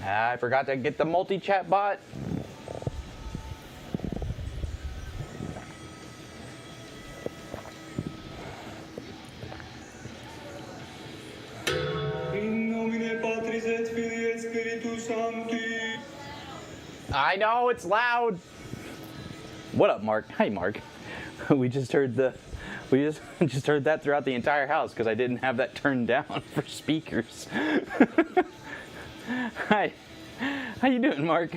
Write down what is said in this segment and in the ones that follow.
I forgot to get the multi-chat bot. In nomine Patris et Filii et Spiritus Sancti. I know, it's loud. What up, Mark? Hi, Mark. We just heard that throughout the entire house because I didn't have that turned down for speakers. Hi. How you doing, Mark?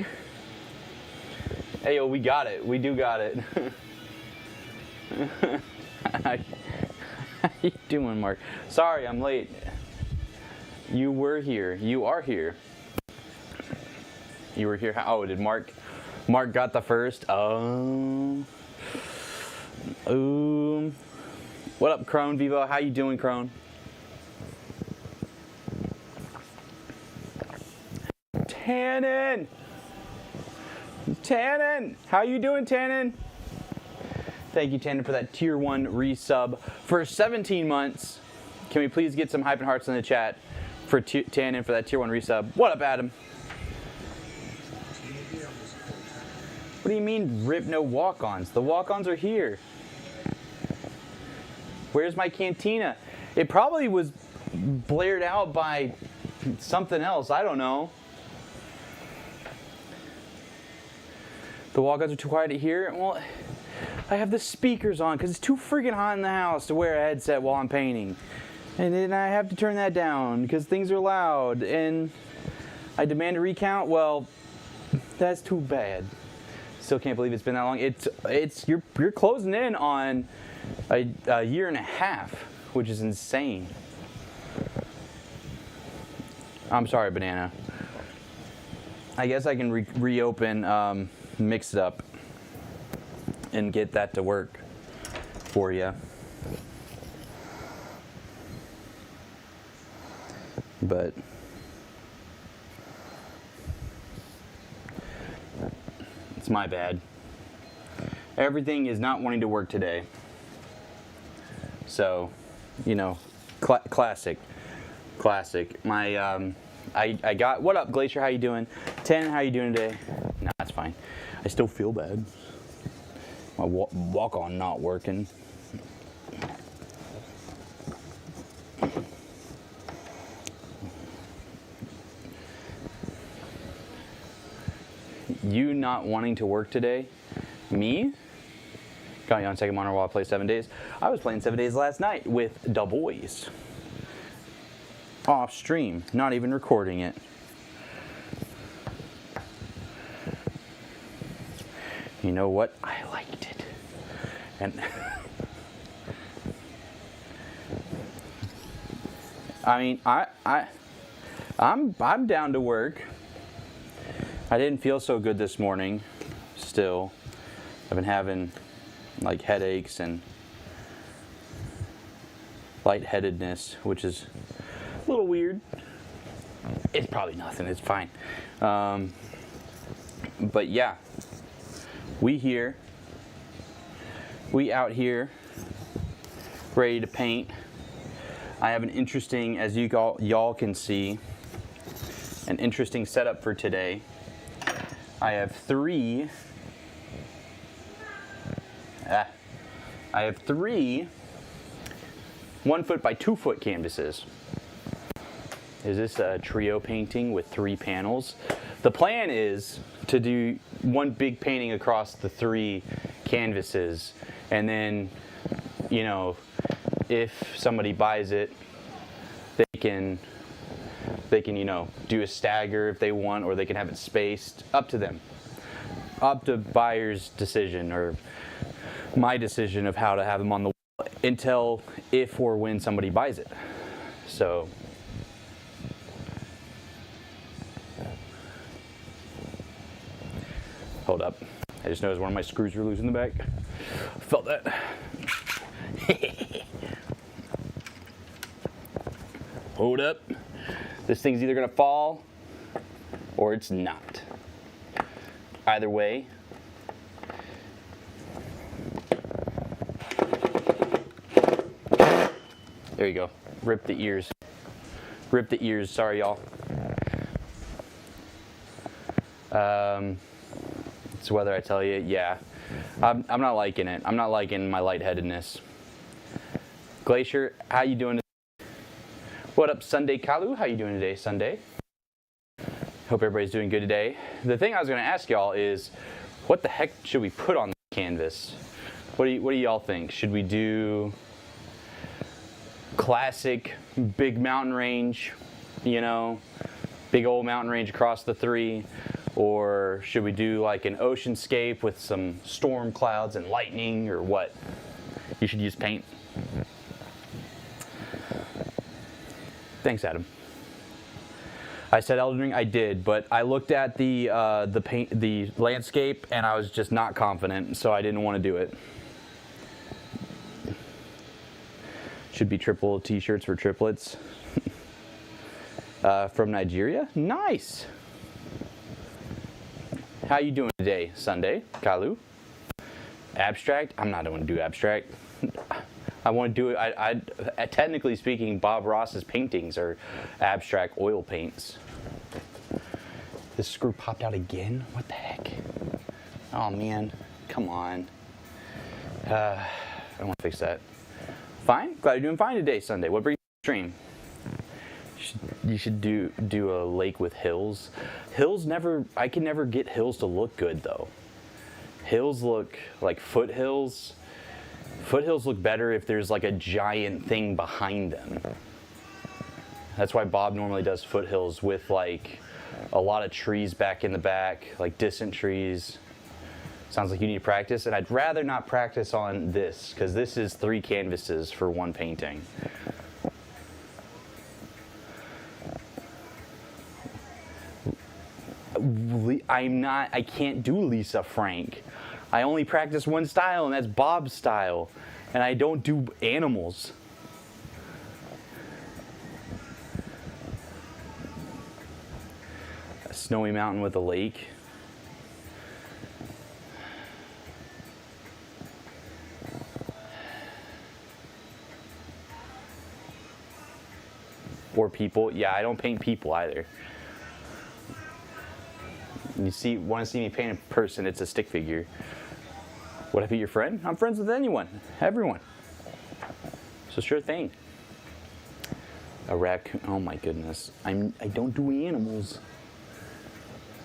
Hey, yo, we got it. We do got it. How you doing, Mark? Sorry, I'm late. You were here. You are here. You were here. Oh, did Mark got the first? Oh. What up, Crone Vivo? How you doing, Crone? Tannen! How you doing, Tannen? Thank you, Tannen, for that tier 1 resub for 17 months. Can we please get some hype and hearts in the chat for Tannen for that tier 1 resub? What up, Adam? What do you mean, rip no walk-ons? The walk-ons are here. Where's my cantina? It probably was blared out by something else. I don't know. The walk-ons are too quiet to hear. Well, I have the speakers on because it's too freaking hot in the house to wear a headset while I'm painting. And then I have to turn that down because things are loud. And I demand a recount. Well, that's too bad. Still can't believe it's been that long. You're closing in on a year and a half, which is insane. I'm sorry, Banana. I guess I can reopen Mix It Up and get that to work for you. But it's my bad. Everything is not wanting to work today. So, you know, classic. My I got, what up, Glacier? How you doing? 10, how you doing today? Nah, that's fine. I still feel bad. My walk-on not working. You not wanting to work today? Me? Got you on second monitor while I play 7 days. I was playing 7 days last night with Da Boys. Off stream, not even recording it. You know what? I liked it. And I mean, I'm down to work. I didn't feel so good this morning. Still, I've been having like headaches and lightheadedness, which is a little weird. It's probably nothing. It's fine. But yeah, we out here, ready to paint. I have an interesting, as y'all can see, an interesting setup for today. I have three 1 foot by 2 foot canvases. Is this a trio painting with 3 panels? The plan is to do one big painting across the 3 canvases, and then, you know, if somebody buys it, they can, you know, do a stagger if they want, or they can have it spaced. Up to them. Up to buyer's decision, or my decision of how to have them on the wall until if or when somebody buys it. So hold up. I just noticed one of my screws were loose in the back. Felt that. Hold up. This thing's either gonna fall or it's not. Either way. There you go. Rip the ears. Rip the ears. Sorry, y'all. It's whether I tell you, yeah. I'm not liking it. I'm not liking my lightheadedness. Glacier, how you doing today? What up, Sunday Kalu? How you doing today, Sunday? Hope everybody's doing good today. The thing I was going to ask y'all is, what the heck should we put on the canvas? What do y'all think? Should we do classic big mountain range, you know, big old mountain range across the three? Or should we do like an oceanscape with some storm clouds and lightning, or what? You should use paint. Thanks, Adam. I said Elden Ring, I did, but I looked at the landscape and I was just not confident, so I didn't want to do it. Should be triple t-shirts for triplets. From Nigeria? Nice! How you doing today, Sunday, Kalu? Abstract? I'm not going to do abstract. I want to do it. Technically speaking, Bob Ross's paintings are abstract oil paints. This screw popped out again? What the heck? Oh man, come on. I want to fix that. Fine, glad you're doing fine today, Sunday. What brings you to the stream? You should do a lake with hills. I can never get hills to look good though. Hills look like foothills. Foothills look better if there's like a giant thing behind them. That's why Bob normally does foothills with like a lot of trees back in the back, like distant trees. Sounds like you need to practice, and I'd rather not practice on this because this is 3 canvases for 1 painting. I can't do Lisa Frank. I only practice one style, and that's Bob's style. And I don't do animals. A snowy mountain with a lake. Or people. Yeah, I don't paint people either. You want to see me paint a person, it's a stick figure. Would I be your friend? I'm friends with anyone, everyone. So sure thing. A raccoon, oh my goodness. I don't do animals.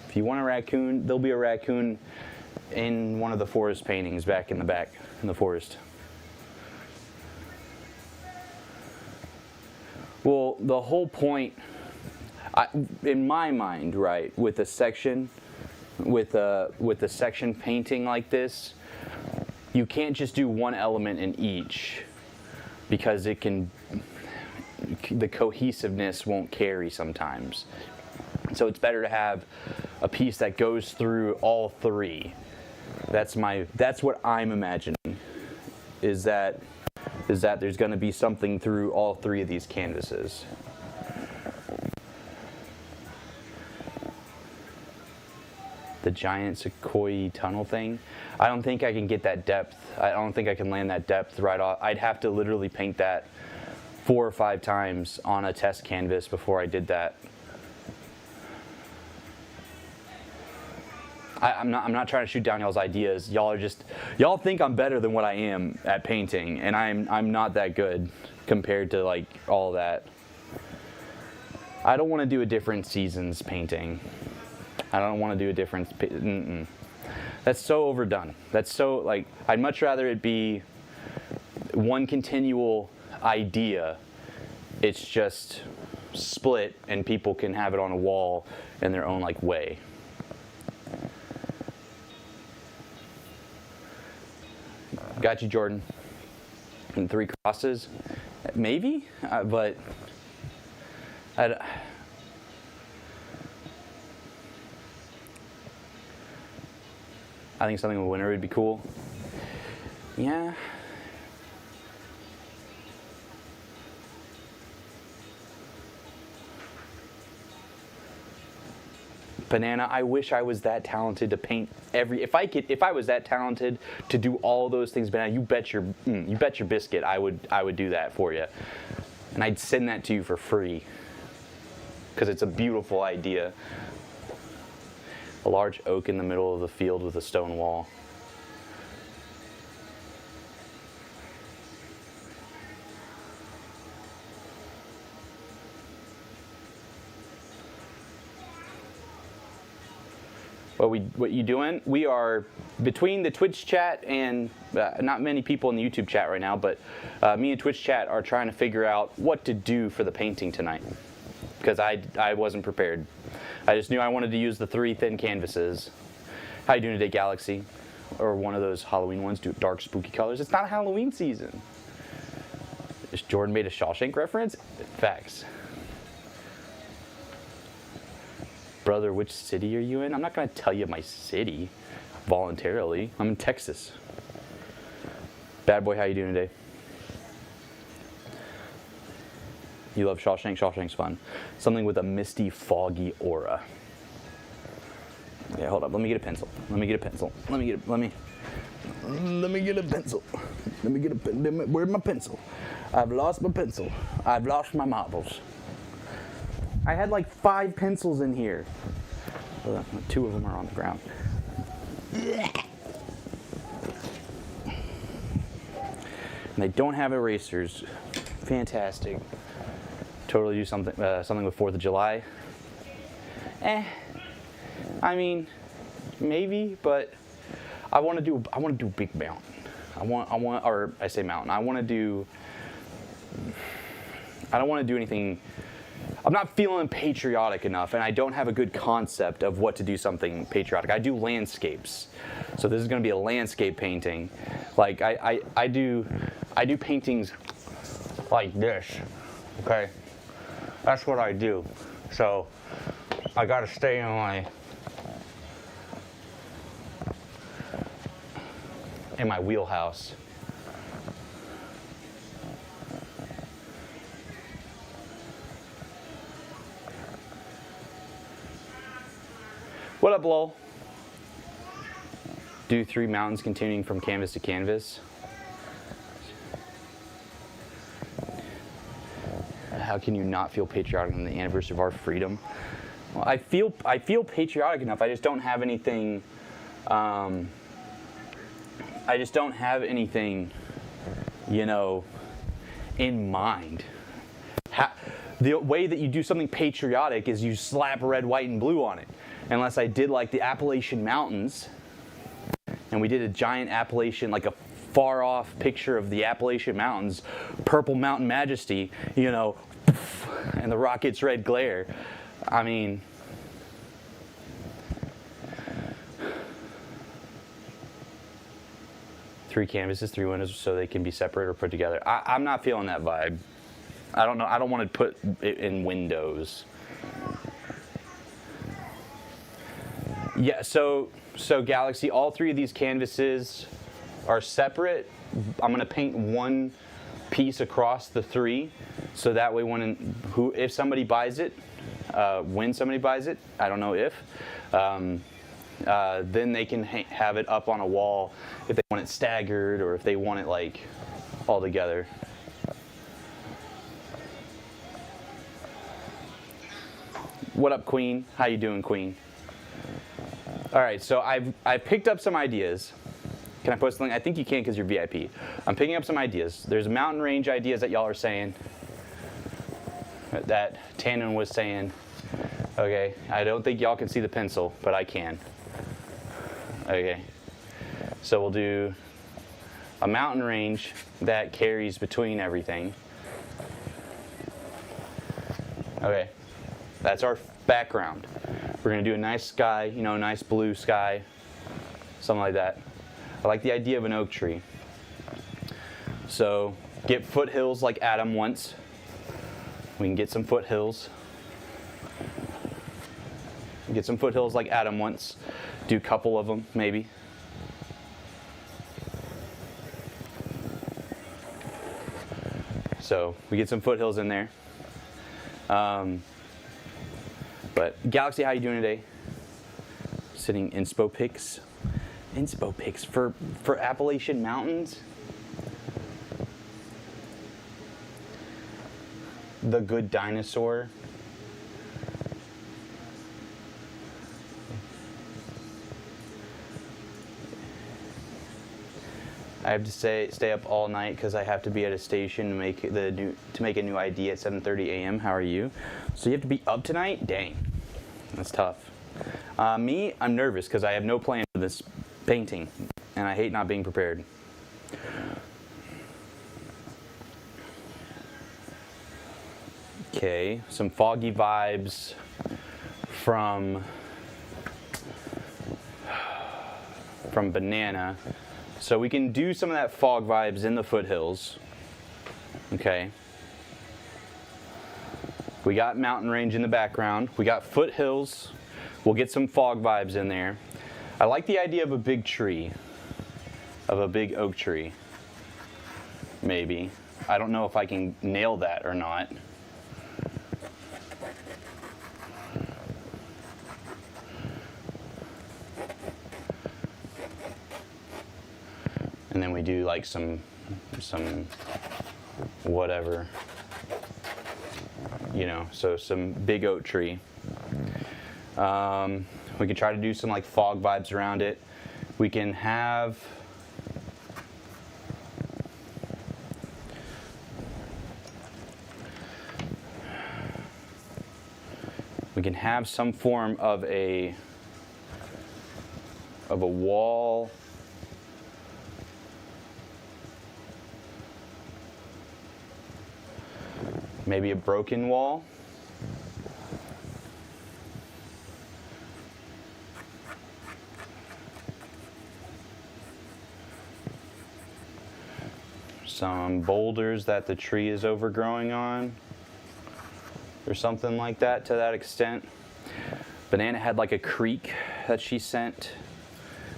If you want a raccoon, there'll be a raccoon in one of the forest paintings back in the forest. Well, the whole point, in my mind, right, with a section painting like this, you can't just do one element in each because the cohesiveness won't carry sometimes. So it's better to have a piece that goes through all 3. That's what I'm imagining, is that there's going to be something through all 3 of these canvases. The giant Sequoia tunnel thing, I don't think I can get that depth. I don't think I can land that depth right off. I'd have to literally paint that 4 or 5 times on a test canvas before I did that. I'm not trying to shoot down y'all's ideas. Y'all think I'm better than what I am at painting, and I'm not that good compared to like all that. I don't want to do a different seasons painting. I don't want to do a different. That's so overdone. That's so like I'd much rather it be one continual idea. It's just split, and people can have it on a wall in their own like way. Got you, Jordan. And 3 crosses, maybe, but I think something with winter would be cool. Yeah. Banana, I wish I was that talented to paint if I was that talented to do all those things, Banana, you bet your biscuit I would do that for you. And I'd send that to you for free. Because it's a beautiful idea. A large oak in the middle of the field with a stone wall. What you doing? We are between the Twitch chat and not many people in the YouTube chat right now, but me and Twitch chat are trying to figure out what to do for the painting tonight, because I wasn't prepared. I just knew I wanted to use the 3 thin canvases. How you doing today, Galaxy? Or one of those Halloween ones, do dark spooky colors. It's not Halloween season. Is Jordan made a Shawshank reference? Facts. Brother, which city are you in? I'm not going to tell you my city voluntarily. I'm in Texas. Bad boy, how you doing today? You love Shawshank? Shawshank's fun. Something with a misty, foggy aura. Yeah, hold up. Let me get a pencil. Let me get a pencil. Let me get a pencil. Let me get a pen. Where's my pencil? I've lost my pencil. I've lost my marbles. I had like 5 pencils in here. Well, 2 of them are on the ground. And they don't have erasers. Fantastic. Totally do something with 4th of July. I mean, maybe, but I want to do big mountain. I don't want to do anything. I'm not feeling patriotic enough, and I don't have a good concept of what to do something patriotic. I do landscapes, so this is going to be a landscape painting. Like I do paintings like this. Okay, that's what I do. So I got to stay in my wheelhouse. What up, lol? Do 3 mountains continuing from canvas to canvas. How can you not feel patriotic on the anniversary of our freedom? Well, I feel patriotic enough. I just don't have anything. In mind. The way that you do something patriotic is you slap red, white, and blue on it. Unless I did like the Appalachian Mountains, and we did a giant Appalachian, like a far off picture of the Appalachian Mountains, purple mountain majesty, and the rocket's red glare. I mean, three canvases, 3 windows, so they can be separate or put together. I'm not feeling that vibe. I don't know. I don't want to put it in windows. Yeah, so Galaxy, all 3 of these canvases are separate. I'm going to paint 1 piece across the 3, so that way if somebody buys it, when somebody buys it, I don't know if, then they can have it up on a wall if they want it staggered or if they want it like all together. What up, Queen? How you doing, Queen? All right, so I've picked up some ideas. Can I post something? I think you can because you're VIP. I'm picking up some ideas. There's mountain range ideas that y'all are saying. That Tannen was saying. Okay, I don't think y'all can see the pencil, but I can. Okay, so we'll do a mountain range that carries between everything. Okay, that's our background. We're gonna do a nice sky, nice blue sky, something like that. I like the idea of an oak tree. So get foothills like Adam wants. We can get some foothills. Get some foothills like Adam wants. Do a couple of them, maybe. So we get some foothills in there. But Galaxy, how you doing today? Sitting inspo pics. Inspo pics for Appalachian Mountains. The Good Dinosaur. I have to stay up all night because I have to be at a station to make a new ID at 7:30 a.m. How are you? So you have to be up tonight? Dang, that's tough. Me, I'm nervous because I have no plan for this painting, and I hate not being prepared. Okay, some foggy vibes from Banana. So we can do some of that fog vibes in the foothills. Okay. We got mountain range in the background. We got foothills. We'll get some fog vibes in there. I like the idea of a big tree, of a big oak tree. Maybe. I don't know if I can nail that or not. And then we do like some whatever, you know, so some big oak tree. We can try to do some like fog vibes around it. We can have some form of a wall. Maybe a broken wall. Some boulders that the tree is overgrowing on, or something like that to that extent. Banana had like a creek that she sent.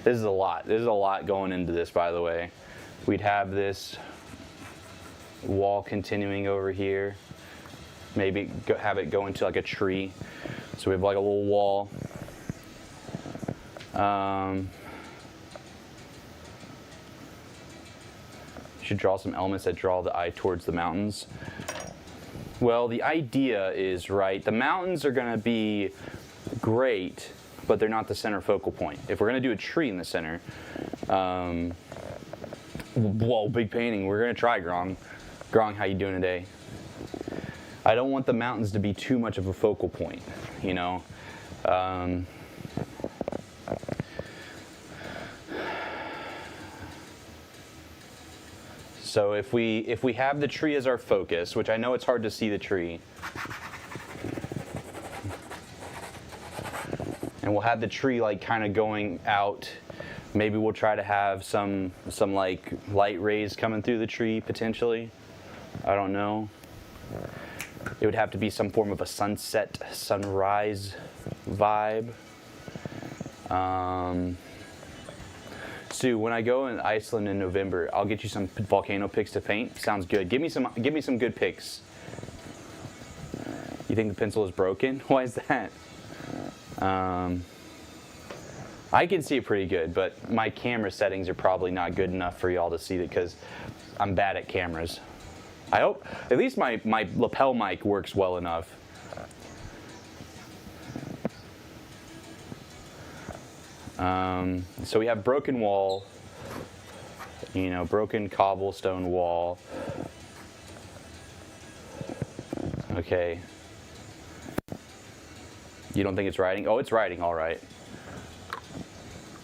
This is a lot. There's a lot going into this, by the way. We'd have this wall continuing over here. Maybe have it go into like a tree. So we have like a little wall. Should draw some elements that draw the eye towards the mountains. Well, the idea is right. The mountains are going to be great, but they're not the center focal point. If we're going to do a tree in the center, whoa, big painting. We're going to try, Grong. Grong, how you doing today? I don't want the mountains to be too much of a focal point, you know. So if we have the tree as our focus, which I know it's hard to see the tree, and we'll have the tree like kind of going out. Maybe we'll try to have some like light rays coming through the tree potentially. I don't know. It would have to be some form of a sunset, sunrise vibe. Sue, when I go in Iceland in November, I'll get you some volcano pics to paint. Sounds good. Give me some good pics. You think the pencil is broken? Why is that? I can see it pretty good, but my camera settings are probably not good enough for y'all to see it because I'm bad at cameras. I hope at least my lapel mic works well enough. So we have broken wall, you know, broken cobblestone wall. Okay. You don't think it's writing? Oh, it's writing, all right.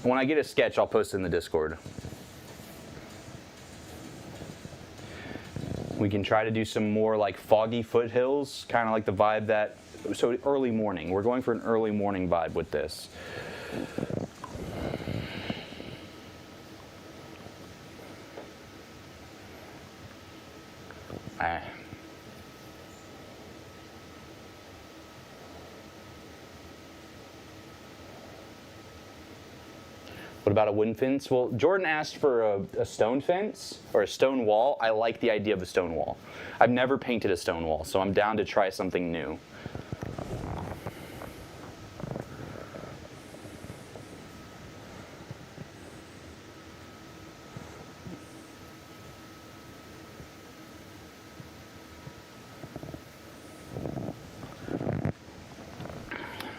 When I get a sketch, I'll post it in the Discord. We can try to do some more like foggy foothills, kind of like the vibe that, so early morning. We're going for an early morning vibe with this. What about a wooden fence? Well, Jordan asked for a stone fence or a stone wall. I like the idea of a stone wall. I've never painted a stone wall, so I'm down to try something new.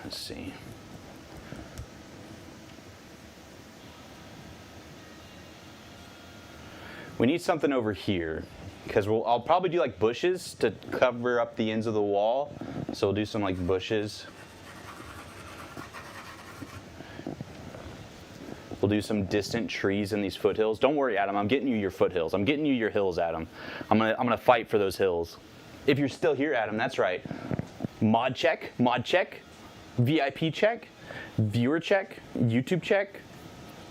Let's see. We need something over here because I'll probably do like bushes to cover up the ends of the wall. So we'll do some like bushes. We'll do some distant trees in these foothills. Don't worry, Adam. I'm getting you your foothills. I'm getting you your hills, Adam. I'm gonna fight for those hills. If you're still here, Adam, that's right. Mod check, VIP check, viewer check, YouTube check.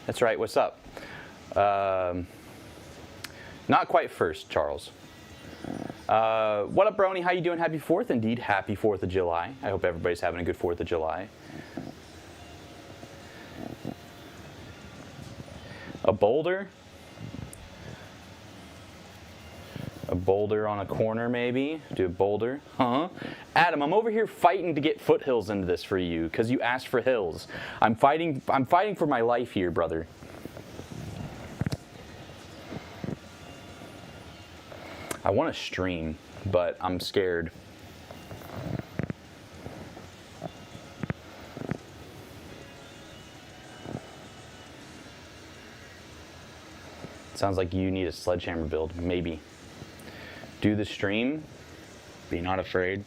That's right. What's up? Not quite first, Charles. What up, Brony? How you doing? Happy 4th. Indeed, happy 4th of July. I hope everybody's having a good 4th of July. A boulder? A boulder on a corner, maybe? Do a boulder? Huh? Adam, I'm over here fighting to get foothills into this for you because you asked for hills. I'm fighting for my life here, brother. I want to stream, but I'm scared. Sounds like you need a sledgehammer build, maybe. Do the stream, be not afraid.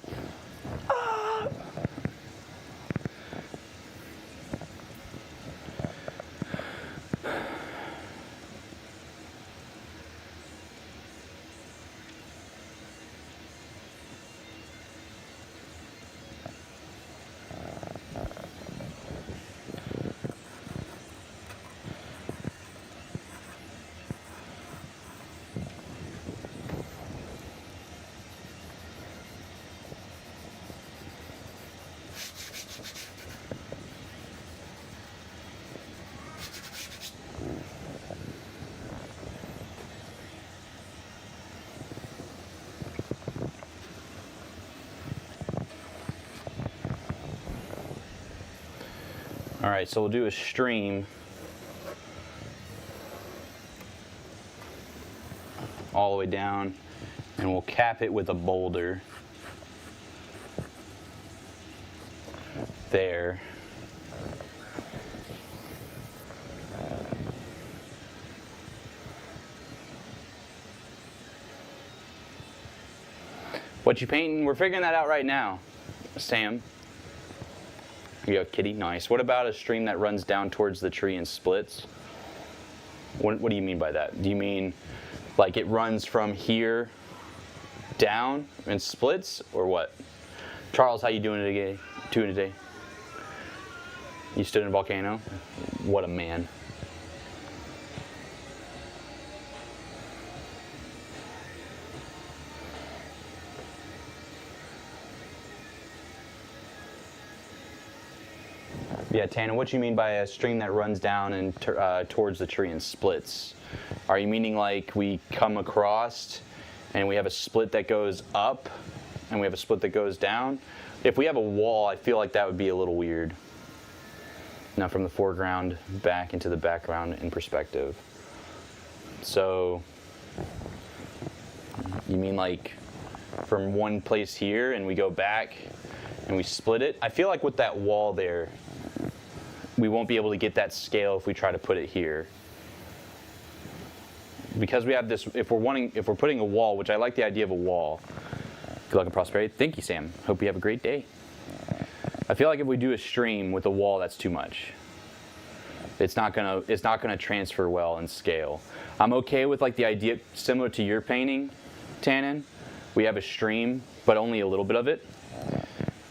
All right, so we'll do a stream all the way down, and we'll cap it with a boulder there. What you painting? We're figuring that out right now, Sam. You go, Kitty. Nice. What about a stream that runs down towards the tree and splits? What do you mean by that? Do you mean like it runs from here down and splits, or what? Charles, how you doing today? You stood in a volcano? What a man. Yeah, Tana, what you mean by a stream that runs down and towards the tree and splits? Are you meaning like we come across and we have a split that goes up and we have a split that goes down? If we have a wall, I feel like that would be a little weird. Now from the foreground back into the background in perspective. So, you mean like from one place here and we go back and we split it? I feel like with that wall there, we won't be able to get that scale if we try to put it here. Because we have this, if we're putting a wall, which I like the idea of a wall. Good luck and prosperity. Thank you, Sam. Hope you have a great day. I feel like if we do a stream with a wall, that's too much. It's not gonna transfer well and scale. I'm okay with like the idea similar to your painting, Tannen. We have a stream, but only a little bit of it.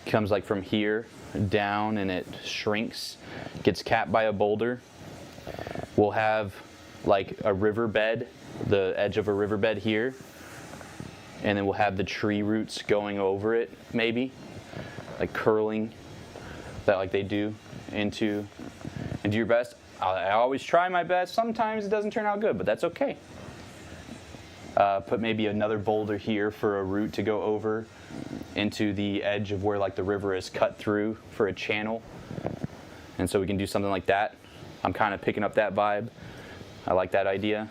Comes like from here down and it shrinks, gets capped by a boulder. We'll have like a riverbed, the edge of a riverbed here, and then we'll have the tree roots going over it, maybe, like curling, that like they do into, and do your best. I always try my best. Sometimes it doesn't turn out good, but that's okay. Put maybe another boulder here for a root to go over into the edge of where like the river is cut through for a channel. And so we can do something like that. I'm kind of picking up that vibe. I like that idea.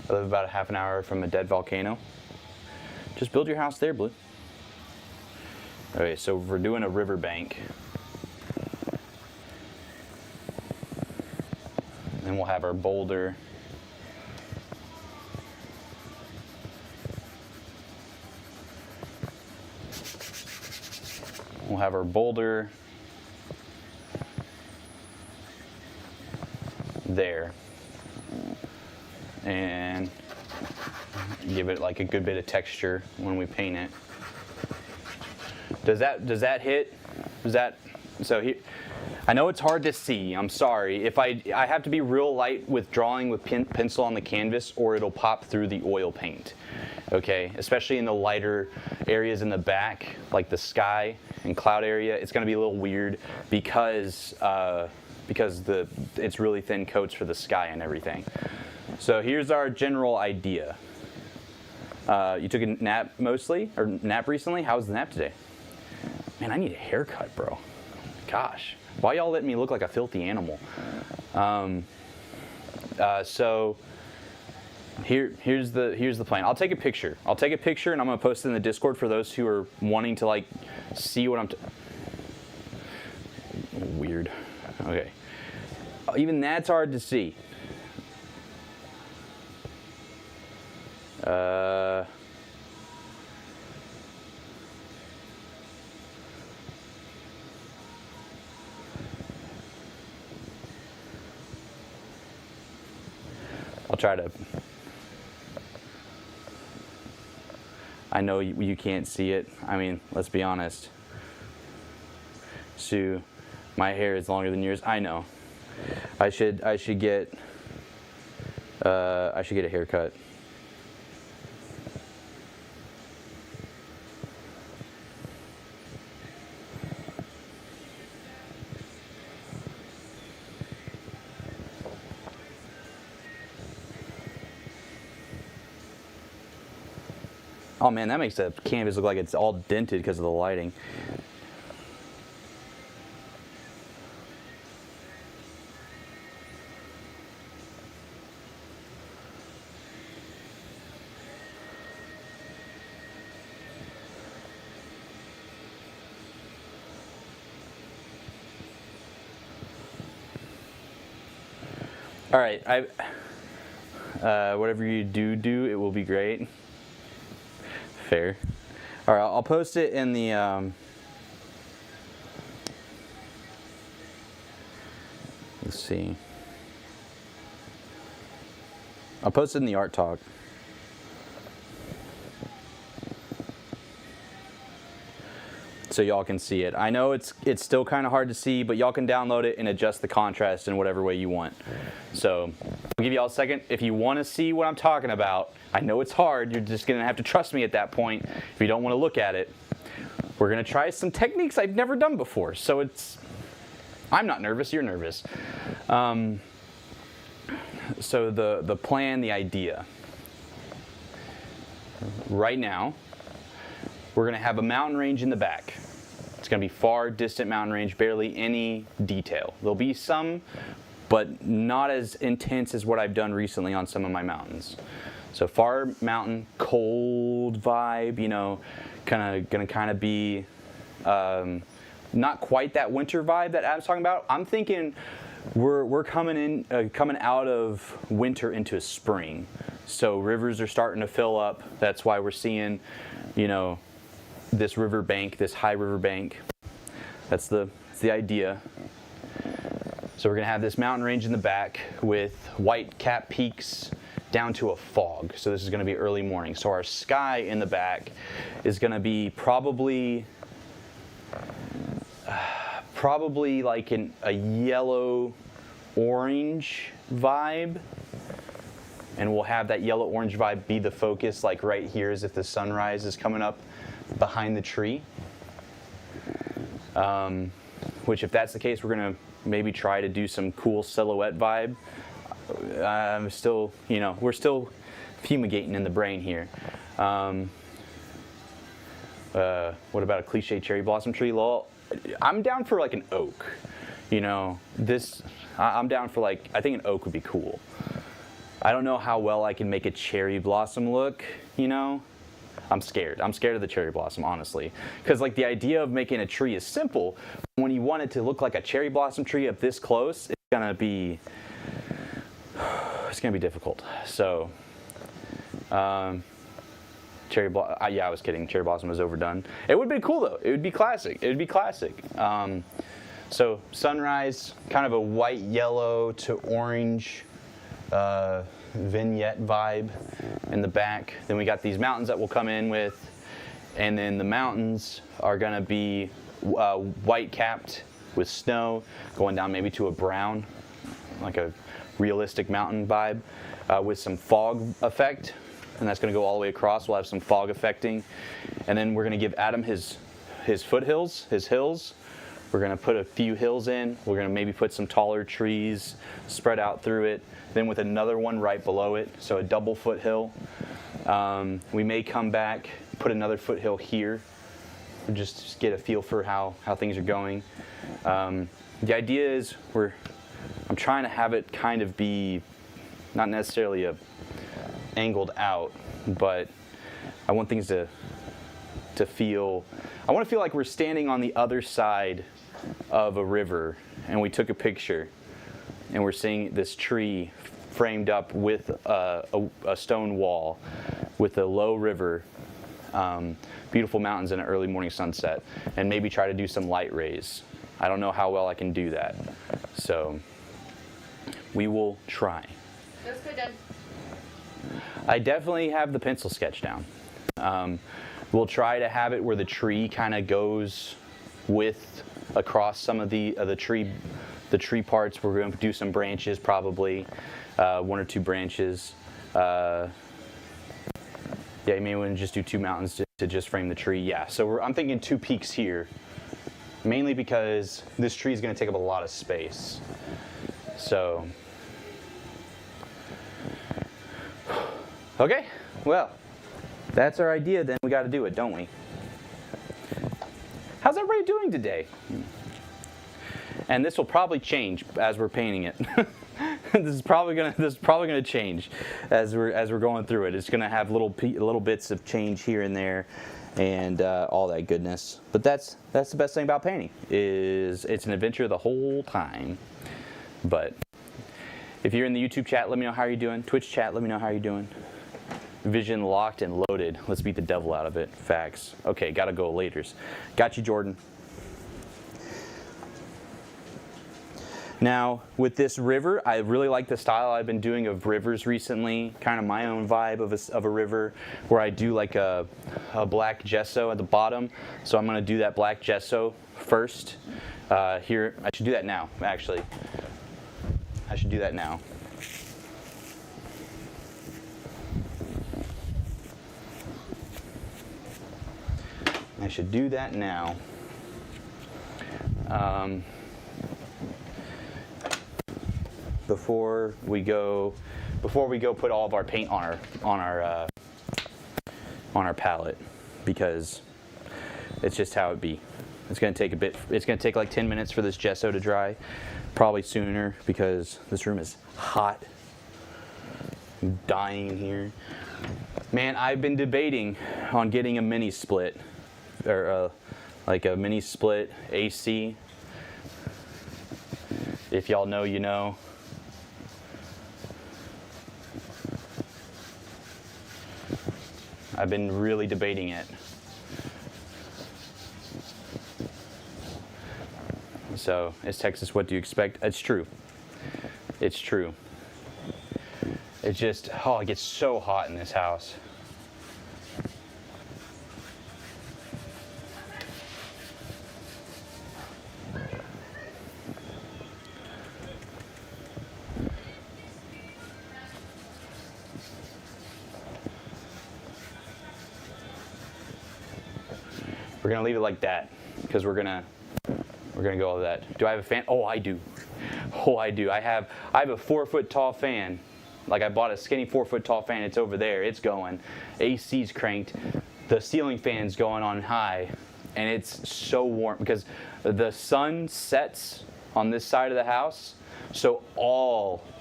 I live about a half an hour from a dead volcano. Just build your house there, Blue. Okay, so we're doing a riverbank. Then we'll have our boulder. We'll have our boulder there. And give it like a good bit of texture when we paint it. Does that hit? So here, I know it's hard to see. I'm sorry. If I have to be real light with drawing with pencil on the canvas, or it'll pop through the oil paint. Okay, especially in the lighter areas in the back, like the sky and cloud area, it's going to be a little weird because it's really thin coats for the sky and everything. So here's our general idea. You took a nap nap recently? How was the nap today? Man, I need a haircut, bro. Gosh, why y'all letting me look like a filthy animal? So here's the plan. I'll take a picture. And I'm gonna post it in the Discord for those who are wanting to like see what I'm. Weird. Okay. Even that's hard to see. I'll try to. I know you can't see it. I mean, let's be honest. Sue, my hair is longer than yours. I know. I should get a haircut. Oh man, that makes the canvas look like it's all dented because of the lighting. All right, whatever you do, it will be great. Fair. All right, I'll post it in the let's see. I'll post it in the Art Talk. So y'all can see it. I know it's still kind of hard to see, but y'all can download it and adjust the contrast in whatever way you want. So I'll give y'all a second. If you want to see what I'm talking about, I know it's hard. You're just going to have to trust me at that point if you don't want to look at it. We're going to try some techniques I've never done before. So I'm not nervous, you're nervous. So the plan, the idea. Right now, we're going to have a mountain range in the back. It's going to be far distant mountain range, barely any detail. There'll be some, but not as intense as what I've done recently on some of my mountains. So far mountain, cold vibe, you know, going to be not quite that winter vibe that Adam's talking about. I'm thinking we're coming out of winter into spring. So rivers are starting to fill up. That's why we're seeing, you know, this river bank, this high river bank. That's the idea. So we're gonna have this mountain range in the back with white cap peaks down to a fog. So this is gonna be early morning. So our sky in the back is gonna be probably like a yellow orange vibe. And we'll have that yellow orange vibe be the focus, like right here, as if the sunrise is coming up behind the tree. Which, if that's the case, we're gonna maybe try to do some cool silhouette vibe. I'm still, you know, we're still fumigating in the brain here. What about a cliche cherry blossom tree? Lol. I'm down for like an oak. You know, I'm down for like, I think an oak would be cool. I don't know how well I can make a cherry blossom look, you know. I'm scared. I'm scared of the cherry blossom, honestly. Because like the idea of making a tree is simple. When you want it to look like a cherry blossom tree up this close, it's gonna be difficult. So, yeah, I was kidding. Cherry blossom was overdone. It would be cool though. It would be classic. It would be classic. So sunrise, kind of a white, yellow to orange vignette vibe in the back. Then we got these mountains that we'll come in with, and then the mountains are gonna be white capped with snow, going down maybe to a brown, like a realistic mountain vibe, with some fog effect, and that's gonna go all the way across. We'll have some fog affecting, and then we're gonna give Adam his foothills, his hills. We're gonna put a few hills in. We're gonna maybe put some taller trees spread out through it, then with another one right below it, so a double foothill. We may come back, put another foothill here, just get a feel for how things are going. The idea is I'm trying to have it kind of be not necessarily angled out, but I want things to feel, I want to feel like we're standing on the other side of a river and we took a picture and we're seeing this tree framed up with a stone wall with a low river, beautiful mountains and an early morning sunset, and maybe try to do some light rays. I don't know how well I can do that, so we will try. Looks good, Dad. I definitely have the pencil sketch down. We'll try to have it where the tree kind of goes across some of the tree parts. We're going to do some branches, probably 1 or 2 branches. Yeah, you may want to just do 2 mountains to just frame the tree. Yeah, so I'm thinking 2 peaks here, mainly because this tree is going to take up a lot of space. So, okay, well, that's our idea. Then we got to do it, don't we? How's everybody doing today? And this will probably change as we're painting it. This is probably gonna change as we're going through it. It's gonna have little bits of change here and there, and all that goodness. But that's the best thing about painting, is it's an adventure the whole time. But if you're in the YouTube chat, let me know how you're doing. Twitch chat, let me know how you're doing. Vision locked and loaded. Let's beat the devil out of it. Facts. Okay, gotta go laters. Got you, Jordan. Now, with this river, I really like the style I've been doing of rivers recently, kind of my own vibe of a river, where I do like a black gesso at the bottom. So I'm gonna do that black gesso first. Here, I should do that now, actually. I should do that now. I should do that now. Before we go put all of our paint on our palette, because it's just how it be. It's gonna take a bit. It's gonna take like 10 minutes for this gesso to dry, probably sooner, because this room is hot. I'm dying in here. Man, I've been debating on getting a mini split, or like a mini split AC. If y'all know, you know. I've been really debating it. So, is Texas what do you expect? It's true. It's true. It's just, oh, it gets so hot in this house. We're gonna leave it like that, because we're gonna go with that. Do I have a fan? Oh, I do. Oh, I do. I have a 4-foot tall fan. Like, I bought a skinny 4-foot tall fan. It's over there. It's going. AC's cranked. The ceiling fan's going on high, and it's so warm because the sun sets on this side of the house. So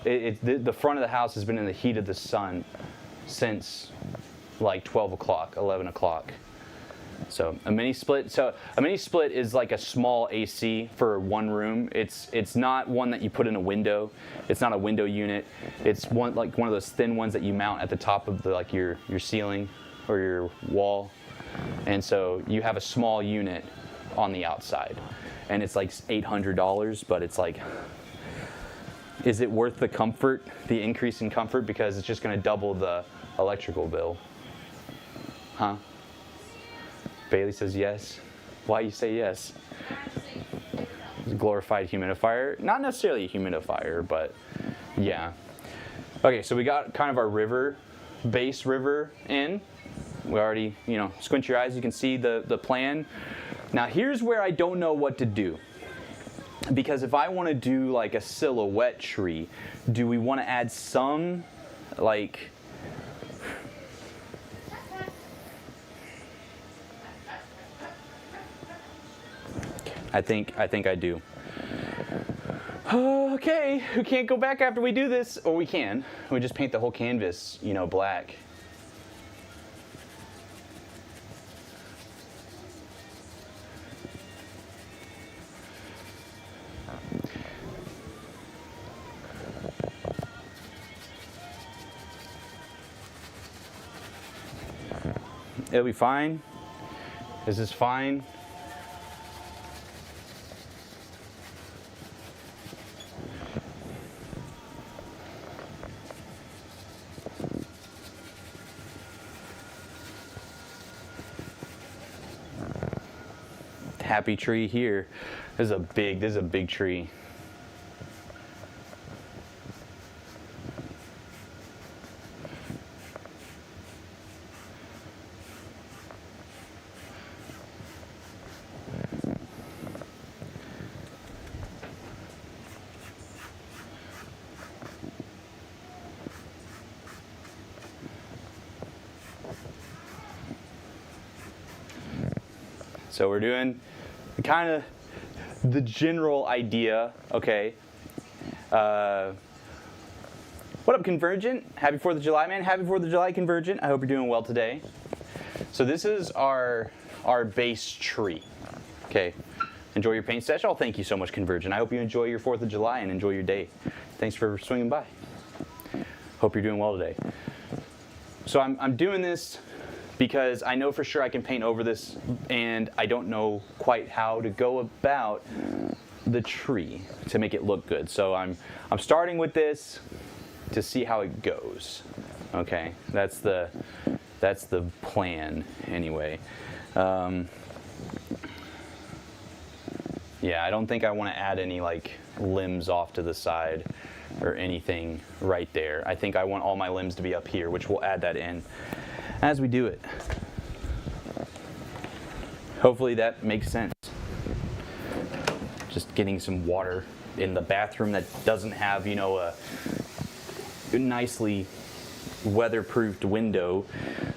the front of the house has been in the heat of the sun since like 12 o'clock, 11 o'clock. So a mini split. So a mini split is like a small AC for one room. It's not one that you put in a window. It's not a window unit. It's one of those thin ones that you mount at the top of the your ceiling or your wall. And so you have a small unit on the outside, and it's like $800. But it's like, is it worth the comfort, the increase in comfort, because it's just going to double the electrical bill? Huh? Bailey says yes. Why you say yes? It's a glorified humidifier. Not necessarily a humidifier, but yeah. Okay, so we got kind of our base river in. We already, squint your eyes, you can see the plan. Now here's where I don't know what to do. Because if I want to do like a silhouette tree, do we want to add some like... I think I do. Okay, we can't go back after we do this, or we can. We just paint the whole canvas, black. It'll be fine. Is this fine? Happy tree here. This is a big tree. So we're doing kind of the general idea, okay. What up, Convergent? Happy 4th of July, man. Happy 4th of July, Convergent. I hope you're doing well today. So this is our base tree, okay. Enjoy your paint session. Oh, thank you so much, Convergent. I hope you enjoy your 4th of July and enjoy your day. Thanks for swinging by. Hope you're doing well today. So I'm doing this because I know for sure I can paint over this, and I don't know quite how to go about the tree to make it look good. So I'm starting with this to see how it goes. Okay, that's the plan anyway. Yeah, I don't think I want to add any like limbs off to the side or anything right there. I think I want all my limbs to be up here, which we'll add that in as we do it. Hopefully that makes sense. Just getting some water in the bathroom that doesn't have, a nicely weatherproofed window,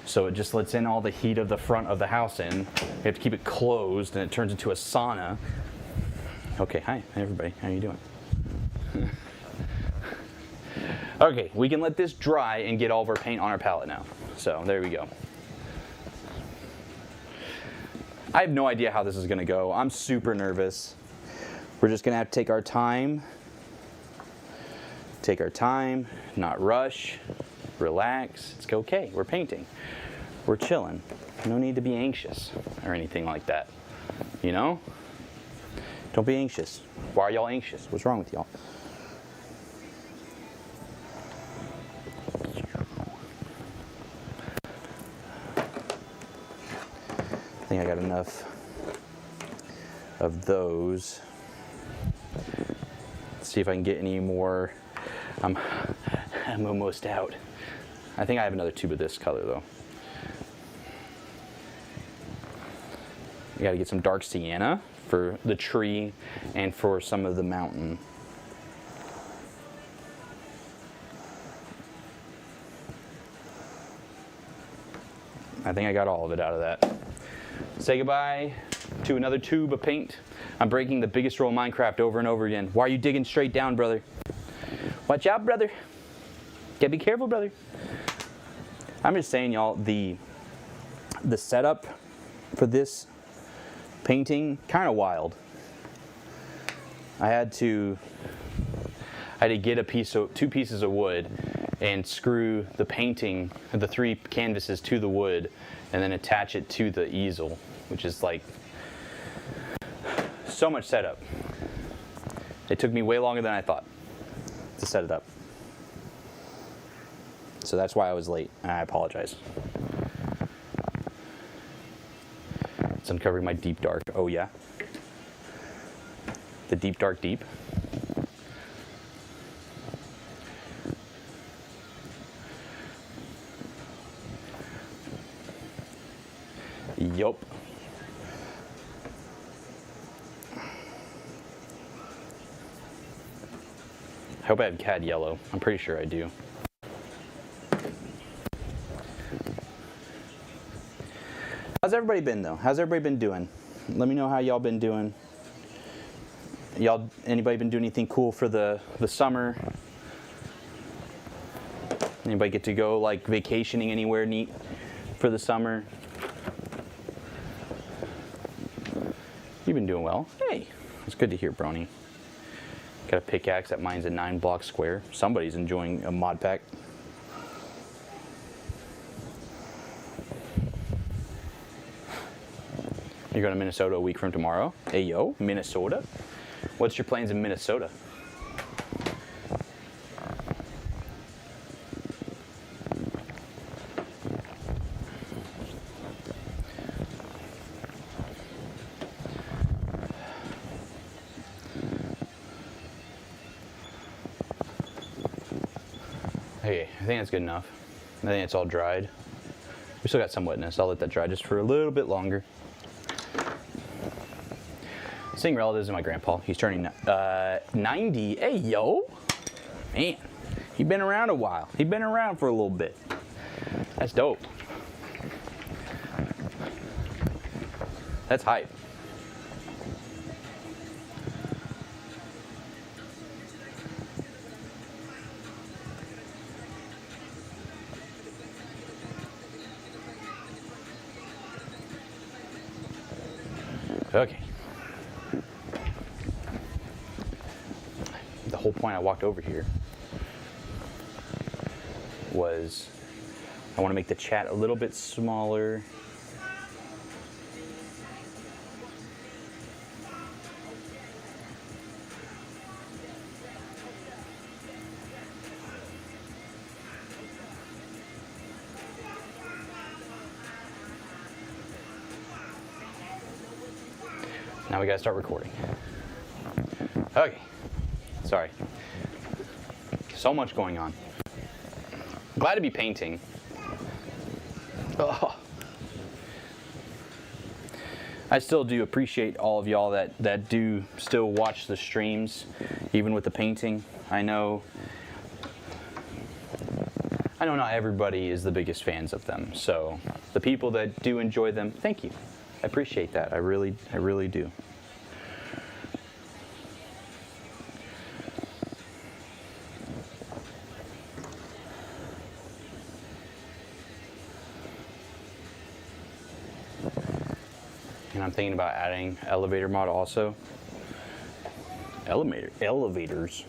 so it just lets in all the heat of the front of the house in. We have to keep it closed, and it turns into a sauna. Okay, hi everybody, how are you doing? Okay, we can let this dry and get all of our paint on our palette now. So there we go. I have no idea how this is gonna go. I'm super nervous. We're just gonna have to take our time. Take our time, not rush, relax. It's okay, we're painting. We're chilling. No need to be anxious or anything like that. Don't be anxious. Why are y'all anxious? What's wrong with y'all? I think I got enough of those. Let's see if I can get any more. I'm almost out. I think I have another tube of this color though. I gotta get some dark sienna for the tree and for some of the mountain. I think I got all of it out of that. Say goodbye to another tube of paint. I'm breaking the biggest rule of Minecraft over and over again. Why are you digging straight down, brother? Watch out, brother. Gotta be careful, brother. I'm just saying, y'all, the setup for this painting, kind of wild. I had to get two pieces of wood and screw the painting, the 3 canvases to the wood, and then attach it to the easel, which is like so much setup. It took me way longer than I thought to set it up. So that's why I was late, and I apologize. It's uncovering my deep dark. Oh yeah? The deep dark deep. Yup. I hope I have cad yellow. I'm pretty sure I do. How's everybody been though? How's everybody been doing? Let me know how y'all been doing. Anybody been doing anything cool for the summer? Anybody get to go like vacationing anywhere neat for the summer? You've been doing well. Hey, it's good to hear, Brony. Got a pickaxe that mine's a 9-block square. Somebody's enjoying a mod pack. You're going to Minnesota a week from tomorrow? Hey, yo, Minnesota? What's your plans in Minnesota? Okay, I think that's good enough. I think it's all dried. We still got some wetness. I'll let that dry just for a little bit longer. Seeing relatives and my grandpa. He's turning 90. Hey, yo. Man, he's been around a while. He's been around for a little bit. That's dope. That's hype. Okay. The whole point I walked over here was I want to make the chat a little bit smaller. Now we gotta start recording. Okay, sorry. So much going on. Glad to be painting. Oh. I still do appreciate all of y'all that do still watch the streams, even with the painting. I know not everybody is the biggest fans of them, so the people that do enjoy them, thank you. I appreciate that. I really do. And I'm thinking about adding elevator mod also. Elevators.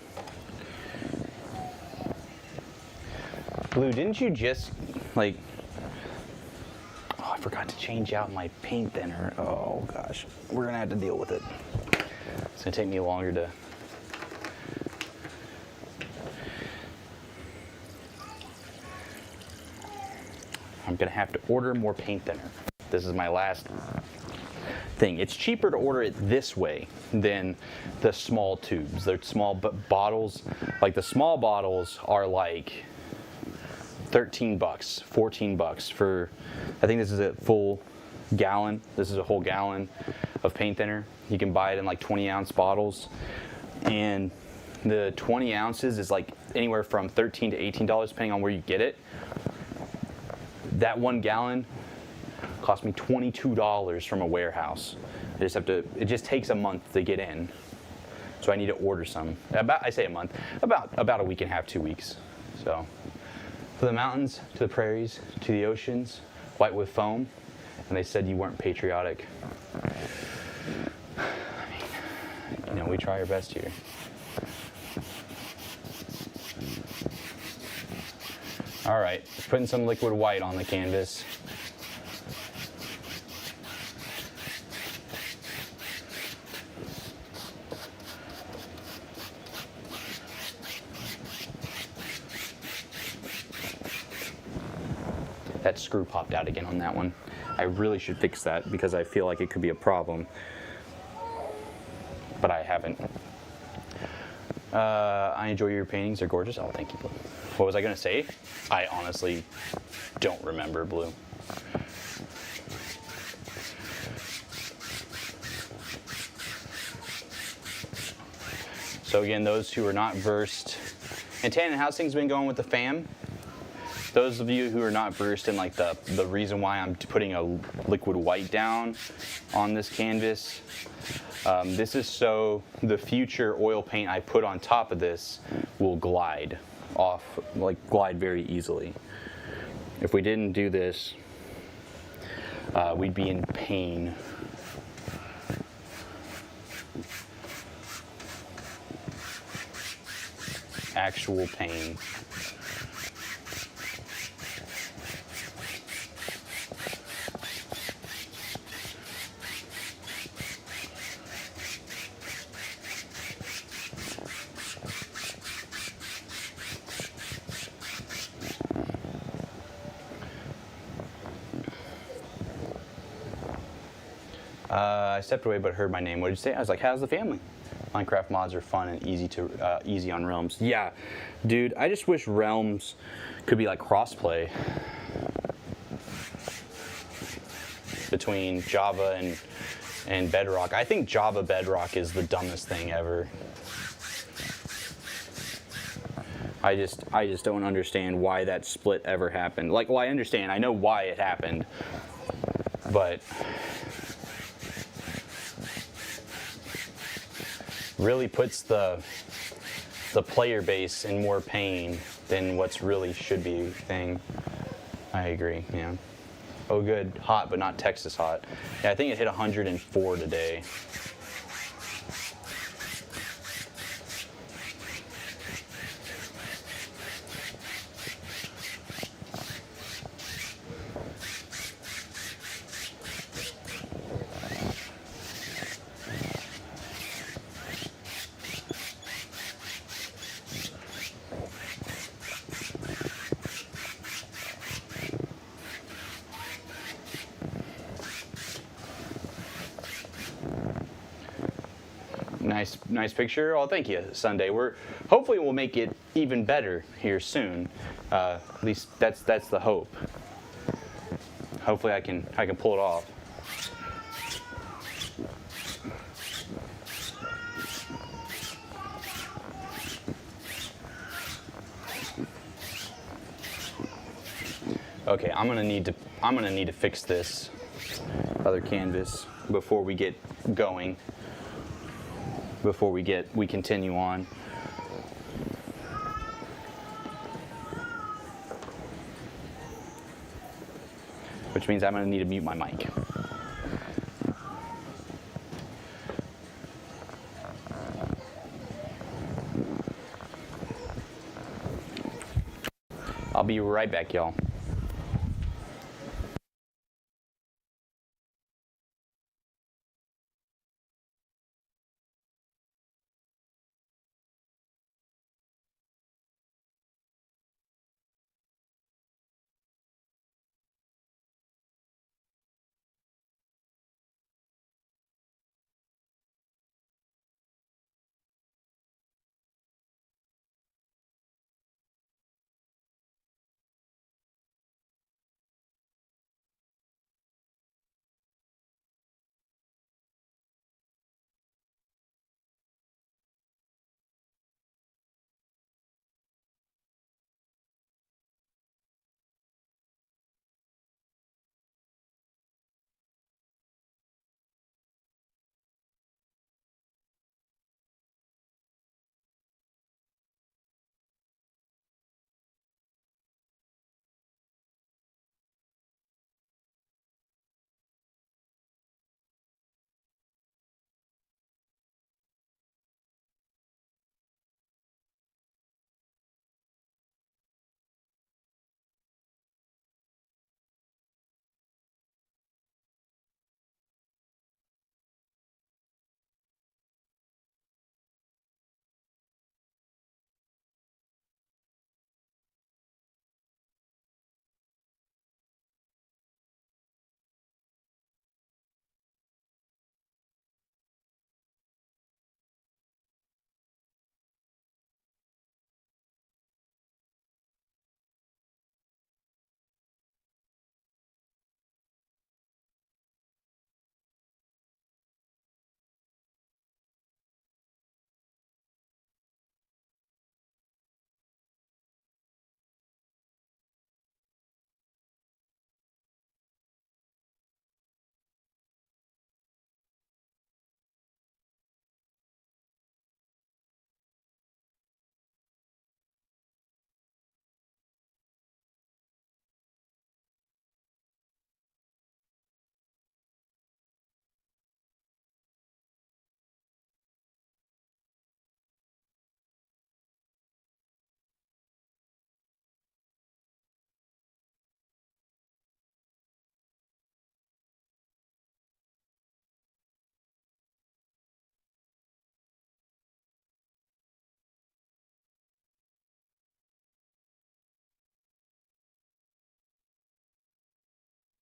Blue, didn't you just like? Oh, I forgot to change out my paint thinner. Oh gosh, we're gonna have to deal with it. It's gonna take me longer to. I'm gonna have to order more paint thinner. This is my last thing. It's cheaper to order it this way than the small tubes. They're small bottles. Like the small bottles are like $13, $14 for, I think this is a full gallon. This is a whole gallon of paint thinner. You can buy it in like 20-ounce bottles. And the 20 ounces is like anywhere from $13 to $18 depending on where you get it. That 1 gallon cost me $22 from a warehouse. It just takes a month to get in. So I need to order some. I say a month, about a week and a half, 2 weeks. So from the mountains to the prairies to the oceans, white with foam, and they said you weren't patriotic. I mean, we try our best here. All right, putting some liquid white on the canvas. That screw popped out again on that one. I really should fix that because I feel like it could be a problem, but I haven't. I enjoy your paintings, they're gorgeous. Oh, thank you, Blue. What was I gonna say? I honestly don't remember, Blue. So again, those who are not versed, and Tannen, how's things been going with the fam? Those of you who are not versed in like the reason why I'm putting a liquid white down on this canvas, this is so the future oil paint I put on top of this will glide off, like glide very easily. If we didn't do this, we'd be in pain. Actual pain. I stepped away but heard my name. What did you say? I was like, how's the family? Minecraft mods are fun and easy on Realms. Yeah, dude, I just wish Realms could be like crossplay between Java and Bedrock. I think Java Bedrock is the dumbest thing ever. I just don't understand why that split ever happened. Like, well, I understand. I know why it happened, but really puts the player base in more pain than what's really should be a thing. I agree, yeah. Oh good, hot but not Texas hot. Yeah, I think it hit 104 today. Nice picture. Oh, thank you, Sunday. Hopefully we'll make it even better here soon. At least that's the hope. Hopefully I can pull it off. Okay, I'm gonna need to fix this other canvas before we get going. Before we continue on. Which means I'm going to need to mute my mic. I'll be right back, y'all.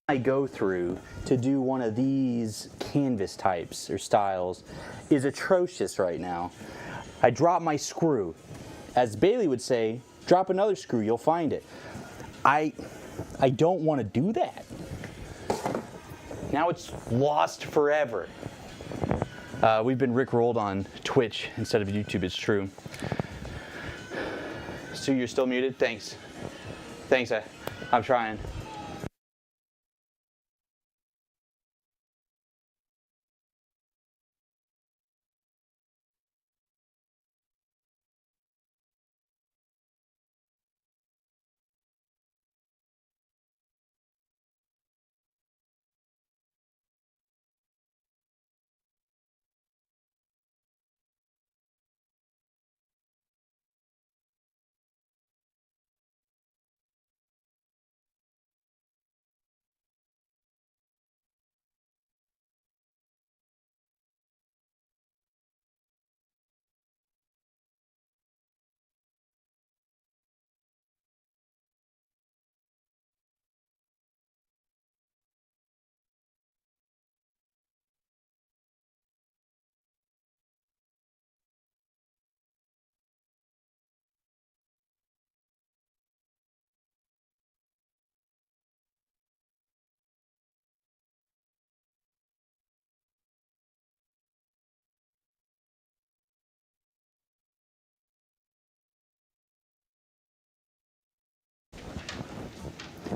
I go through to do one of these canvas types or styles is atrocious right now. I drop my screw. As Bailey would say, drop another screw, you'll find it. I don't want to do that. Now it's lost forever. We've been rickrolled on Twitch instead of YouTube, it's true. Sue, you're still muted? Thanks. Thanks, I'm trying.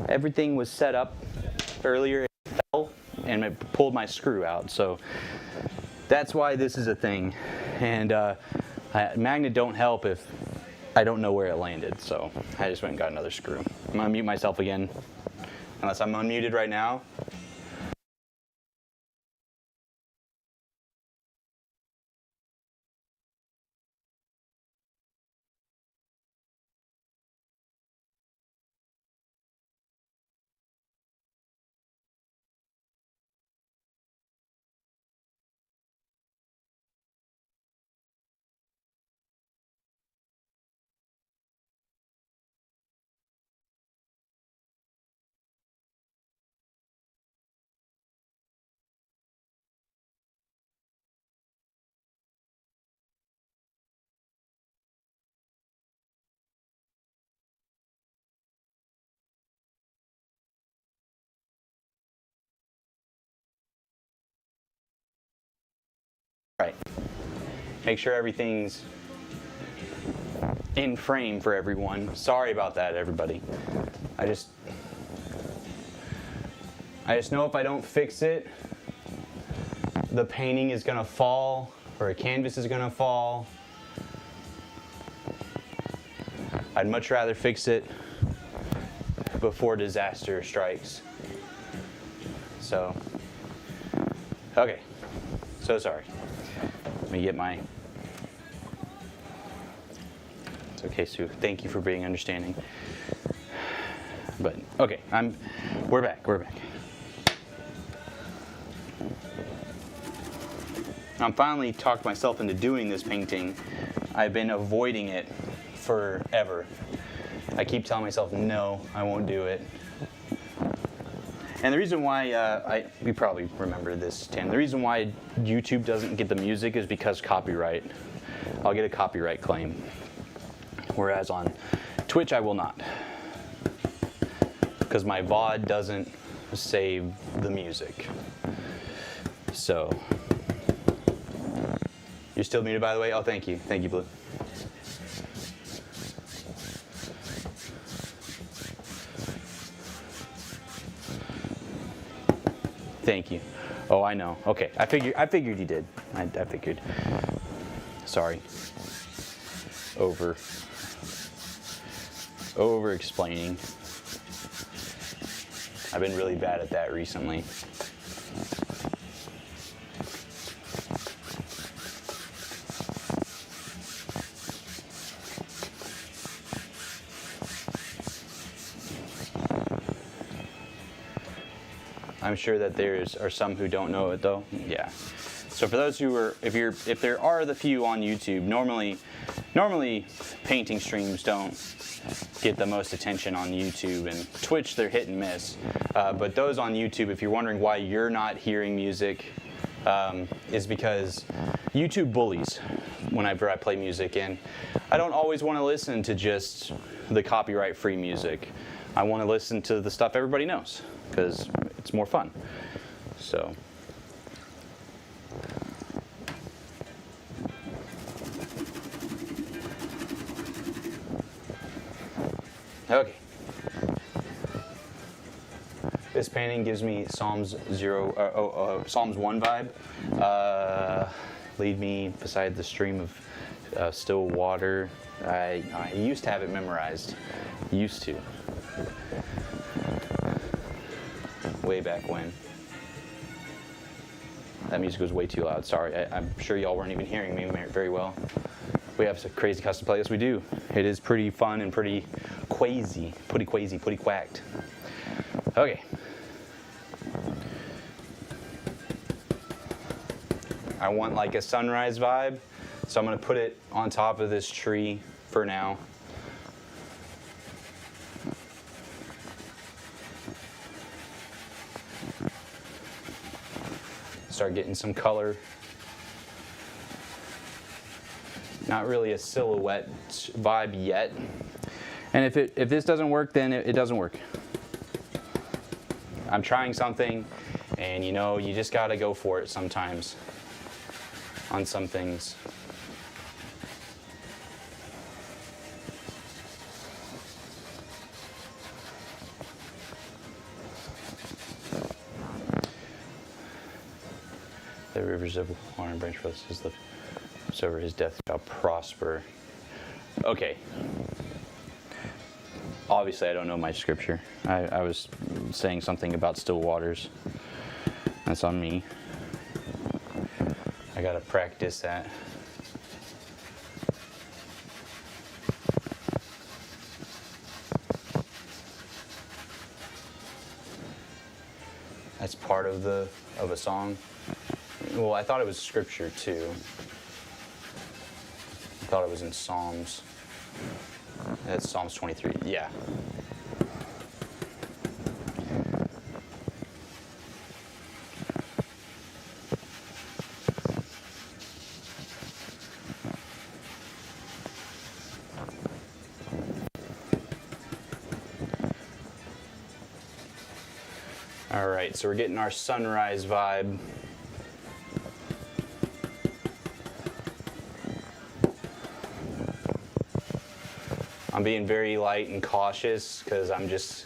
Everything was set up earlier, it fell, and it pulled my screw out. So that's why this is a thing. And magnet don't help if I don't know where it landed. So I just went and got another screw. I'm gonna mute myself again, unless I'm unmuted right now. Right. Make sure everything's in frame for everyone. Sorry about that, everybody. I just know if I don't fix it, the painting is gonna fall, or a canvas is gonna fall. I'd much rather fix it before disaster strikes. So, okay, so sorry. Let me get my, it's okay, Sue, thank you for being understanding. But, okay, we're back. I'm finally talked myself into doing this painting. I've been avoiding it forever. I keep telling myself, no, I won't do it. And the reason why, you probably remember this, Tim, the reason why YouTube doesn't get the music is because copyright. I'll get a copyright claim. Whereas on Twitch, I will not. Because my VOD doesn't save the music. So, you're still muted, by the way? Oh, thank you. Thank you, Blue. Thank you. Oh, I know. Okay, I figured you did. I figured. Sorry. Over explaining. I've been really bad at that recently. I'm sure that are some who don't know it though. Yeah. So for those who are, if there are the few on YouTube, normally Normally, painting streams don't get the most attention on YouTube, and Twitch, they're hit and miss. But those on YouTube, if you're wondering why you're not hearing music, is because YouTube bullies whenever I play music, and I don't always want to listen to just the copyright-free music. I want to listen to the stuff everybody knows, because it's more fun. So. Okay. This painting gives me Psalms 1 vibe. Lead me beside the stream of still water. I used to have it memorized. Used to. Way back when. That music was way too loud. Sorry, I'm sure y'all weren't even hearing me very well. We have some crazy custom playlists. We do. It is pretty fun and pretty quazy, pretty quacked. Okay. I want like a sunrise vibe, so I'm gonna put it on top of this tree for now. Start getting some color. Not really a silhouette vibe yet. And if this doesn't work, then it doesn't work. I'm trying something, and you know, you just gotta go for it sometimes on some things. The rivers of water and branch forth his lips over his death shall prosper. Okay. Obviously, I don't know my scripture. I was saying something about still waters. That's on me. I gotta practice that. That's part of a song. Well, I thought it was scripture too. I thought it was in Psalms. That's Psalms 23. Yeah. All right, so we're getting our sunrise vibe. I'm being very light and cautious because I'm just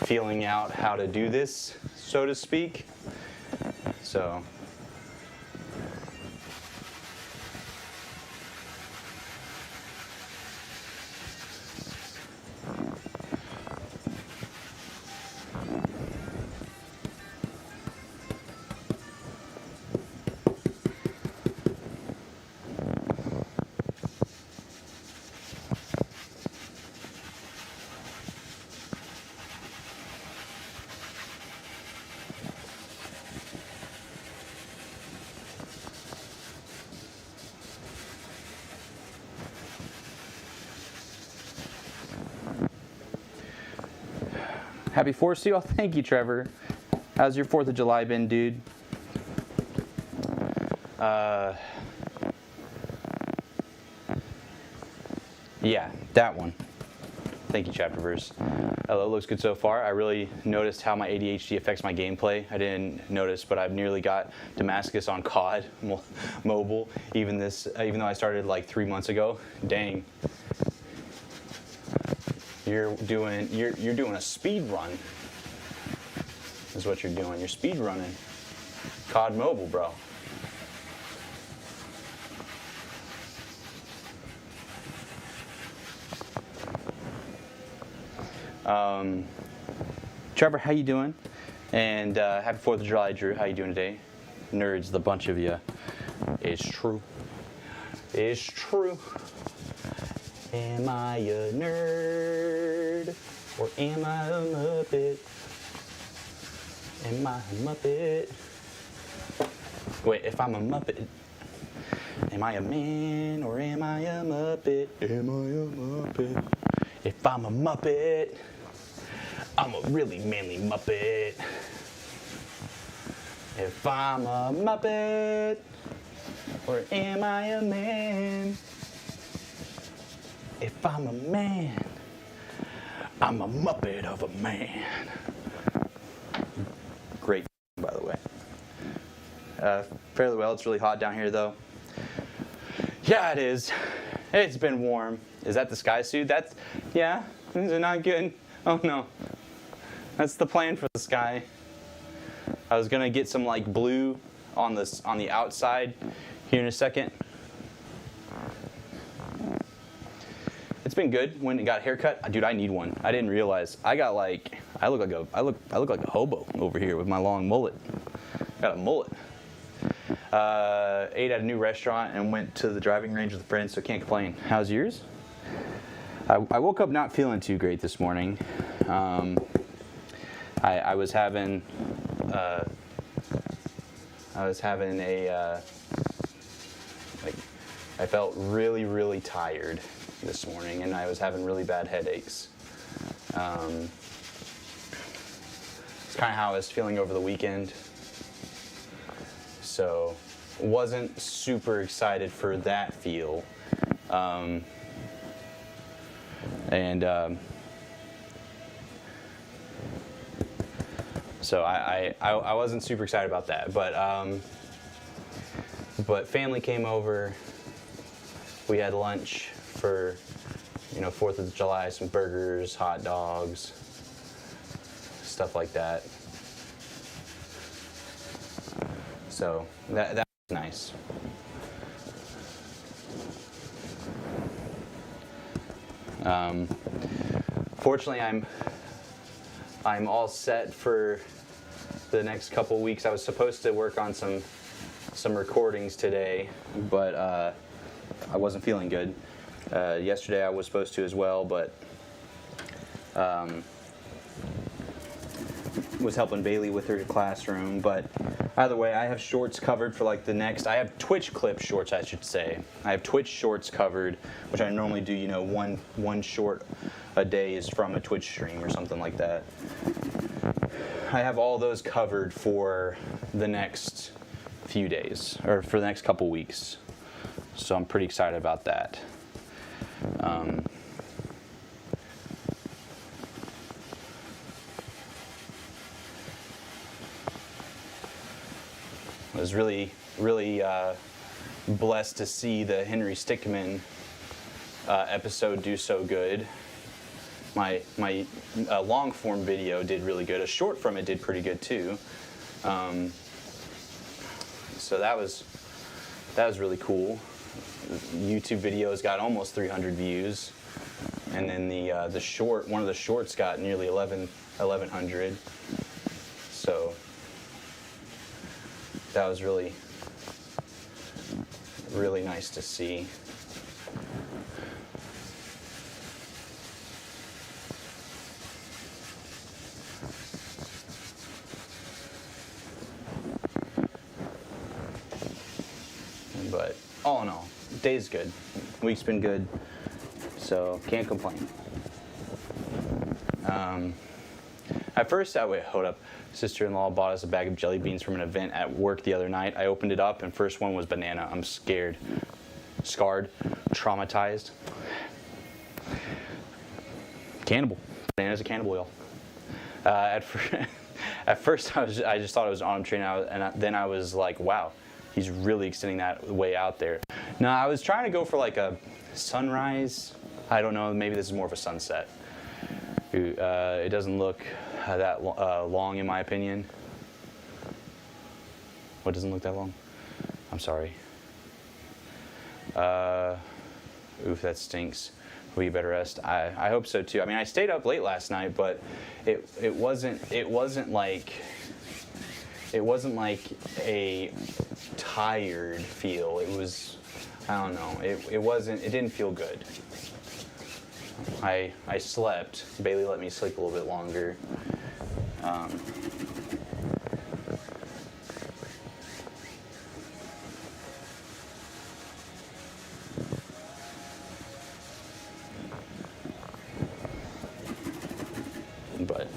feeling out how to do this, so to speak. So. Happy 4th to you all. Thank you, Trevor. How's your 4th of July been, dude? Yeah, that one. Thank you, chapter verse. Hello, looks good so far. I really noticed how my ADHD affects my gameplay. I didn't notice, but I've nearly got Damascus on COD mobile, even though I started like 3 months ago. Dang. You're doing a speed run. Is what you're doing. You're speed running. COD Mobile, bro. Trevor, how you doing? And happy 4th of July, Drew. How you doing today? Nerds, the bunch of you. It's true. It's true. Am I a nerd? Or am I a Muppet? Am I a Muppet? Wait, if I'm a Muppet, Am I a man or am I a Muppet? Am I a Muppet? If I'm a Muppet, I'm a really manly Muppet. If I'm a Muppet, or am I a man? If I'm a man, I'm a Muppet of a man. Great, by the way. Fairly well. It's really hot down here, though. Yeah, it is. It's been warm. Is that the sky suit? That's, yeah. Is it not good? Oh no. That's the plan for the sky. I was gonna get some like blue on the outside here in a second. It's been good. When it got a haircut, dude, I need one. I didn't realize. I look like a hobo over here with my long mullet. Got a mullet. Ate at a new restaurant and went to the driving range with a friend, so can't complain. How's yours? I woke up not feeling too great this morning. I was having I felt really, really tired this morning, and I was having really bad headaches. It's kind of how I was feeling over the weekend. So, wasn't super excited for that feel. So I wasn't super excited about that, but family came over. We had lunch for 4th of July, some burgers, hot dogs, stuff like that. So that was nice. Fortunately, I'm all set for the next couple weeks. I was supposed to work on some recordings today, but I wasn't feeling good. Yesterday I was supposed to as well, but was helping Bailey with her classroom. But either way, I have shorts covered for like the next. I have Twitch clip shorts, I should say. I have Twitch shorts covered, which I normally do. One short a day is from a Twitch stream or something like that. I have all those covered for the next few days, or for the next couple weeks. So I'm pretty excited about that. I was really blessed to see the Henry Stickmin episode do so good. My long form video did really good. A short from it did pretty good too. So that was really cool. YouTube videos got almost 300 views, and then the short, one of the shorts got nearly 1100. So that was really nice to see. But all in all, day's good. Week's been good, so can't complain. At first, wait, hold up. Sister-in-law bought us a bag of jelly beans from an event at work the other night. I opened it up, and first one was banana. I'm scared, scarred, traumatized. Cannibal. Banana's a cannibal, y'all. At first, I just thought it was arm training, then I was like, wow, he's really extending that way out there. Now, I was trying to go for like a sunrise. I don't know, maybe this is more of a sunset. It doesn't look that long, in my opinion. What doesn't look that long? I'm sorry. Oof, that stinks. We better rest. I hope so too. I mean, I stayed up late last night, but it wasn't like a tired feel. It was, I don't know. It didn't feel good. I slept. Bailey let me sleep a little bit longer.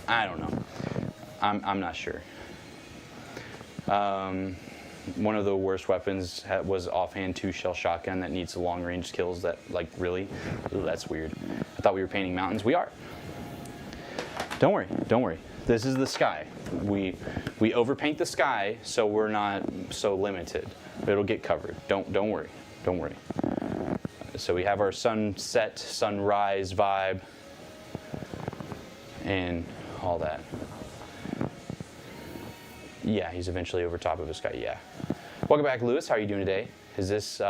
I don't know. I'm not sure. One of the worst weapons was offhand 2-shell shotgun that needs long range kills that, like, really? Ooh, that's weird. I thought we were painting mountains. We are. Don't worry, don't worry. This is the sky. We overpaint the sky so we're not so limited. It'll get covered. Don't worry. Don't worry. So we have our sunset, sunrise vibe and all that. Yeah, he's eventually over top of the sky, yeah. Welcome back, Lewis. How are you doing today? Is this,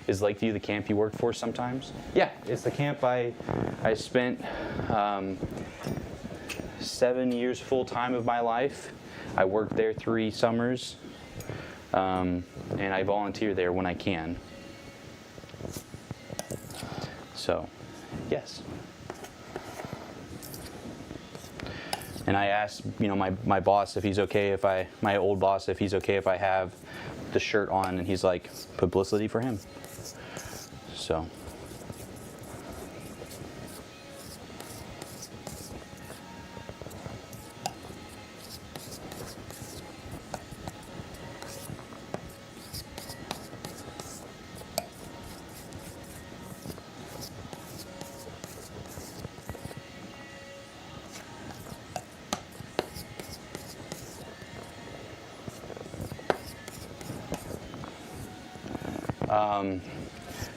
is Lakeview the camp you worked for sometimes? Yeah, it's the camp I spent 7 years full-time of my life. I worked there 3 summers, and I volunteer there when I can. So, yes. And I asked, my boss if he's okay if my old boss, if he's okay if I have the shirt on, and he's like, publicity for him. So.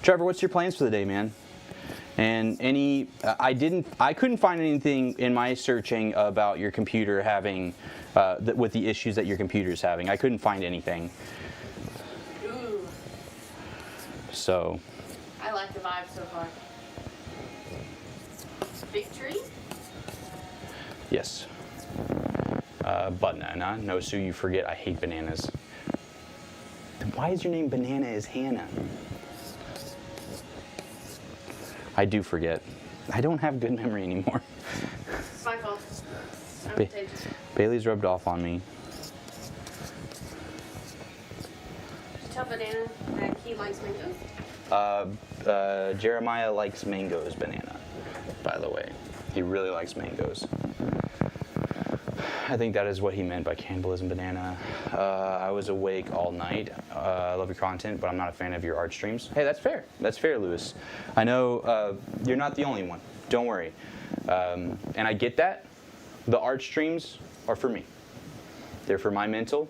Trevor, what's your plans for the day, man? And I couldn't find anything in my searching about your computer having, with the issues that your computer's having. I couldn't find anything. Ooh. So. I like the vibe so far. Victory? Yes. Banana. No, Sue, you forget I hate bananas. Why is your name Banana is Hannah? I do forget. I don't have good memory anymore. It's my fault. I'm contagious. Bailey's rubbed off on me. Tell Banana that he likes mangoes. Jeremiah likes mangoes, Banana, by the way. He really likes mangoes. I think that is what he meant by cannibalism, Banana. I was awake all night. I love your content, but I'm not a fan of your art streams. Hey, that's fair. That's fair, Lewis. I know you're not the only one. Don't worry. And I get that. The art streams are for me. They're for my mental,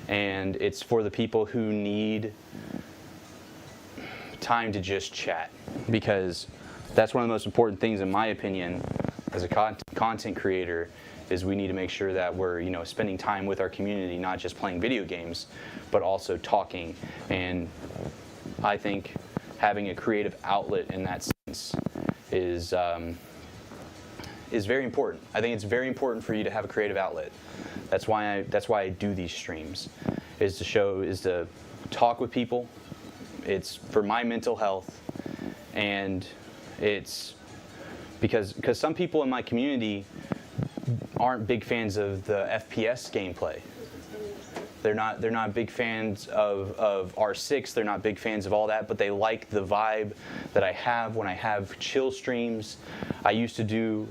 and it's for the people who need time to just chat, because that's one of the most important things, in my opinion, as a content creator, is we need to make sure that we're, spending time with our community, not just playing video games, but also talking. And I think having a creative outlet in that sense is very important. I think it's very important for you to have a creative outlet. That's why I do these streams, is to talk with people. It's for my mental health, and it's because some people in my community aren't big fans of the FPS gameplay. They're not big fans of R6. They're not big fans of all that, but they like the vibe that I have when I have chill streams. I used to do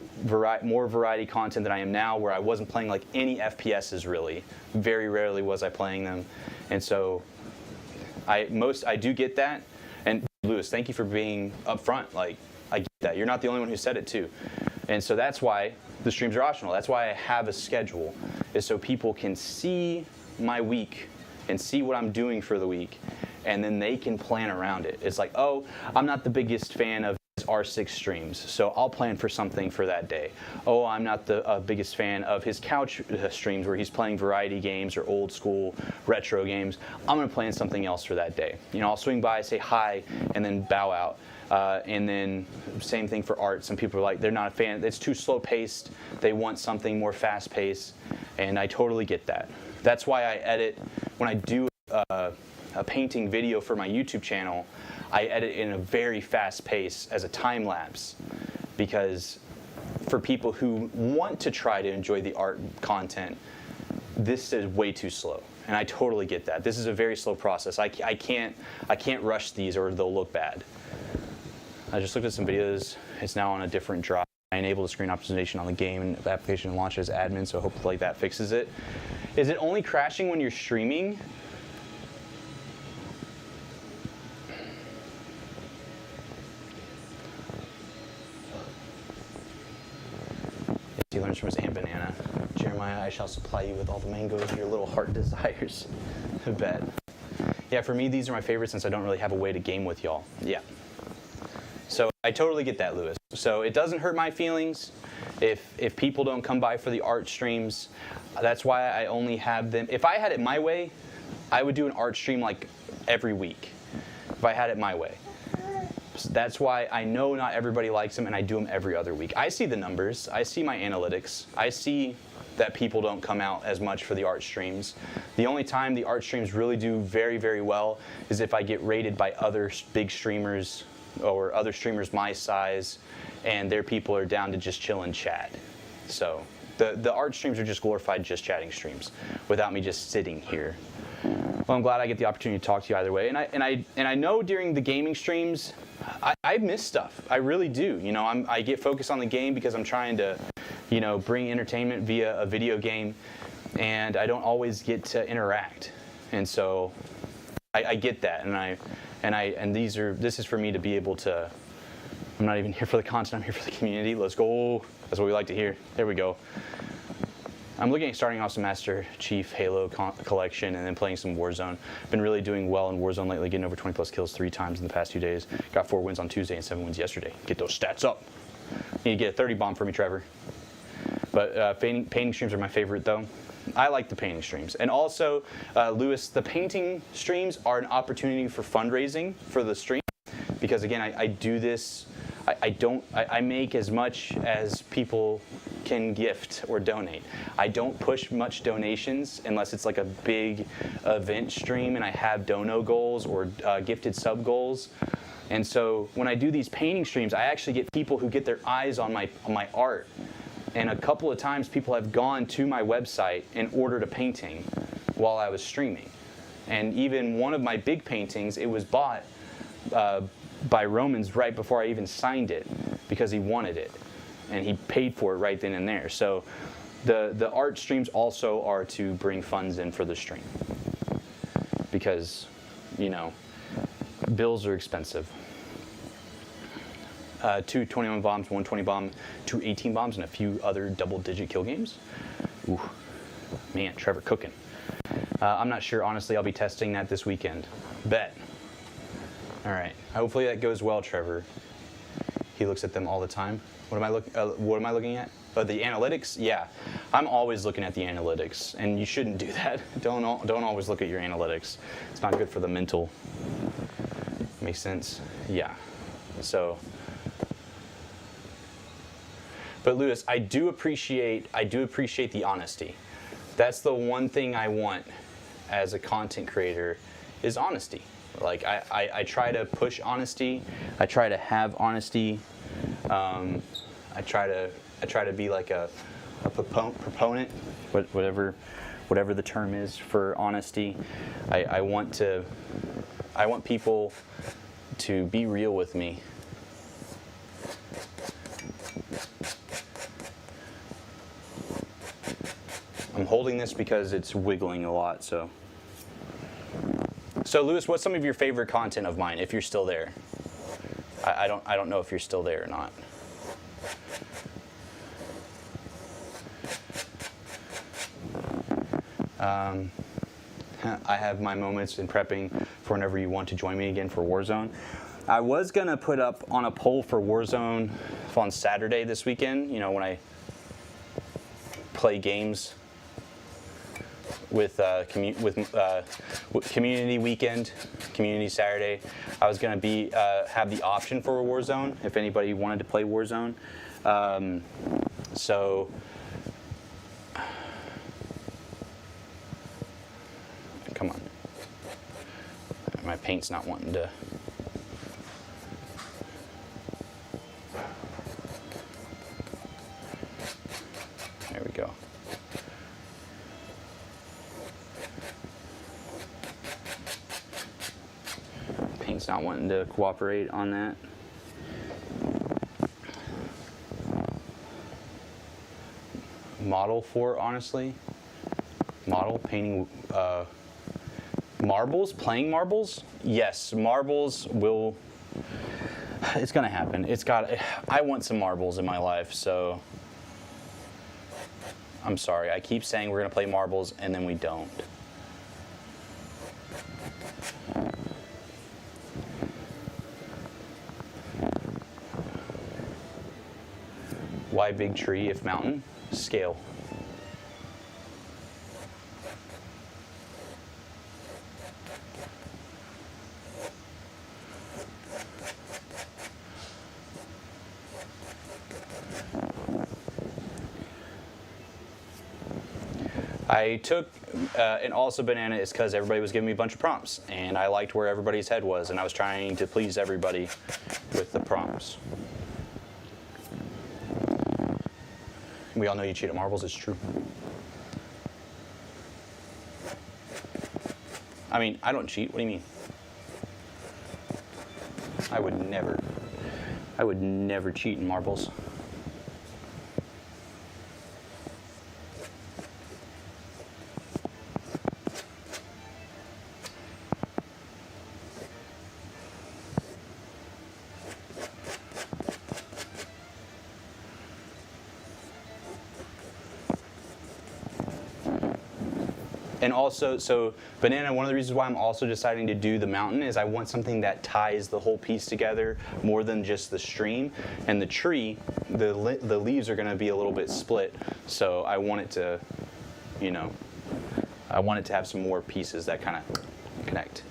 more variety content than I am now, where I wasn't playing like any FPSs really. Very rarely was I playing them, and so I do get that. And Lewis, thank you for being upfront. Like, I get that. You're not the only one who said it too, and so that's why the streams are optional. That's why I have a schedule, is so people can see my week and see what I'm doing for the week, and then they can plan around it. It's like, oh, I'm not the biggest fan of his R6 streams, so I'll plan for something for that day. Oh, I'm not the biggest fan of his couch streams where he's playing variety games or old school retro games. I'm gonna plan something else for that day. I'll swing by, say hi, and then bow out. And then same thing for art. Some people are like, they're not a fan. It's too slow paced. They want something more fast paced, and I totally get that. That's why I edit, when I do a painting video for my YouTube channel, I edit in a very fast pace as a time lapse, because for people who want to try to enjoy the art content, this is way too slow. And I totally get that. This is a very slow process. I can't rush these or they'll look bad. I just looked at some videos. It's now on a different drive. I enabled the screen optimization on the game and the application launched as admin, so hopefully that fixes it. Is it only crashing when you're streaming? He learns from his Aunt Banana. Jeremiah, I shall supply you with all the mangoes your little heart desires. I bet. Yeah, for me, these are my favorites since I don't really have a way to game with y'all. Yeah. So I totally get that, Lewis. So it doesn't hurt my feelings if people don't come by for the art streams. That's why I only have them. If I had it my way, I would do an art stream like every week. If I had it my way. So that's why I know not everybody likes them, and I do them every other week. I see the numbers. I see my analytics. I see that people don't come out as much for the art streams. The only time the art streams really do very, very well is if I get rated by other big streamers or other streamers my size, and their people are down to just chill and chat. So the art streams are just glorified just chatting streams without me just sitting here. Well, I'm glad I get the opportunity to talk to you either way. And I know during the gaming streams, I miss stuff. I really do. You know, I get focused on the game because I'm trying to, you know, bring entertainment via a video game, and I don't always get to interact. And so I get that, and this is for me to be able to. I'm not even here for the content. I'm here for the community. Let's go. That's what we like to hear. There we go. I'm looking at starting off some Master Chief Halo collection and then playing some Warzone. Been really doing well in Warzone lately, getting over 20 plus kills 3 times in the past 2 days. Got 4 wins on Tuesday and 7 wins yesterday. Get those stats up. Need to get a 30 bomb for me, Trevor. But painting streams are my favorite, though. I like the painting streams. And also, Lewis, the painting streams are an opportunity for fundraising for the stream. Because again, I do this, I make as much as people can gift or donate. I don't push much donations unless it's like a big event stream and I have dono goals or gifted sub goals. And so when I do these painting streams, I actually get people who get their eyes on my art. And a couple of times people have gone to my website and ordered a painting while I was streaming. And even one of my big paintings, it was bought by Romans right before I even signed it because he wanted it. And he paid for it right then and there. So the art streams also are to bring funds in for the stream. Because, you know, bills are expensive. 2 21 bombs, 1 20 bomb, 2 18 bombs, and a few other double-digit kill games. Ooh, man, Trevor cooking. I'm not sure, honestly. I'll be testing that this weekend. Bet. All right. Hopefully that goes well, Trevor. He looks at them all the time. What am I looking at? The analytics? Yeah, I'm always looking at the analytics, and you shouldn't do that. Don't always look at your analytics. It's not good for the mental. Makes sense? Yeah. So. But Lewis, I do appreciate the honesty. That's the one thing I want as a content creator is honesty. Like I try to push honesty. I try to have honesty. I try to be like a proponent, whatever the term is for honesty. I want people to be real with me. I'm holding this because it's wiggling a lot, so. So Lewis, what's some of your favorite content of mine, if you're still there? I don't know if you're still there or not. I have my moments in prepping for whenever you want to join me again for Warzone. I was gonna put up on a poll for Warzone on Saturday this weekend, you know, when I play games with community weekend, community Saturday. I was going to have the option for a Warzone if anybody wanted to play Warzone. So come on, my paint's not wanting to. There we go. Paint's not wanting to cooperate on that. model for, honestly. Model, painting, marbles, playing marbles? Yes, marbles will, it's gonna happen. I want some marbles in my life, so I'm sorry. I keep saying we're gonna play marbles and then we don't. Why big tree if mountain? Scale. I took, and also banana is because everybody was giving me a bunch of prompts, and I liked where everybody's head was, and I was trying to please everybody with the prompts. We all know you cheat at marbles, it's true. I mean, I don't cheat, what do you mean? I would never cheat in marbles. And also, so banana, one of the reasons why I'm also deciding to do the mountain is I want something that ties the whole piece together more than just the stream. And the tree, the leaves are gonna be a little bit split. So I want it to, you know, I want it to have some more pieces that kind of connect.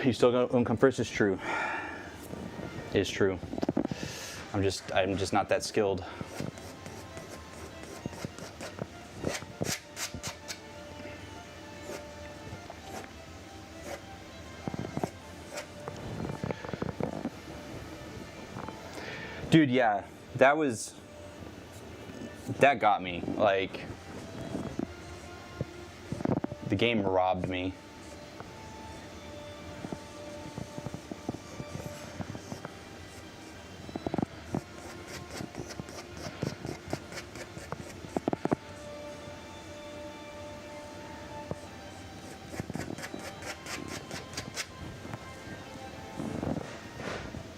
You still gonna come first? It's true. It's true. I'm just not that skilled. Dude, yeah, that got me. Like, the game robbed me.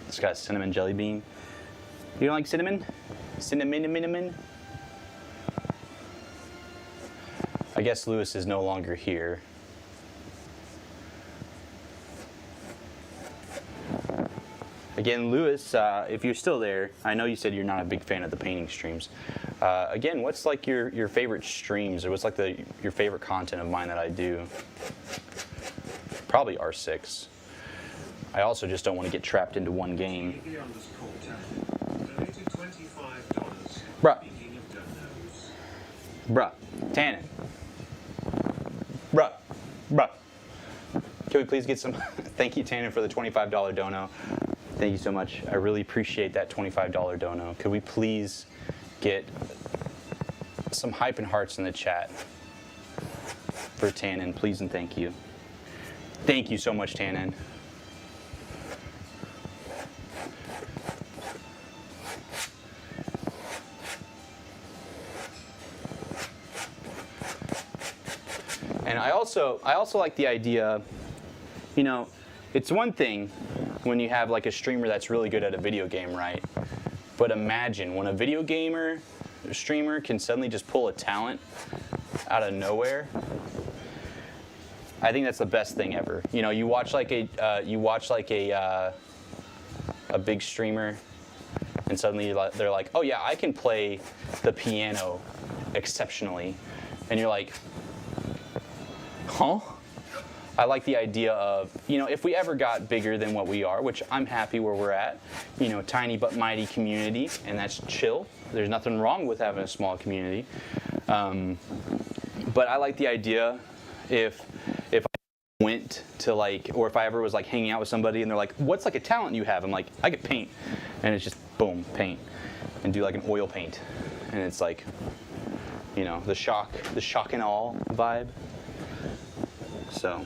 It's got a cinnamon jelly bean. You don't like cinnamon? Cinnamon? I guess Lewis is no longer here. Again, Lewis, if you're still there, I know you said you're not a big fan of the painting streams. Again, what's like your favorite streams, or what's like your favorite content of mine that I do? Probably R6. I also just don't want to get trapped into one game. Bruh, Tannen. Bruh. Can we please get some, thank you Tannen for the $25 dono. Thank you so much. I really appreciate that $25 dono. Could we please get some hype and hearts in the chat for Tannen, please and thank you. Thank you so much, Tannen. And I also like the idea, you know, it's one thing when you have like a streamer that's really good at a video game, right? But imagine when a video gamer, streamer can suddenly just pull a talent out of nowhere. I think that's the best thing ever. You know, you watch like a big streamer, and suddenly they're like, oh yeah, I can play the piano exceptionally, and you're like, huh? I like the idea of, you know, if we ever got bigger than what we are, which I'm happy where we're at, you know, tiny but mighty community, and that's chill. There's nothing wrong with having a small community. But I like the idea if I went to like, or if I ever was like hanging out with somebody and they're like, what's like a talent you have? I'm like, I could paint. And it's just boom, paint. And do like an oil paint. And it's like, you know, the shock and awe vibe. So,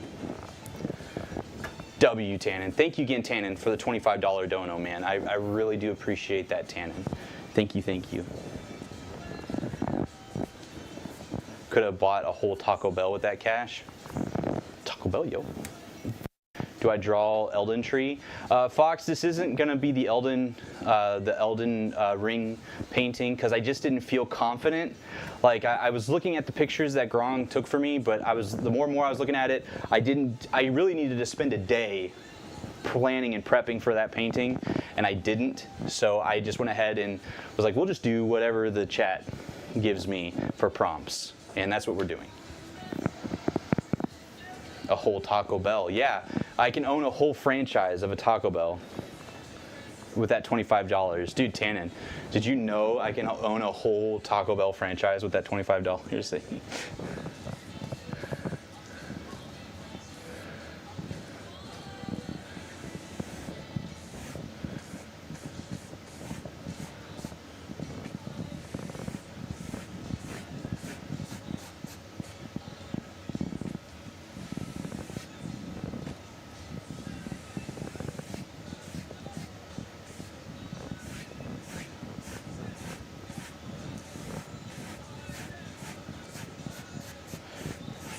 W Tannen. Thank you again, Tannen, for the $25 dono, man. I really do appreciate that, Tannen. Thank you, thank you. Could have bought a whole Taco Bell with that cash. Taco Bell, yo. Do I draw Elden Tree? Fox, this isn't gonna be the Elden Ring painting because I just didn't feel confident. Like I was looking at the pictures that Grong took for me, but the more and more I was looking at it, I really needed to spend a day planning and prepping for that painting, and I didn't. So I just went ahead and was like, we'll just do whatever the chat gives me for prompts, and that's what we're doing. A whole Taco Bell, yeah. I can own a whole franchise of a Taco Bell with that $25. Dude, Tannen, did you know I can own a whole Taco Bell franchise with that $25?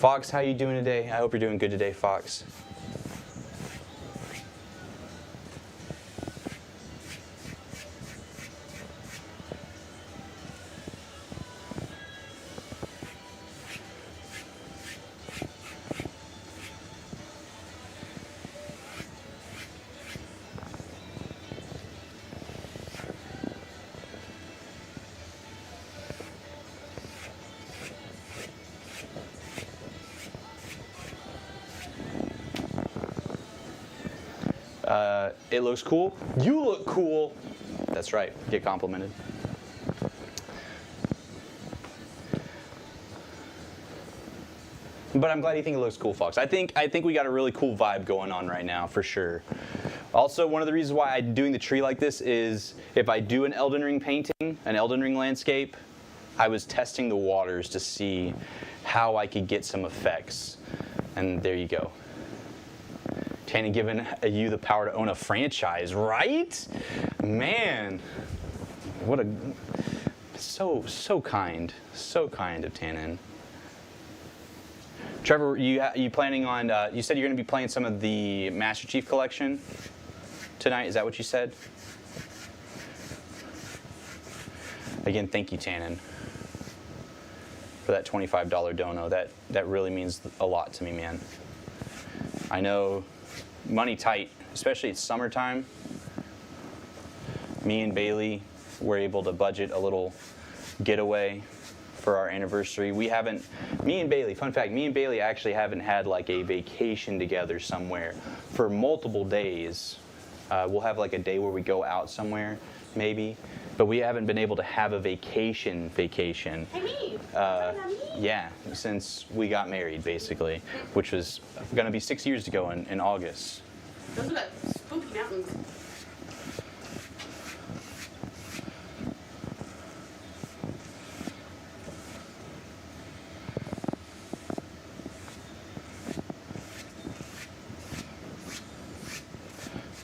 Fox, how you doing today? I hope you're doing good today, Fox. It looks cool. You look cool. That's right. Get complimented. But I'm glad you think it looks cool, Fox. I think we got a really cool vibe going on right now, for sure. Also, one of the reasons why I'm doing the tree like this is if I do an Elden Ring painting, an Elden Ring landscape, I was testing the waters to see how I could get some effects. And there you go. Tannen giving you the power to own a franchise, right? Man, what a so kind of Tannen. Trevor, you planning on? You said you're going to be playing some of the Master Chief Collection tonight. Is that what you said? Again, thank you, Tannen, for that $25 dono. That really means a lot to me, man. I know. Money tight, especially it's summertime. Me and Bailey were able to budget a little getaway for our anniversary. Me and Bailey, fun fact, me and Bailey actually haven't had like a vacation together somewhere for multiple days. We'll have like a day where we go out somewhere, maybe, but we haven't been able to have a vacation. Hey, me. Yeah, since we got married, basically, which was going to be 6 years ago in August. Those are the spooky mountains.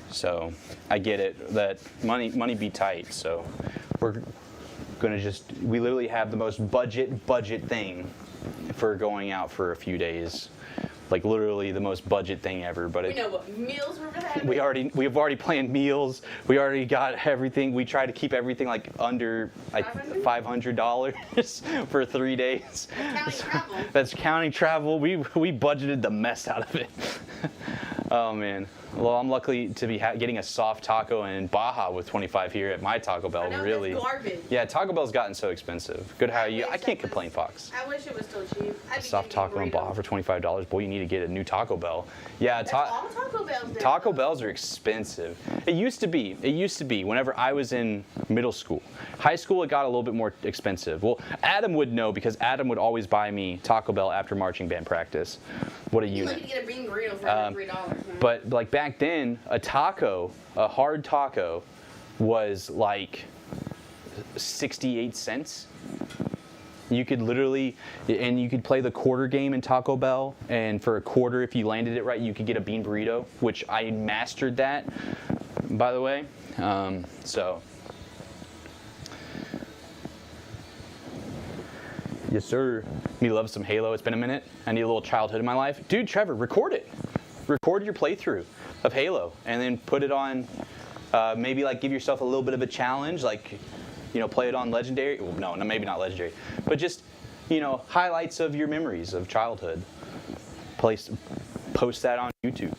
So I get it that money be tight. So we're gonna we literally have the most budget thing for going out for a few days, like literally the most budget thing ever. But we know what meals we're gonna have. We've already planned meals. We already got everything. We try to keep everything like under $500 for 3 days. That's counting travel. That's counting travel. We budgeted the mess out of it. Oh man. Well, I'm lucky to be getting a soft taco in Baja with 25 here at my Taco Bell. I know, really. that's garbage. Yeah, Taco Bell's gotten so expensive. Good how you. I can't complain, Fox. I wish it was still cheap. Soft taco in Baja for $25. Boy, you need to get a new Taco Bell. Yeah, all Taco Bells. Taco Bells are expensive. It used to be. Whenever I was in middle school. High school, it got a little bit more expensive. Well, Adam would know because Adam would always buy me Taco Bell after marching band practice. What a unit. You get a bean burrito for $3. Man. But like back then, a hard taco, was like 68 cents. You could literally, and you could play the quarter game in Taco Bell, and for a quarter, if you landed it right, you could get a bean burrito, which I mastered that, by the way. Yes, sir. Me love some Halo. It's been a minute. I need a little childhood in my life. Dude, Trevor, record it. Record your playthrough of Halo and then put it on, maybe like give yourself a little bit of a challenge, like, you know, play it on Legendary. Well, no, maybe not Legendary, but just, you know, highlights of your memories of childhood. Post that on YouTube.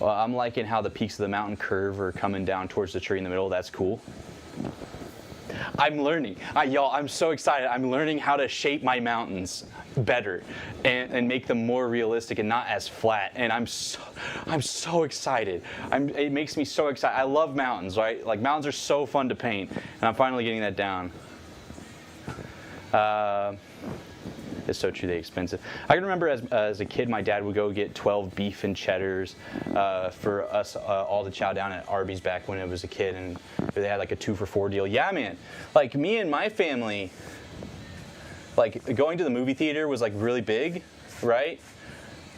I'm liking how the peaks of the mountain curve are coming down towards the tree in the middle. That's cool. I'm learning. Y'all, I'm so excited. I'm learning how to shape my mountains better and make them more realistic and not as flat. And I'm so excited. It makes me so excited. I love mountains, right? Like, mountains are so fun to paint, and I'm finally getting that down. It's so truly expensive. I can remember as a kid, my dad would go get 12 beef and cheddars for us all to chow down at Arby's back when I was a kid, and they had like a 2-for-4 deal. Yeah, man. Like, me and my family, like, going to the movie theater was like really big, right?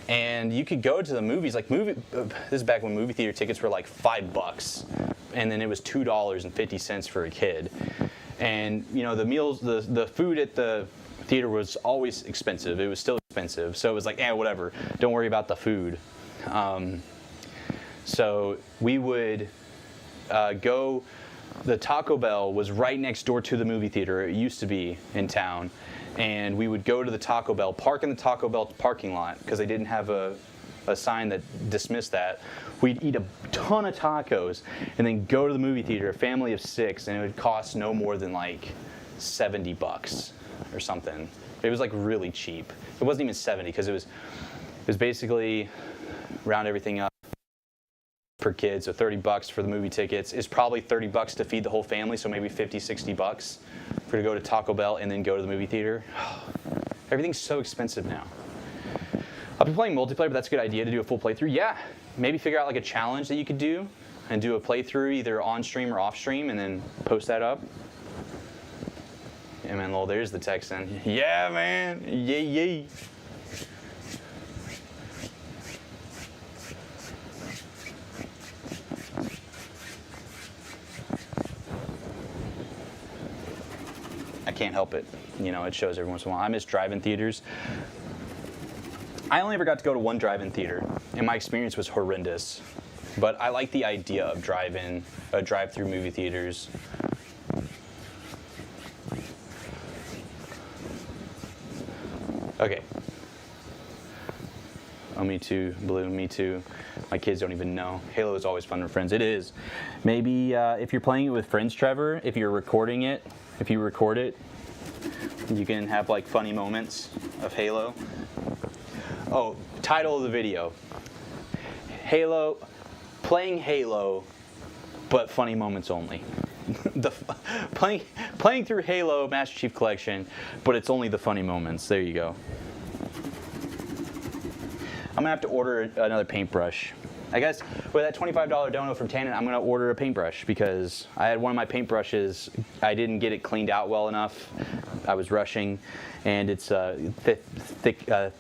And you could go to the movies, like this is back when movie theater tickets were like $5, and then it was $2.50 for a kid. And you know, the meals, the food at the theater was always expensive. It was still expensive, so it was like, whatever, don't worry about the food. So we would go. The Taco Bell was right next door to the movie theater. It used to be in town, and we would go to the Taco Bell, park in the Taco Bell parking lot because they didn't have a sign that dismissed that. We'd eat a ton of tacos and then go to the movie theater, a family of 6, and it would cost no more than like $70 or something. It was like really cheap. It wasn't even 70 because it was basically, round everything up per kid, so $30 for the movie tickets. Is probably $30 to feed the whole family, so maybe $50-$60 for to go to Taco Bell and then go to the movie theater. Everything's so expensive now. I'll be playing multiplayer, but that's a good idea to do a full playthrough. Yeah, maybe figure out like a challenge that you could do and do a playthrough either on stream or off stream and then post that up. Yeah, man, lol, there's the Texan. Yeah, man, yay, yay. I can't help it. You know, it shows every once in a while. I miss drive-in theaters. I only ever got to go to one drive-in theater, and my experience was horrendous. But I like the idea of drive-through movie theaters. Okay. Oh, me too, Blue, me too. My kids don't even know. Halo is always fun with friends. It is. Maybe if you're playing it with friends, Trevor, if you're recording it, if you record it, you can have like funny moments of Halo. Oh, title of the video. Halo, playing Halo, but funny moments only. Playing through Halo Master Chief Collection, but it's only the funny moments. There you go. I'm gonna have to order another paintbrush. I guess with that $25 dono from Tannen, I'm gonna order a paintbrush because I had one of my paintbrushes. I didn't get it cleaned out well enough. I was rushing, and it's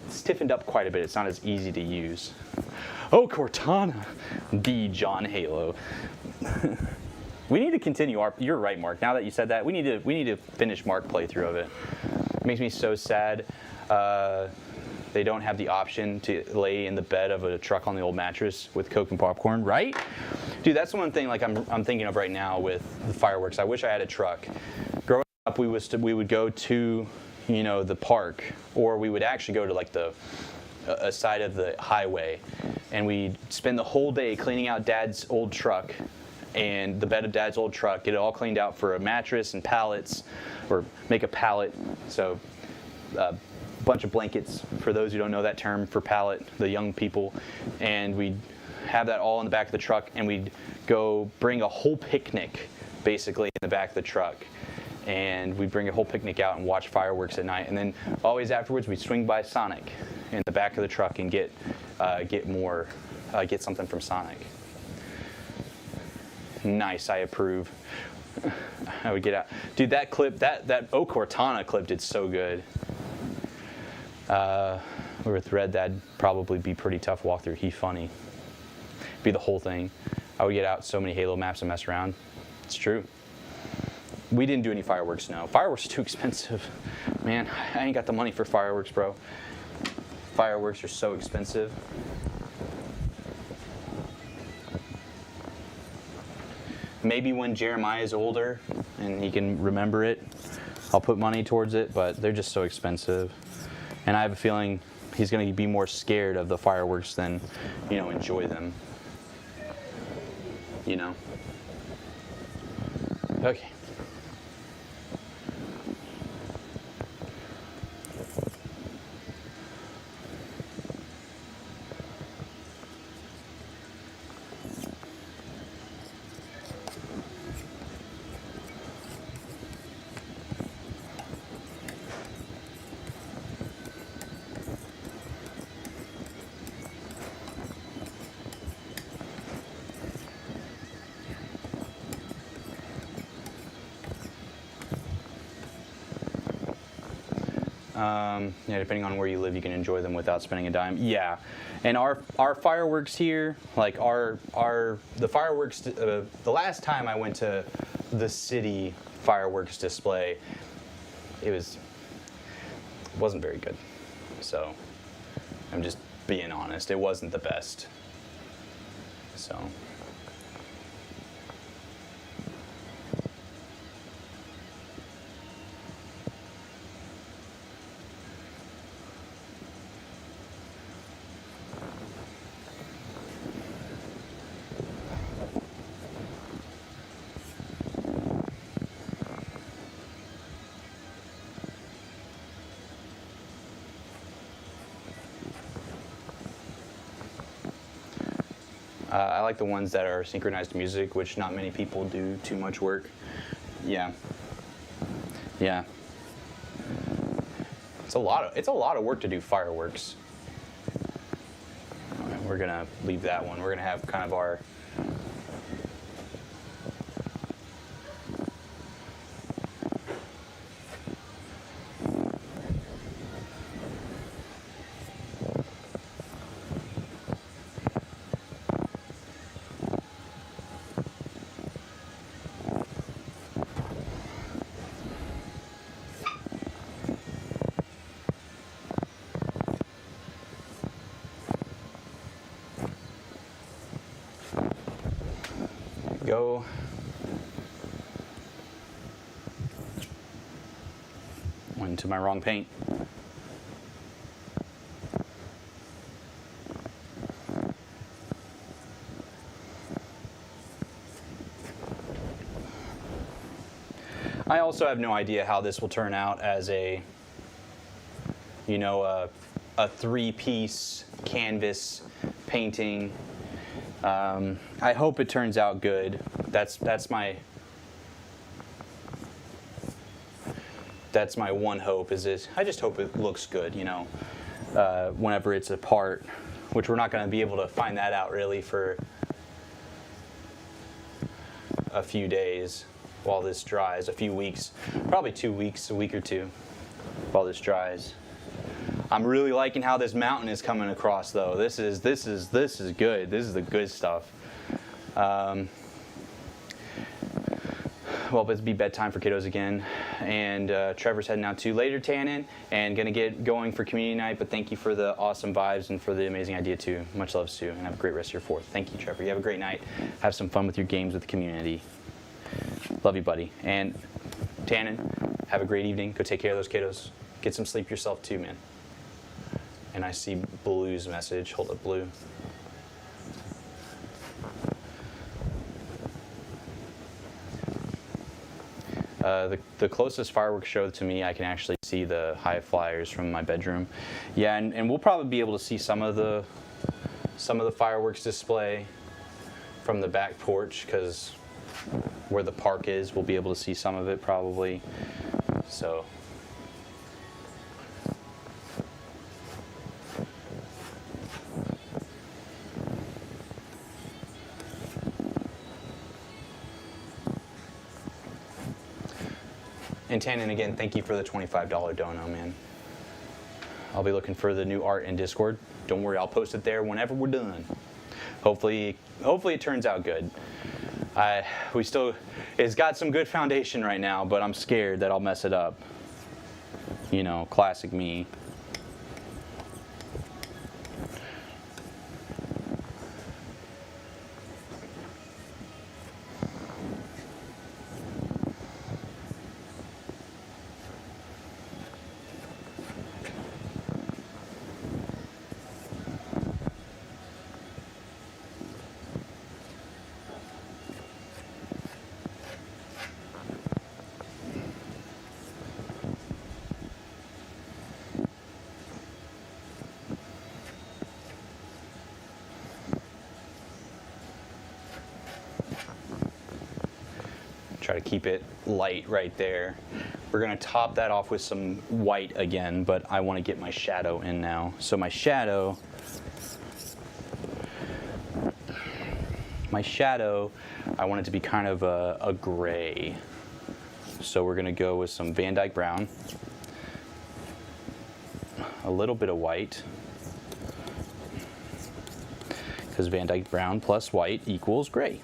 stiffened up quite a bit. It's not as easy to use. Oh, Cortana, the John Halo. We need to continue our. You're right, Mark. Now that you said that, we need to finish Mark playthrough of it. It makes me so sad. They don't have the option to lay in the bed of a truck on the old mattress with Coke and popcorn, right? Dude, that's one thing like I'm thinking of right now with the fireworks. I wish I had a truck. Growing up, we would go to, you know, the park, or we would actually go to like a side of the highway, and we'd spend the whole day cleaning out Dad's old truck and the bed of Dad's old truck, get it all cleaned out for a mattress and pallets, or make a pallet. So. Bunch of blankets, for those who don't know that term for pallet, the young people, and we'd have that all in the back of the truck, and we'd go bring a whole picnic basically in the back of the truck, and we'd bring a whole picnic out and watch fireworks at night, and then always afterwards we'd swing by Sonic in the back of the truck and get something from Sonic. Nice, I approve. I would get out, dude. That clip, that Oh Cortana clip did so good. With Red, that'd probably be pretty tough walkthrough. He funny. Be the whole thing. I would get out so many Halo maps and mess around. It's true. We didn't do any fireworks, no. Fireworks are too expensive. Man, I ain't got the money for fireworks, bro. Fireworks are so expensive. Maybe when Jeremiah is older and he can remember it, I'll put money towards it, but they're just so expensive. And I have a feeling he's going to be more scared of the fireworks than, enjoy them. Okay. Yeah, depending on where you live, you can enjoy them without spending a dime. Yeah, and our fireworks here, like the fireworks. The last time I went to the city fireworks display, it wasn't very good. So I'm just being honest. It wasn't the best. So. I like the ones that are synchronized music, which not many people do too much work. Yeah. Yeah. It's a lot of work to do fireworks. All right, we're gonna leave that one. We're gonna have kind of our go. Went into my wrong paint. I also have no idea how this will turn out as a three-piece canvas painting. I hope it turns out good. That's my one hope. I just hope it looks good. Whenever it's apart, which we're not going to be able to find that out really for a few days while this dries. A few weeks, probably 2 weeks, a week or two, while this dries. I'm really liking how this mountain is coming across, though. This is good. This is the good stuff. Well, it's be bedtime for kiddos again, and Trevor's heading out too later tanning, and gonna get going for community night. But thank you for the awesome vibes and for the amazing idea too. Much love, Sue, and have a great rest of your 4th. Thank you, Trevor. You have a great night. Have some fun with your games with the community. Love you, buddy. And Tannen, have a great evening. Go take care of those kiddos. Get some sleep yourself too, man. And I see Blue's message. Hold up, Blue. The closest fireworks show to me, I can actually see the high flyers from my bedroom. Yeah, and we'll probably be able to see some of the fireworks display from the back porch, because where the park is, we'll be able to see some of it probably. So. And Tannen, again, thank you for the $25 dono, man. I'll be looking for the new art in Discord. Don't worry, I'll post it there whenever we're done. Hopefully it turns out good. It's got some good foundation right now, but I'm scared that I'll mess it up. You know, classic me. Try to keep it light right there. We're gonna top that off with some white again, but I wanna get my shadow in now. So my shadow, I want it to be kind of a gray. So we're gonna go with some Van Dyke brown, a little bit of white, because Van Dyke brown plus white equals gray.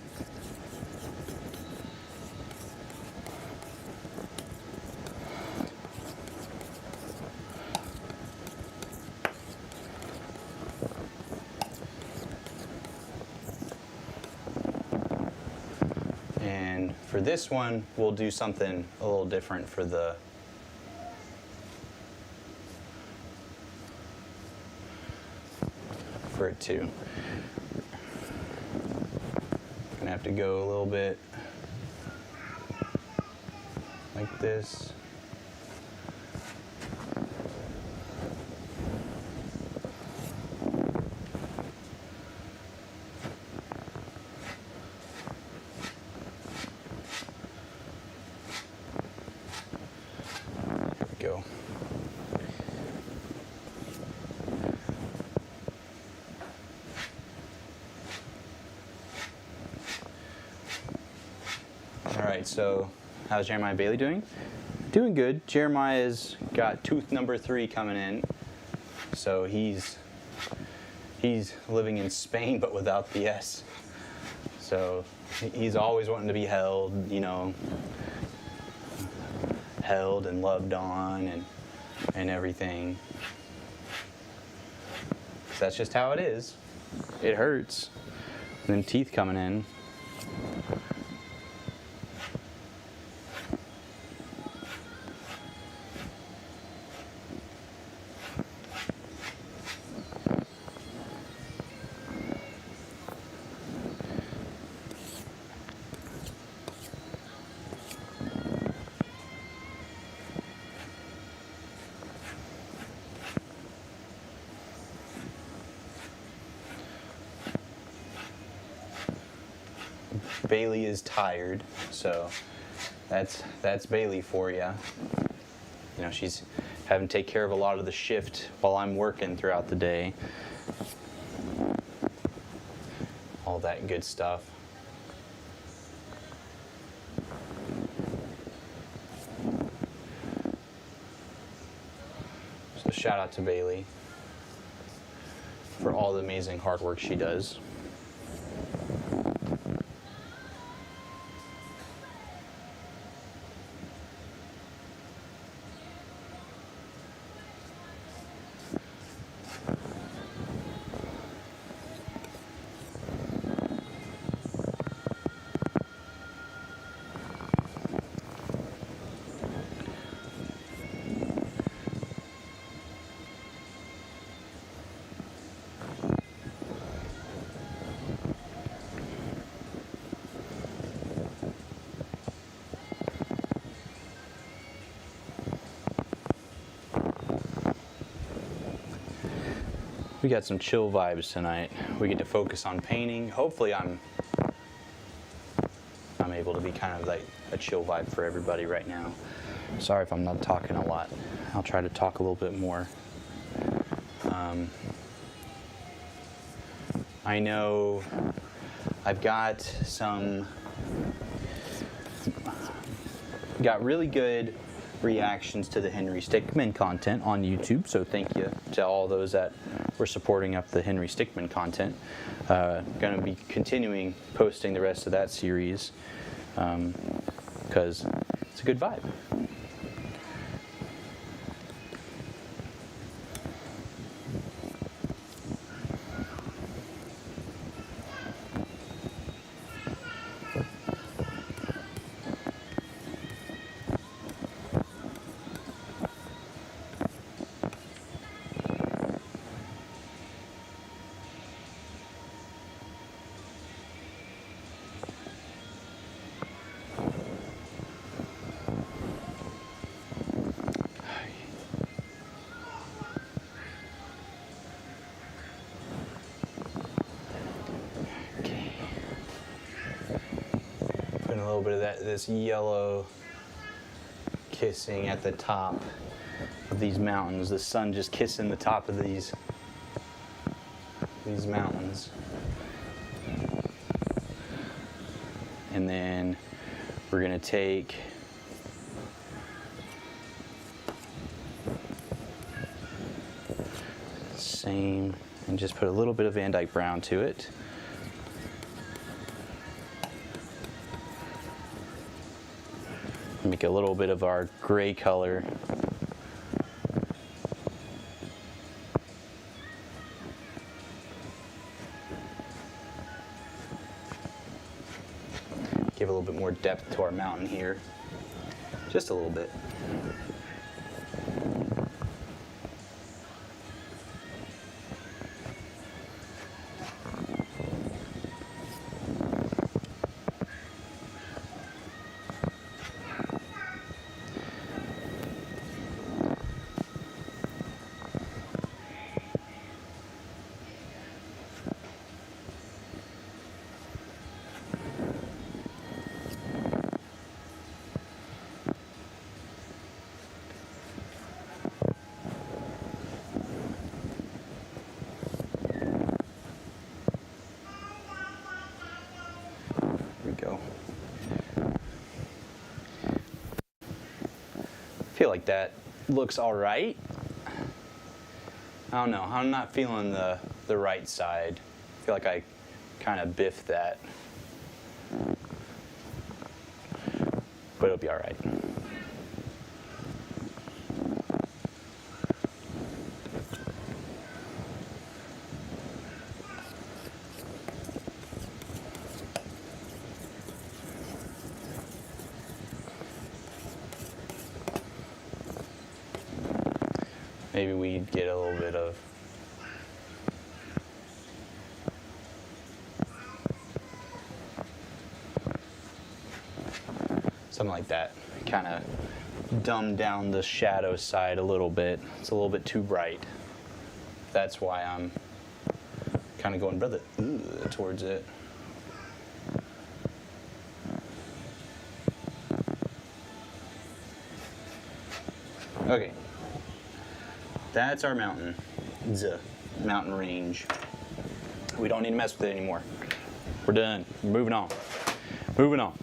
And for this one, we'll do something a little different for it too. Gonna have to go a little bit like this. Go. All right, so how's Jeremiah Bailey doing? Doing good. Jeremiah's got tooth number 3 coming in. So he's living in Spain but without the S. So he's always wanting to be held, you know, held and loved on and everything. That's just how it is. It hurts. And then teeth coming in. Bailey is tired, so that's Bailey for you. You know, she's having to take care of a lot of the shift while I'm working throughout the day. All that good stuff. So shout out to Bailey for all the amazing hard work she does. We got some chill vibes tonight. We get to focus on painting. Hopefully I'm able to be kind of like a chill vibe for everybody right now. Sorry if I'm not talking a lot. I'll try to talk a little bit more. I know I've got really good reactions to the Henry Stickmin content on YouTube, so thank you to all those that we're supporting up the Henry Stickmin content. Going to be continuing posting the rest of that series because it's a good vibe. Putting a little bit of this yellow kissing at the top of these mountains. The sun just kissing the top of these mountains. And then we're going to take same and just put a little bit of Van Dyke brown to it. Make a little bit of our gray color. Give a little bit more depth to our mountain here. Just a little bit. I feel like that looks all right. I don't know, I'm not feeling the right side. I feel like I kind of biffed that. But it'll be all right. Maybe we'd get a little bit of something like that. Kind of dumb down the shadow side a little bit. It's a little bit too bright. That's why I'm kind of going towards it. Okay. That's our mountain. The mountain range. We don't need to mess with it anymore. We're done. We're moving on. Moving on.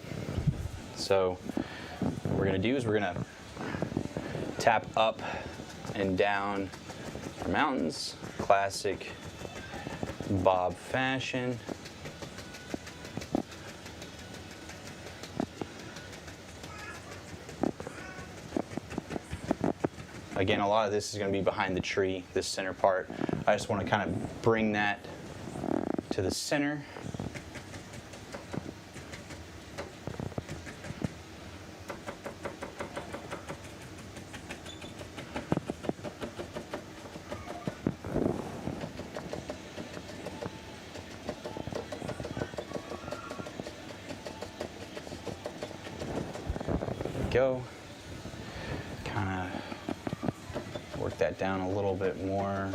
So what we're going to do is we're going to tap up and down our mountains. Classic bob fashion. Again, a lot of this is going to be behind the tree, this center part. I just want to kind of bring that to the center. There we go. Kind of work that down a little bit more.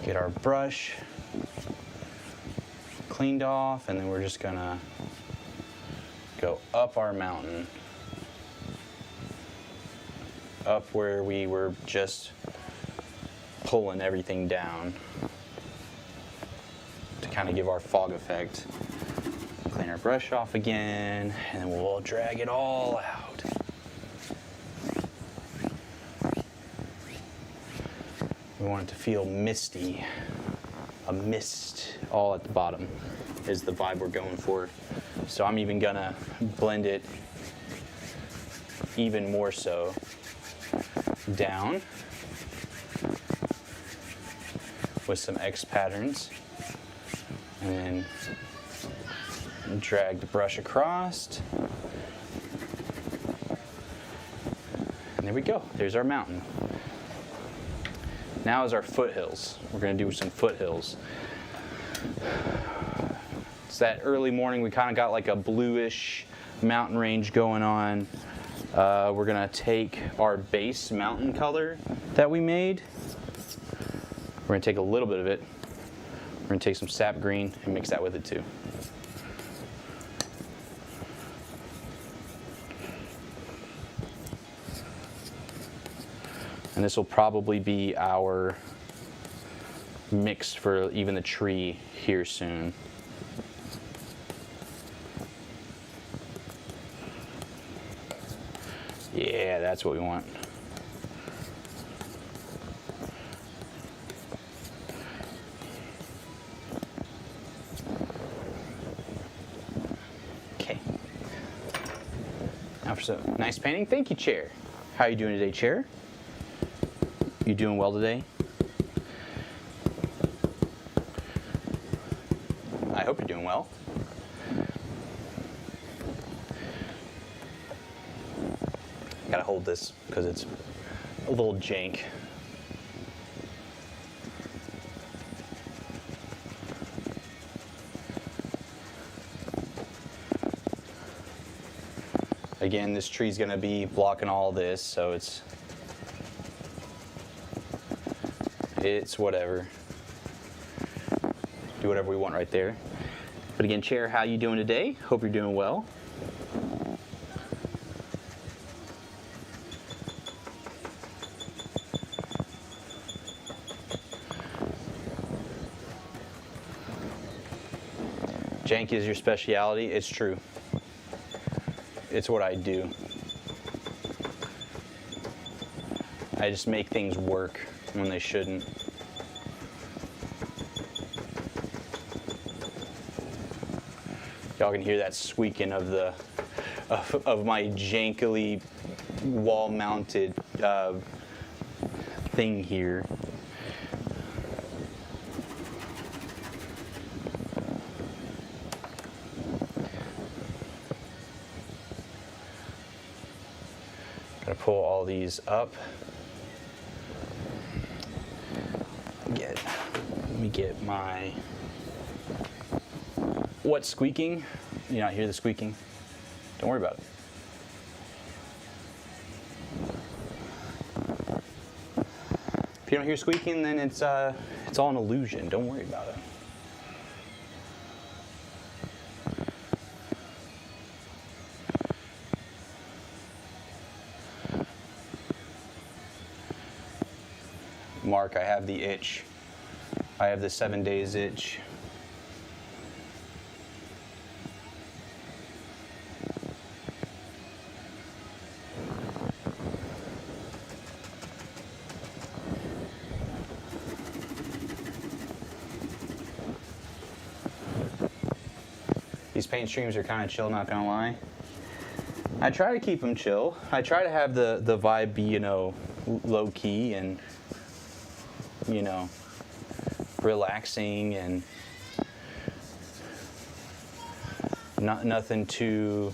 Get our brush cleaned off, and then we're just gonna go up our mountain. Up where we were just pulling everything down to kind of give our fog effect. Clean our brush off again, and then we'll drag it all out. We want it to feel misty. A mist all at the bottom is the vibe we're going for. So I'm even gonna blend it even more so down with some X patterns, and then drag the brush across. And there we go, there's our mountain. Now is our foothills. We're gonna do some foothills. It's that early morning, we kind of got like a bluish mountain range going on. We're gonna take our base mountain color that we made. We're gonna take a little bit of it. We're gonna take some sap green and mix that with it too. And this will probably be our mix for even the tree here soon. Yeah, that's what we want. Okay. Now for some nice painting. Thank you, Chair. How are you doing today, Chair? You doing well today? I hope you're doing well. Gotta hold this because it's a little jank. Again, this tree's gonna be blocking all this, so it's whatever. Do whatever we want right there. But again, Chair, how you doing today? Hope you're doing well. Jank is your specialty. It's true. It's what I do. I just make things work when they shouldn't. Y'all can hear that squeaking of the of my jankily wall-mounted thing here. Gotta pull all these up. Let me get my. What's squeaking? You not hear the squeaking? Don't worry about it. If you don't hear squeaking, then it's all an illusion. Don't worry about it. Mark, I have the itch. I have the 7 days itch. These paint streams are kind of chill, not gonna lie. I try to keep them chill. I try to have the vibe be, you know, low key and, you know, relaxing and nothing too,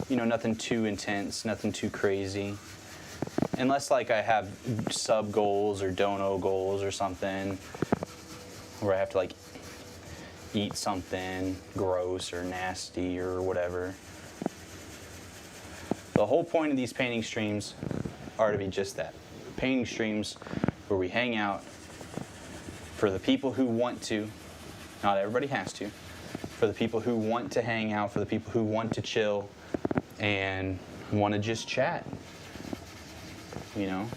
you know, nothing too intense, nothing too crazy. Unless like I have sub goals or dono goals or something where I have to like eat something gross or nasty or whatever. The whole point of these painting streams are to be just that. Painting streams where we hang out for the people who want to, not everybody has to, for the people who want to hang out, for the people who want to chill and want to just chat, you know?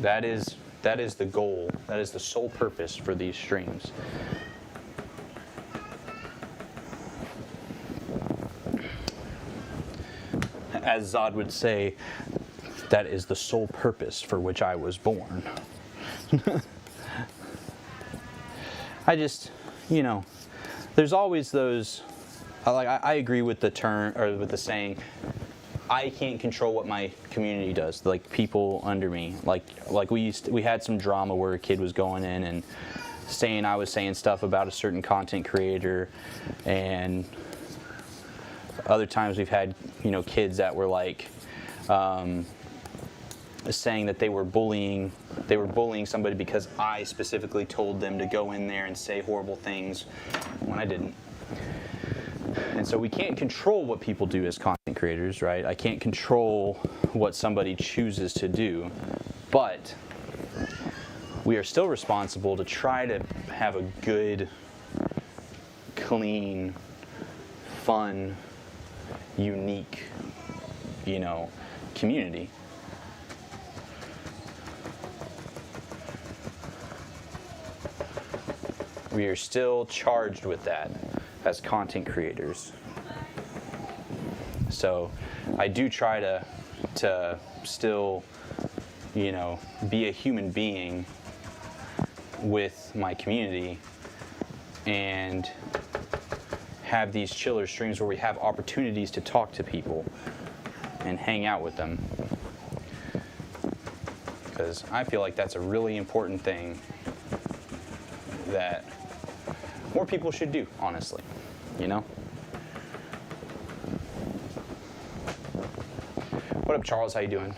That is the goal. That is the sole purpose for these streams. as Zod would say, that is the sole purpose for which I was born. I just, you know, there's always those, I agree with the term, or with the saying, I can't control what my community does, like people under me. Like we had some drama where a kid was going in and I was saying stuff about a certain content creator, and other times we've had, you know, kids that were like saying that they were bullying somebody because I specifically told them to go in there and say horrible things when I didn't. And so we can't control what people do as content creators, right? I can't control what somebody chooses to do, but we are still responsible to try to have a good, clean, fun, unique, you know, community. We are still charged with that as content creators. So I do try to still, you know, be a human being with my community and have these chiller streams where we have opportunities to talk to people and hang out with them. Because I feel like that's a really important thing that more people should do, honestly, you know? What up, Charles? How you doing?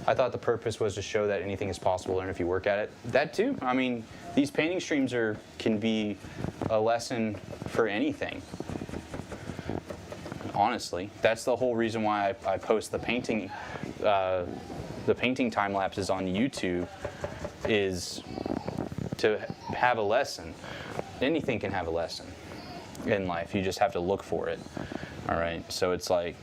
I thought the purpose was to show that anything is possible, learn if you work at it. That too. I mean, these painting streams can be a lesson for anything. Honestly, that's the whole reason why I post the painting time lapses on YouTube, is to have a lesson. Anything can have a lesson in life. You just have to look for it. All right. So it's like,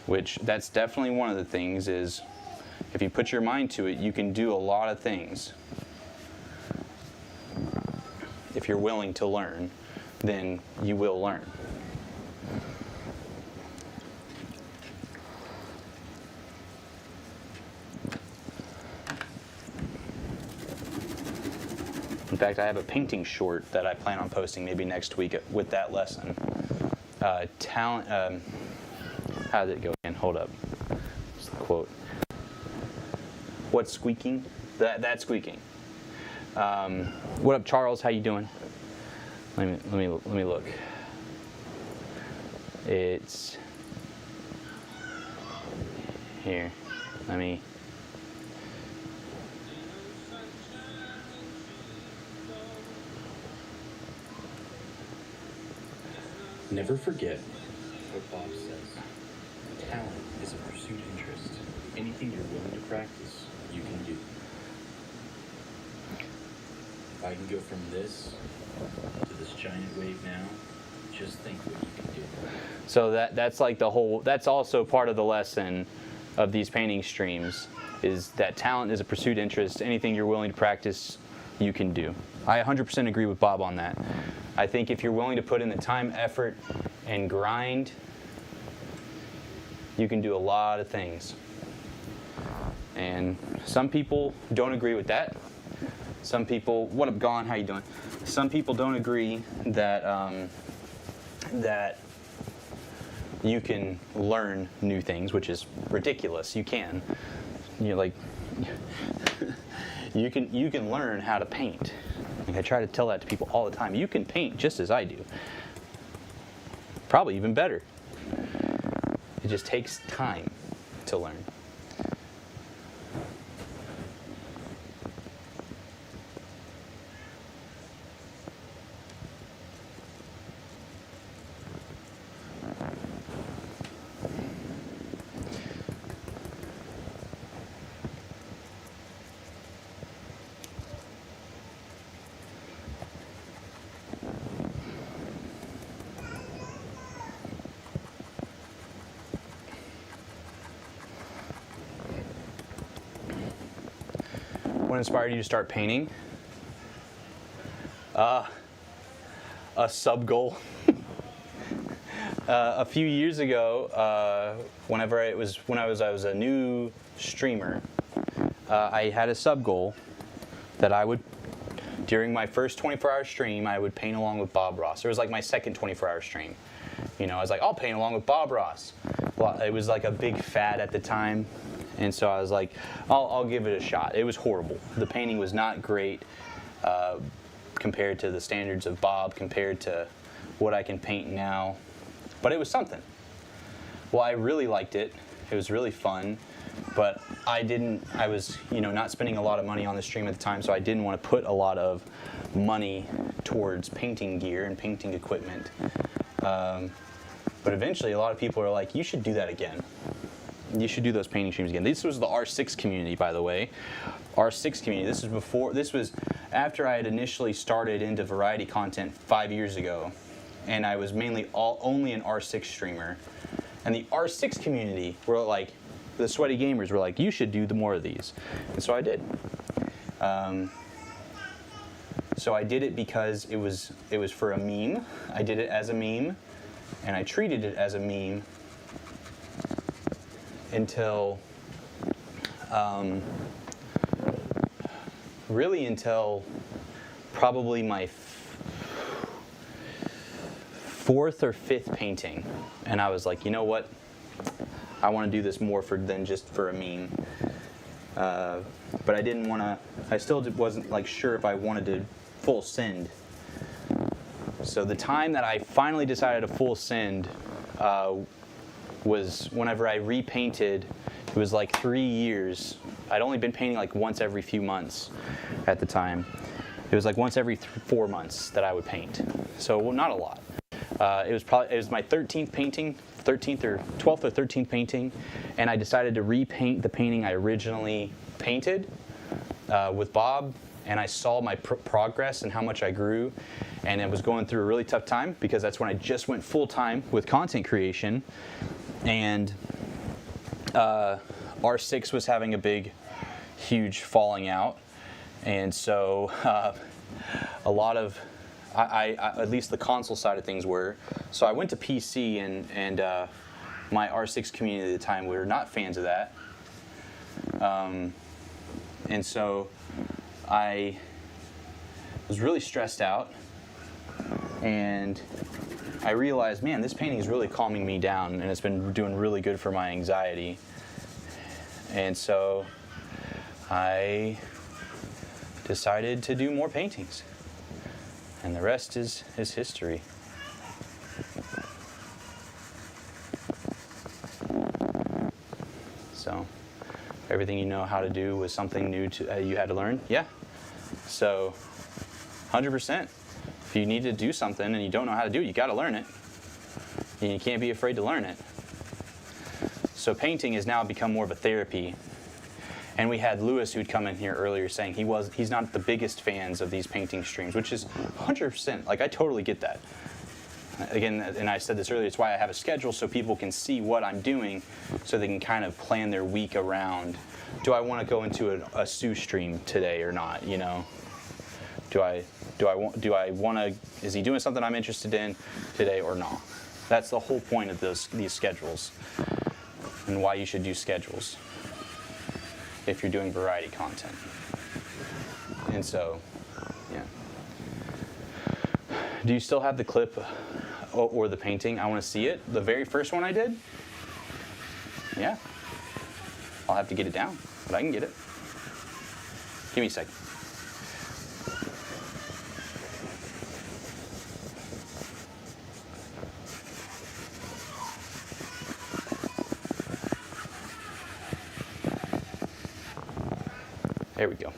which that's definitely one of the things, is if you put your mind to it, you can do a lot of things. If you're willing to learn, then you will learn. In fact, I have a painting short that I plan on posting maybe next week with that lesson. Talent. How did it go again? Hold up. What's the quote? What's squeaking? That's squeaking. What up, Charles? How you doing? Let me look. It's here. Let me. Never forget what Bob says. Talent is a pursued interest. Anything you're willing to practice, you can do. If I can go from this to this giant wave now, just think what you can do. So that's like the whole, that's also part of the lesson of these painting streams, is that talent is a pursued interest. Anything you're willing to practice, you can do. I 100% agree with Bob on that. I think if you're willing to put in the time, effort, and grind, you can do a lot of things. And some people don't agree with that. Some people, what up, Gone? How you doing? Some people don't agree that that you can learn new things, which is ridiculous. You can. You're like, you can learn how to paint. Like, I try to tell that to people all the time. You can paint just as I do. Probably even better. It just takes time to learn. What inspired you to start painting? A sub goal. A few years ago, when I was a new streamer, I had a sub goal that I would, during my first 24-hour stream, I would paint along with Bob Ross. It was like my second 24-hour stream. You know, I was like, I'll paint along with Bob Ross. Well, it was like a big fad at the time, and so I was like, I'll give it a shot. It was horrible. The painting was not great compared to the standards of Bob, compared to what I can paint now, but it was something. Well, I really liked it. It was really fun, but I was, you know, not spending a lot of money on the stream at the time, so I didn't want to put a lot of money towards painting gear and painting equipment. But eventually, a lot of people are like, you should do that again. You should do those painting streams again. This was the R6 community, by the way. R6 community. This was after I had initially started into variety content 5 years ago, and I was mainly only an R6 streamer. And the R6 community were like, the sweaty gamers were like, you should do more of these. And so I did. So I did it because it was for a meme. I did it as a meme, and I treated it as a meme until, really until probably my fourth or fifth painting. And I was like, you know what? I want to do this more than just for a meme. But I didn't want to, I still wasn't like sure if I wanted to full send. So the time that I finally decided to full send was whenever I repainted. It was like 3 years. I'd only been painting like once every few months at the time. It was like once every 4 months that I would paint. So well, not a lot. It was my 13th painting, 13th or 12th or 13th painting, and I decided to repaint the painting I originally painted with Bob, and I saw my progress and how much I grew, and I was going through a really tough time because that's when I just went full time with content creation, and R6 was having a big, huge falling out, and so a lot of I at least the console side of things were. So I went to PC, and my R6 community at the time were not fans of that. And so I was really stressed out, and I realized, man, this painting is really calming me down, and it's been doing really good for my anxiety. And so I decided to do more paintings. And the rest is history. So, everything you know how to do was something new you had to learn? Yeah. So, 100%. If you need to do something and you don't know how to do it, you got to learn it. And you can't be afraid to learn it. So, painting has now become more of a therapy. And we had Lewis, who'd come in here earlier, saying he's not the biggest fans of these painting streams, which is 100%. Like, I totally get that. Again, and I said this earlier, it's why I have a schedule so people can see what I'm doing, so they can kind of plan their week around. Do I want to go into a Sue stream today or not? You know, do I want to? Is he doing something I'm interested in today or not? That's the whole point of these schedules, and why you should do schedules if you're doing variety content. And so, yeah. Do you still have the clip or the painting? I want to see it. The very first one I did? Yeah. I'll have to get it down, but I can get it. Give me a second. There we go.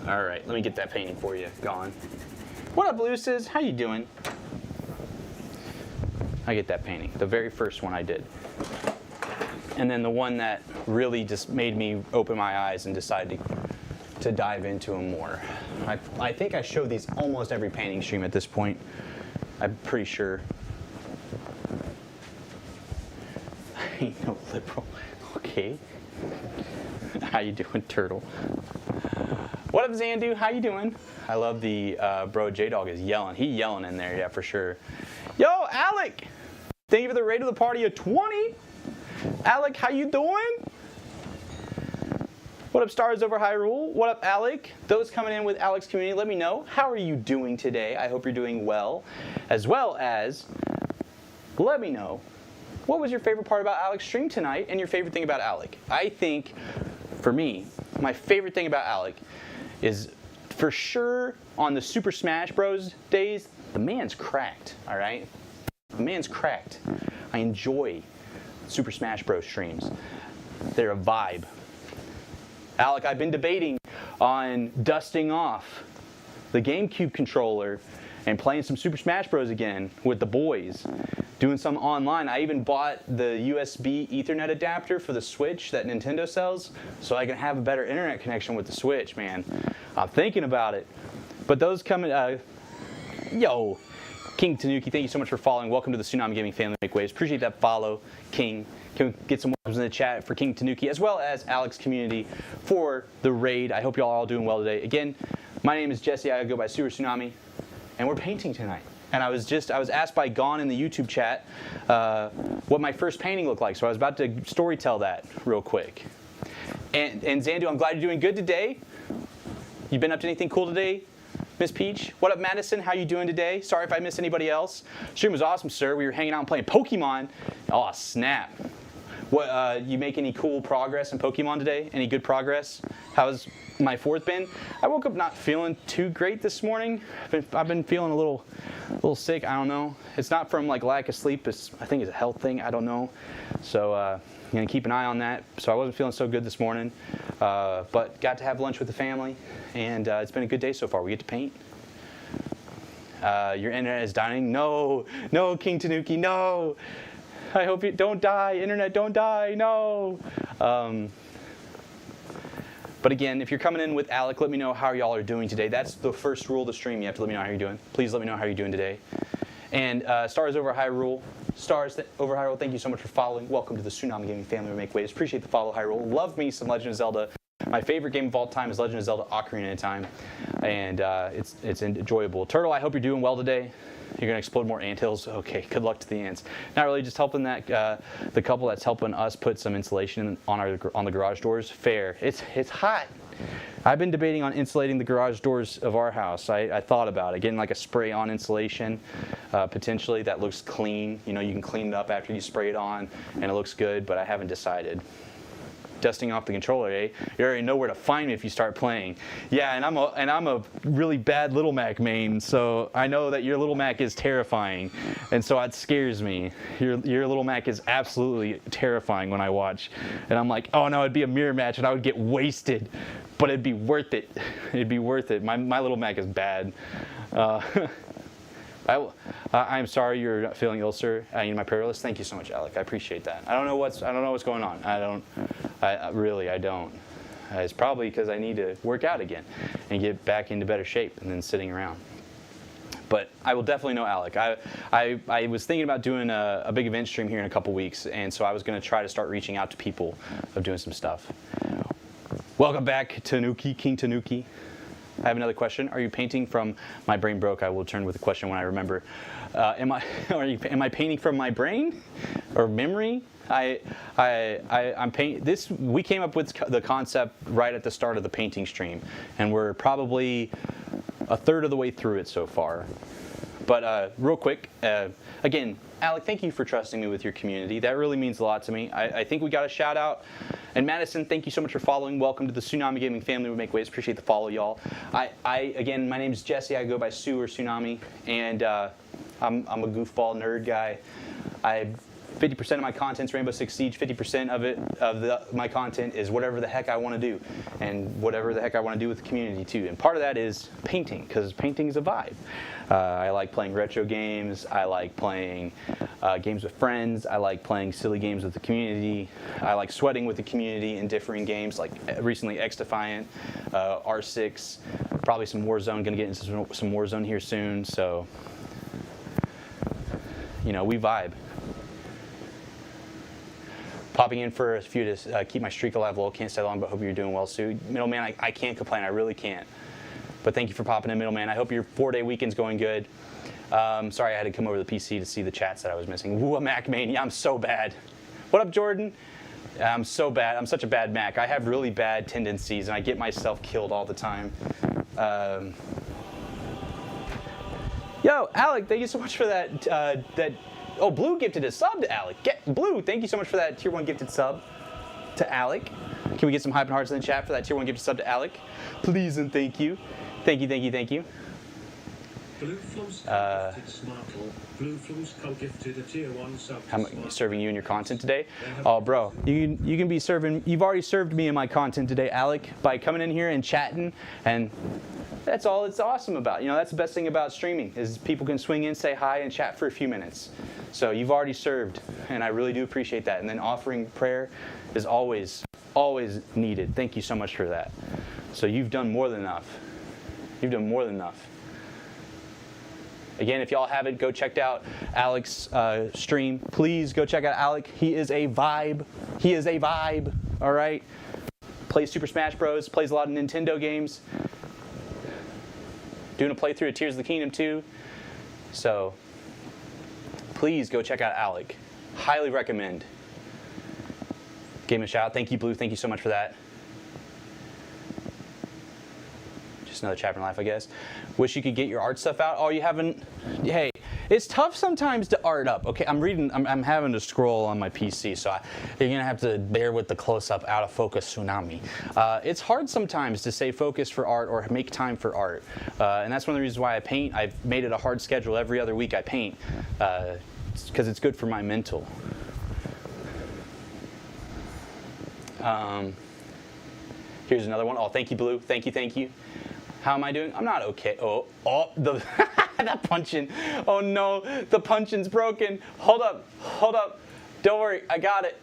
All right, let me get that painting for you. Gone. What up, Lucis? How you doing? I get that painting, the very first one I did. And then the one that really just made me open my eyes and decide to dive into them more. I think I showed these almost every painting stream at this point. I'm pretty sure. I ain't no liberal. Okay. How you doing, Turtle? What up, Zandu? How you doing? I love the bro J-Dog is yelling. He yelling in there, yeah, for sure. Yo, Alec! Thank you for the raid of the party of 20. Alec, how you doing? What up, Stars Over Hyrule? What up, Alec? Those coming in with Alec's community, let me know. How are you doing today? I hope you're doing well. As well as, let me know, what was your favorite part about Alec's stream tonight and your favorite thing about Alec? I think, for me, my favorite thing about Alec is, for sure, on the Super Smash Bros. Days, the man's cracked, all right? The man's cracked. I enjoy Super Smash Bros. Streams. They're a vibe. Alec, I've been debating on dusting off the GameCube controller and playing some Super Smash Bros. Again with the boys, doing some online. I even bought the USB Ethernet adapter for the Switch that Nintendo sells so I can have a better internet connection with the Switch, man. I'm thinking about it. But those coming, yo, King Tanuki, thank you so much for following. Welcome to the Tsunami Gaming family. Make waves. Appreciate that follow, King. Can we get some welcomes in the chat for King Tanuki as well as Alec's community for the raid. I hope y'all are all doing well today. Again, my name is Jesse. I go by Super Tsunami, and we're painting tonight. And I was asked by Gon in the YouTube chat what my first painting looked like. So I was about to story tell that real quick. And Zandu, I'm glad you're doing good today. You been up to anything cool today, Miss Peach? What up, Madison? How you doing today? Sorry if I missed anybody else. Stream was awesome, sir. We were hanging out and playing Pokemon. Oh, snap. What, you make any cool progress in Pokemon today? Any good progress? How's my fourth been? I woke up not feeling too great this morning. I've been feeling a little sick. I don't know. It's not from like lack of sleep. I think it's a health thing. I don't know. So I'm gonna keep an eye on that. So I wasn't feeling so good this morning, but got to have lunch with the family, and it's been a good day so far. We get to paint. Your internet is dying. No, King Tanuki, no. I hope you don't die. Internet, don't die. No. But again, if you're coming in with Alec, let me know how y'all are doing today. That's the first rule of the stream. You have to let me know how you're doing. Please let me know how you're doing today. And Stars Over Hyrule, thank you so much for following. Welcome to the Tsunami Gaming family. We make waves. Appreciate the follow, Hyrule. Love me some Legend of Zelda. My favorite game of all time is Legend of Zelda: Ocarina of Time, and it's enjoyable. Turtle, I hope you're doing well today. You're gonna explode more anthills. Okay, good luck to the ants. Not really, just helping that the couple that's helping us put some insulation on the garage doors. Fair. It's hot. I've been debating on insulating the garage doors of our house. I thought about it, getting like a spray-on insulation, potentially that looks clean. You know, you can clean it up after you spray it on, and it looks good. But I haven't decided. Dusting off the controller, eh? You already know where to find me if you start playing. Yeah, and I'm a really bad Little Mac main, so I know that your Little Mac is terrifying, and so it scares me. Your Little Mac is absolutely terrifying when I watch, and I'm like, oh no, it'd be a mirror match, and I would get wasted, but it'd be worth it. It'd be worth it. My Little Mac is bad. I'm sorry you're not feeling ill, sir. In my prayer list. Thank you so much, Alec. I appreciate that. I don't know what's going on. I really don't. It's probably because I need to work out again and get back into better shape and then sitting around. But I will definitely know Alec. I was thinking about doing a big event stream here in a couple weeks, and so I was going to try to start reaching out to people of doing some stuff. Welcome back, Tanuki, King Tanuki. I have another question. Are you painting from my brain broke? I will return with a question when I remember. Am I painting from my brain or memory? I'm painting this. We came up with the concept right at the start of the painting stream, and we're probably a third of the way through it so far. But real quick, again, Alec, thank you for trusting me with your community. That really means a lot to me. I think we got a shout out. And Madison, thank you so much for following. Welcome to the Tsunami Gaming family. We make waves. Appreciate the follow, y'all. Again, my name is Jesse. I go by Sue or Tsunami, and I'm a goofball nerd guy. 50% of my content's Rainbow Six Siege. 50% of my content is whatever the heck I want to do, and whatever the heck I want to do with the community too. And part of that is painting, because painting is a vibe. I like playing retro games. I like playing games with friends. I like playing silly games with the community. I like sweating with the community in differing games, like recently X Defiant, R6, probably some Warzone. Gonna get into some Warzone here soon. So, you know, we vibe. Popping in for a few to keep my streak alive. Lol, can't stay long, but hope you're doing well, Sue. Middleman, I can't complain. I really can't. But thank you for popping in, Middleman. I hope your 4-day weekend's going good. Sorry I had to come over to the PC to see the chats that I was missing. Woo, a Mac mania. I'm so bad. What up, Jordan? I'm so bad. I'm such a bad Mac. I have really bad tendencies, and I get myself killed all the time. Yo, Alec, thank you so much for that. Oh, Blue gifted a sub to Alec. Blue, thank you so much for that tier 1 gifted sub to Alec. Can we get some hype and hearts in the chat for that tier 1 gifted sub to Alec? Please and thank you. Thank you, thank you, thank you. Blue Flum's co-gifted Smartle. Blue Flum's co-gifted a tier 1 sub. How am I serving you in your content today? Oh, bro, you can be serving. You've already served me in my content today, Alec, by coming in here and chatting, and that's all it's awesome about. You know, that's the best thing about streaming is people can swing in, say hi, and chat for a few minutes. So you've already served, and I really do appreciate that. And then offering prayer is always needed. Thank you so much for that. So you've done more than enough. You've done more than enough. Again, if y'all haven't, go check out Alec's stream. Please go check out Alec. He is a vibe. He is a vibe, all right? Plays Super Smash Bros. Plays a lot of Nintendo games. Doing a playthrough of Tears of the Kingdom 2. So please go check out Alec. Highly recommend. Give him a shout out. Thank you, Blue. Thank you so much for that. Just another chapter in life, I guess. Wish you could get your art stuff out. Oh, you haven't? Hey, it's tough sometimes to art up. Okay, I'm having to scroll on my PC, so you're gonna have to bear with the close-up, out of focus tsunami. It's hard sometimes to stay focused for art or make time for art, and that's one of the reasons why I paint. I've made it a hard schedule. Every other week I paint because it's good for my mental. Here's another one. Oh, thank you, Blue. Thank you, thank you. How am I doing? I'm not okay. Oh, the that punching. Oh no, the punching's broken. Hold up. Don't worry, I got it.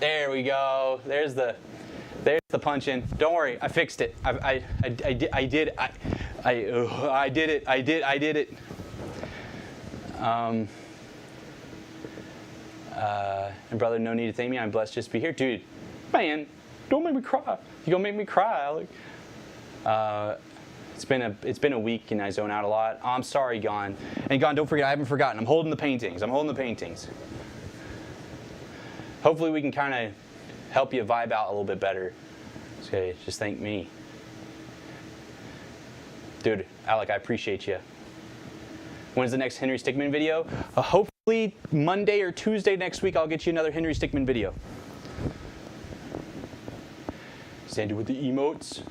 There we go. There's the punching. Don't worry, I fixed it. I did it. And brother, no need to thank me. I'm blessed just to be here, dude. Man, don't make me cry. You're gonna make me cry, Alec. It's been a week and I zone out a lot. Oh, I'm sorry, Gon. And Gon, don't forget, I haven't forgotten. I'm holding the paintings. Hopefully we can kind of help you vibe out a little bit better. Okay, just thank me. Dude, Alec, I appreciate you. When's the next Henry Stickmin video? Hopefully Monday or Tuesday next week I'll get you another Henry Stickmin video. Sandy with the emotes.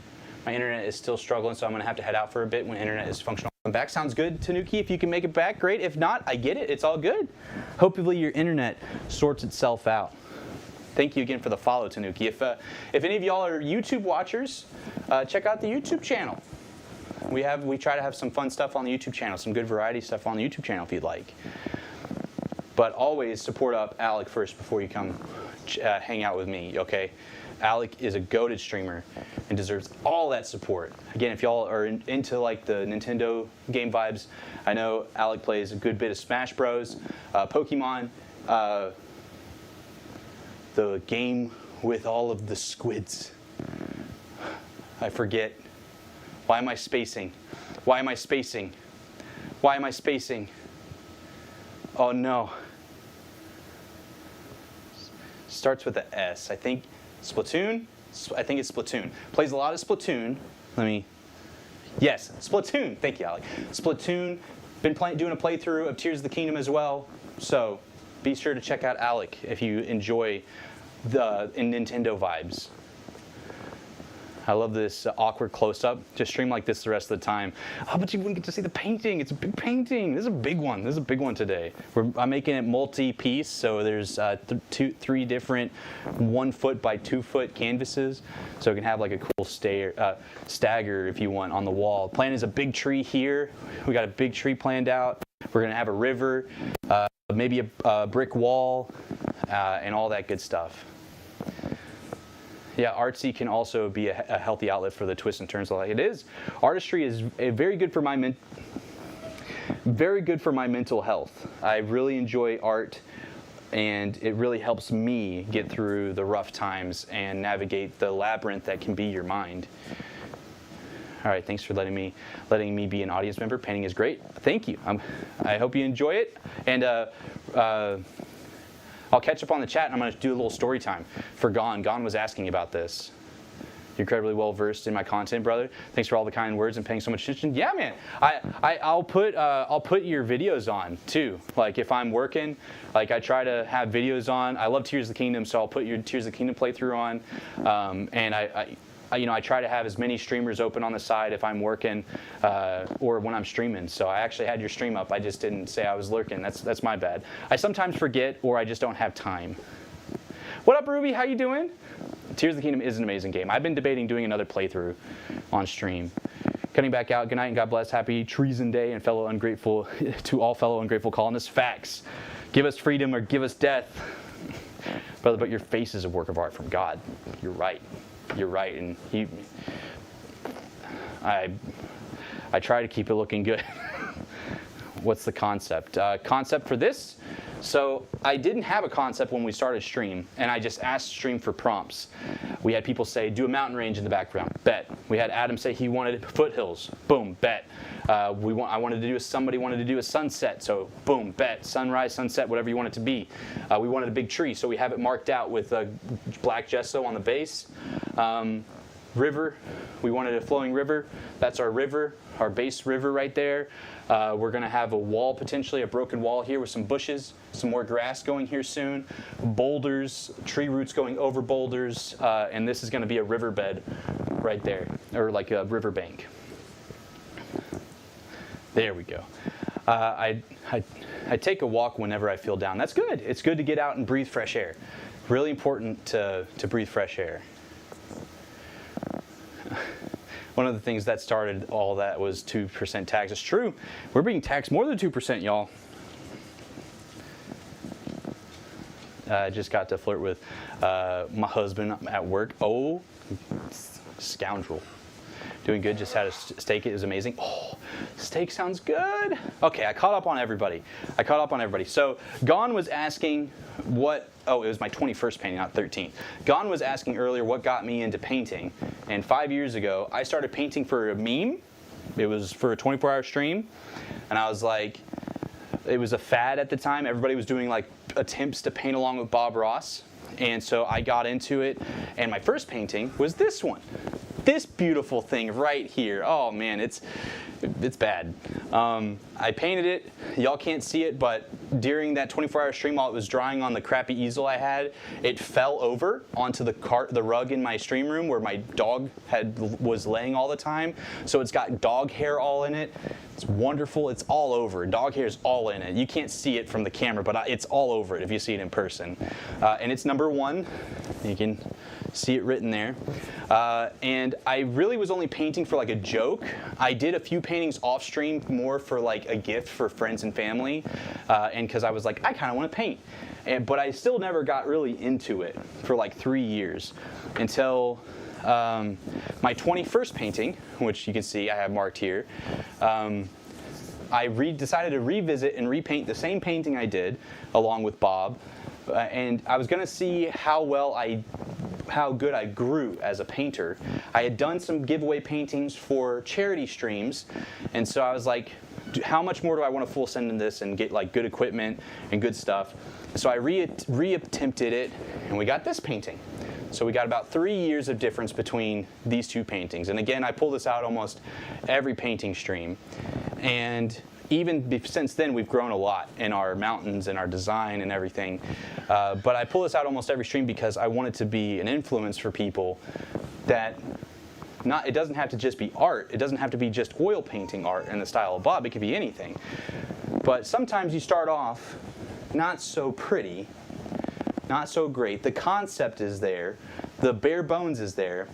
My internet is still struggling, so I'm gonna have to head out for a bit when internet is functional. Come back. Sounds good, Tanuki. If you can make it back, great. If not, I get it. It's all good. Hopefully your internet sorts itself out. Thank you again for the follow, Tanuki. If any of y'all are YouTube watchers, check out the YouTube channel. We try to have some fun stuff on the YouTube channel, some good variety stuff on the YouTube channel if you'd like. But always support up Alec first before you come hang out with me, okay? Alec is a goated streamer and deserves all that support. Again, if y'all are into like the Nintendo game vibes, I know Alec plays a good bit of Smash Bros, Pokemon, the game with all of the squids. I forget. Why am I spacing? Oh no. Starts with an S. I think Splatoon? I think it's Splatoon. Plays a lot of Splatoon. Yes, Splatoon. Thank you, Alec. Splatoon. Been doing a playthrough of Tears of the Kingdom as well. So be sure to check out Alec if you enjoy the Nintendo vibes. I love this awkward close-up. Just stream like this the rest of the time. Oh, but you wouldn't get to see the painting. It's a big painting. This is a big one. today. I'm making it multi-piece, so there's 3 different 1 foot by 2 foot canvases. So it can have like a cool stagger if you want on the wall. Plan is a big tree here. We got a big tree planned out. We're gonna have a river, maybe a brick wall, and all that good stuff. Yeah, artsy can also be a healthy outlet for the twists and turns like it is. Artistry is very good for my very good for my mental health. I really enjoy art, and it really helps me get through the rough times and navigate the labyrinth that can be your mind. All right, thanks for letting me be an audience member. Painting is great. Thank you. I hope you enjoy it, and I'll catch up on the chat, and I'm going to do a little story time for Gon. Gon was asking about this. You're incredibly well versed in my content, brother. Thanks for all the kind words and paying so much attention. Yeah, man. I'll put your videos on too. Like if I'm working, like I try to have videos on. I love Tears of the Kingdom, so I'll put your Tears of the Kingdom playthrough on. And I try to have as many streamers open on the side if I'm working or when I'm streaming. So I actually had your stream up. I just didn't say I was lurking. That's my bad. I sometimes forget, or I just don't have time. What up, Ruby? How you doing? Tears of the Kingdom is an amazing game. I've been debating doing another playthrough on stream. Cutting back out. Good night and God bless. Happy Treason Day and fellow ungrateful to all fellow ungrateful colonists. Facts. Give us freedom or give us death. Brother, but your face is a work of art from God. You're right. You're right. And I try to keep it looking good. What's the concept? Concept for this? So I didn't have a concept when we started stream, and I just asked stream for prompts. We had people say, do a mountain range in the background. Bet. We had Adam say he wanted foothills. Boom. Bet. Somebody wanted to do a sunset. So boom. Bet. Sunrise, sunset, whatever you want it to be. We wanted a big tree, so we have it marked out with black gesso on the base. River. We wanted a flowing river. That's our river, our base river right there. We're going to have a wall, potentially a broken wall here with some bushes, some more grass going here soon, boulders, tree roots going over boulders, and this is going to be a riverbed right there, or like a riverbank. There we go. I take a walk whenever I feel down. That's good. It's good to get out and breathe fresh air. Really important to breathe fresh air. One of the things that started all that was 2% tax. It's true. We're being taxed more than 2%, y'all. I just got to flirt with my husband at work. Oh, scoundrel. Doing good. Just had a steak. It was amazing. Oh, steak sounds good. Okay, I caught up on everybody. So Gon was asking what... Oh, it was my 21st painting, not 13th. Gon was asking earlier what got me into painting. And 5 years ago, I started painting for a meme. It was for a 24-hour stream. And I was like... It was a fad at the time. Everybody was doing like attempts to paint along with Bob Ross. And so I got into it. And my first painting was this one. This beautiful thing right here. Oh man, it's bad. I painted it. Y'all can't see it, but during that 24-hour stream while it was drying on the crappy easel I had, it fell over onto the rug in my stream room where my dog was laying all the time. So it's got dog hair all in it. It's wonderful. It's all over. Dog hair is all in it. You can't see it from the camera, but it's all over it if you see it in person. And it's number 1. You can see it written there. And I really was only painting for like a joke. I did a few paintings off stream more for like a gift for friends and family, and because I was like, I kind of want to paint. But I still never got really into it for like 3 years until my 21st painting, which you can see I have marked here. I decided to revisit and repaint the same painting I did along with Bob, and I was going to see how good I grew as a painter. I had done some giveaway paintings for charity streams, and so I was like, how much more do I want to full send in this and get like good equipment and good stuff? So I re-attempted it, and we got this painting. So we got about 3 years of difference between these two paintings. And again, I pull this out almost every painting stream. And even since then, we've grown a lot in our mountains and our design and everything. But I pull this out almost every stream because I want it to be an influence for people that it doesn't have to just be art. It doesn't have to be just oil painting art in the style of Bob. It could be anything. But sometimes you start off not so pretty, not so great. The concept is there. The bare bones is there.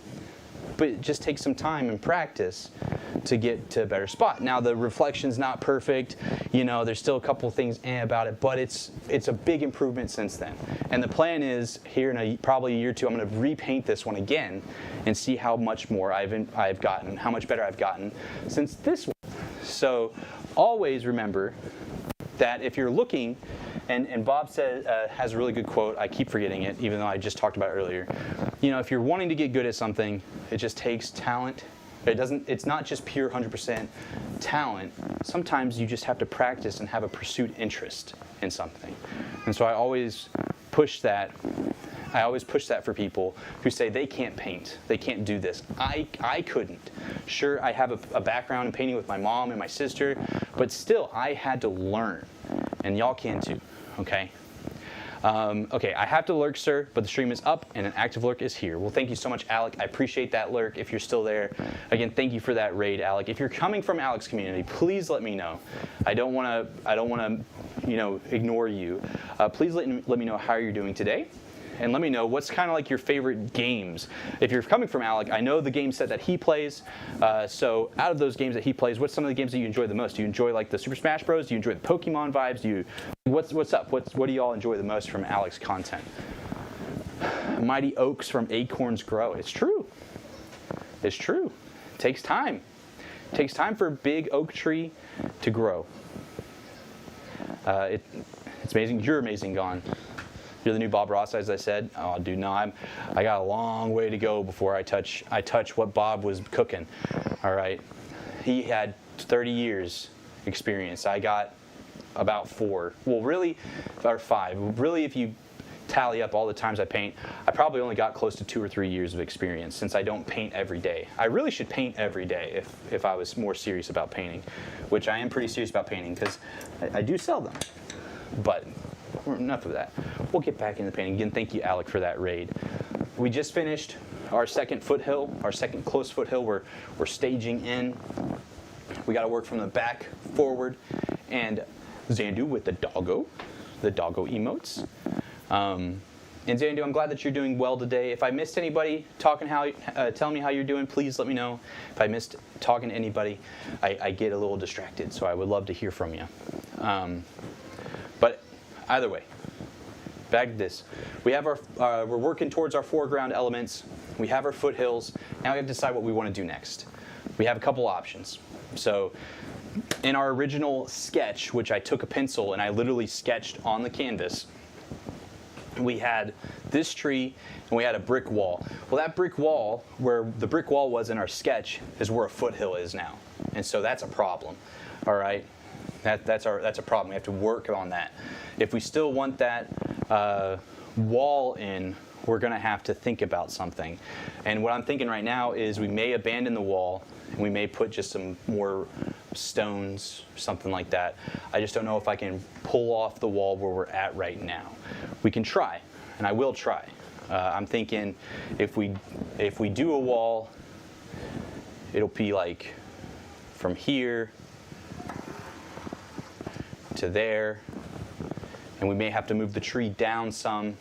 But it just takes some time and practice to get to a better spot. Now the reflection's not perfect, there's still a couple things about it, but it's a big improvement since then. And the plan is here in probably a year or two, I'm going to repaint this one again and see how much more I've gotten, how much better I've gotten since this one. So always remember that if you're looking, and Bob said has a really good quote. I keep forgetting it, even though I just talked about it earlier. You know, if you're wanting to get good at something, it just takes talent. It's not just pure 100% talent. Sometimes you just have to practice and have a pursuit interest in something. And so I always push that. I always push that for people who say they can't paint, they can't do this. I couldn't. Sure, I have a background in painting with my mom and my sister, but still, I had to learn. And y'all can too, okay? Okay, I have to lurk, sir, but the stream is up and an active lurk is here. Well, thank you so much, Alec. I appreciate that lurk if you're still there. Again, thank you for that raid, Alec. If you're coming from Alec's community, please let me know. I don't want to, you know, ignore you. Please let me know how you're doing today. And let me know what's kind of like your favorite games. If you're coming from Alec, I know the game set that he plays. So out of those games that he plays, what's some of the games that you enjoy the most? Do you enjoy like the Super Smash Bros? Do you enjoy the Pokemon vibes? What's up? What do y'all enjoy the most from Alec's content? Mighty oaks from acorns grow. It's true. It's true. It takes time. It takes time for a big oak tree to grow. It's amazing. You're amazing, Gone. You're the new Bob Ross, as I said. Oh, dude, no, I got a long way to go before I touch what Bob was cooking. All right, he had 30 years experience. I got about 4. Well, really, or 5. Really, if you tally up all the times I paint, I probably only got close to 2 or 3 years of experience since I don't paint every day. I really should paint every day if I was more serious about painting, which I am pretty serious about painting because I do sell them. But enough of that. We'll get back into painting. Again, thank you, Alec, for that raid. We just finished our second foothill, our second close foothill. We're staging in. We got to work from the back forward. And Zandu with the doggo emotes. And Zandu, I'm glad that you're doing well today. If I missed anybody telling me how you're doing, please let me know. If I missed talking to anybody, I get a little distracted, so I would love to hear from you. But either way, back to this. We have we're working towards our foreground elements. We have our foothills. Now we have to decide what we want to do next. We have a couple options. So in our original sketch, which I took a pencil and I literally sketched on the canvas, we had this tree and we had a brick wall. Well, that brick wall, where the brick wall was in our sketch, is where a foothill is now. And so that's a problem, all right? That's a problem. We have to work on that. If we still want that wall in, we're going to have to think about something. And what I'm thinking right now is we may abandon the wall and we may put just some more stones, something like that. I just don't know if I can pull off the wall where we're at right now. We can try, and I will try. I'm thinking if we do a wall, it'll be like from here to there, and we may have to move the tree down some,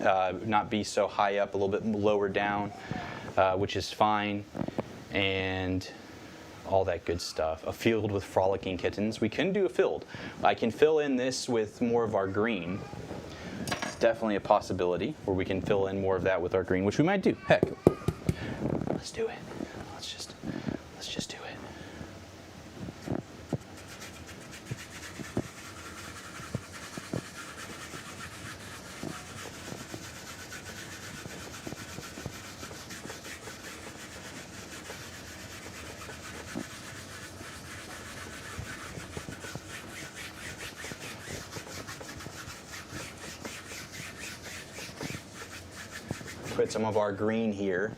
not be so high up, a little bit lower down, which is fine, and all that good stuff. A field with frolicking kittens. We can do a field. I can fill in this with more of our green. It's definitely a possibility where we can fill in more of that with our green, which we might do. Heck, let's do it. Let's just do it. Put some of our green here.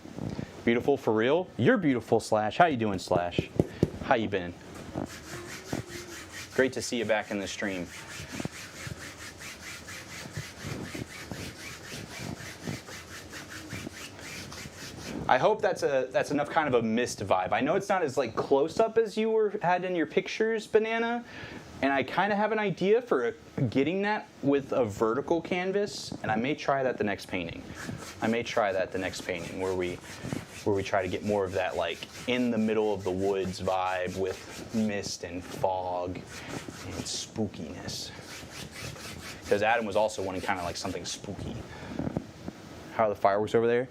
Beautiful for real. You're beautiful, Slash. How you doing, Slash? How you been? Great to see you back in the stream. I hope that's enough kind of a mist vibe. I know it's not as like close up as you had in your pictures, Banana, and I kind of have an idea for getting that with a vertical canvas, and I may try that the next painting. Where we try to get more of that like in the middle of the woods vibe with mist and fog and spookiness. Because Adam was also wanting kind of like something spooky. How are the fireworks over there?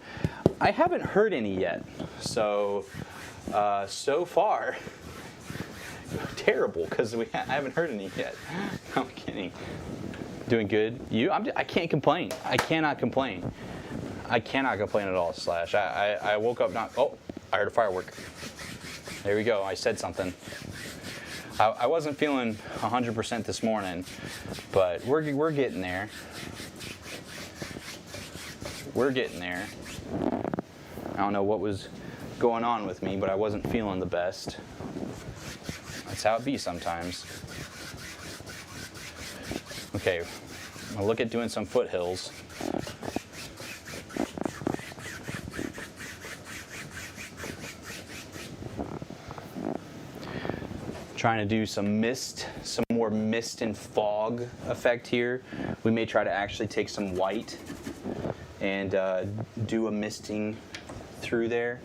I haven't heard any yet, so so far terrible because I haven't heard any yet. I'm kidding. Doing good. I can't complain. I cannot complain. I cannot complain at all, Slash. I woke up not. Oh, I heard a firework. There we go. I said something. I wasn't feeling 100% this morning, but we're getting there. We're getting there. I don't know what was going on with me, but I wasn't feeling the best. That's how it be sometimes. Okay, I'll look at doing some foothills. Trying to do some more mist and fog effect here. We may try to actually take some white and do a misting through there.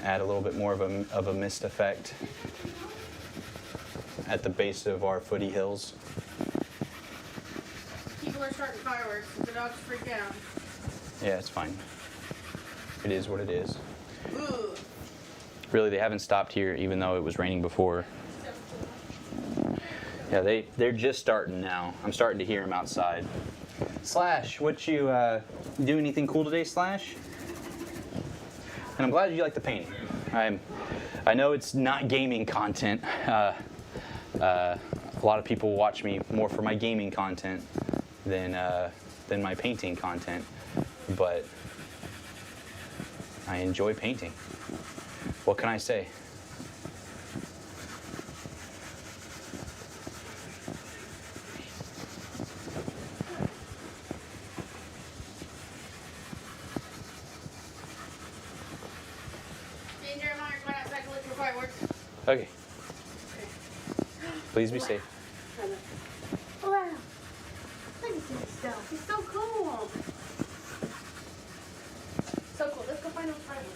Add a little bit more of a mist effect at the base of our footy hills. People are starting fireworks. The dogs freak out. Yeah, it's fine. It is what it is. Ooh. Really, they haven't stopped here, even though it was raining before. Yeah, they're just starting now. I'm starting to hear them outside. Slash, what you do anything cool today, Slash? And I'm glad you like the painting. I know it's not gaming content. A lot of people watch me more for my gaming content than my painting content, but I enjoy painting. What can I say? Me and Jeremiah are going outside to look for fireworks. Okay. Please be safe. Wow. Look at this stuff. It's so cool. So cool. Let's go find those fireworks.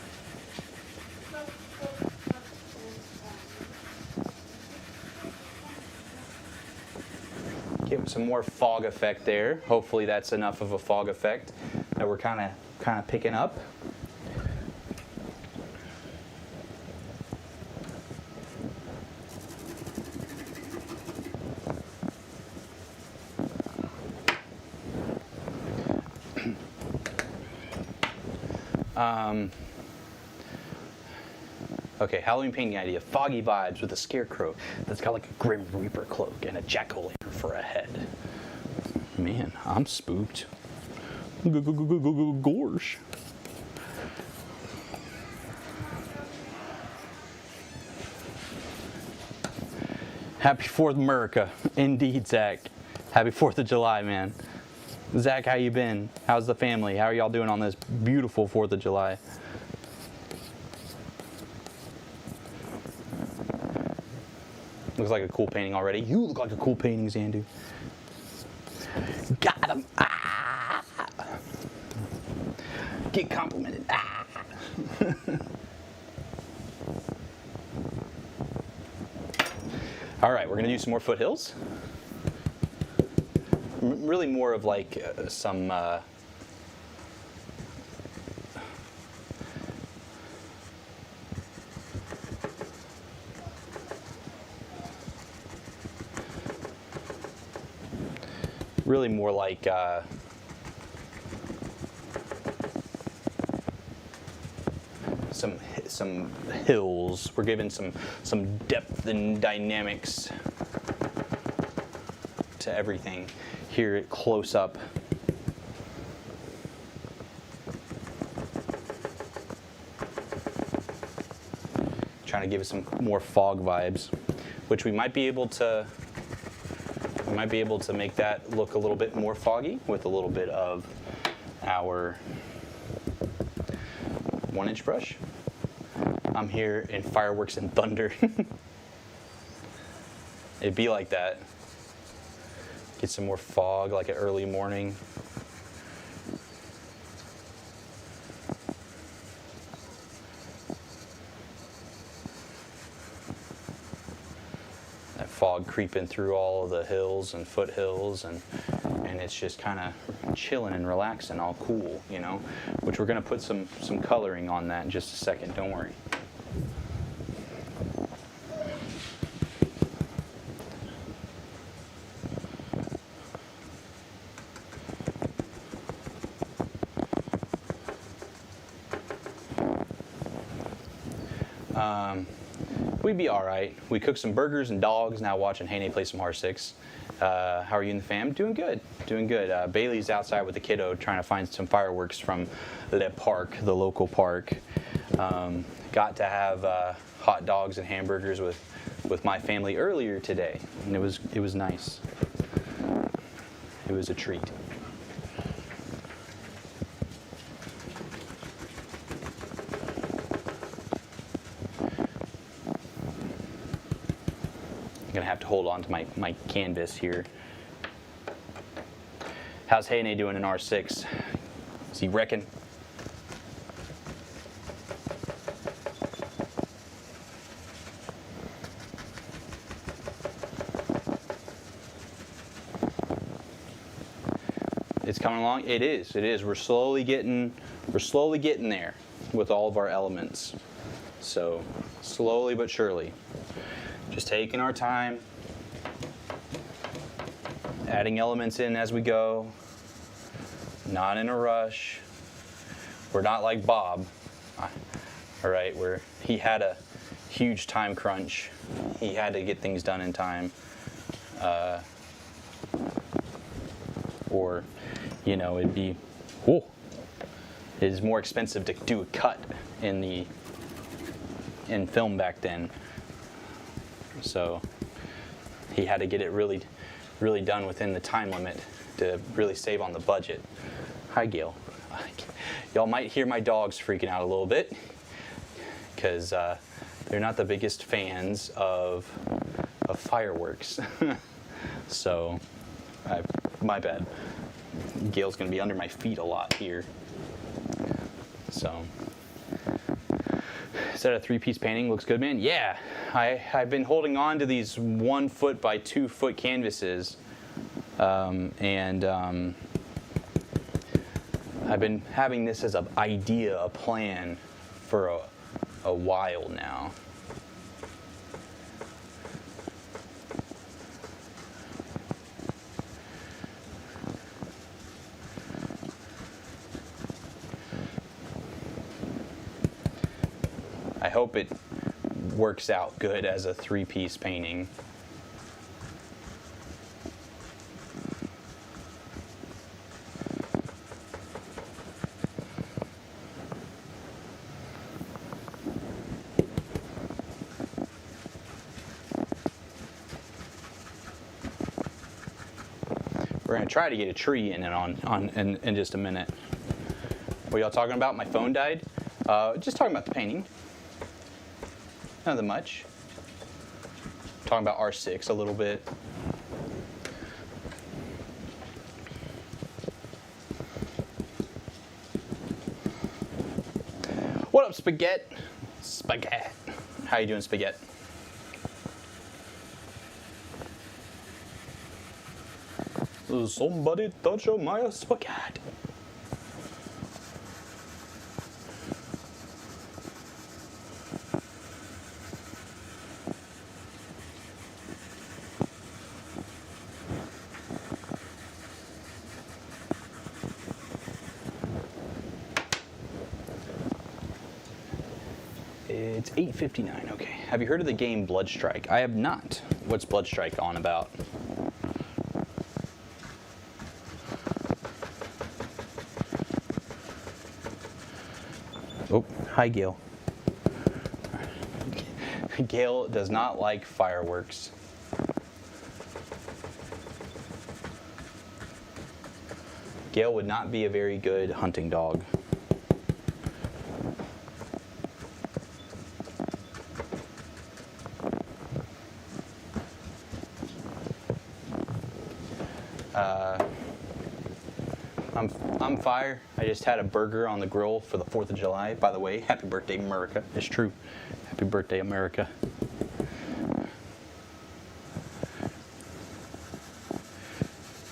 Give some more fog effect there. Hopefully that's enough of a fog effect that we're kind of picking up. Okay, Halloween painting idea. Foggy vibes with a scarecrow that's got like a Grim Reaper cloak and a jack-o'-lantern for a head. Man, I'm spooked. Gorsh. Happy 4th America. Indeed, Zach. Happy 4th of July, man. Zach, how you been? How's the family? How are y'all doing on this beautiful 4th of July? Looks like a cool painting already. You look like a cool painting, Zandu. Got him. Ah. Get complimented. Ah. All right, we're gonna do some more foothills. Really more of like some really more like some hills. We're giving some depth and dynamics to everything here at close up. Trying to give it some more fog vibes, which we might be able to make that look a little bit more foggy with a little bit of our 1-inch brush. I'm here in fireworks and thunder. It'd be like that. Get some more fog, like an early morning. That fog dog creeping through all of the hills and foothills, and it's just kind of chilling and relaxing, all cool, you know. Which we're gonna put some coloring on that in just a second. Don't worry. We'd be all right. We cooked some burgers and dogs, now watching Hayne play some R6. How are you and the fam? Doing good, doing good. Bailey's outside with the kiddo trying to find some fireworks from Le Parc, the local park. Got to have hot dogs and hamburgers with my family earlier today, and it was nice. It was a treat. I'm gonna have to hold on to my canvas here. How's Hayne doing in R6? Is he wrecking? It's coming along. It is. It is. We're slowly getting there with all of our elements. So slowly but surely. Just taking our time, adding elements in as we go, not in a rush. We're not like Bob, all right, where he had a huge time crunch. He had to get things done in time. Or, you know, it's more expensive to do a cut in film back then. So he had to get it really, really done within the time limit to really save on the budget. Hi, Gail. Y'all might hear my dogs freaking out a little bit because they're not the biggest fans of fireworks. So, my bad. Gail's gonna be under my feet a lot here. So. Is that a 3-piece painting? Looks good, man. Yeah, I've been holding on to these 1 foot by 2 foot canvases, and I've been having this as an idea, a plan for a while now. I hope it works out good as a 3-piece painting. We're gonna try to get a tree in it in just a minute. What y'all talking about? My phone died? Just talking about the painting. Nothing much. Talking about R6 a little bit. What up, Spaghetti? Spaghetti. How you doing, Spaghetti? Somebody touch my spaghetti. It's 8:59. Okay. Have you heard of the game Bloodstrike? I have not. What's Bloodstrike on about? Oh, hi, Gail. Gail does not like fireworks. Gail would not be a very good hunting dog. I'm fire. I just had a burger on the grill for the 4th of July. By the way, happy birthday, America. It's true. Happy birthday, America.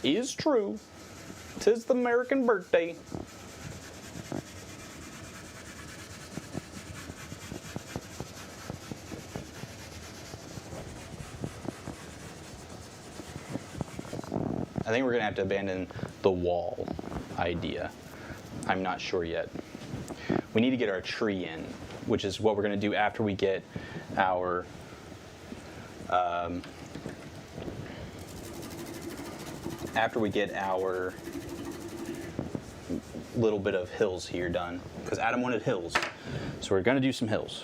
is true. 'Tis the American birthday. I think we're going to have to abandon the wall idea. I'm not sure yet. We need to get our tree in, which is what we're going to do after we get our little bit of hills here done, because Adam wanted hills. So we're going to do some hills.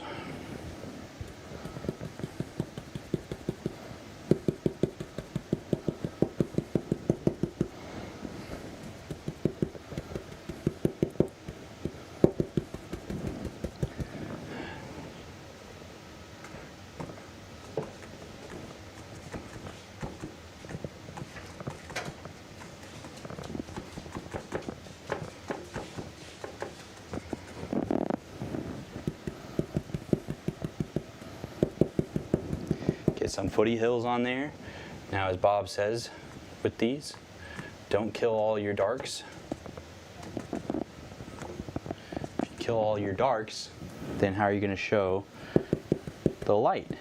Get some footy hills on there. Now, as Bob says with these, don't kill all your darks. If you kill all your darks, then how are you going to show the light?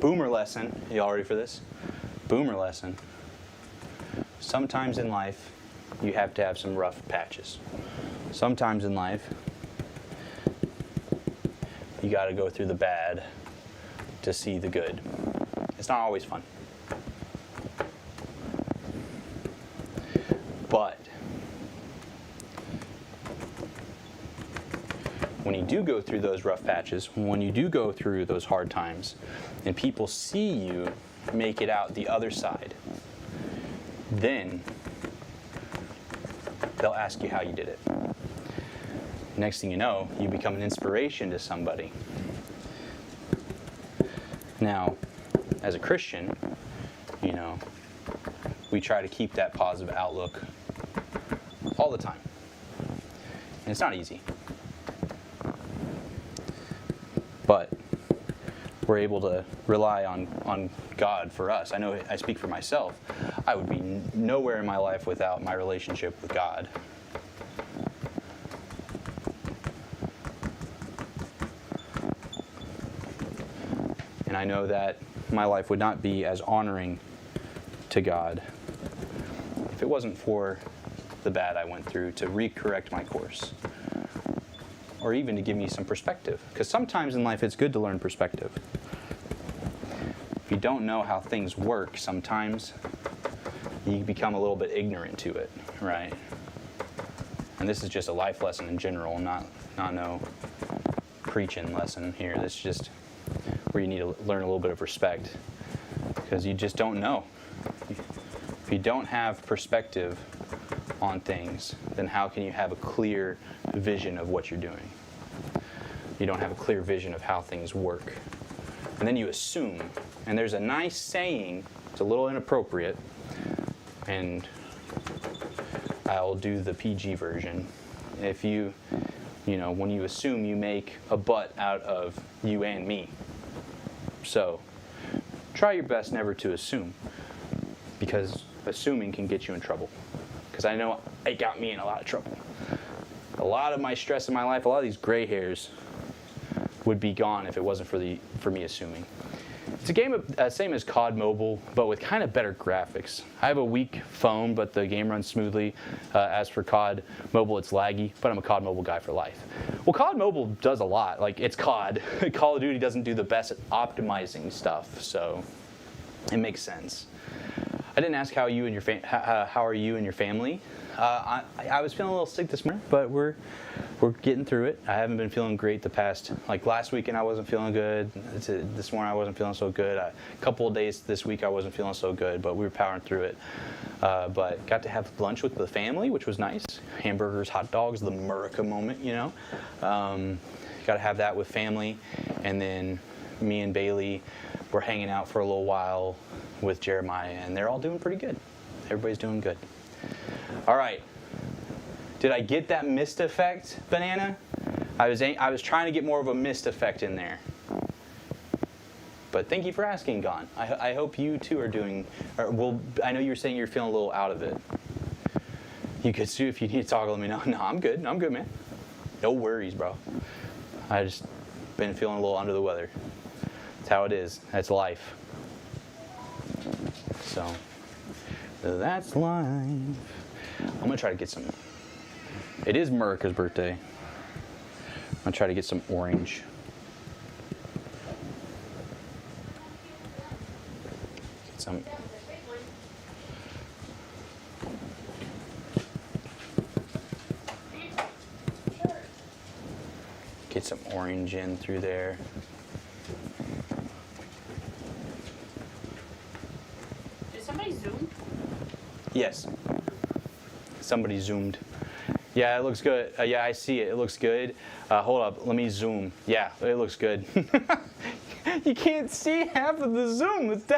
Boomer lesson. Y'all ready for this? Boomer lesson. Sometimes in life, you have to have some rough patches. Sometimes in life, you got to go through the bad to see the good. It's not always fun. But when you do go through those rough patches, when you do go through those hard times, and people see you make it out the other side, then they'll ask you how you did it. Next thing you know, you become an inspiration to somebody. Now, as a Christian, you know, we try to keep that positive outlook all the time. And it's not easy. But we're able to rely on God for us. I know I speak for myself. I would be nowhere in my life without my relationship with God. And I know that my life would not be as honoring to God if it wasn't for the bad I went through to recorrect my course, or even to give me some perspective. Because sometimes in life it's good to learn perspective. If you don't know how things work, sometimes you become a little bit ignorant to it, right? And this is just a life lesson in general, not no preaching lesson here. This is just where you need to learn a little bit of respect, because you just don't know. If you don't have perspective on things, then how can you have a clear vision of what you're doing? You don't have a clear vision of how things work. And then you assume. And there's a nice saying, it's a little inappropriate, and I'll do the PG version. If you know, when you assume, you make a butt out of you and me. So, try your best never to assume, because assuming can get you in trouble. Because I know it got me in a lot of trouble. A lot of my stress in my life, a lot of these gray hairs would be gone if it wasn't for me assuming. It's a game of same as COD Mobile, but with kind of better graphics. I have a weak phone, but the game runs smoothly. As for COD Mobile, it's laggy, but I'm a COD Mobile guy for life. Well, COD Mobile does a lot. Like, it's COD. Call of Duty doesn't do the best at optimizing stuff, so it makes sense. I didn't ask how are you and your family. I was feeling a little sick this morning, but we're getting through it. I haven't been feeling great the past, like last weekend I wasn't feeling good. This morning I wasn't feeling so good. A couple of days this week I wasn't feeling so good, but we were powering through it. But got to have lunch with the family, which was nice. Hamburgers, hot dogs, the Murica moment, you know. Got to have that with family. And then me and Bailey were hanging out for a little while with Jeremiah, and they're all doing pretty good. Everybody's doing good. All right. Did I get that mist effect, Banana? I was trying to get more of a mist effect in there. But thank you for asking, Gon. I hope you too are doing. I know you're saying you're feeling a little out of it. You could sue if you need to talk. Let me know. No, I'm good. I'm good, man. No worries, bro. I just been feeling a little under the weather. That's how it is. That's life. So that's life. I'm gonna try to get some. It is Murica's birthday. I'm gonna try to get some orange. Get some. Get some orange in through there. Did somebody zoom? Yes. Somebody zoomed. Yeah, it looks good. Yeah, I see it. It looks good. Hold up. Let me zoom. Yeah, it looks good. You can't see half of the zoom. It's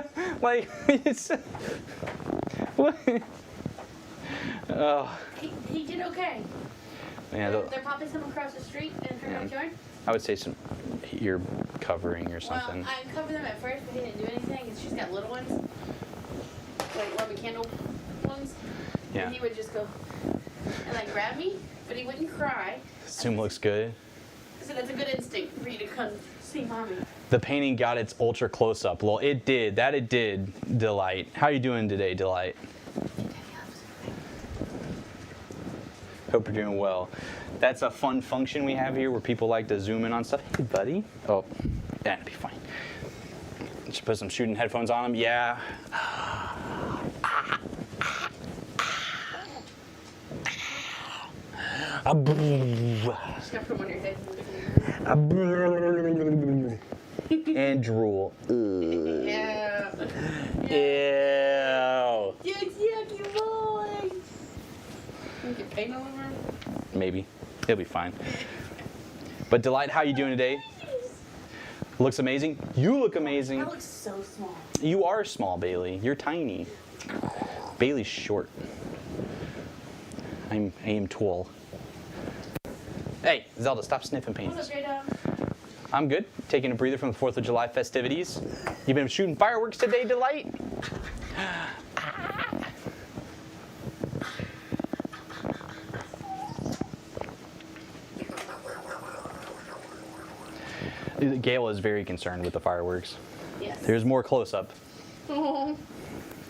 like it's. What? Oh. He did okay. Yeah, They're popping some across the street in her backyard. I would say some ear covering or something. Well, I covered them at first, but he didn't do anything. She's got little ones, like Roman candle ones. Yeah. And he would just go and like grab me, but he wouldn't cry. Zoom looks good. So that's a good instinct for you to come see mommy. The painting got its ultra close up. Well, it did. That it did. Delight. How you doing today, Delight? Hope you're doing well. That's a fun function we have here where people like to zoom in on stuff. Hey, buddy. Oh, that'd be fine. Just put some shooting headphones on them. Yeah. Just gotta put them on your head. And drool. Yeah. Ew. Yes, yucky boy. You get paint all over him? Maybe. He'll be fine. But Delight, how you doing today? Looks amazing. You look amazing. I look so small. You are small, Bailey. You're tiny. Bailey's short. I am tall. Hey, Zelda, stop sniffing paint. What's up, J-Dog? I'm good. Taking a breather from the 4th of July festivities. You've been shooting fireworks today, Delight? Gail is very concerned with the fireworks. Yes. There's more close-up. Oh,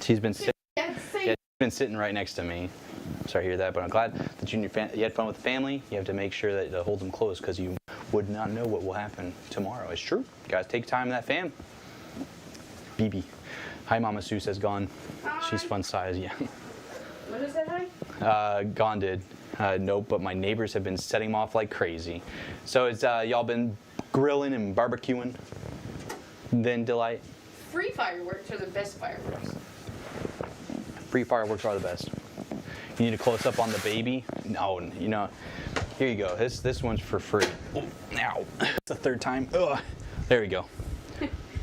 She's been sitting. that's safe. Yeah, she's been sitting right next to me. Sorry to hear that, but I'm glad that you had fun with the family. You have to make sure that to hold them close because you would not know what will happen tomorrow. It's true. You guys take time in that fam. BB. Hi, Mama Sue says gone. Hi. She's fun size, yeah. What is that, hi? Gone did. Nope, but my neighbors have been setting them off like crazy. So it's y'all been grilling and barbecuing? Then Delight? Free fireworks are the best fireworks. Free fireworks are the best. You need a close up on the baby? No, you know. Here you go. This one's for free. Oh, ow. It's the third time. Ugh. There we go.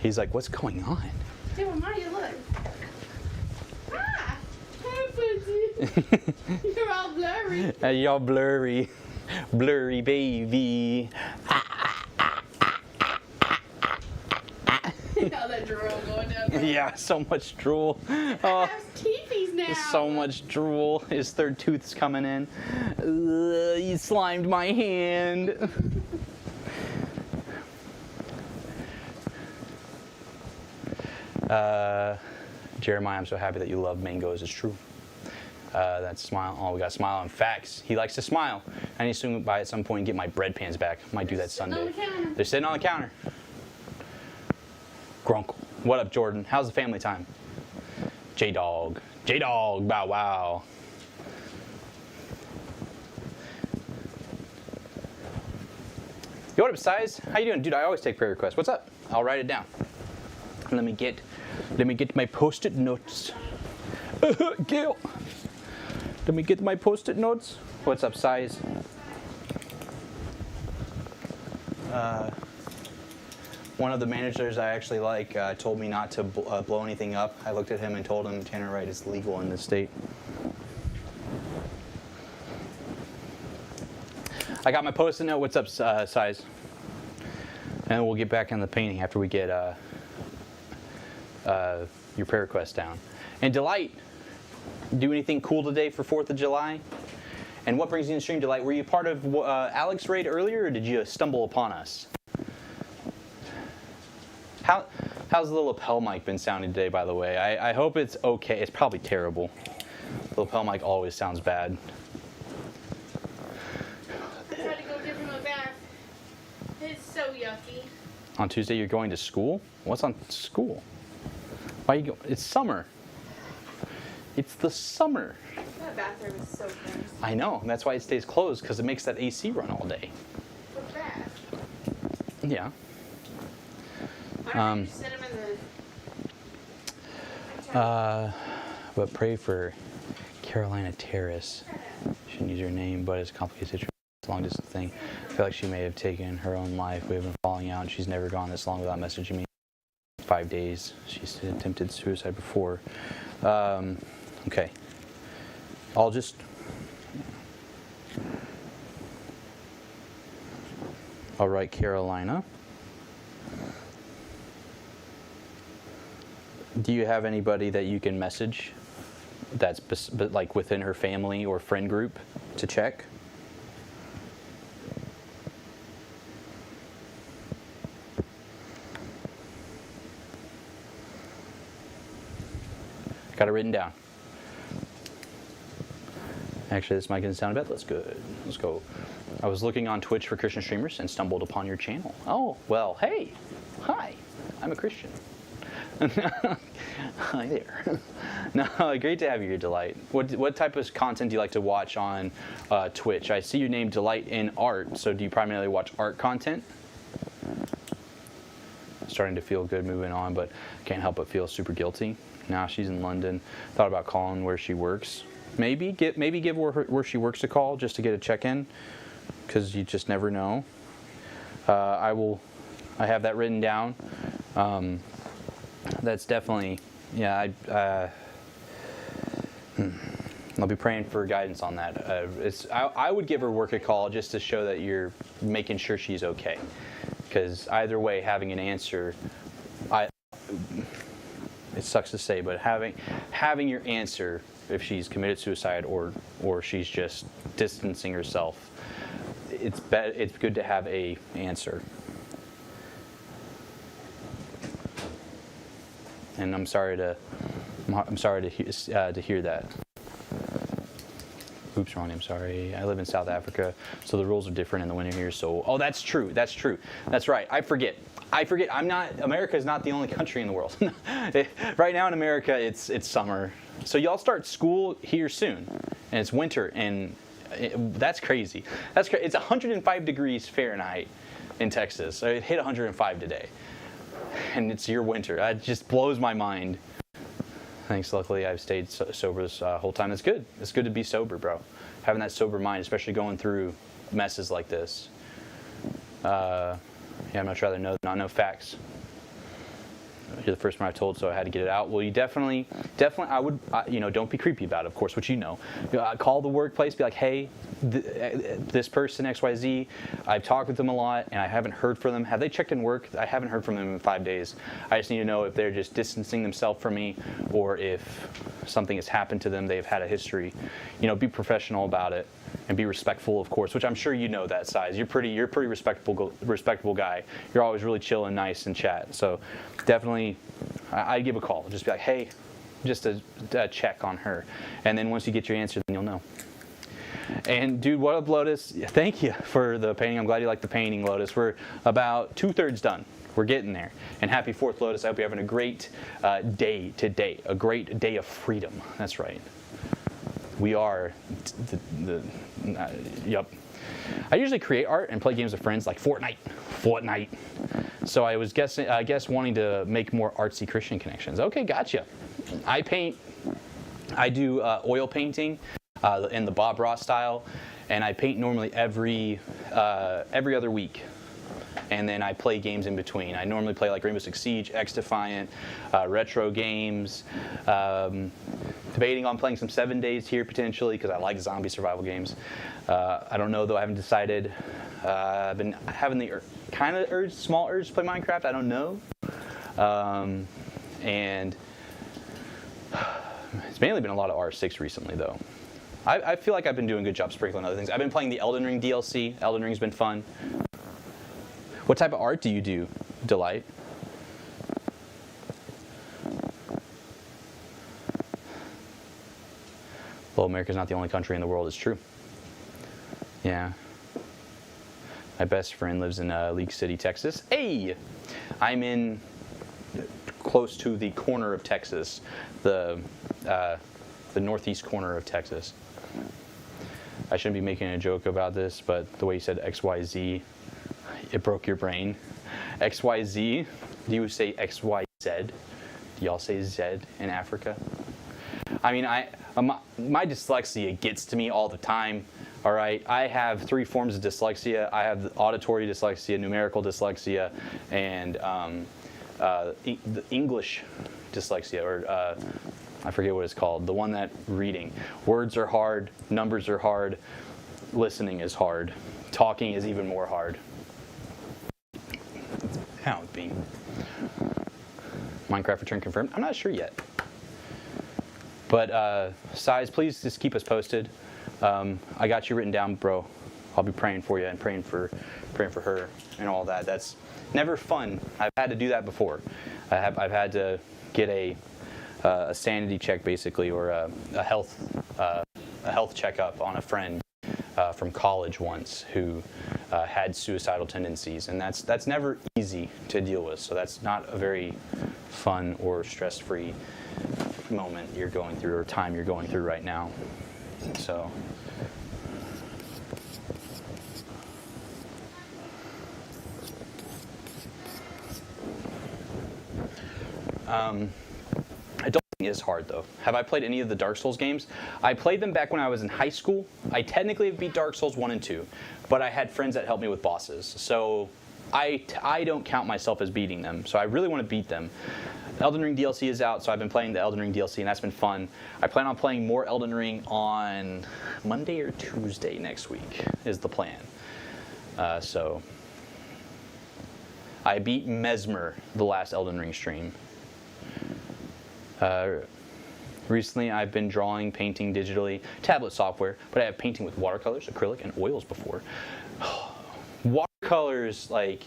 He's like, what's going on? Hey, well, Maya, look. Ah! Hey, Fuzzy. You're all blurry. Y'all blurry. Blurry baby. All that drool going down there. Yeah, so much drool. Oh, Has teethies now. so much drool. His third tooth's coming in. You slimed my hand. Jeremiah, I'm so happy that you love mangoes. It's true. That smile. Oh, we got smile on facts. He likes to smile. I need to swing by at some point and get my bread pans back. Might do that Sunday. on the counter. They're sitting on the counter. Grunkle. What up, Jordan? How's the family time? J-Dog. J-Dog. Bow wow. Yo, what up, Size? How you doing? Dude, I always take prayer requests. What's up? I'll write it down. Let me get my post-it notes. Gail. Let me get my post-it notes. What's up, Size? One of the managers I actually like told me not to blow anything up. I looked at him and told him tannerite is legal in this state. I got my post-it note. What's up, Size? And we'll get back on the painting after we get your prayer request down. And Delight, do anything cool today for 4th of July? And what brings you in stream, Delight? Were you part of Alex raid earlier, or did you stumble upon us? How's the little lapel mic been sounding today, by the way? I hope it's okay. It's probably terrible. The lapel mic always sounds bad. I tried to go give him a bath. It's so yucky. On Tuesday, you're going to school? What's on school? Why are you going? It's summer. It's the summer. That bathroom is so gross. I know. That's why it stays closed, because it makes that AC run all day. What's that? Yeah. Why don't you just sit him in the... But pray for Carolina Terrace. Shouldn't use her name, but it's a complicated situation. It's a long distance thing. I feel like she may have taken her own life. We have been falling out, and she's never gone this long without messaging me. 5 days. She's attempted suicide before. Okay. I'll just... All right, Carolina. Do you have anybody that you can message that's like within her family or friend group to check? Got it written down. Actually, this mic doesn't sound bad. Let's go. I was looking on Twitch for Christian streamers and stumbled upon your channel. Oh, well, hey. Hi. I'm a Christian. Hi there. No, great to have you here, Delight. What type of content do you like to watch on Twitch? I see your name, Delight in Art. So do you primarily watch art content? Starting to feel good moving on, but can't help but feel super guilty. Now she's in London. Thought about calling where she works. Maybe give her where she works a call just to get a check-in, because you just never know. I have that written down. That's definitely, yeah. I'll be praying for guidance on that. I would give her work a call just to show that you're making sure she's okay, because either way, having an answer, it sucks to say, but having your answer, if she's committed suicide or she's just distancing herself, it's good to have a answer. And I'm sorry to hear that. Oops, wrong. I'm sorry. I live in South Africa, so the rules are different in the winter here. So, oh, that's true. That's right. I forget. America is not the only country in the world. Right now in America, it's summer. So y'all start school here soon, and it's winter, and that's crazy. It's 105 degrees Fahrenheit in Texas. So it hit 105 today, and it's your winter. It just blows my mind. Thanks. Luckily, I've stayed sober this whole time. It's good. It's good to be sober, bro. Having that sober mind, especially going through messes like this. Yeah, I'd much rather not know facts. You're the first one I've told, so I had to get it out. Well, you definitely, I would, don't be creepy about it, of course, which you know. Call the workplace, be like, hey, this person, XYZ, I've talked with them a lot, and I haven't heard from them. Have they checked in work? I haven't heard from them in 5 days. I just need to know if they're just distancing themselves from me, or if something has happened to them, they've had a history. Be professional about it, and be respectful, of course, which I'm sure you know that size. You're pretty respectable guy. You're always really chill and nice in chat. So definitely, I'd give a call. Just be like, hey, just a check on her. And then once you get your answer, then you'll know. And dude, what up, Lotus? Thank you for the painting. I'm glad you like the painting, Lotus. We're about 2/3 done. We're getting there. And happy 4th, Lotus. I hope you're having a great day today. A great day of freedom. That's right. We are yep. I usually create art and play games with friends like Fortnite. So I guess wanting to make more artsy Christian connections. Okay, gotcha. I do oil painting in the Bob Ross style, and I paint normally every other week. And then I play games in between. I normally play like Rainbow Six Siege, X Defiant, retro games. Debating on playing some 7 Days here potentially because I like zombie survival games. I don't know though. I haven't decided. I've been having the small urge to play Minecraft. I don't know. and it's mainly been a lot of R6 recently, though. I feel like I've been doing a good job sprinkling other things. I've been playing the Elden Ring DLC. Elden Ring's been fun. What type of art do you do, Delight? Well, America's not the only country in the world. It's true. Yeah. My best friend lives in League City, Texas. Hey! I'm in close to the corner of Texas, the northeast corner of Texas. I shouldn't be making a joke about this, but the way you said XYZ, it broke your brain. XYZ, do you say XYZ? Do y'all say Z in Africa? I mean, my dyslexia gets to me all the time. All right, I have 3 forms of dyslexia. I have auditory dyslexia, numerical dyslexia, and the English dyslexia, or I forget what it's called. The one that reading. Words are hard, numbers are hard, listening is hard, talking is even more hard. How it be? Minecraft return confirmed? I'm not sure yet. But Size, please just keep us posted. I got you written down, bro. I'll be praying for you and praying for her and all that. That's never fun. I've had to do that before. I've had to get a sanity check, basically, or a health checkup on a friend from college once who had suicidal tendencies, and that's never easy to deal with. So that's not a very fun or stress-free moment you're going through, or time you're going through right now. So adulting is hard, though. Have I played any of the Dark Souls games? I played them back when I was in high school. I technically have beat Dark Souls 1 and 2, but I had friends that helped me with bosses. So I don't count myself as beating them. So I really want to beat them. Elden Ring DLC is out, so I've been playing the Elden Ring DLC, and that's been fun. I plan on playing more Elden Ring on Monday or Tuesday next week, is the plan. So I beat Mesmer the last Elden Ring stream. Recently, I've been drawing, painting digitally, tablet software, but I have painting with watercolors, acrylic, and oils before. Watercolors, like,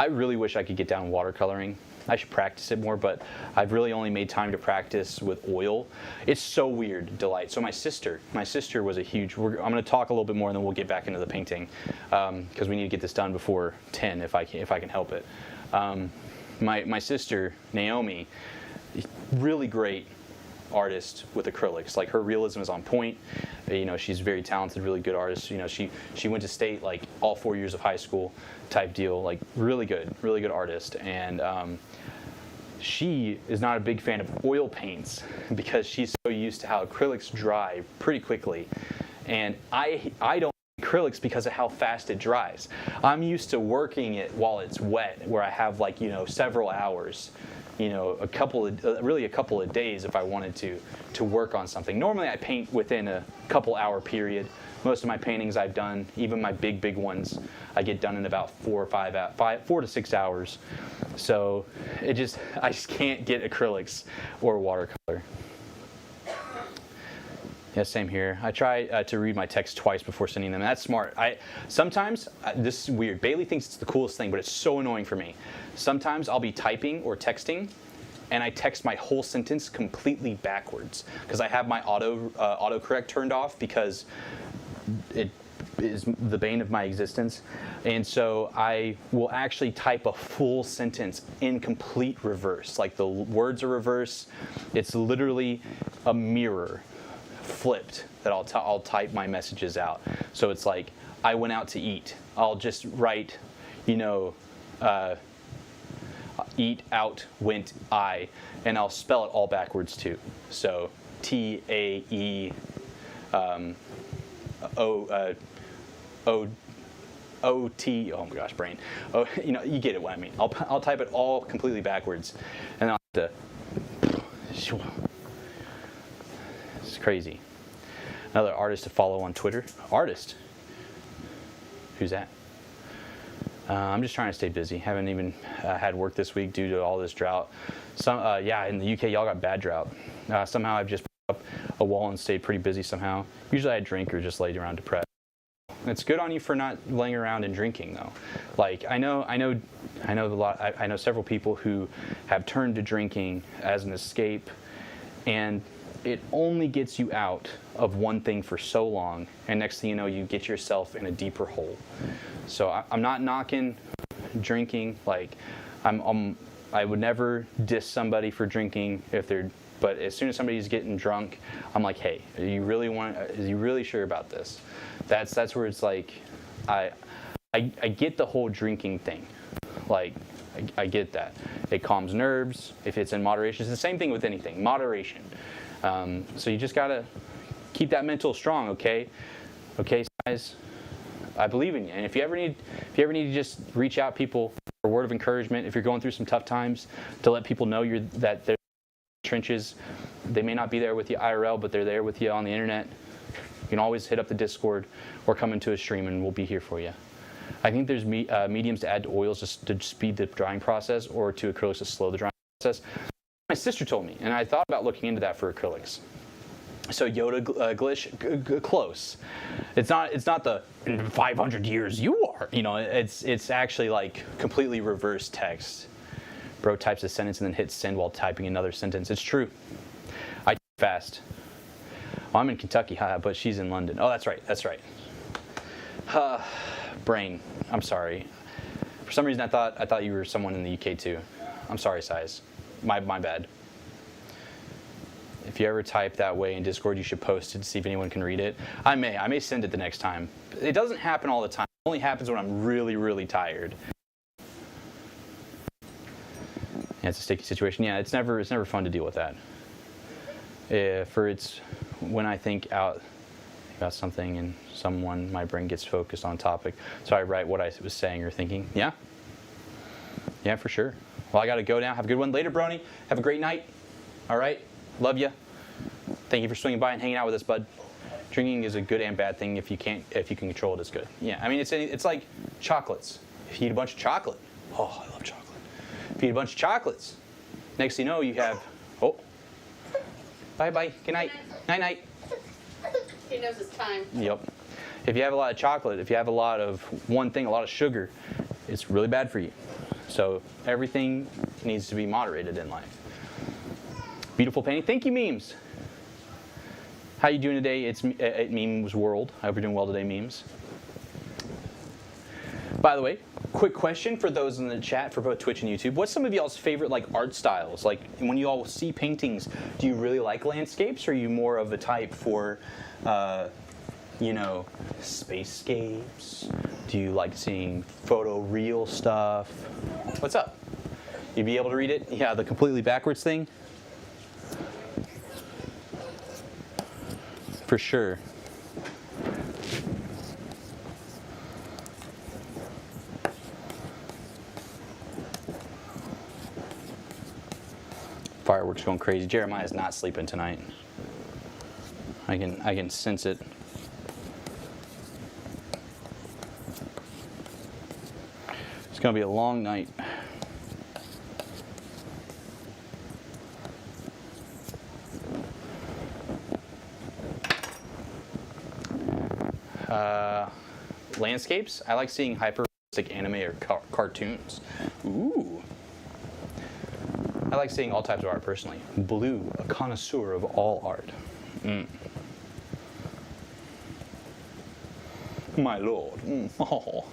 I really wish I could get down watercoloring. I should practice it more, but I've really only made time to practice with oil. It's so weird, Delight. So my sister was a huge, I'm going to talk a little bit more and then we'll get back into the painting, because we need to get this done before 10 if I can help it. My sister, Naomi, really great artist with acrylics. Like, her realism is on point. You know, she's very talented, really good artist. You know, she went to state like all 4 years of high school type deal. Like, really good artist. And she is not a big fan of oil paints because she's so used to how acrylics dry pretty quickly. And I don't like acrylics because of how fast it dries. I'm used to working it while it's wet, where I have, like, you know, several hours, you know, a couple of days if I wanted to work on something. Normally I paint within a couple hour period. Most of my paintings I've done, even my big ones, I get done in about 4 to 6 hours. So I just can't get acrylics or watercolor. Yeah, same here. I try to read my text twice before sending them. That's smart. Sometimes, this is weird. Bailey thinks it's the coolest thing, but it's so annoying for me. Sometimes I'll be typing or texting, and I text my whole sentence completely backwards because I have my autocorrect turned off because it is the bane of my existence. And so I will actually type a full sentence in complete reverse. Like, the words are reverse. It's literally a mirror flipped that I'll type my messages out. So it's like, I went out to eat. I'll just write, you know, eat out went I, and I'll spell it all backwards too. So TAE OT. Oh my gosh, brain. Oh, you know, you get it what I mean. I'll type it all completely backwards, and I'll have to. It's crazy. Another artist to follow on Twitter. Artist? Who's that? I'm just trying to stay busy. Haven't even had work this week due to all this drought. Yeah, in the UK, y'all got bad drought. Somehow I've just put up a wall and stayed pretty busy somehow. Usually I drink or just lay around depressed. It's good on you for not laying around and drinking though. Like I know several people who have turned to drinking as an escape, and it only gets you out of one thing for so long, and next thing you know, you get yourself in a deeper hole. So I'm not knocking drinking. Like I would never diss somebody for drinking if they're. But as soon as somebody's getting drunk, I'm like, hey, are you really sure about this? That's where it's like, I get the whole drinking thing. Like, I get that. It calms nerves if it's in moderation. It's the same thing with anything, moderation. So you just gotta keep that mental strong, okay? Okay, guys, I believe in you. And if you ever need to just reach out people for a word of encouragement, if you're going through some tough times, to let people know that they're trenches. They may not be there with you IRL, but they're there with you on the internet. You can always hit up the Discord or come into a stream and we'll be here for you. I think there's mediums to add to oils just to speed the drying process, or to acrylics to slow the drying process. My sister told me, and I thought about looking into that for acrylics. So Yoda Glish, close. It's not the in 500 years you are. You know, it's actually like completely reverse text. Bro types a sentence and then hits send while typing another sentence. It's true. I type fast. Well, I'm in Kentucky, but she's in London. Oh, that's right. Brain. I'm sorry. For some reason, I thought you were someone in the UK too. I'm sorry, Size. My bad. If you ever type that way in Discord, you should post it to see if anyone can read it. I may send it the next time. It doesn't happen all the time. It only happens when I'm really, really tired. Yeah, it's a sticky situation. Yeah, it's never fun to deal with that. It's when I think out about something and my brain gets focused on topic, so I write what I was saying or thinking. Yeah, for sure. Well, I gotta go now. Have a good one later, Brony. Have a great night. All right, love you. Thank you for swinging by and hanging out with us, bud. Drinking is a good and bad thing. If you can control it, it's good. Yeah, I mean it's like chocolates. If you eat a bunch of chocolate, oh, I love chocolate. If you eat a bunch of chocolates, next thing you know, you have, bye-bye, good night, night-night. He knows it's time. Yep. If you have a lot of chocolate, if you have a lot of one thing, a lot of sugar, it's really bad for you. So everything needs to be moderated in life. Beautiful painting. Thank you, Memes. How you doing today? It's at Memes World. I hope you're doing well today, Memes. By the way, quick question for those in the chat for both Twitch and YouTube. What's some of y'all's favorite art styles? Like when you all see paintings, do you really like landscapes, or are you more of a type for, spacescapes? Do you like seeing photoreal stuff? What's up? You be able to read it? Yeah, the completely backwards thing? For sure. Fireworks going crazy. Jeremiah's not sleeping tonight. I can sense it. It's gonna be a long night. Landscapes. I like seeing hyper-realistic anime or cartoons. Ooh. I like seeing all types of art personally. Blue, a connoisseur of all art. My lord. Oh.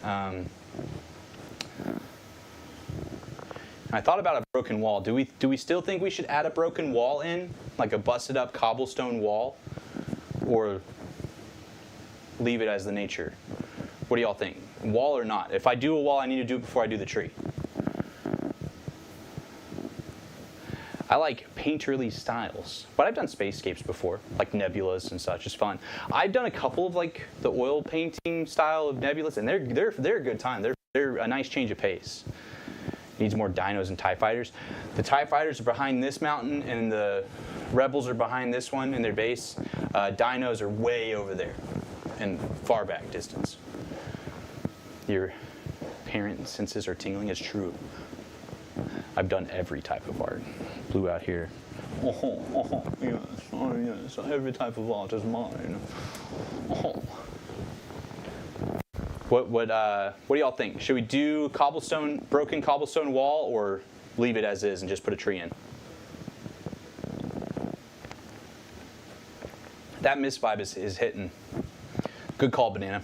I thought about a broken wall. Do we still think we should add a broken wall in, like a busted up cobblestone wall, or leave it as the nature? What do y'all think? Wall or not? If I do a wall, I need to do it before I do the tree. I like painterly styles, but I've done spacescapes before, like nebulas and such. It's fun. I've done a couple of like the oil painting style of nebulas, and they're a good time. They're a nice change of pace. Needs more dinos and TIE fighters. The TIE fighters are behind this mountain, and the rebels are behind this one in their base. Dinos are way over there, and far back distance. Your parent senses are tingling. It's true. I've done every type of art. Blue out here. Yes, oh yes, every type of art is mine. What do y'all think? Should we do broken cobblestone wall, or leave it as is and just put a tree in? That mist vibe is hitting. Good call, Banana.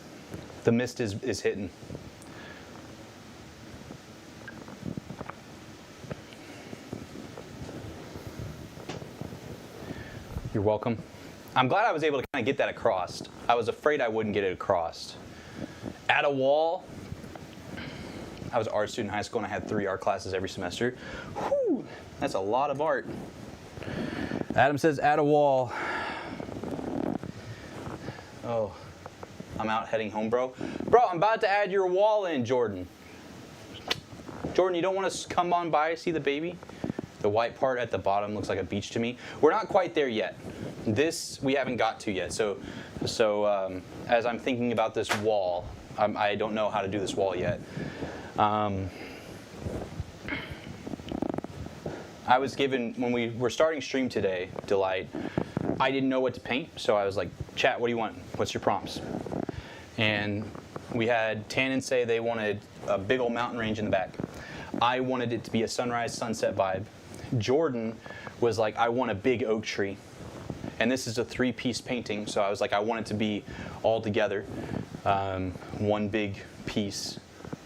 The mist is hitting. You're welcome. I'm glad I was able to kind of get that across. I was afraid I wouldn't get it across. Add a wall. I was an art student in high school and I had 3 art classes every semester. Whew, that's a lot of art. Adam says add a wall. Oh, I'm out heading home, bro. Bro, I'm about to add your wall in, Jordan. Jordan, you don't want to come on by, see the baby? The white part at the bottom looks like a beach to me. We're not quite there yet. This we haven't got to yet. So as I'm thinking about this wall, I don't know how to do this wall yet. I was given, when we were starting stream today, Delight, I didn't know what to paint, so I was like, chat, what do you want? What's your prompts? And we had Tannen say they wanted a big old mountain range in the back. I wanted it to be a sunrise, sunset vibe. Jordan was like, I want a big oak tree. And this is a 3-piece painting, so I was like, I want it to be all together. One big piece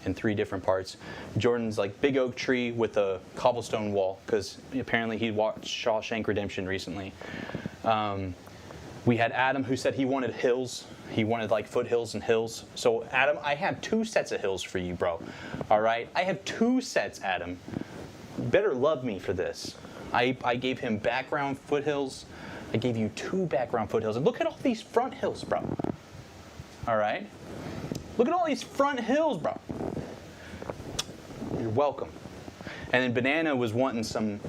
in 3 different parts. Jordan's like, big oak tree with a cobblestone wall, because apparently he watched Shawshank Redemption recently. We had Adam, who said he wanted hills. He wanted like foothills and hills. So Adam, I have 2 sets of hills for you, bro. All right? I have 2 sets, Adam. You better love me for this. I gave him background foothills. I gave you 2 background foothills. And look at all these front hills, bro. All right? Look at all these front hills, bro. You're welcome. And then Banana was wanting some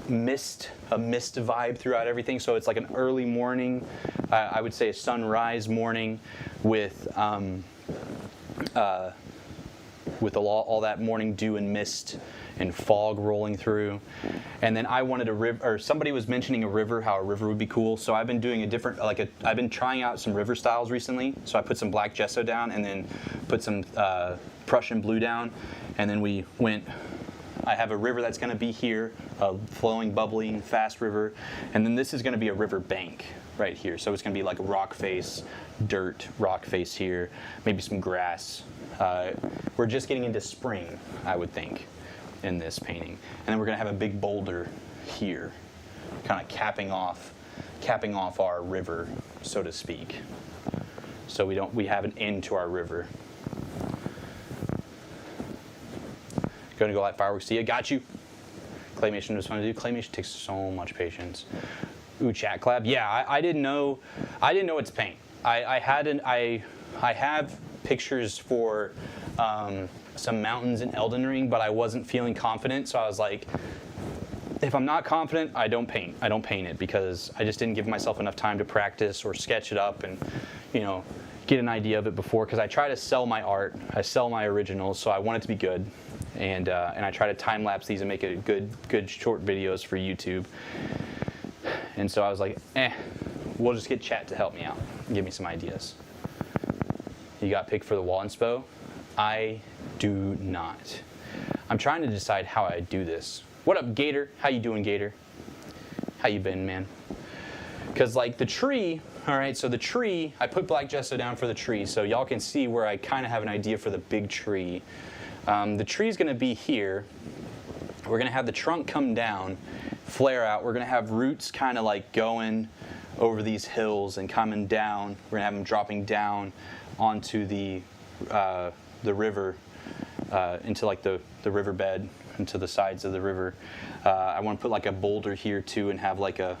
mist vibe throughout everything. So it's like an early morning, I would say a sunrise morning with all that morning dew and mist and fog rolling through. And then I wanted a river, or somebody was mentioning a river, how a river would be cool. So I've been doing I've been trying out some river styles recently. So I put some black gesso down and then put some Prussian blue down. And then I have a river that's gonna be here, a flowing, bubbling, fast river. And then this is gonna be a river bank right here. So it's gonna be like a rock face, dirt, rock face here, maybe some grass. We're just getting into spring, I would think, in this painting. And then we're gonna have a big boulder here, kind of capping off our river, so to speak. So we have an end to our river. Going to go light fireworks to you. Got you. Claymation was fun to do. Claymation takes so much patience. Ooh, chat collab. Yeah, I didn't know what to paint. I have pictures for some mountains in Elden Ring, but I wasn't feeling confident, so I was like, if I'm not confident, I don't paint it, because I just didn't give myself enough time to practice or sketch it up and, get an idea of it before, because I try to sell my art. I sell my originals, so I want it to be good. And I try to time lapse these and make it good short videos for YouTube. And so I was like, we'll just get chat to help me out and give me some ideas. You got picked for the wall inspo? I do not. I'm trying to decide how I do this. What up, Gator? How you doing, Gator? How you been, man? Because like the tree, all right, so the tree, I put black gesso down for the tree, so y'all can see where I kind of have an idea for the big tree. The tree's gonna be here. We're gonna have the trunk come down, flare out. We're gonna have roots kind of like going over these hills and coming down. We're gonna have them dropping down onto the river, into like the riverbed, into the sides of the river. I want to put like a boulder here too, and have like a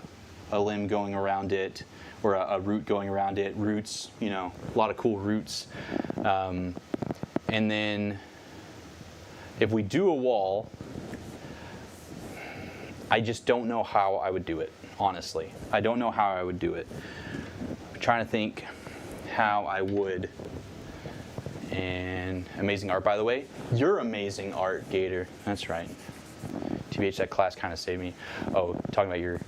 limb going around it, or a root going around it. Roots, a lot of cool roots. And then if we do a wall, I just don't know how I would do it, honestly. I don't know how I would do it. I'm trying to think how I would And amazing art, by the way. You're amazing art, Gator. That's right. TBH, that class kind of saved me. Oh, talking about you're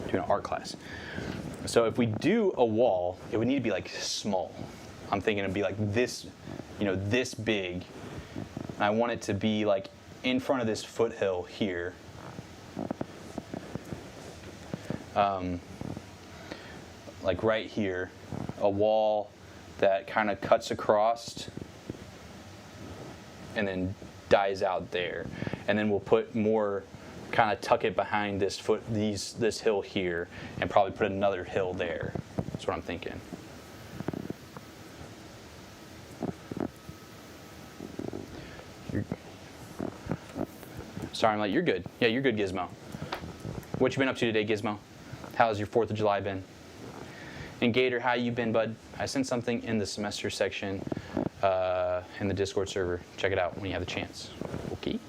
doing an art class. So if we do a wall, it would need to be like small. I'm thinking it'd be like this, this big. And I want it to be like in front of this foothill here. Like right here, a wall that kind of cuts across and then dies out there. And then we'll put more, kind of tuck it behind this this hill here, and probably put another hill there. That's what I'm thinking. Sorry, I'm like, you're good. Yeah, you're good, Gizmo. What you been up to today, Gizmo? How's your 4th of July been? And Gator, how you been, bud? I sent something in the semester section in the Discord server. Check it out when you have the chance. Okay.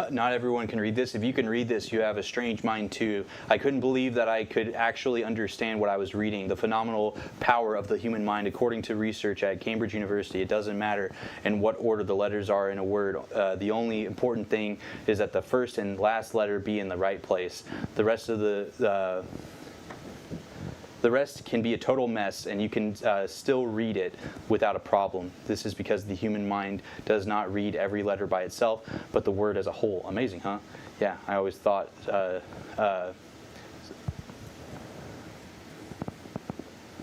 Not everyone can read this. If you can read this, you have a strange mind too. I couldn't believe that I could actually understand what I was reading. The phenomenal power of the human mind. According to research at Cambridge University, it doesn't matter in what order the letters are in a word. The only important thing is that the first and last letter be in the right place. The rest of the rest can be a total mess, and you can still read it without a problem. This is because the human mind does not read every letter by itself, but the word as a whole. Amazing, huh? Yeah, I always thought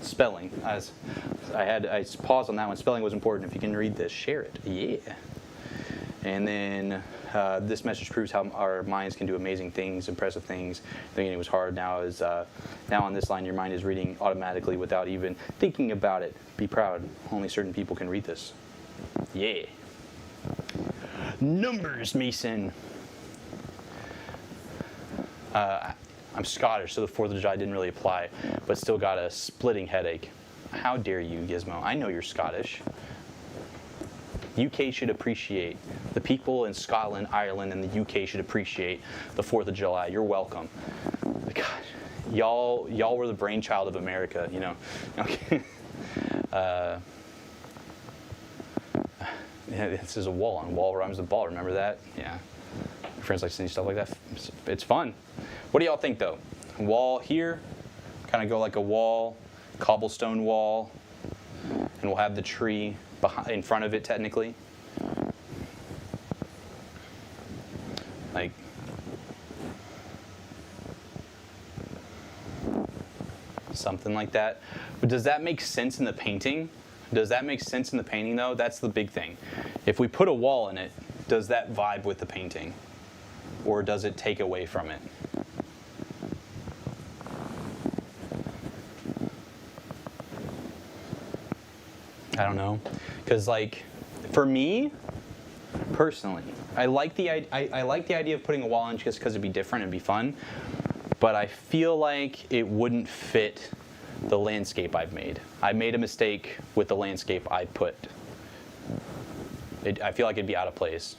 spelling. I paused on that one. Spelling was important. If you can read this, share it. Yeah. And then this message proves how our minds can do amazing things, impressive things. Thinking it was hard. Now on this line, your mind is reading automatically without even thinking about it. Be proud. Only certain people can read this. Yeah. Numbers, Mason. I'm Scottish, so the 4th of July didn't really apply, but still got a splitting headache. How dare you, Gizmo? I know you're Scottish. UK should appreciate. The people in Scotland, Ireland, and the UK should appreciate the 4th of July. You're welcome. God, y'all were the brainchild of America, Okay. Yeah, this is a wall, and wall rhymes with ball. Remember that? Yeah. My friends like seeing stuff like that. It's fun. What do y'all think, though? Wall here, kind of go like a wall, cobblestone wall, and we'll have the tree in front of it, technically. Like, something like that. But does that make sense in the painting? Does that make sense in the painting, though? That's the big thing. If we put a wall in it, does that vibe with the painting? Or does it take away from it? I don't know. Because, like, for me, personally, I like the idea of putting a wall in just because it'd be different and be fun. But I feel like it wouldn't fit the landscape I've made. I made a mistake with the landscape I put. I feel like it'd be out of place.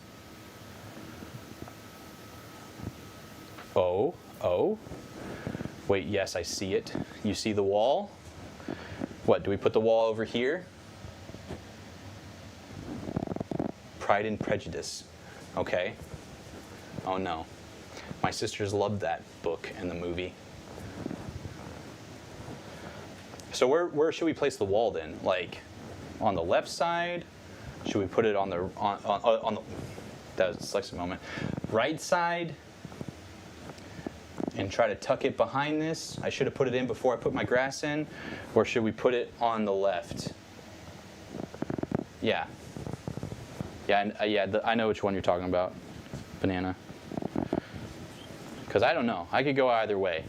Oh. Wait, yes, I see it. You see the wall? What, do we put the wall over here? Pride and Prejudice. Okay. Oh no. My sisters loved that book and the movie. So where should we place the wall then? Like on the left side? Should we put it on the that was a dyslexic moment. Right side? And try to tuck it behind this? I should have put it in before I put my grass in. Or should we put it on the left? Yeah. I know which one you're talking about. Banana. Because I don't know. I could go either way.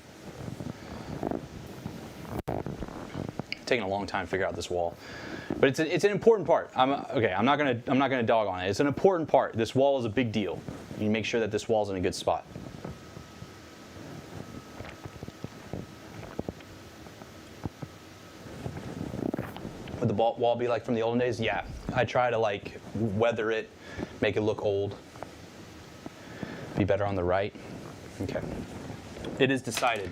It's taking a long time to figure out this wall. But it's an important part. I'm not gonna dog on it. It's an important part. This wall is a big deal. You make sure that this wall's in a good spot. wall be like from the olden days? Yeah. I try to like weather it, make it look old. Be better on the right. Okay. It is decided.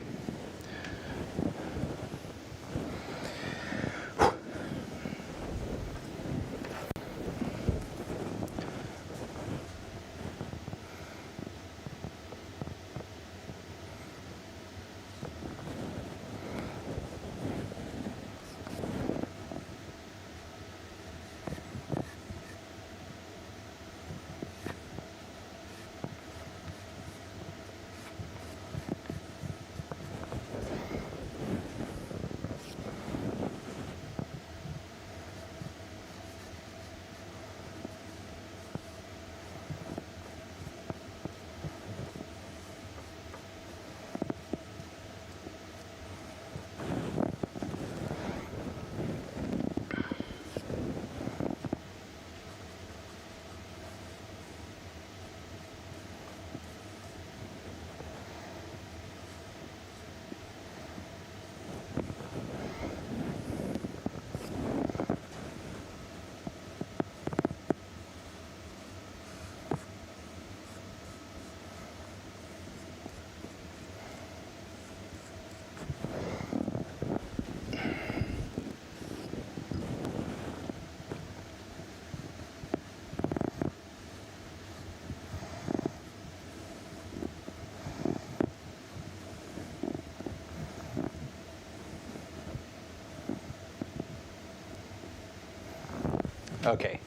Okay.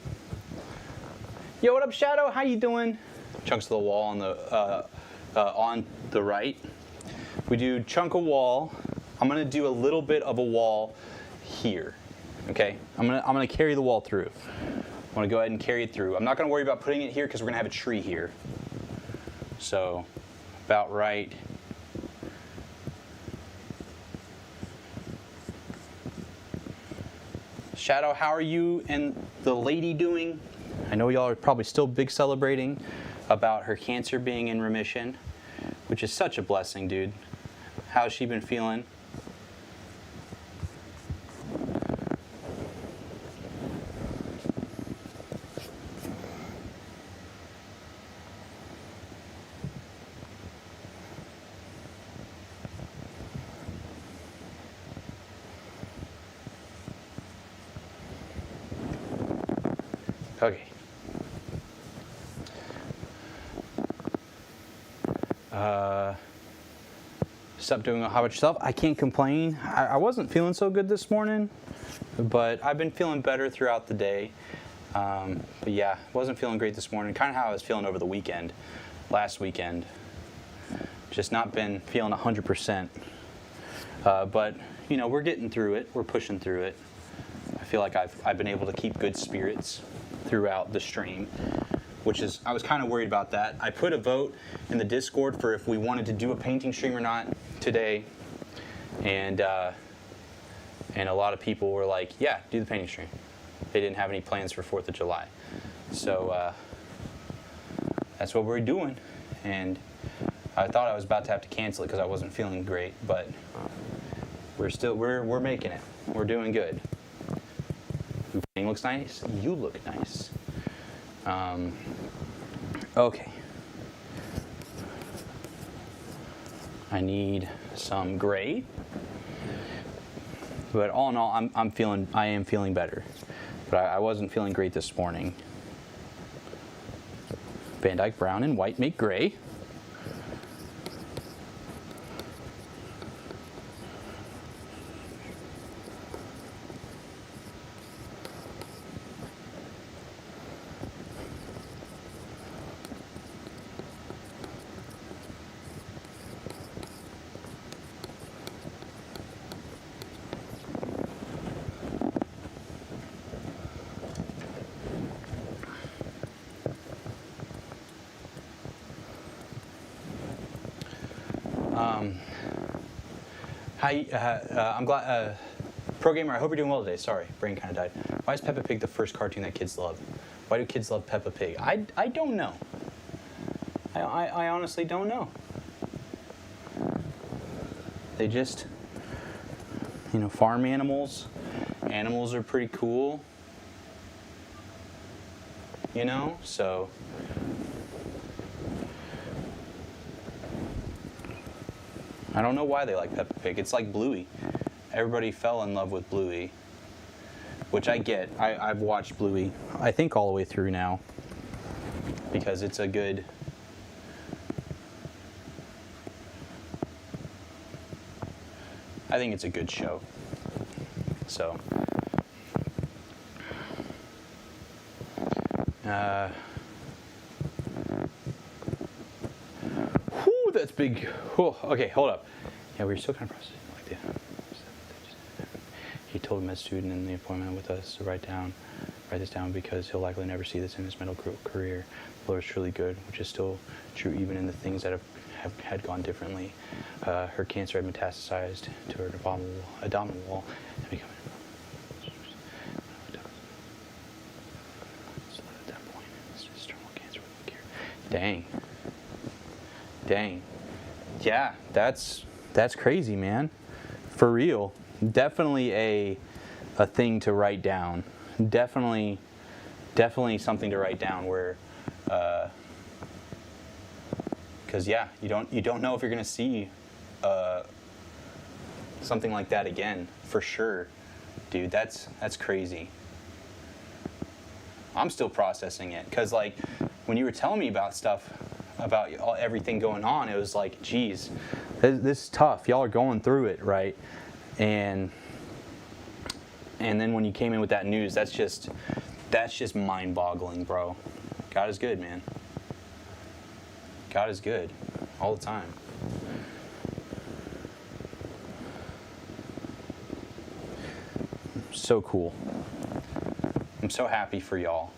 Yo, what up, Shadow? How you doing? Chunks of the wall on the right. We do chunk of wall. I'm gonna do a little bit of a wall here. Okay. I'm gonna carry the wall through. I'm gonna go ahead and carry it through. I'm not gonna worry about putting it here because we're gonna have a tree here. So, about right. Shadow, how are you and the lady doing? I know y'all are probably still big celebrating about her cancer being in remission, which is such a blessing, dude. How's she been feeling? Okay. Stop doing how about yourself? I can't complain. I wasn't feeling so good this morning, but I've been feeling better throughout the day. But yeah, wasn't feeling great this morning. Kind of how I was feeling over the weekend, last weekend. Just not been feeling 100%. But you know, we're getting through it. We're pushing through it. I feel like I've been able to keep good spirits throughout the stream, which is, I was kind of worried about that. I put a vote in the Discord for if we wanted to do a painting stream or not today, and a lot of people were like, yeah, do the painting stream. They didn't have any plans for 4th of July. So that's what we're doing, and I thought I was about to have to cancel it because I wasn't feeling great, but we're making it. We're doing good. Your painting looks nice. You look nice. Okay. I need some gray. But all in all, I am feeling better. But I wasn't feeling great this morning. Van Dyke brown and white make gray. Hi, I'm glad. Pro Gamer, I hope you're doing well today. Sorry, brain kind of died. Why is Peppa Pig the first cartoon that kids love? Why do kids love Peppa Pig? I don't know. I honestly don't know. They just, farm animals, animals are pretty cool, you know, so I don't know why they like Peppa Pig. It's like Bluey. Everybody fell in love with Bluey, which I get. I've watched Bluey, I think, all the way through now, because it's a good... I think it's a good show. So, whew, that's big. Whew, okay, hold up. Yeah, we were still kind of processing like that. He told a med student in the appointment with us to write this down because he'll likely never see this in his medical career. The Lord is truly good, which is still true even in the things that had gone differently. Her cancer had metastasized to her abdominal wall and become at that point. It's just terminal cancer with no cure. Dang. Yeah, that's crazy, man. For real. Definitely a thing to write down. Definitely something to write down where. Because yeah, you don't know if you're gonna see something like that again, for sure, dude. That's crazy. I'm still processing it, because like when you were telling me about stuff, about everything going on, it was like, geez, this is tough. Y'all are going through it, right? And then when you came in with that news, that's just mind-boggling, bro. God is good, man. God is good all the time. So cool. I'm so happy for y'all.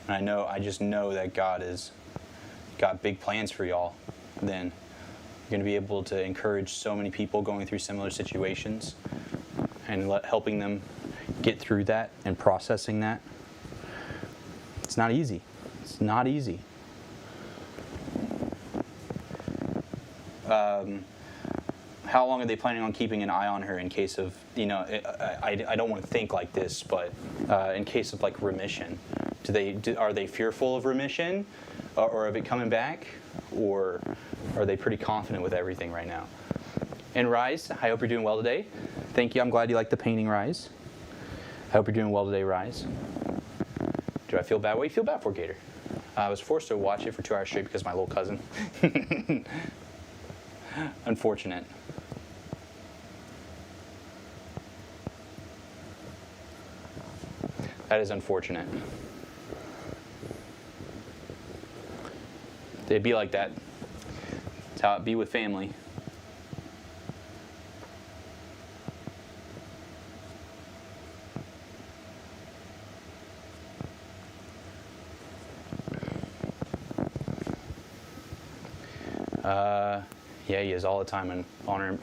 And I just know that God has got big plans for y'all. Then you're going to be able to encourage so many people going through similar situations and helping them get through that and processing that. It's not easy. It's not easy. How long are they planning on keeping an eye on her in case of, I don't want to think like this, but in case of like remission? Are they fearful of remission or of it coming back? Or are they pretty confident with everything right now? And Rise, I hope you're doing well today. Thank you. I'm glad you like the painting, Rise. I hope you're doing well today, Rise. Do I feel bad? What do you feel bad for, Gator? I was forced to watch it for 2 hours straight because of my little cousin. Unfortunate. That is unfortunate. They'd be like that. That's how it be with family. Yeah, he is all the time, and honor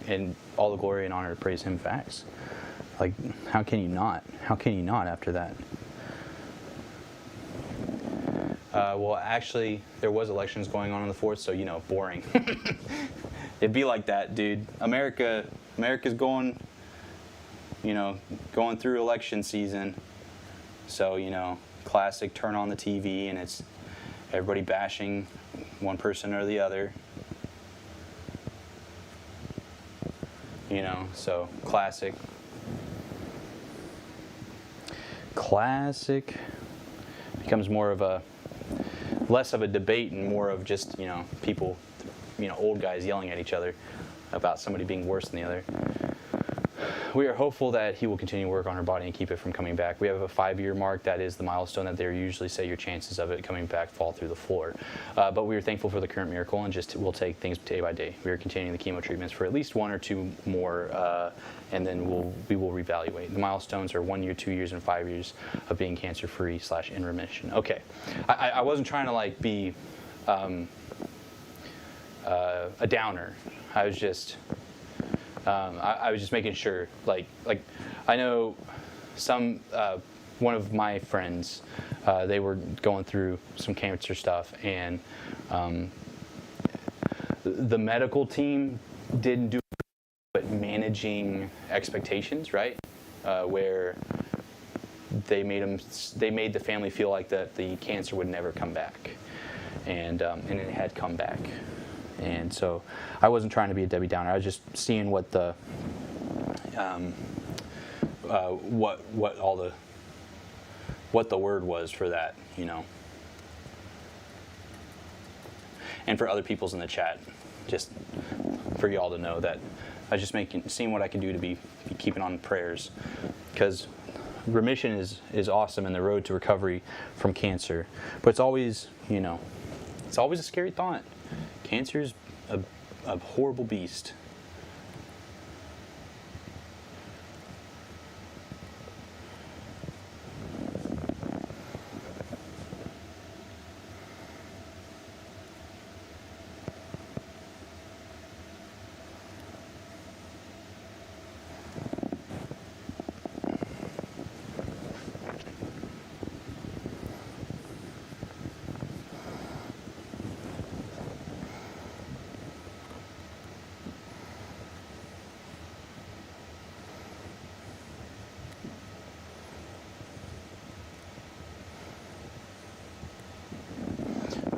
and all the glory and honor to praise him. Facts. Like, how can you not? How can you not after that? Well, actually, there was elections going on the 4th, so, boring. It'd be like that, dude. America's going, going through election season. So, classic turn on the TV, and it's everybody bashing one person or the other. So classic. Becomes more of less of a debate and more of just, people, old guys yelling at each other about somebody being worse than the other. We are hopeful that he will continue to work on her body and keep it from coming back. We have a 5-year mark. That is the milestone that they usually say your chances of it coming back fall through the floor. But we are thankful for the current miracle and we'll take things day by day. We are continuing the chemo treatments for at least 1 or 2 more, and then we will reevaluate. The milestones are 1 year, 2 years, and 5 years of being cancer-free / in remission. Okay, I wasn't trying to be a downer. I was just making sure, like I know one of my friends, they were going through some cancer stuff, and the medical team didn't do it, but managed managing expectations, right? Where they made the family feel like that the cancer would never come back, and it had come back. And so I wasn't trying to be a Debbie Downer. I was just seeing what the what the word was for that, you know. And for other people's in the chat, just for y'all to know that I was just seeing what I can do to be keeping on prayers, because remission is awesome in the road to recovery from cancer, but it's always, you know, it's always a scary thought. Cancer is a horrible beast.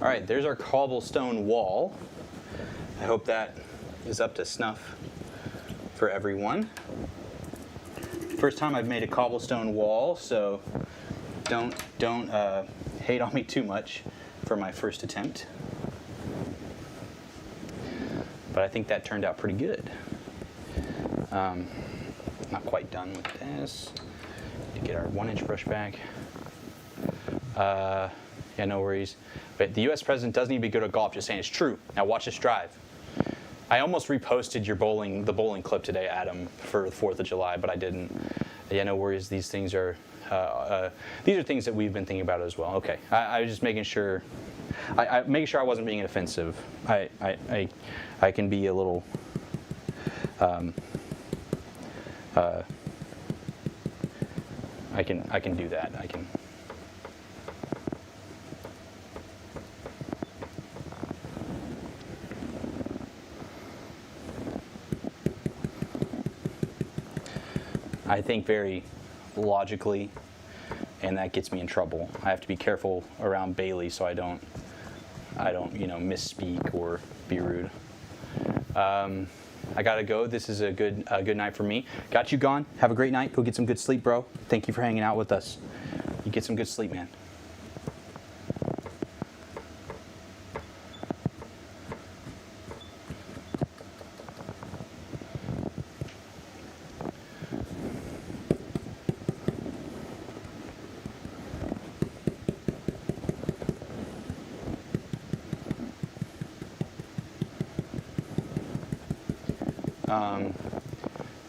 All right, there's our cobblestone wall. I hope that is up to snuff for everyone. First time I've made a cobblestone wall, so don't hate on me too much for my first attempt. But I think that turned out pretty good. Not quite done with this. Need to get our 1-inch brush back. Yeah, no worries. But the U.S. president doesn't need to be good at golf. Just saying, it's true. Now watch this drive. I almost reposted the bowling clip today, Adam, for the 4th of July, but I didn't. Yeah, no worries. These things are things that we've been thinking about as well. Okay, I was just making sure. I making sure I wasn't being offensive. I can be a little. I can do that. I can. I think very logically, and that gets me in trouble. I have to be careful around Bailey so I don't misspeak or be rude. I gotta go. This is a good night for me. Got you gone. Have a great night. Go get some good sleep, bro. Thank you for hanging out with us. You get some good sleep, man.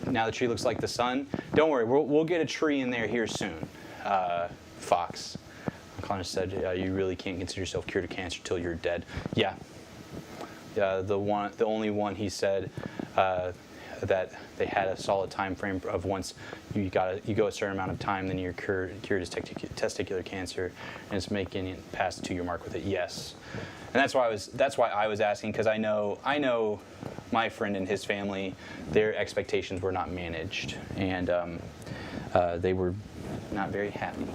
Now the tree looks like the sun. Don't worry, we'll get a tree in there here soon. Fox. Connor said, you really can't consider yourself cured of cancer till you're dead. Yeah. The only one he said that they had a solid time frame of once you go a certain amount of time, then you're cured of testicular cancer, and it's making it past the 2-year mark with it. Yes, and that's why I was asking, because I know my friend and his family, their expectations were not managed, and they were not very happy.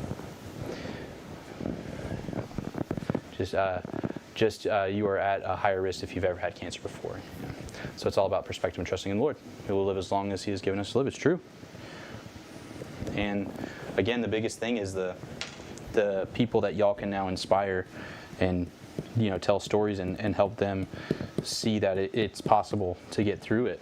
Just you are at a higher risk if you've ever had cancer before. So it's all about perspective and trusting in the Lord. He will live as long as He has given us to live. It's true. And again, the biggest thing is the people that y'all can now inspire and tell stories and help them see that it's possible to get through it.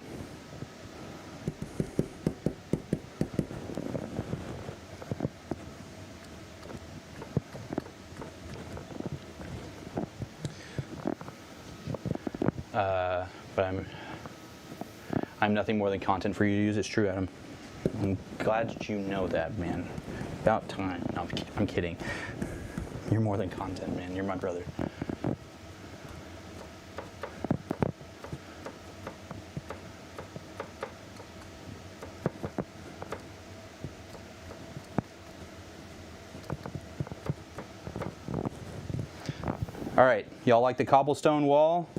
But I'm nothing more than content for you to use. It's true, Adam. I'm glad that you know that, man. About time. No, I'm kidding. You're more than content, man. You're my brother. All right, y'all like the cobblestone wall?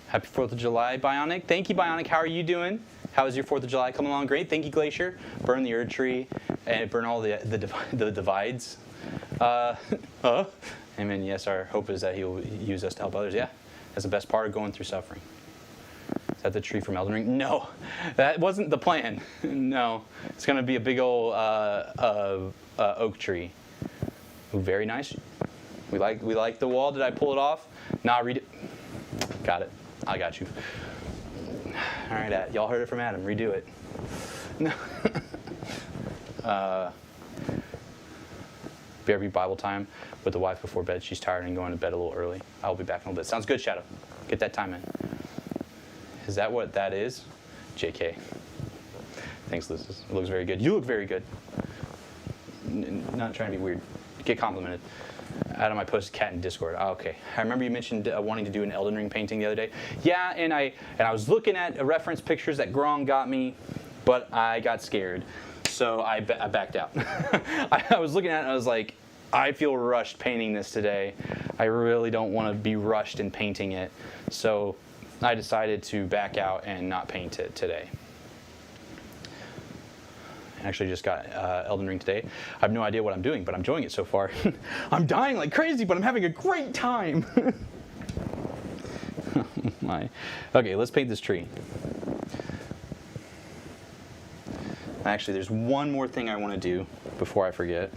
Happy 4th of July, Bionic. Thank you, Bionic. How are you doing? How is your 4th of July coming along? Great. Thank you, Glacier. Burn the Erd Tree and burn all the divides. Amen. Yes, our hope is that He will use us to help others. Yeah, that's the best part of going through suffering. Is that the tree from Elden Ring? No, that wasn't the plan. No, it's going to be a big old oak tree. Ooh, very nice. We like the wall. Did I pull it off? Nah, read it. Got it. I got you. All right, y'all heard it from Adam. Redo it. No. BRB Bible time with the wife before bed. She's tired and going to bed a little early. I'll be back in a little bit. Sounds good, Shadow. Get that time in. Is that what that is? JK. Thanks, Liz. It looks very good. You look very good. Not trying to be weird. Get complimented. Adam, I posted cat in Discord. Oh, okay. I remember you mentioned wanting to do an Elden Ring painting the other day. Yeah, and I was looking at reference pictures that Grong got me, but I got scared, so I backed out. I was looking at it and I was like, I feel rushed painting this today. I really don't want to be rushed in painting it, so I decided to back out and not paint it today. Actually just got Elden Ring today. I have no idea what I'm doing, but I'm enjoying it so far. I'm dying like crazy, but I'm having a great time. Oh my. Okay, let's paint this tree. Actually, there's one more thing I want to do before I forget.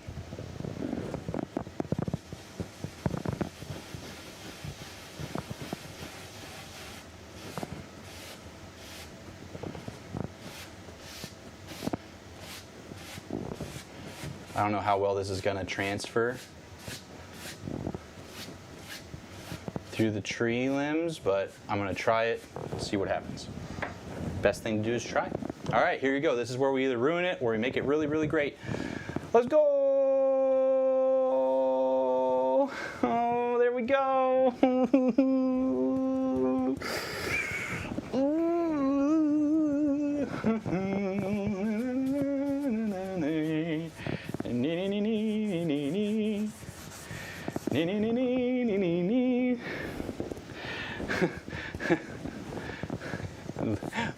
I don't know how well this is going to transfer through the tree limbs, but I'm going to try it, see what happens. Best thing to do is try. All right, here you go. This is where we either ruin it or we make it really, really great. Let's go! Oh, there we go.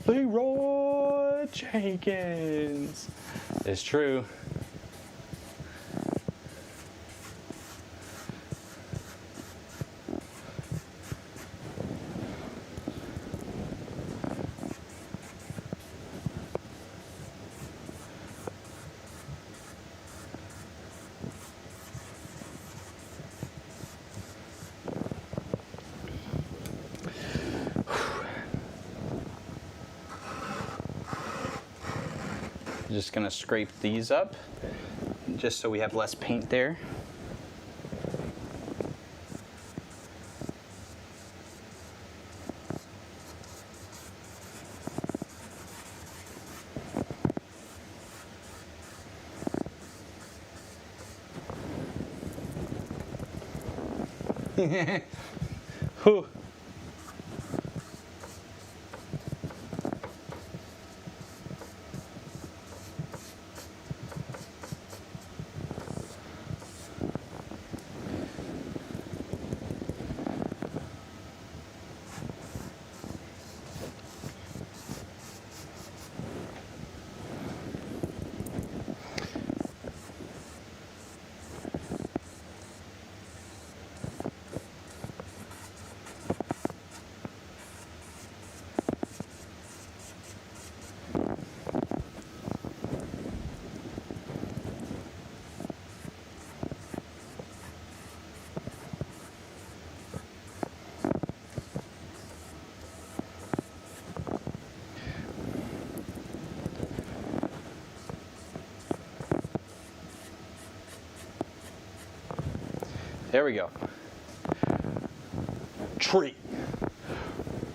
Leroy Jenkins. It's true. Just gonna scrape these up just so we have less paint there. Whew. There we go. Tree.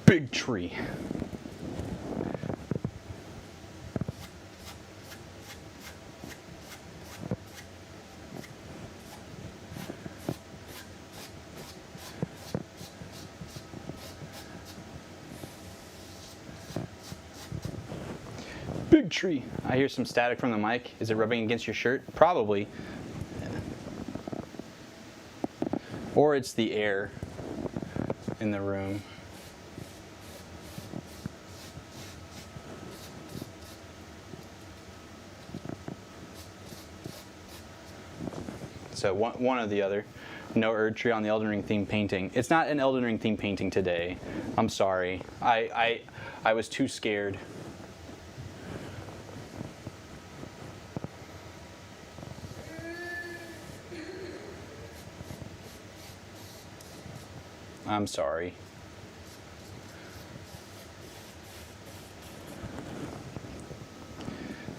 Big tree. Big tree. I hear some static from the mic. Is it rubbing against your shirt? Probably. Or it's the air. in the room. So one or the other. No Erd Tree on the Elden Ring themed painting. It's not an Elden Ring themed painting today. I'm sorry. I was too scared. I'm sorry.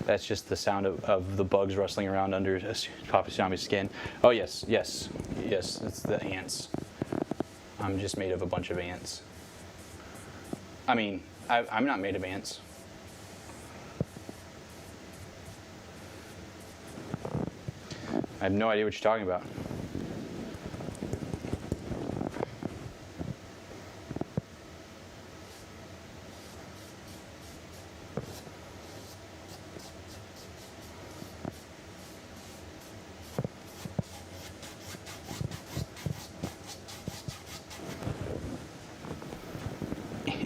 That's just the sound of the bugs rustling around under Papa Shami's skin. Oh yes, yes, yes, it's the ants. I'm just made of a bunch of ants. I mean, I'm not made of ants. I have no idea what you're talking about.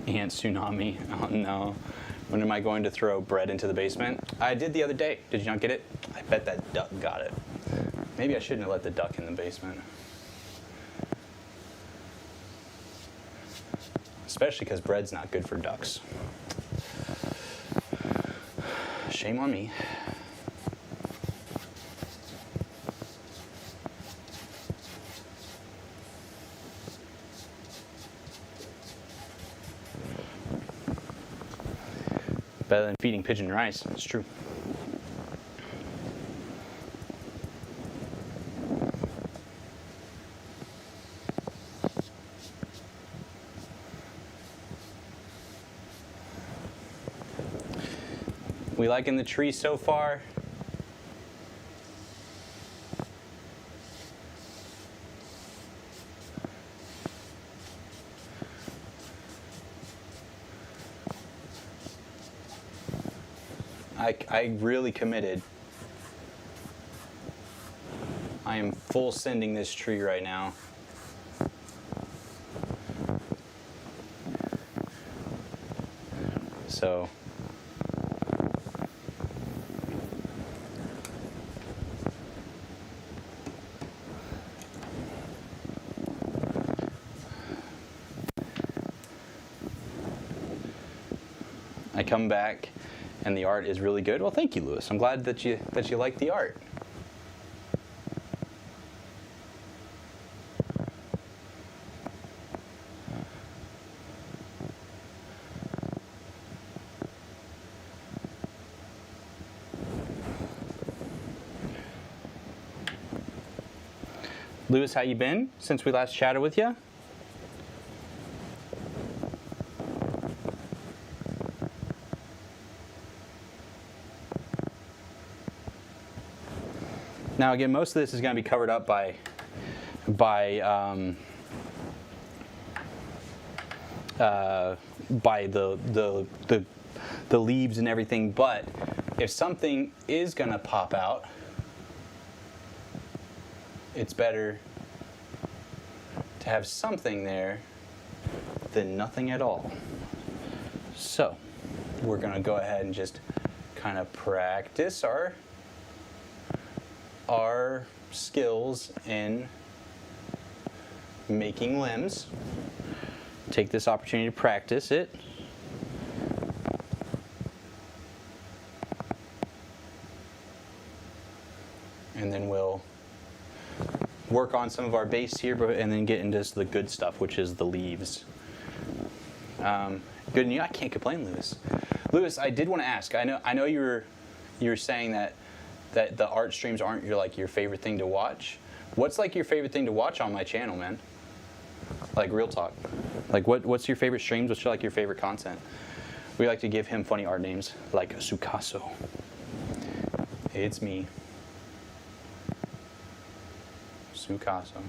Ant tsunami. Oh no. When am I going to throw bread into the basement? I did the other day. Did you not get it? I bet that duck got it. Maybe I shouldn't have let the duck in the basement. Especially because bread's not good for ducks. Shame on me. Better than feeding pigeon rice. It's true. We liking the tree so far? I really committed. I am full sending this tree right now. So I come back and the art is really good. Well, thank you, Lewis. I'm glad that you like the art. Lewis, how you been since we last chatted with you? Now again, most of this is going to be covered up by the leaves and everything. But if something is going to pop out, it's better to have something there than nothing at all. So we're going to go ahead and just kind of practice our skills in making limbs. Take this opportunity to practice it. And then we'll work on some of our base here, and then get into the good stuff, which is the leaves. Good news. I can't complain, Lewis. Lewis, I did want to ask. I know you were saying that the art streams aren't your favorite thing to watch. What's like your favorite thing to watch on my channel, man? Like real talk. Like what's your favorite streams? What's your favorite content? We like to give him funny art names like Sukaso. It's me. Sukaso.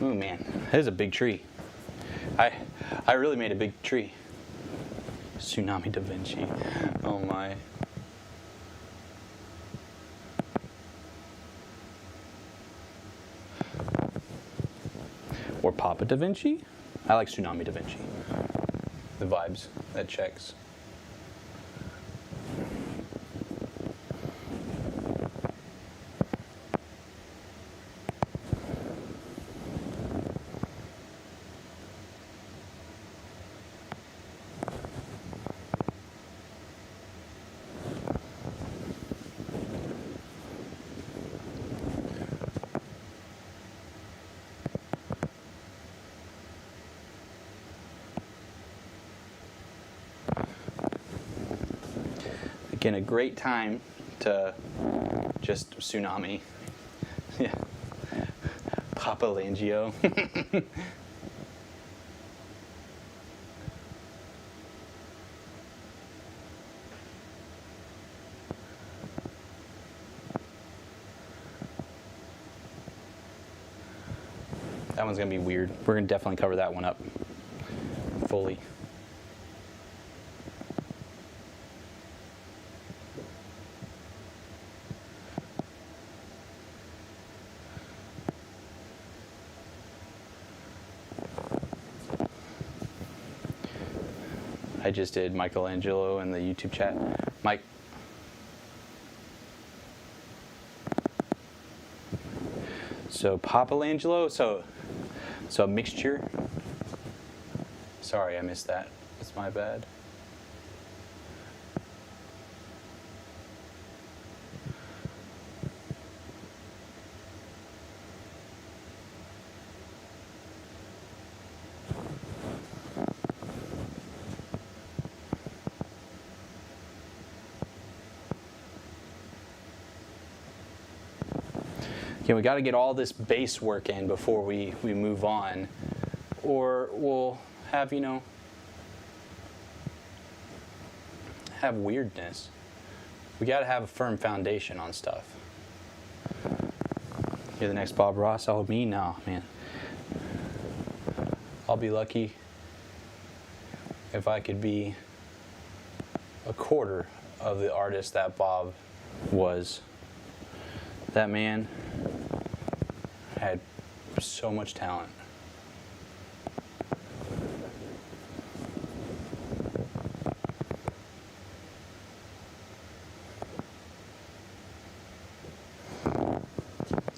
Ooh, man, that is a big tree. I really made a big tree. Tsunami Da Vinci. Oh my. Or Papa Da Vinci? I like Tsunami Da Vinci. The vibes, that checks. Again, a great time to just tsunami. Yeah. Papa Langio. That one's gonna be weird. We're gonna definitely cover that one up fully. I just did Michelangelo in the YouTube chat. Mike. So Papalangelo, so a mixture. Sorry, I missed that. That's my bad. Okay, we got to get all this base work in before we move on, or we'll have, have weirdness. We got to have a firm foundation on stuff. You're the next Bob Ross. Oh, me? No, man. I'll be lucky if I could be a quarter of the artist that Bob was. That man had so much talent.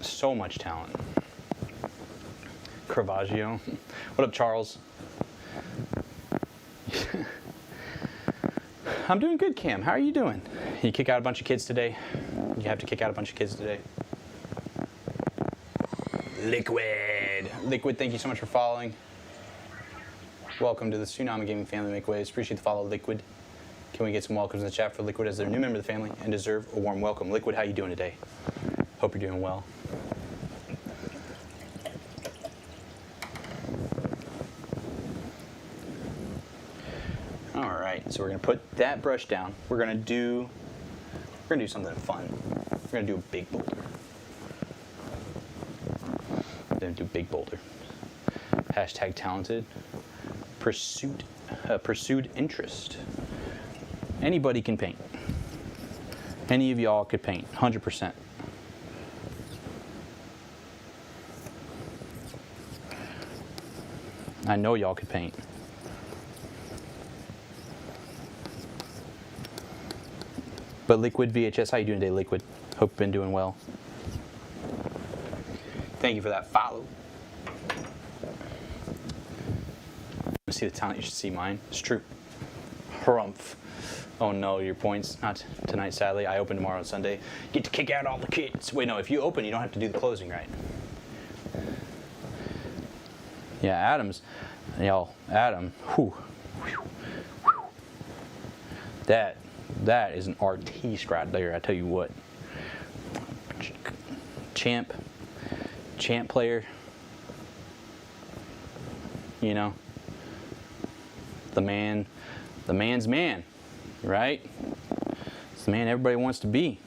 So much talent. Caravaggio. What up, Charles? I'm doing good, Cam. How are you doing? You kick out a bunch of kids today? You have to kick out a bunch of kids today? Liquid, thank you so much for following. Welcome to the Tsunami Gaming family. Make waves. Appreciate the follow, Liquid. Can we get some welcomes in the chat for Liquid as their new member of the family and deserve a warm welcome? Liquid, how you doing today? Hope you're doing well. All right, so we're gonna put that brush down. We're gonna do something fun. We're gonna do a big boulder. Do big boulder. Hashtag talented. Pursued interest. Anybody can paint. Any of y'all could paint, 100%. I know y'all could paint. But Liquid VHS, how you doing today, Liquid? Hope you've been doing well. Thank you for that follow. You see the talent, you should see mine. It's true. Harumph. Oh no, your points. Not tonight, sadly. I open tomorrow on Sunday. Get to kick out all the kids. Wait, no, if you open, you don't have to do the closing, right? Yeah, Adam, whew. That is an artiste right there, I tell you what. Champ player, the man's man, right? It's the man everybody wants to be.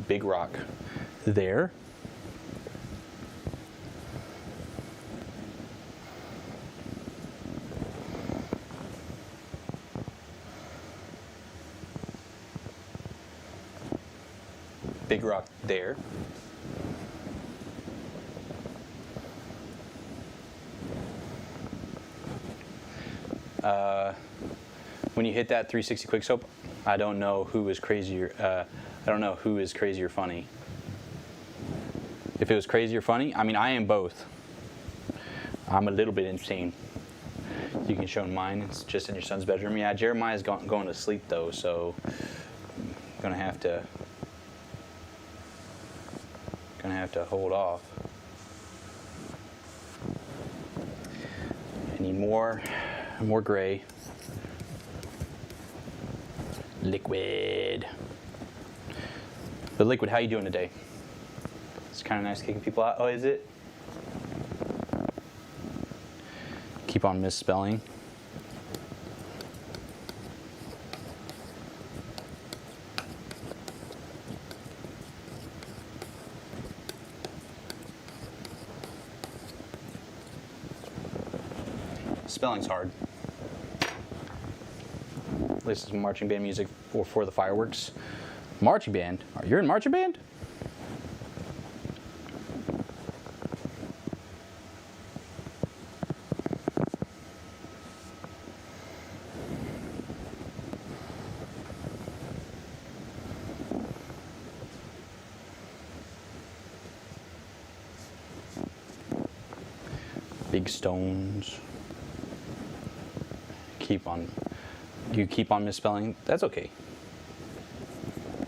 big rock there. Big rock there. When you hit that 360 quickscope, I don't know who is crazier. I don't know who is crazy or funny. If it was crazy or funny, I mean, I am both. I'm a little bit insane. You can show mine. It's just in your son's bedroom. Yeah, Jeremiah's going to sleep though, so I'm gonna have to hold off. I need more gray. Liquid. But Liquid, how you doing today? It's kind of nice kicking people out. Oh, is it? Keep on misspelling. Spelling's hard. Listen to marching band music for the fireworks. Marching band? You're in marching band? Big stones. You keep on misspelling. That's okay.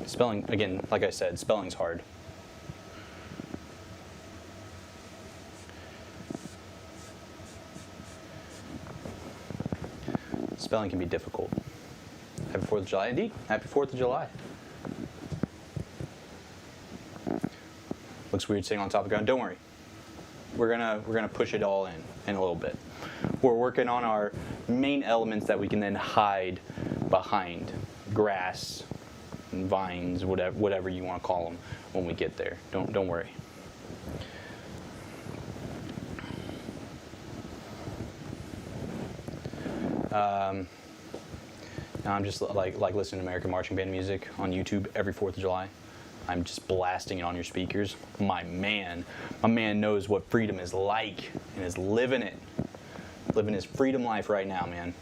Spelling, again, like I said, spelling's hard. Spelling can be difficult. Happy 4th of July, indeed. Happy 4th of July. Looks weird sitting on top of the ground. Don't worry. We're gonna push it all in a little bit. We're working on our main elements that we can then hide behind. Grass, and vines, whatever you want to call them when we get there. Don't worry. Now I'm just like listening to American marching band music on YouTube every 4th of July. I'm just blasting it on your speakers. My man knows what freedom is like and is living it. Living his freedom life right now, man.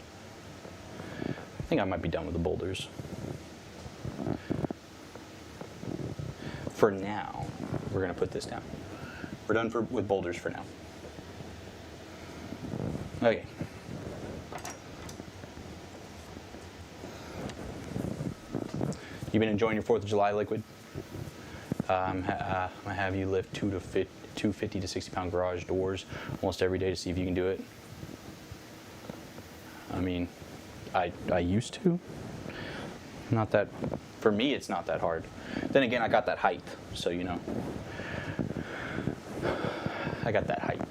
I think I might be done with the boulders. For now, we're gonna put this down. We're done with boulders for now. Okay. You been enjoying your 4th of July, Liquid? I have you lift 250 to 60 pound garage doors almost every day to see if you can do it. I mean, I used to. Not that, for me, it's not that hard. Then again, I got that height, so you know. I got that height.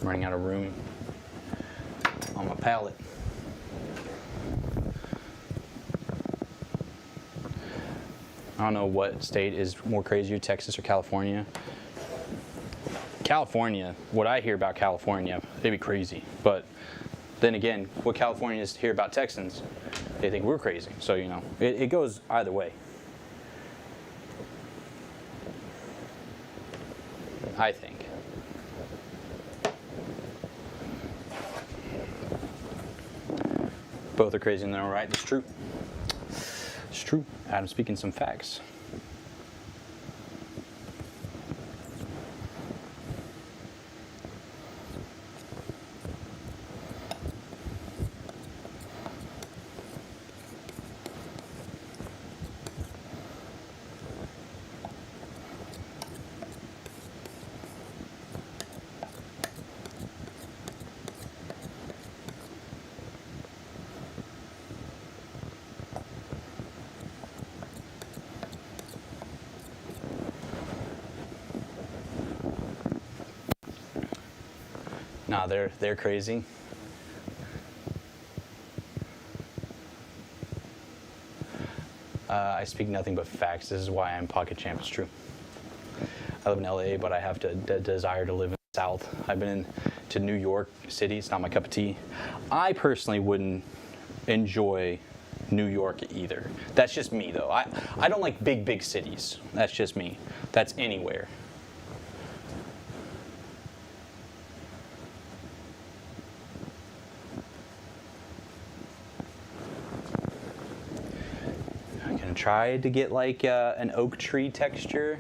I'm running out of room on my pallet. I don't know what state is more crazier, Texas or California. California, what I hear about California, they'd be crazy. But then again, what Californians hear about Texans, they think we're crazy. So, you know, it goes either way. I think. Both are crazy in their own right. It's true. It's true. Adam's speaking some facts. Nah, they're crazy. I speak nothing but facts. This is why I'm pocket champ. It's true. I live in LA, but I have to desire to live in the South. I've been to New York City. It's not my cup of tea. I personally wouldn't enjoy New York either. That's just me, though. I don't like big cities. That's just me. That's anywhere. I'm gonna try to get like an oak tree texture.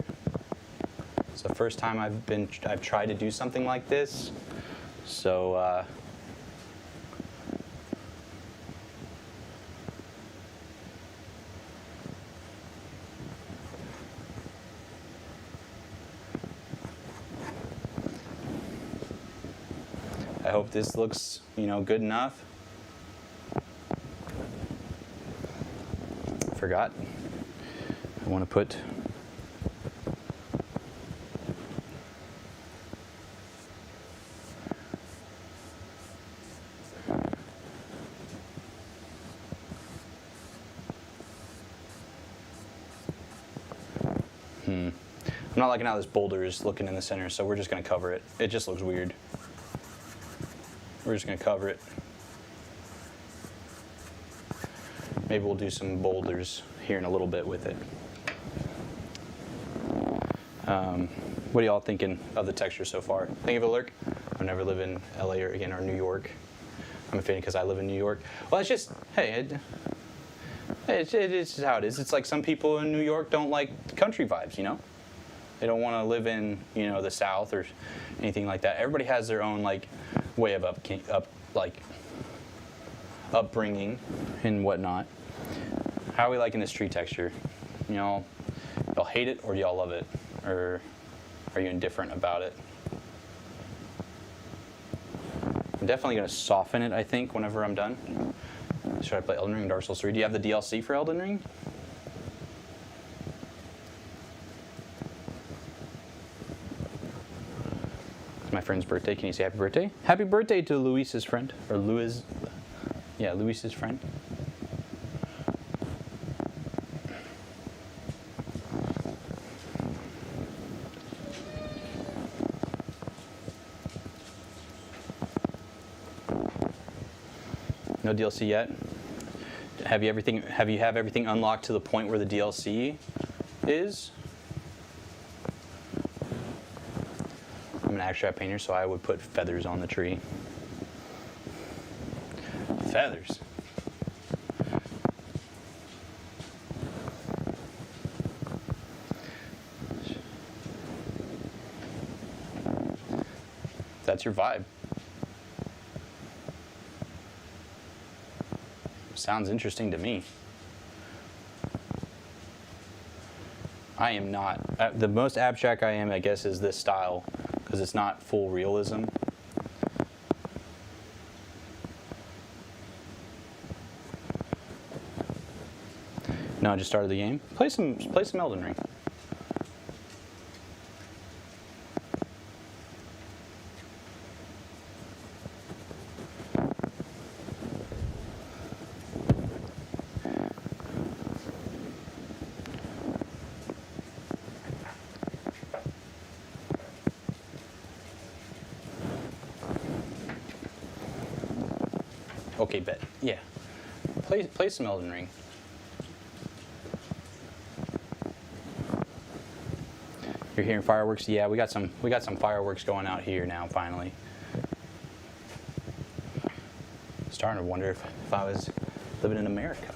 It's the first time I've tried to do something like this. So I hope this looks, good enough. Forgot. I want to put I'm not liking how this boulder is looking in the center, so we're just going to cover it. It just looks weird. We're just going to cover it. Maybe we'll do some boulders here in a little bit with it. What are y'all thinking of the texture so far? Think of it, Lurk? I've never lived in LA or New York. I'm offended because I live in New York. Well, it's just, hey, it's just how it is. It's like some people in New York don't like country vibes, They don't want to live in, the South or anything like that. Everybody has their own way of upbringing and whatnot. How are we liking this tree texture? Y'all hate it or do y'all love it? Or are you indifferent about it? I'm definitely going to soften it, I think, whenever I'm done. Should I play Elden Ring, Dark Souls 3? Do you have the DLC for Elden Ring? It's my friend's birthday. Can you say happy birthday? Happy birthday to Luis's friend. Or Luis. Yeah, Luis's friend. No DLC yet? Have you have everything unlocked to the point where the DLC is? I'm an abstract painter, so I would put feathers on the tree. Feathers. That's your vibe. Sounds interesting to me. I am not. The most abstract I am, I guess, is this style, because it's not full realism. No, I just started the game. Play some Elden Ring. Okay, bet. Yeah. Play some Elden Ring. You're hearing fireworks? Yeah, we got some fireworks going out here now finally. Starting to wonder if I was living in America,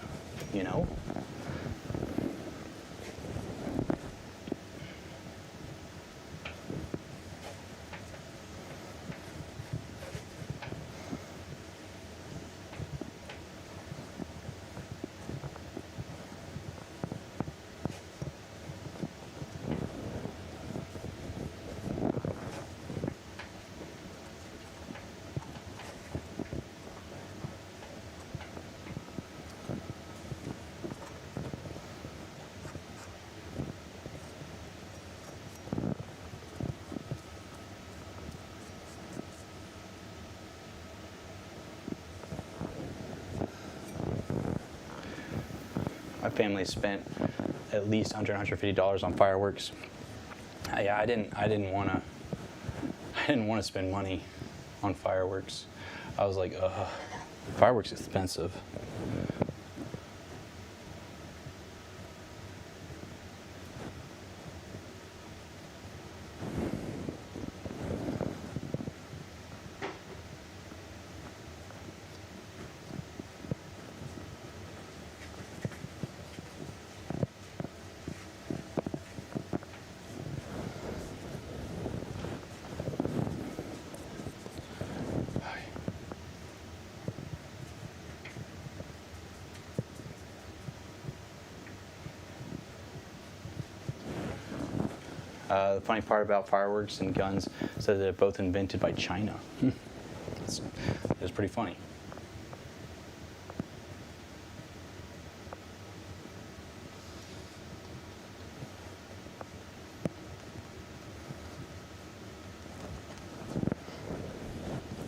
family spent at least $150 on fireworks. Yeah, I didn't want to spend money on fireworks. I was like, ugh, fireworks expensive. The funny part about fireworks and guns is that they're both invented by China. It's pretty funny.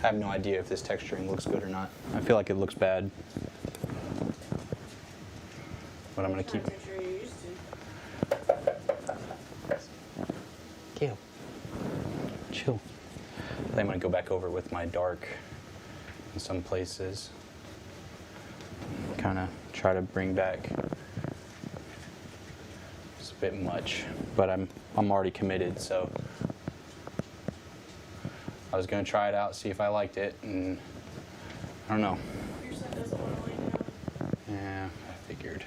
I have no idea if this texturing looks good or not. I feel like it looks bad. But I'm going to keep... Gail, chill. I think I'm going to go back over with my dark in some places. Kind of try to bring back... It's a bit much, but I'm already committed, so... I was going to try it out, see if I liked it, and I don't know. Your son doesn't want to lay down. Yeah, I figured.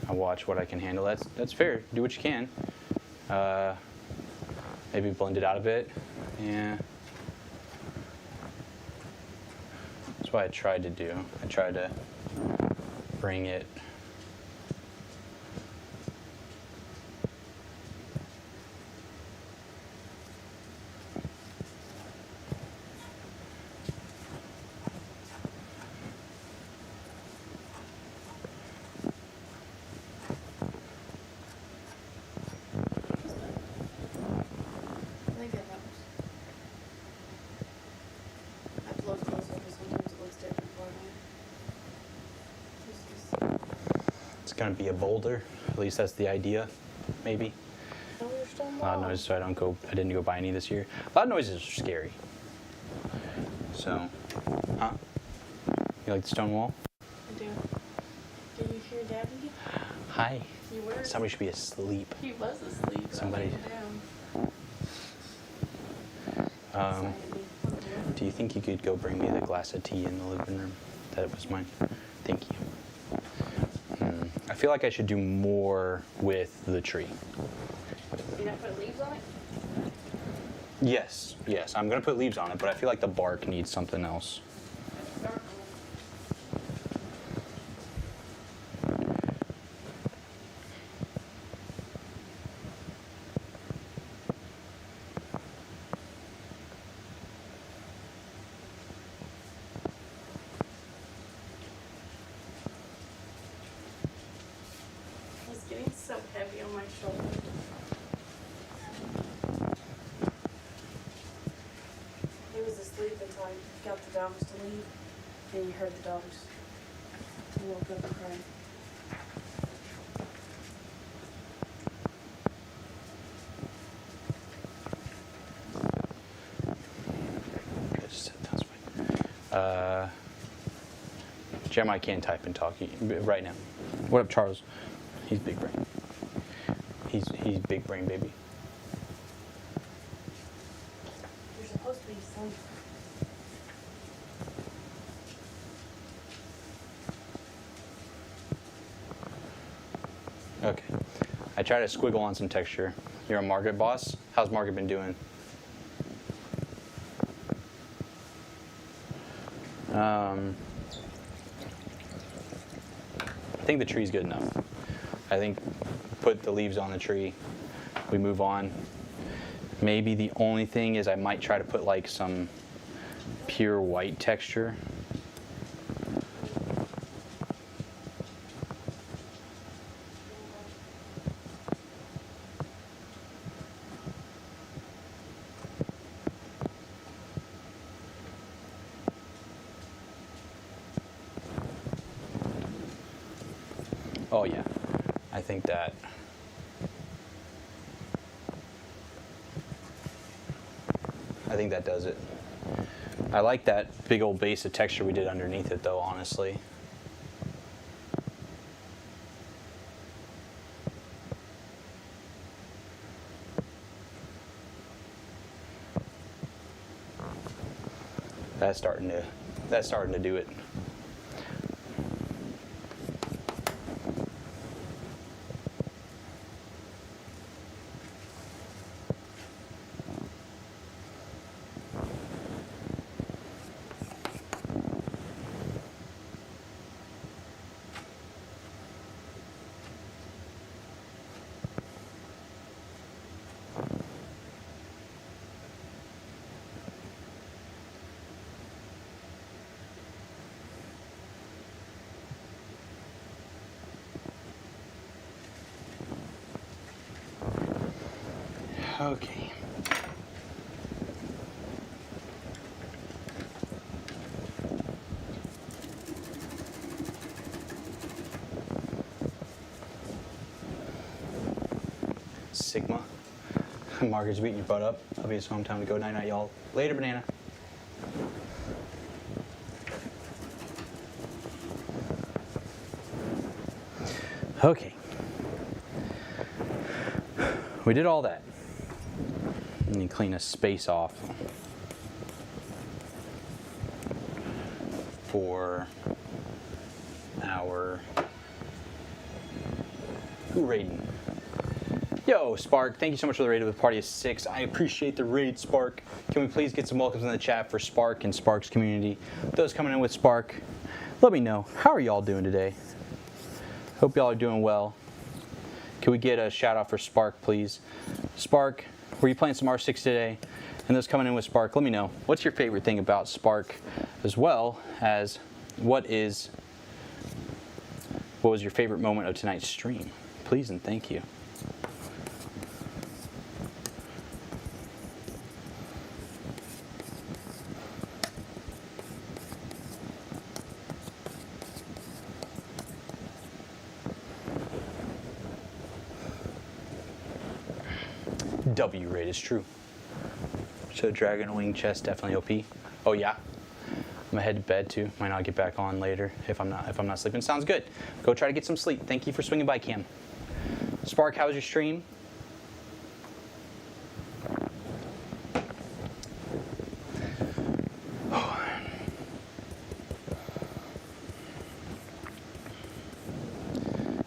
I watch what I can handle. That's fair. Do what you can. Maybe blend it out a bit. Yeah. That's what I tried to do. I tried to bring it. I think that helps. I have to look closer because sometimes it looks different for me. It's gonna be a boulder. At least that's the idea, maybe. Oh, you're still Loud noise, so I didn't go buy any this year. Loud noises are scary. So, huh? You like the stone wall? I do. Did you hear Daddy? Hi. You were. Somebody should be asleep. He was asleep. Somebody- Down. Do you think you could go bring me the glass of tea in the living room? That was mine. Thank you. I feel like I should do more with the tree. You not put leaves on it? Yes, I'm gonna put leaves on it, but I feel like the bark needs something else. Dark. It's getting so heavy on my shoulder. He was asleep until I got the dogs to leave, and you heard the dogs. He woke up and cried. I just said that's fine. Jeremiah can type and talk right now. What up, Charles? He's big brain. He's big brain, baby. You're supposed to be asleep. Okay. I try to squiggle on some texture. You're a Margaret boss? How's Margaret been doing? I think the tree's good enough. I think put the leaves on the tree, we move on. Maybe the only thing is I might try to put like some pure white texture. Oh yeah, I think that. I think that does it. I like that big old base of texture we did underneath it though, honestly. That's starting to do it. Okay. Sigma. Margaret's beating your butt up. Obviously, home time to go. Night night, y'all. Later, banana. Okay. We did all that. And you clean a space off for our who raiding? Yo, Spark, thank you so much for the raid with Party of 6. I appreciate the raid, Spark. Can we please get some welcomes in the chat for Spark and Spark's community? Those coming in with Spark, let me know. How are y'all doing today? Hope y'all are doing well. Can we get a shout out for Spark, please? Spark, were you playing some R6 today? And those coming in with Spark, let me know. What's your favorite thing about Spark, as well as what was your favorite moment of tonight's stream? Please and thank you. W rate is true. So Dragon Wing chest definitely OP. Oh yeah. I'm gonna head to bed too. Might not get back on later if I'm not sleeping. Sounds good. Go try to get some sleep. Thank you for swinging by, Cam. Spark, how was your stream?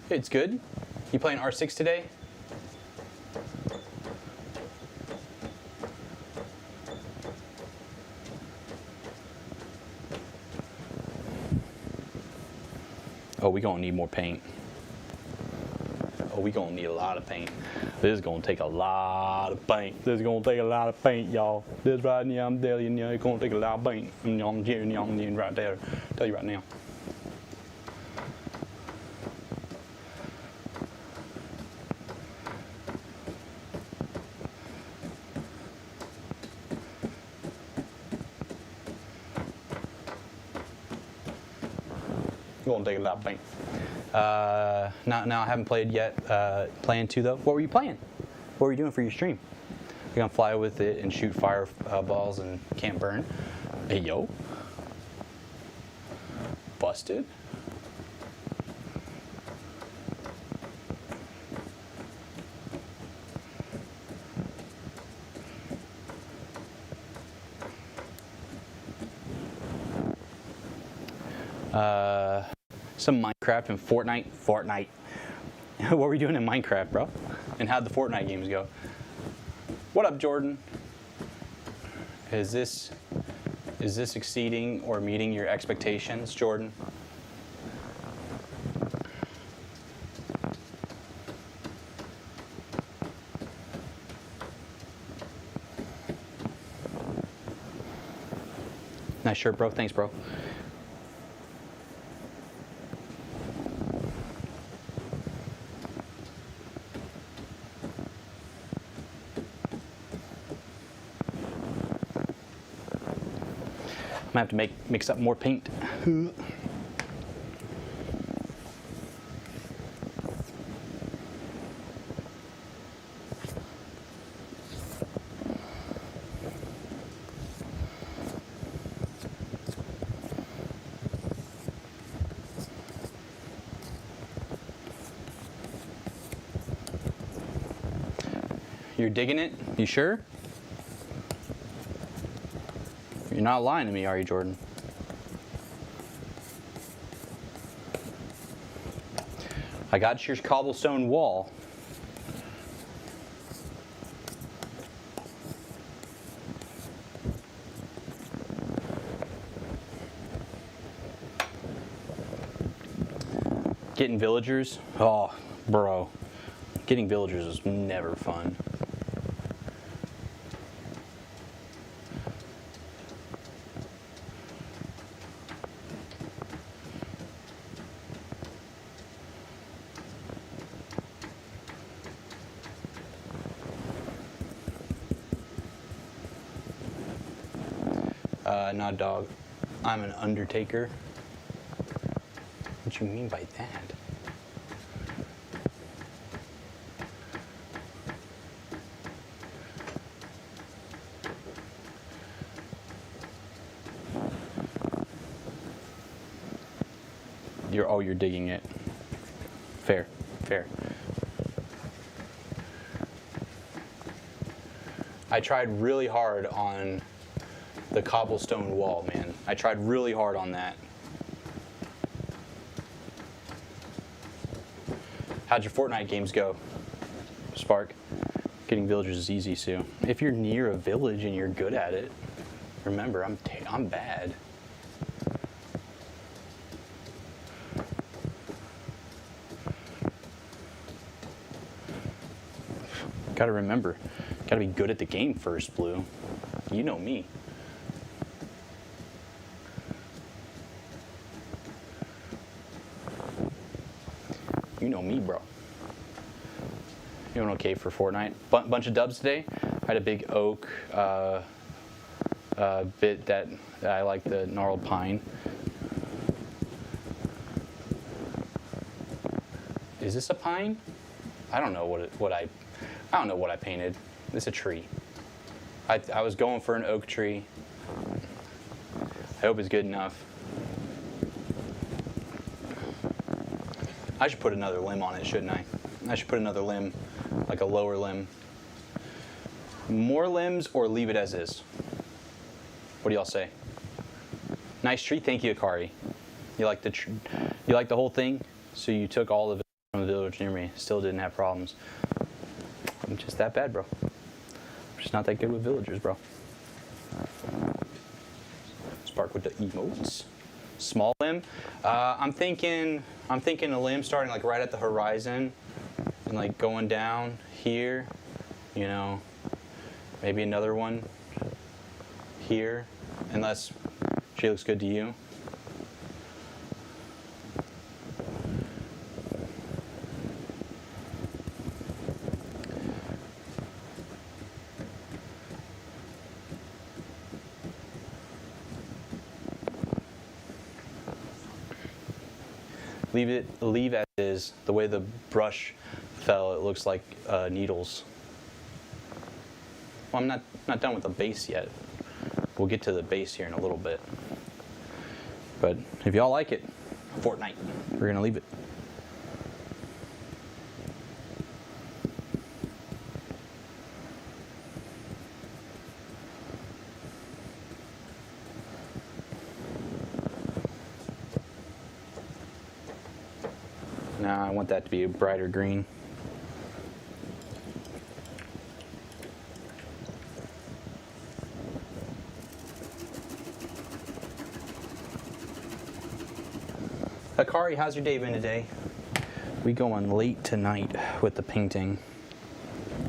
It's good. You playing R6 today? Oh, we gonna need more paint. Oh, we gonna need a lot of paint. This is gonna take a lot of paint. This is gonna take a lot of paint, y'all. This right now, I'm telling you, it's gonna take a lot of paint. I'm hearing y'all right there. Tell you right now. Gonna take a lot of paint. Now I haven't played yet. Plan to though. What were you playing? What were you doing for your stream? You're gonna fly with it and shoot fireballs and can't burn. Hey yo. Busted. Some Minecraft and Fortnite. What were you doing in Minecraft, bro? And how'd the Fortnite games go? What up, Jordan? Is this exceeding or meeting your expectations, Jordan? Nice shirt, bro. Thanks, bro. I'm gonna have to mix up more paint. You're digging it? You sure? You're not lying to me, are you, Jordan? I got your cobblestone wall. Getting villagers? Oh, bro. Getting villagers is never fun. Not a dog. I'm an undertaker. What you mean by that? You're digging it. Fair, fair. I tried really hard on the cobblestone wall, man. I tried really hard on that. How'd your Fortnite games go, Spark? Getting villagers is easy, Sue. If you're near a village and you're good at it, remember, I'm bad. Gotta remember, gotta be good at the game first, Blue. You know me. You know me, bro. You doing okay for Fortnite? Bunch of dubs today. I had a big oak bit that I like, the gnarled pine. Is this a pine? I don't know I don't know what I painted. It's a tree. I was going for an oak tree. I hope it's good enough. I should put another limb on it, shouldn't I? I should put another limb, like a lower limb. More limbs or leave it as is? What do y'all say? Nice tree, thank you, Akari. You like the whole thing? So you took all of it from the village near me. Still didn't have problems. I'm just that bad, bro. I'm just not that good with villagers, bro. Spark with the emotes. Small limb. I'm thinking a limb starting like right at the horizon and like going down here, you know, maybe another one here, unless she looks good to you. Leave as is. The way the brush fell, it looks like needles. Well, I'm not done with the base yet. We'll get to the base here in a little bit. But if y'all like it, Fortnite, we're gonna leave it. Nah, I want that to be a brighter green. Akari, how's your day been today? We going late tonight with the painting.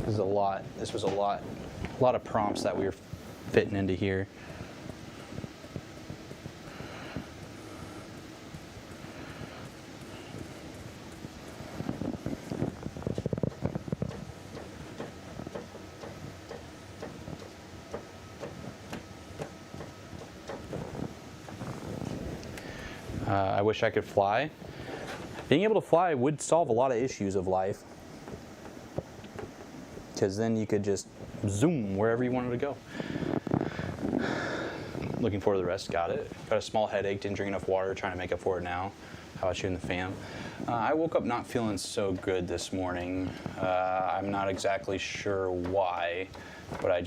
This is a lot. This was a lot of prompts that we were fitting into here. I wish I could fly. Being able to fly would solve a lot of issues of life, because then you could just zoom wherever you wanted to go. Looking forward to the rest. Got it. Got a small headache. Didn't drink enough water. Trying to make up for it now. How about you and the fam? I woke up not feeling so good this morning. I'm not exactly sure why, but I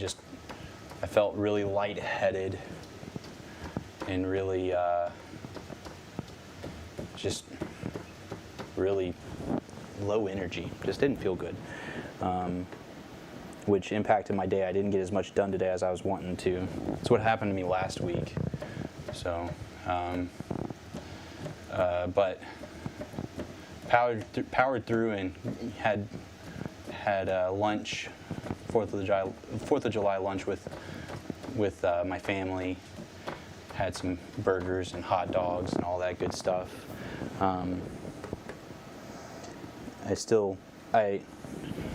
felt really lightheaded and really just really low energy. Just didn't feel good, which impacted my day. I didn't get as much done today as I was wanting to. That's what happened to me last week. So, but powered through and had lunch, 4th of July lunch with my family. Had some burgers and hot dogs and all that good stuff.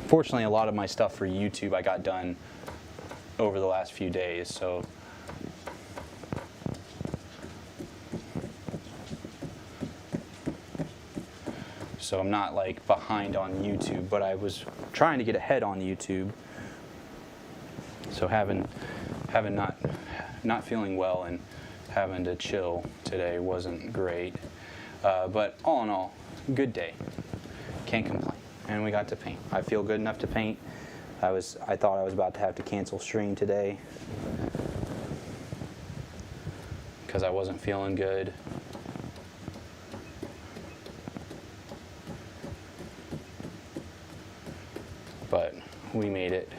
Fortunately, a lot of my stuff for YouTube I got done over the last few days, so I'm not like behind on YouTube, but I was trying to get ahead on YouTube. So having not feeling well and having to chill today wasn't great, but all in all, good day. Can't complain. And we got to paint. I feel good enough to paint. I thought I was about to have to cancel stream today because I wasn't feeling good. But we made it.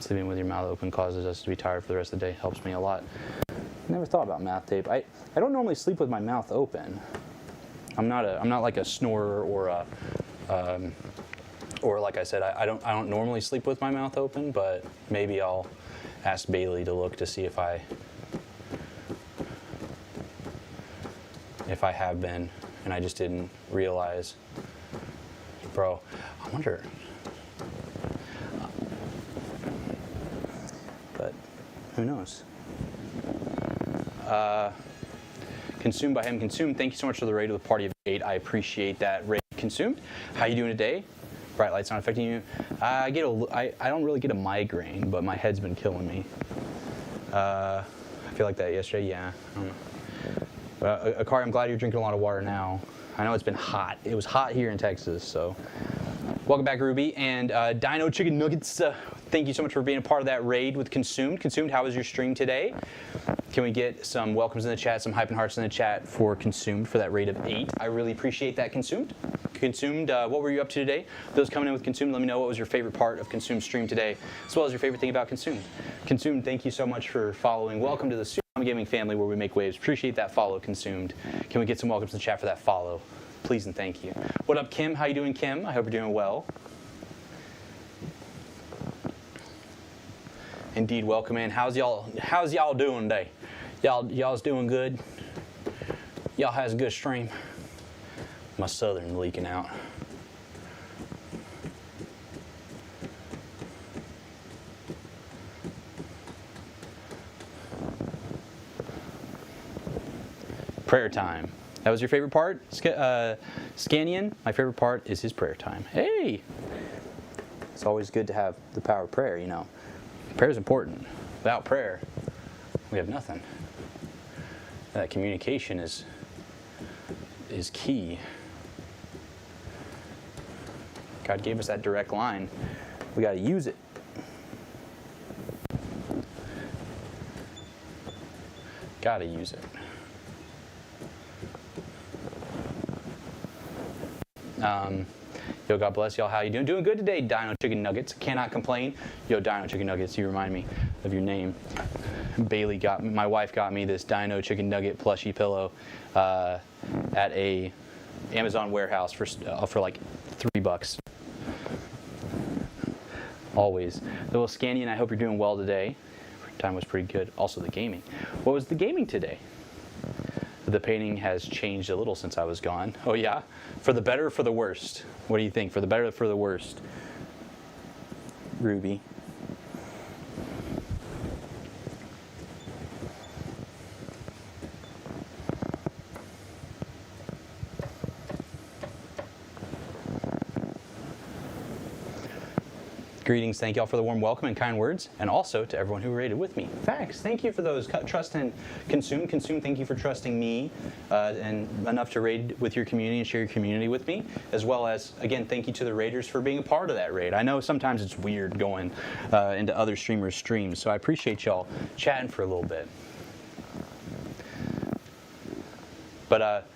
Sleeping with your mouth open causes us to be tired for the rest of the day. Helps me a lot. Never thought about mouth tape. I don't normally sleep with my mouth open. I'm not like a snorer or like I said, I don't normally sleep with my mouth open, but maybe I'll ask Bailey to look to see if I have been and I just didn't realize. Bro, I wonder. But who knows? Consumed by him. Consumed. Thank you so much for the raid of the party of 8. I appreciate that raid. Consumed. How you doing today? Bright lights not affecting you. I don't really get a migraine, but my head's been killing me. I feel like that yesterday. Yeah. I don't know. Akari, I'm glad you're drinking a lot of water now. I know it's been hot. It was hot here in Texas, so. Welcome back, Ruby. And Dino Chicken Nuggets, thank you so much for being a part of that raid with Consumed. Consumed, how was your stream today? Can we get some welcomes in the chat, some hype and hearts in the chat for Consumed for that raid of 8? I really appreciate that, Consumed. Consumed, what were you up to today? Those coming in with Consumed, let me know what was your favorite part of Consumed stream today, as well as your favorite thing about Consumed. Consumed, thank you so much for following. Welcome to the Super Gaming family where we make waves. Appreciate that follow, Consumed. Can we get some welcomes in the chat for that follow? Please and thank you. What up, Kim? How you doing, Kim? I hope you're doing well. Indeed, welcome in. How's y'all doing today? Y'all's doing good? Y'all has a good stream? My southern leaking out. Prayer time. That was your favorite part? Scanian, my favorite part is his prayer time. Hey! It's always good to have the power of prayer, you know. Prayer is important. Without prayer, we have nothing. That communication is key. God gave us that direct line. We got to use it. Got to use it. Yo, God bless y'all. How you doing? Doing good today, Dino Chicken Nuggets. Cannot complain. Yo, Dino Chicken Nuggets, you remind me of your name. Bailey my wife got me this Dino Chicken Nugget plushie pillow at a Amazon warehouse for like $3. Always. The little Scanian, I hope you're doing well today. Time was pretty good. Also the gaming. What was the gaming today? The painting has changed a little since I was gone. Oh yeah? For the better or for the worst? What do you think? For the better or for the worst? Ruby. Greetings, thank y'all for the warm welcome and kind words, and also to everyone who rated with me. Facts, thank you for those. Trust and consume. Consume, thank you for trusting me and enough to raid with your community and share your community with me, as well as, again, thank you to the raiders for being a part of that raid. I know sometimes it's weird going into other streamers' streams, so I appreciate y'all chatting for a little bit. But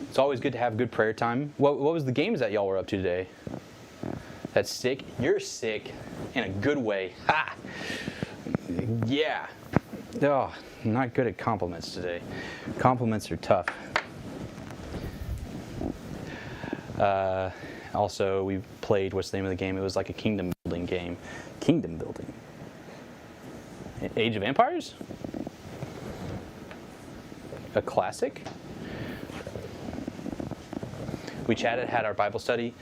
it's always good to have good prayer time. What was the games that y'all were up to today? That's sick. You're sick in a good way. Ha! Yeah. Oh, I'm not good at compliments today. Compliments are tough. Also, we played, what's the name of the game? It was like a kingdom building game. Kingdom building. Age of Empires? A classic? We chatted, had our Bible study,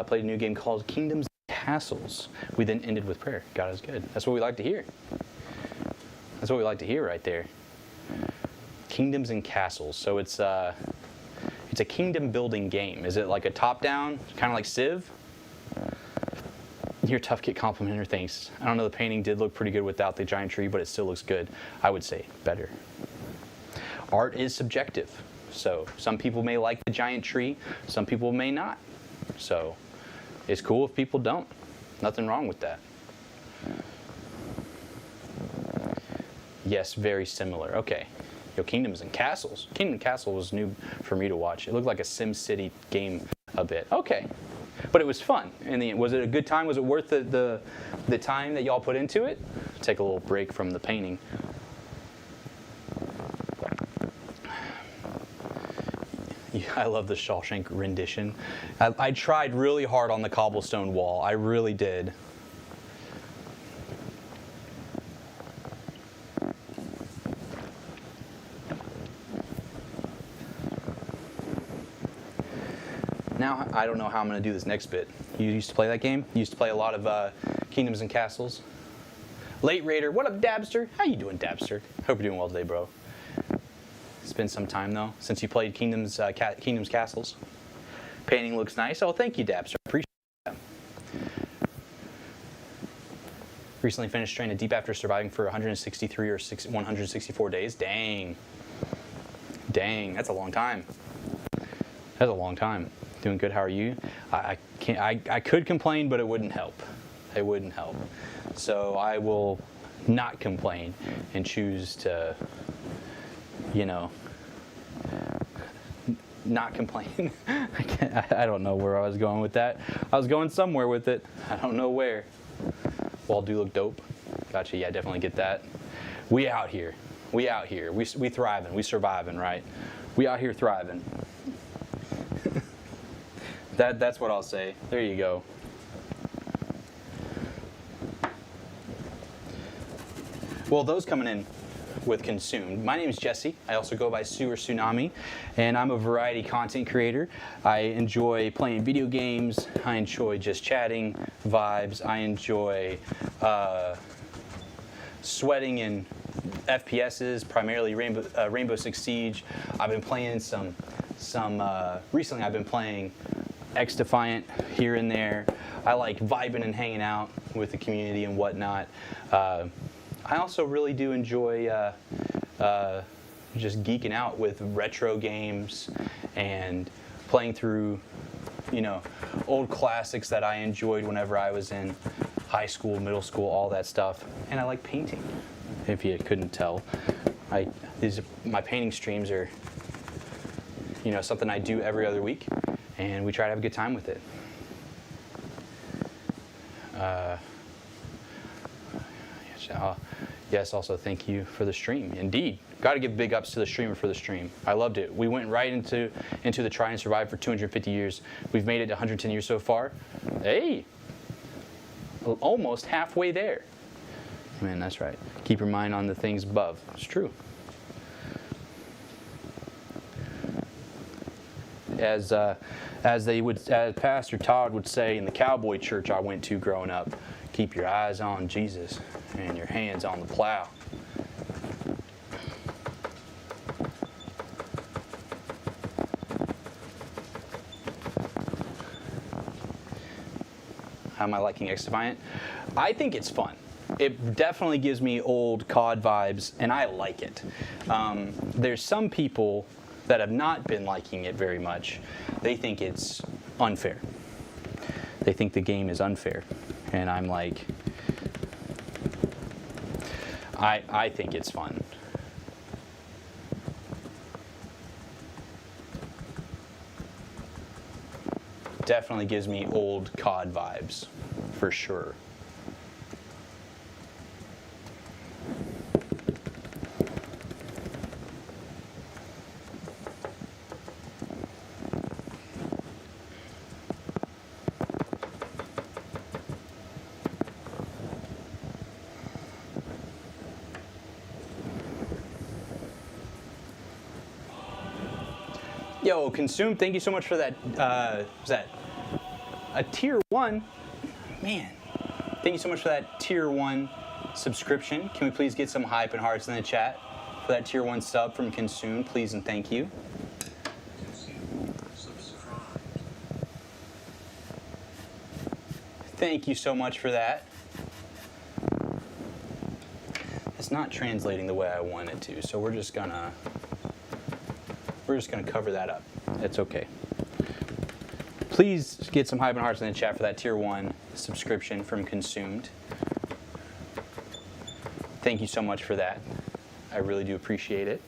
played a new game called Kingdoms and Castles. We then ended with prayer. God is good. That's what we like to hear. That's what we like to hear right there. Kingdoms and Castles. So it's a kingdom building game. Is it like a top-down, kind of like Civ? Your tough kit complimenter, thanks. I don't know, the painting did look pretty good without the giant tree, but it still looks good. I would say better. Art is subjective. So some people may like the giant tree, some people may not. So it's cool if people don't. Nothing wrong with that. Yes, very similar. Okay. Yo, Kingdoms and Castles. Kingdom and Castle was new for me to watch. It looked like a SimCity game a bit. Okay. But it was fun. In the end, was it a good time? Was it worth the time that y'all put into it? Take a little break from the painting. Yeah, I love the Shawshank rendition. I tried really hard on the cobblestone wall. I really did. Now, I don't know how I'm going to do this next bit. You used to play that game? You used to play a lot of Kingdoms and Castles? Late Raider, what up, Dabster? How you doing, Dabster? Hope you're doing well today, bro. It's been some time, though, since you played Kingdoms Castles. Painting looks nice. Oh, thank you, Dabster. I appreciate that. Recently finished training deep after surviving for 163 or 164 days. Dang. Dang, that's a long time. That's a long time. Doing good. How are you? I could complain, but it wouldn't help. It wouldn't help. So I will not complain and choose to, you know, not complain. I don't know where I was going with that. I was going somewhere with it. I don't know where. Wall do look dope. Gotcha. Yeah, definitely get that. We out here. We out here. We thriving. We surviving, right? We out here thriving. That's what I'll say. There you go. Well, those coming in with consumed. My name is Jesse. I also go by Sue or Tsunami, and I'm a variety content creator. I enjoy playing video games. I enjoy just chatting, vibes. I enjoy sweating in FPSs, primarily Rainbow Six Siege. I've been playing some recently I've been playing X-Defiant here and there. I like vibing and hanging out with the community and whatnot. I also really do enjoy just geeking out with retro games and playing through, you know, old classics that I enjoyed whenever I was in high school, middle school, all that stuff. And I like painting, if you couldn't tell. My painting streams are, you know, something I do every other week, and we try to have a good time with it. Yes, also thank you for the stream. Indeed, got to give big ups to the streamer for the stream. I loved it. We went right into the try and survive for 250 years. We've made it 110 years so far. Hey, almost halfway there. Man, that's right. Keep your mind on the things above. It's true. As Pastor Todd would say in the cowboy church I went to growing up, keep your eyes on Jesus and your hands on the plow. How am I liking X-Defiant? I think it's fun. It definitely gives me old COD vibes, and I like it. There's some people that have not been liking it very much. They think it's unfair. They think the game is unfair. And I'm like, I think it's fun. Definitely gives me old COD vibes, for sure. Yo, Consume, thank you so much for that. Was that a tier 1? Man, thank you so much for that tier 1 subscription. Can we please get some hype and hearts in the chat for that tier 1 sub from Consume, please and thank you. Thank you so much for that. It's not translating the way I want it to, so we're just gonna cover that up. It's okay. Please get some hype and hearts in the chat for that tier 1 subscription from Consumed. Thank you so much for that. I really do appreciate it.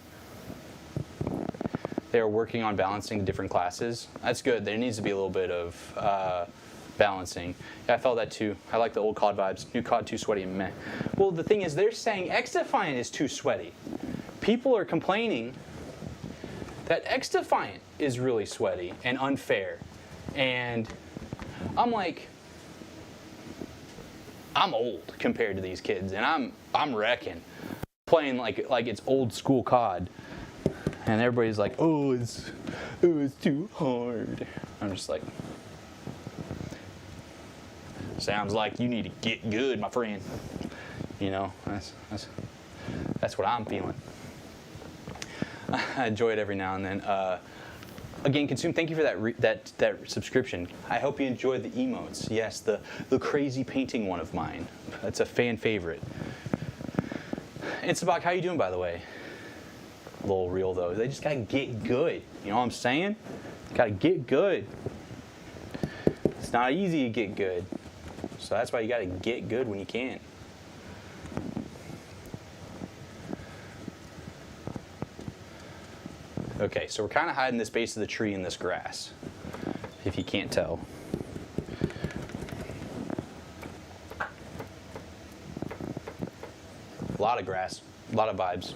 They are working on balancing the different classes. That's good. There needs to be a little bit of balancing. Yeah, I felt that too. I like the old COD vibes. New COD too sweaty and meh. Well, the thing is, they're saying X-Defiant is too sweaty. People are complaining that X-Defiant is really sweaty and unfair. And I'm like, I'm old compared to these kids, and I'm wrecking, playing like it's old school COD, and everybody's like, oh, it's too hard. I'm just like, sounds like you need to get good, my friend. You know, that's what I'm feeling. I enjoy it every now and then. Again, Consume, thank you for that subscription. I hope you enjoy the emotes. Yes, the crazy painting one of mine. That's a fan favorite. And Sabak, how you doing, by the way? A little real though. They just gotta get good. You know what I'm saying? Gotta get good. It's not easy to get good, so that's why you gotta get good when you can. Okay, so we're kind of hiding this base of the tree in this grass, if you can't tell. A lot of grass, a lot of vibes.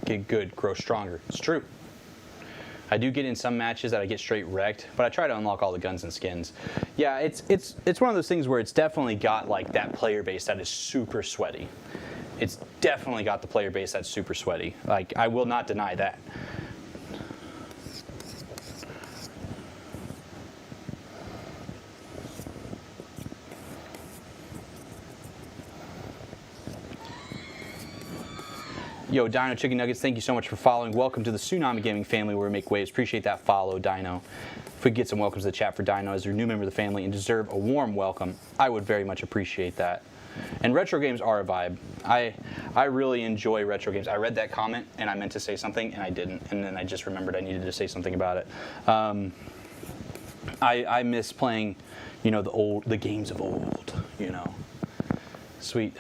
Get good, grow stronger. It's true. I do get in some matches that I get straight wrecked, but I try to unlock all the guns and skins. Yeah, it's one of those things where it's definitely got like that player base that is super sweaty. It's definitely got the player base that's super sweaty. Like, I will not deny that. Yo, Dino Chicken Nuggets, thank you so much for following. Welcome to the Tsunami Gaming family where we make waves. Appreciate that follow, Dino. If we could get some welcomes to the chat for Dino as your new member of the family and deserve a warm welcome, I would very much appreciate that. And retro games are a vibe. I really enjoy retro games. I read that comment and I meant to say something and I didn't, and then I just remembered I needed to say something about it. I miss playing, you know, the games of old, you know. Sweet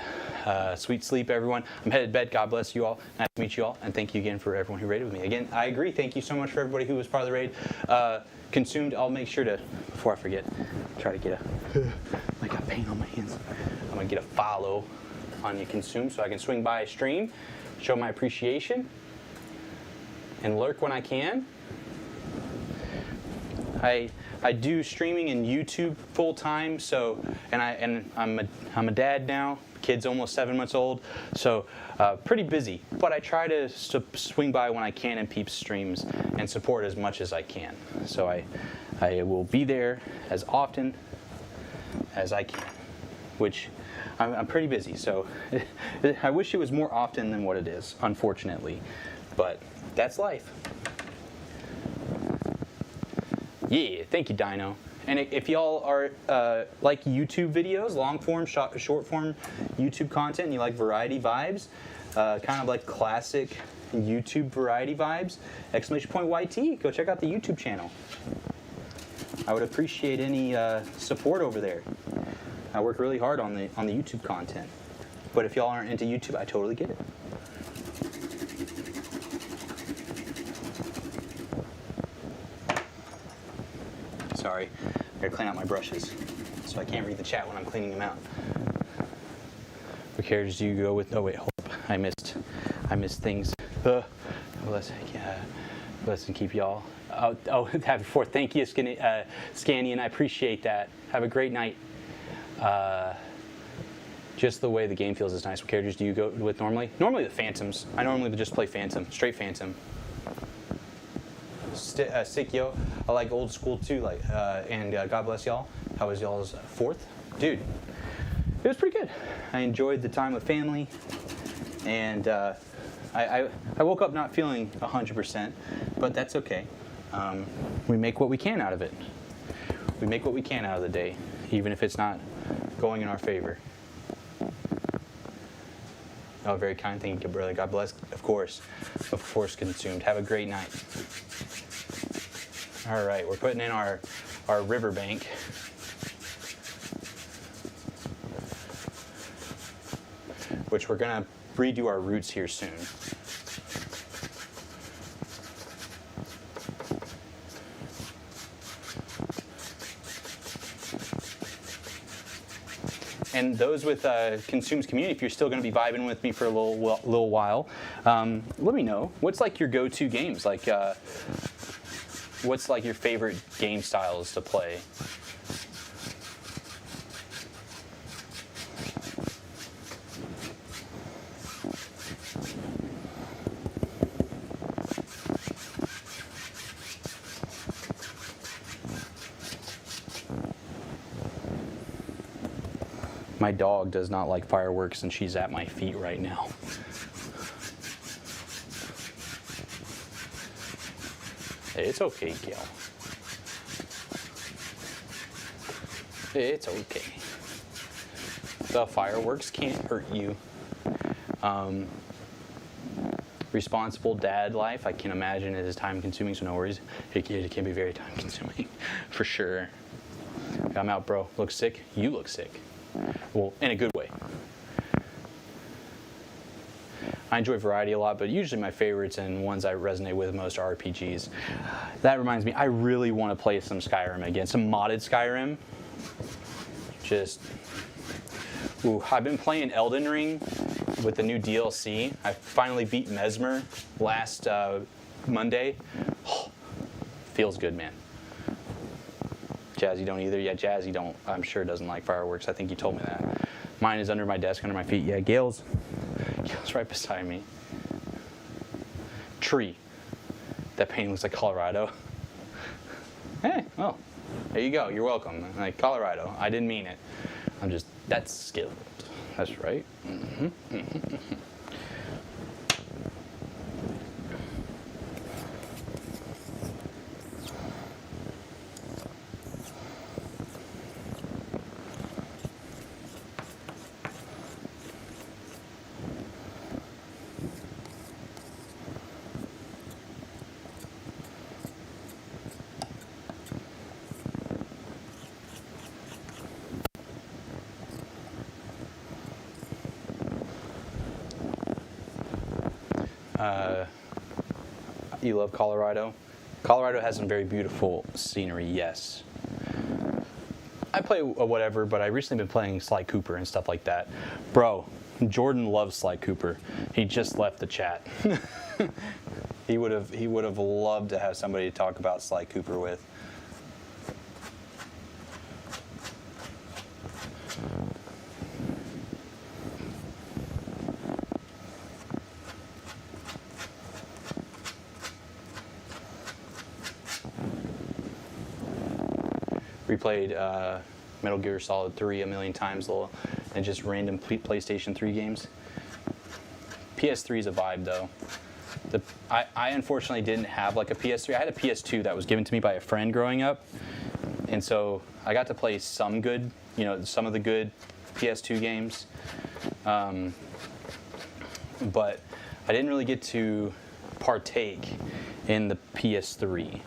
sleep, everyone. I'm headed to bed. God bless you all. Nice to meet you all. And thank you again for everyone who raided with me. Again, I agree. Thank you so much for everybody who was part of the raid. Consumed, I'll make sure to, before I forget, try to get I got paint on my hands. I'm going to get a follow on you, Consumed, so I can swing by a stream, show my appreciation, and lurk when I can. I do streaming and YouTube full time, so I'm a dad now. Kid's almost 7 months old, so pretty busy. But I try to swing by when I can and peep streams and support as much as I can. So I will be there as often as I can, which I'm pretty busy. So I wish it was more often than what it is, unfortunately. but that's life. Yeah, thank you, Dino. And if y'all are like YouTube videos, long form, short form YouTube content, and you like variety vibes, kind of like classic YouTube variety vibes, !YT, go check out the YouTube channel. I would appreciate any support over there. I work really hard on the YouTube content. But if y'all aren't into YouTube, I totally get it. Sorry, I gotta clean out my brushes, so I can't read the chat when I'm cleaning them out. What carriages do you go with? Oh wait, hold up. I missed things. Bless and keep y'all. Oh, happy 4th. Thank you, Scannian. I appreciate that. Have a great night. Just the way the game feels is nice. What characters do you go with normally? Normally the Phantoms. I normally just play Phantom, straight Phantom. Sick yo. I like old school too. And God bless y'all. How was y'all's 4th, dude? It was pretty good. I enjoyed the time with family, and I woke up not feeling 100%, but that's okay. We make what we can out of it. We make what we can out of the day, even if it's not going in our favor. Oh, very kind. Thank you, brother. God bless. Of course, consumed. Have a great night. All right, we're putting in our riverbank. Which we're gonna redo our roots here soon. And those with Consumes Community, if you're still going to be vibing with me for a little while, let me know. What's like your go-to games? Like, what's like your favorite game styles to play? My dog does not like fireworks, and she's at my feet right now. It's okay, Gail. It's okay. The fireworks can't hurt you. Responsible dad life, I can imagine it is time consuming, so no worries. It can be very time consuming, for sure. I'm out, bro. Look sick? You look sick. Well, in a good way. I enjoy variety a lot, but usually my favorites and ones I resonate with most are RPGs. That reminds me, I really want to play some Skyrim again, some modded Skyrim. I've been playing Elden Ring with the new DLC. I finally beat Mesmer last Monday. Feels good, man. Jazzy don't either. Yeah, Jazzy don't. I'm sure doesn't like fireworks. I think you told me that. Mine is under my desk, under my feet. Yeah, Gail's right beside me. Tree. That painting looks like Colorado. Hey, well, there you go. You're welcome. Like Colorado. I didn't mean it. That's skilled. That's right. You love Colorado? Colorado has some very beautiful scenery, yes. I play whatever, but I recently been playing Sly Cooper and stuff like that. Bro, Jordan loves Sly Cooper. He just left the chat. He would have loved to have somebody to talk about Sly Cooper with. Replayed Metal Gear Solid 3 a million times, and just random PlayStation 3 games. PS3 is a vibe though. I unfortunately didn't have like a PS3. I had a PS2 that was given to me by a friend growing up, and so I got to play some good, some of the good PS2 games, but I didn't really get to partake in the PS3.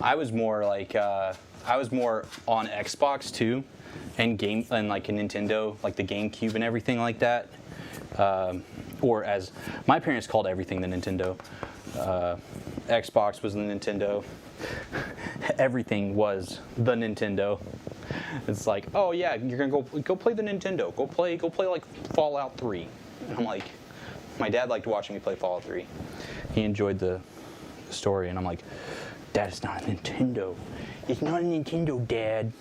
I was more like I was more on Xbox too, and like a Nintendo, like the GameCube and everything like that. Or as my parents called everything the Nintendo. Xbox was the Nintendo. Everything was the Nintendo. It's like, oh yeah, you're gonna go play the Nintendo. Go play like Fallout 3. And I'm like, my dad liked watching me play Fallout 3. He enjoyed the story, and I'm like, Dad, it's not a Nintendo. It's not a Nintendo, Dad.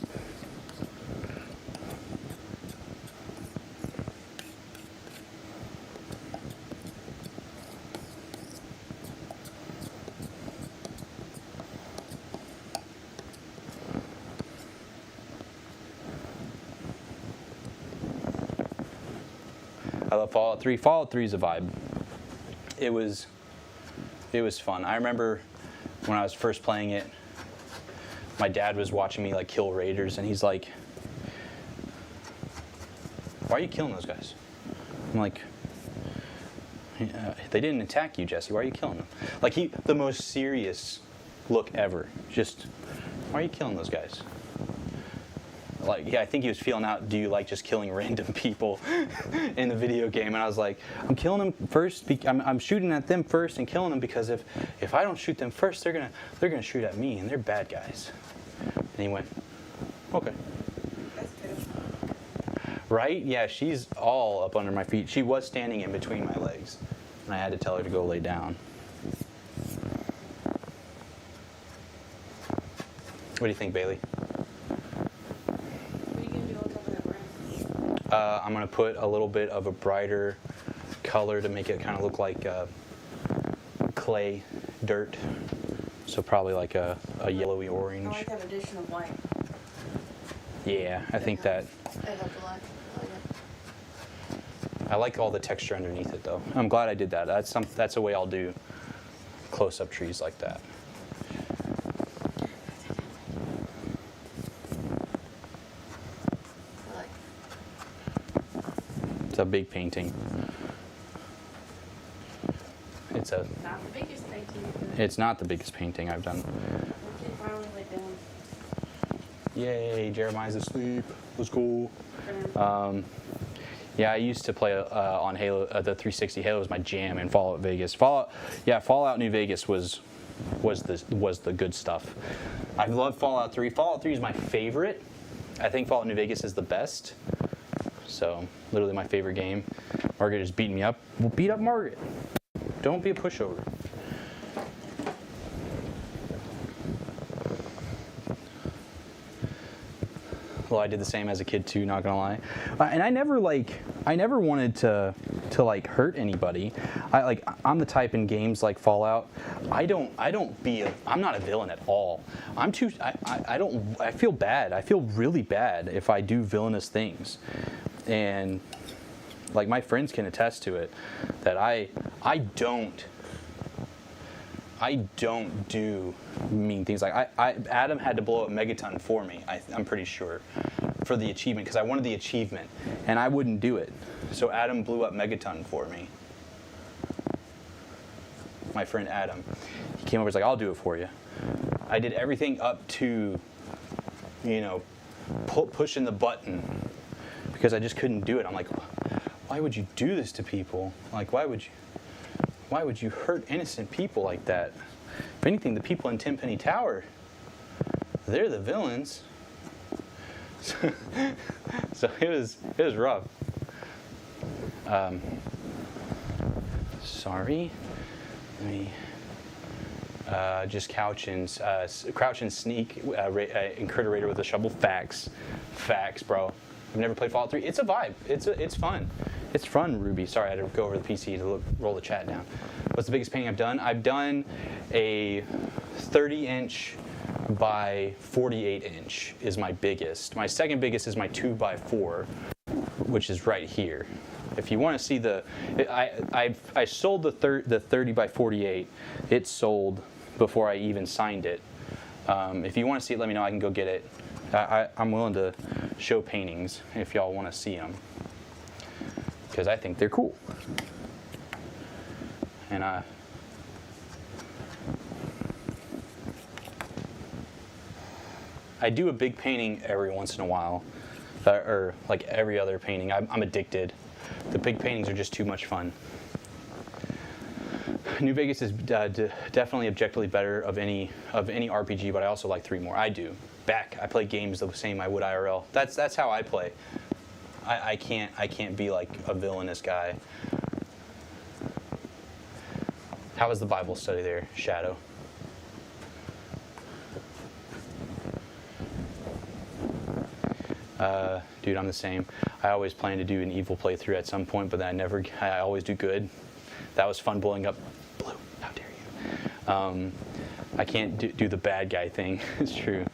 I love Fallout 3. Fallout 3 is a vibe. It was fun. I remember when I was first playing it, my dad was watching me like kill raiders, and he's like, "Why are you killing those guys?" I'm like, "They didn't attack you, Jesse. Why are you killing them?" Like the most serious look ever. Just, why are you killing those guys? Like, yeah, I think he was feeling out, do you like just killing random people in the video game? And I was like, I'm killing them first. I'm shooting at them first and killing them because if I don't shoot them first, they're gonna shoot at me, and they're bad guys. And he went, okay. Right? Yeah, she's all up under my feet. She was standing in between my legs, and I had to tell her to go lay down. What do you think, Bailey? I'm going to put a little bit of a brighter color to make it kind of look like clay dirt. So probably like a yellowy orange. I like that addition of white. Yeah, I think that. I love the light. I like all the texture underneath it though. I'm glad I did that. That's a way I'll do close-up trees like that. A big painting. It's Not the biggest painting. It's not the biggest painting I've done. Okay, finally laid down. Yay, Jeremiah's asleep. Let's go. Yeah, I used to play on Halo, the 360. Halo was my jam, and Fallout Vegas. Fallout New Vegas was the good stuff. I love Fallout 3. Fallout 3 is my favorite. I think Fallout New Vegas is the best. So, literally my favorite game. Margaret is beating me up. Well, beat up Margaret. Don't be a pushover. Well, I did the same as a kid too, not gonna lie. And I never wanted to hurt anybody. I'm the type in games like Fallout. I'm not a villain at all. I feel bad. I feel really bad if I do villainous things. And like my friends can attest to it, that I don't do mean things. Like Adam had to blow up Megaton for me. I'm pretty sure, for the achievement, because I wanted the achievement, and I wouldn't do it. So Adam blew up Megaton for me. My friend Adam, he came over. He's like, "I'll do it for you." I did everything up to, pushing the button, because I just couldn't do it. I'm like, why would you do this to people? Like, why would you hurt innocent people like that? If anything, the people in Tenpenny Tower, they're the villains. So it was rough. Sorry. Let me just crouch and sneak, incur raider with a shovel. Facts, bro. I've never played Fallout 3. It's a vibe. It's fun. It's fun, Ruby. Sorry, I had to go over the PC to roll the chat down. What's the biggest painting I've done? I've done a 30-inch by 48-inch is my biggest. My second biggest is my 2x4, which is right here. If you want to see I sold the 30 by 48. It sold before I even signed it. If you want to see it, let me know. I can go get it. I'm willing to show paintings if y'all want to see them, because I think they're cool. And I do a big painting every once in a while, or like every other painting. I'm addicted. The big paintings are just too much fun. New Vegas is definitely objectively better of any RPG, but I also like 3 more. I do. I play games the same I would IRL. That's how I play. I can't be like a villainous guy. How was the Bible study there, Shadow? Dude, I'm the same. I always plan to do an evil playthrough at some point, but then I always do good. That was fun blowing up Blue. How dare you? I can't do the bad guy thing. It's true.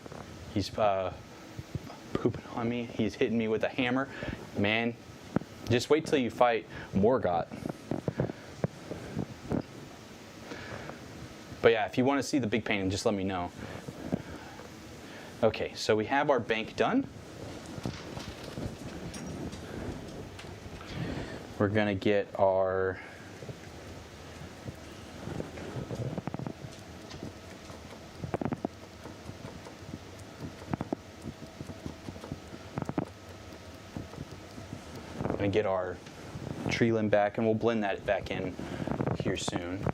He's pooping on me. He's hitting me with a hammer. Man, just wait till you fight Morgoth. But yeah, if you want to see the big painting, just let me know. Okay, so we have our bank done. We're going to get our tree limb back, and we'll blend that back in here soon.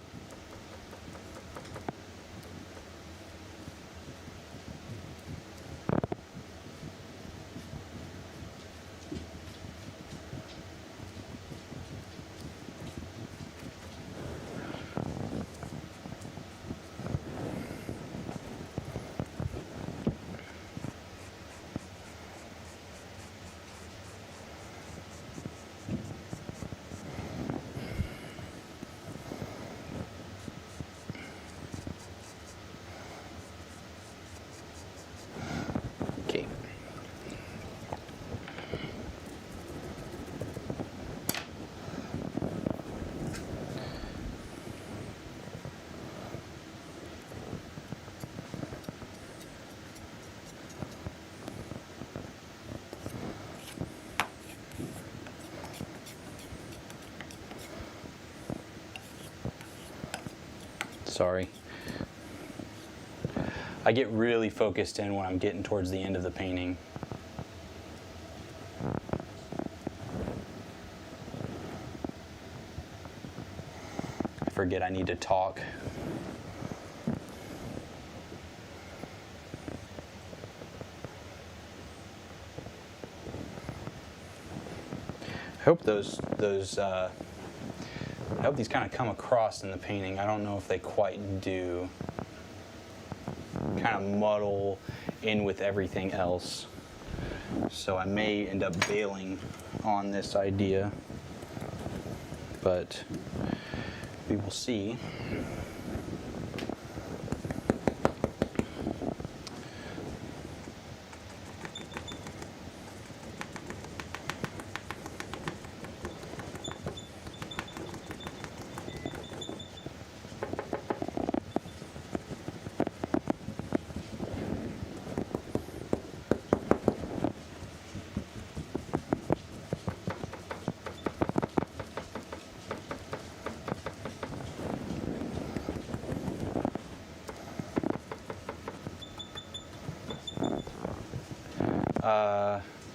Sorry. I get really focused in when I'm getting towards the end of the painting. I forget I need to talk. I hope I hope these kind of come across in the painting. I don't know if they quite do. Kind of muddle in with everything else. So I may end up bailing on this idea, but we will see.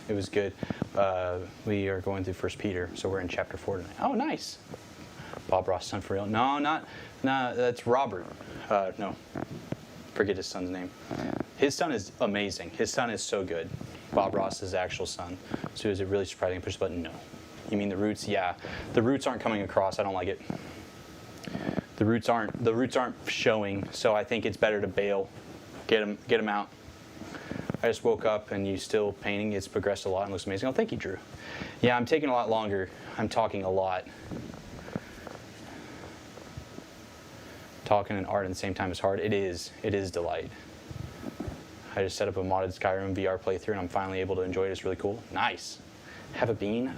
It was good. We are going through 1 Peter, so we're in chapter 4 tonight. Oh, nice. Bob Ross' son for real? No, that's Robert. No, forget his son's name. His son is amazing. His son is so good. Bob Ross' actual son. So is it really surprising? Push the button? No. You mean the roots? Yeah. The roots aren't coming across. I don't like it. The roots aren't showing. So I think it's better to bail. Get them out. I just woke up and you still painting. It's progressed a lot and looks amazing. Oh, thank you, Drew. Yeah, I'm taking a lot longer. I'm talking a lot. Talking and art at the same time is hard. It is delight. I just set up a modded Skyrim VR playthrough and I'm finally able to enjoy it. It's really cool. Nice. Have a bean.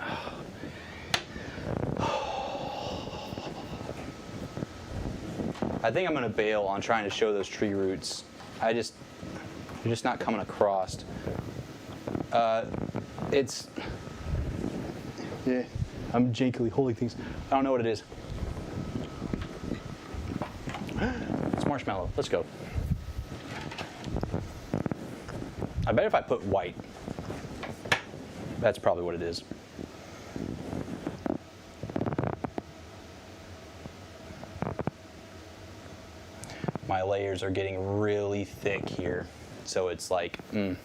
I think I'm gonna bail on trying to show those tree roots. They're just not coming across. Yeah, I'm jankily holding things. I don't know what it is. It's marshmallow. Let's go. I bet if I put white, that's probably what it is. My layers are getting really thick here. So it's like, my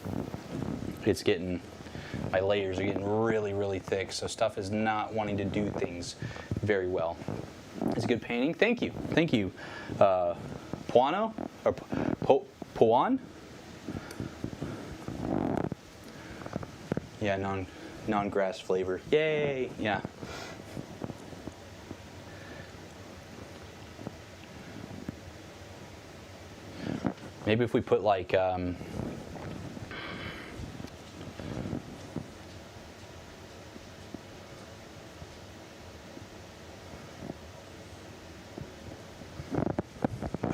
layers are getting really, really thick. So stuff is not wanting to do things very well. It's a good painting. Thank you. Thank you. Puano? Or Puan? Yeah, non-grass flavor. Yay! Yeah. Maybe if we put like put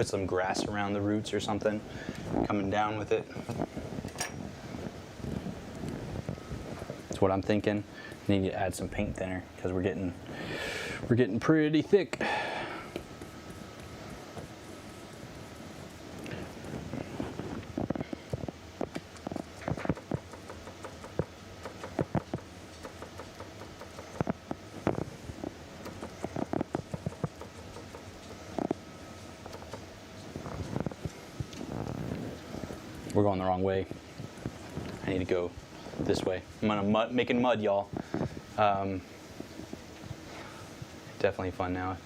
some grass around the roots or something, coming down with it. That's what I'm thinking. Need to add some paint thinner because we're getting pretty thick. We're going the wrong way. I need to go this way. I'm making mud, y'all. Definitely fun now.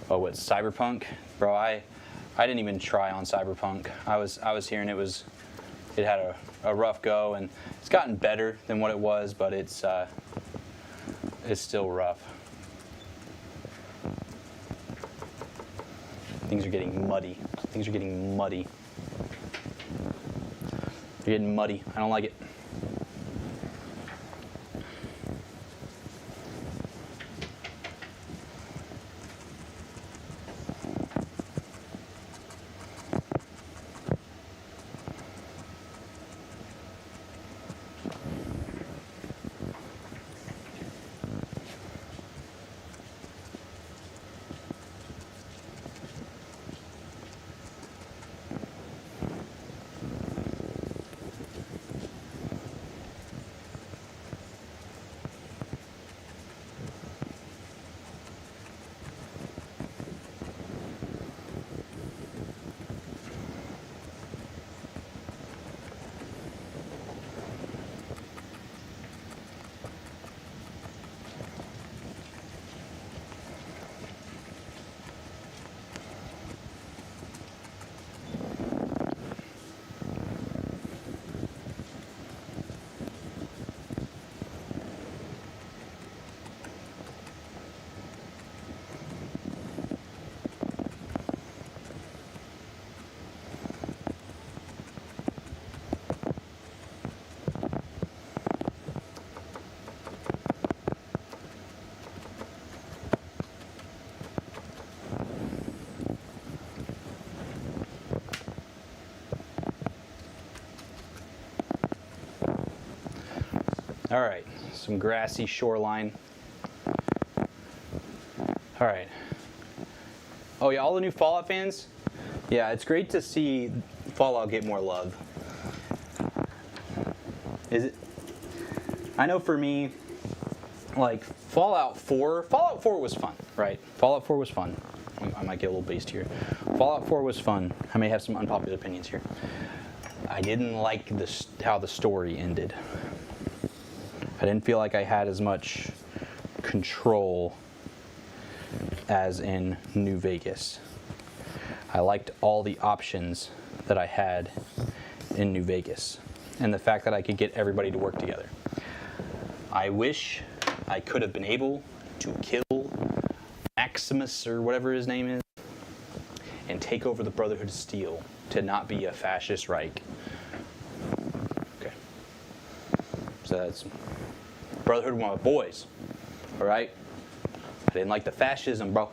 Oh, what, Cyberpunk? Bro, I didn't even try on Cyberpunk. I was hearing it had a rough go, and it's gotten better than what it was, but it's still rough. Things are getting muddy. Things are getting muddy. They're getting muddy. I don't like it. All right, some grassy shoreline. All right. Oh yeah, all the new Fallout fans? Yeah, it's great to see Fallout get more love. Is it? I know for me, like Fallout 4 was fun, right? Fallout 4 was fun. I might get a little based here. Fallout 4 was fun. I may have some unpopular opinions here. I didn't like how the story ended. I didn't feel like I had as much control as in New Vegas. I liked all the options that I had in New Vegas and the fact that I could get everybody to work together. I wish I could have been able to kill Maximus or whatever his name is and take over the Brotherhood of Steel to not be a fascist Reich. Okay. So that's Brotherhood of my boys. All right? I didn't like the fascism, bro.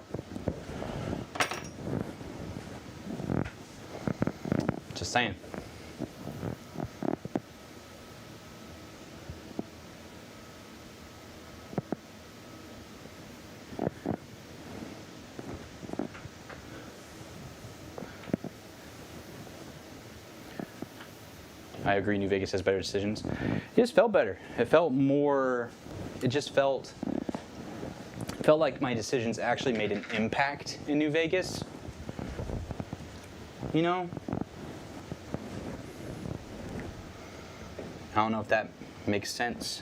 Just saying. I agree New Vegas has better decisions. It just felt better. It felt more, it just felt like my decisions actually made an impact in New Vegas. You know? I don't know if that makes sense.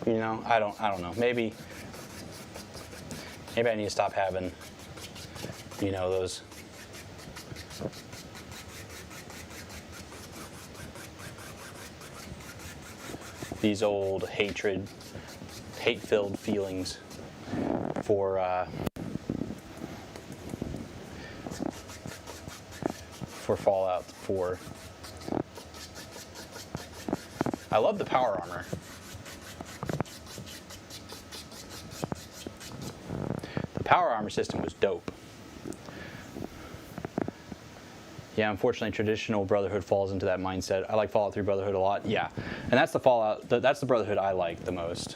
You know, I don't know. Maybe I need to stop having, you know, these old hate-filled feelings for Fallout 4. I love the power armor. The power armor system was dope. Yeah, unfortunately, traditional Brotherhood falls into that mindset. I like Fallout 3 Brotherhood a lot. Yeah, and that's the Fallout. That's the Brotherhood I like the most.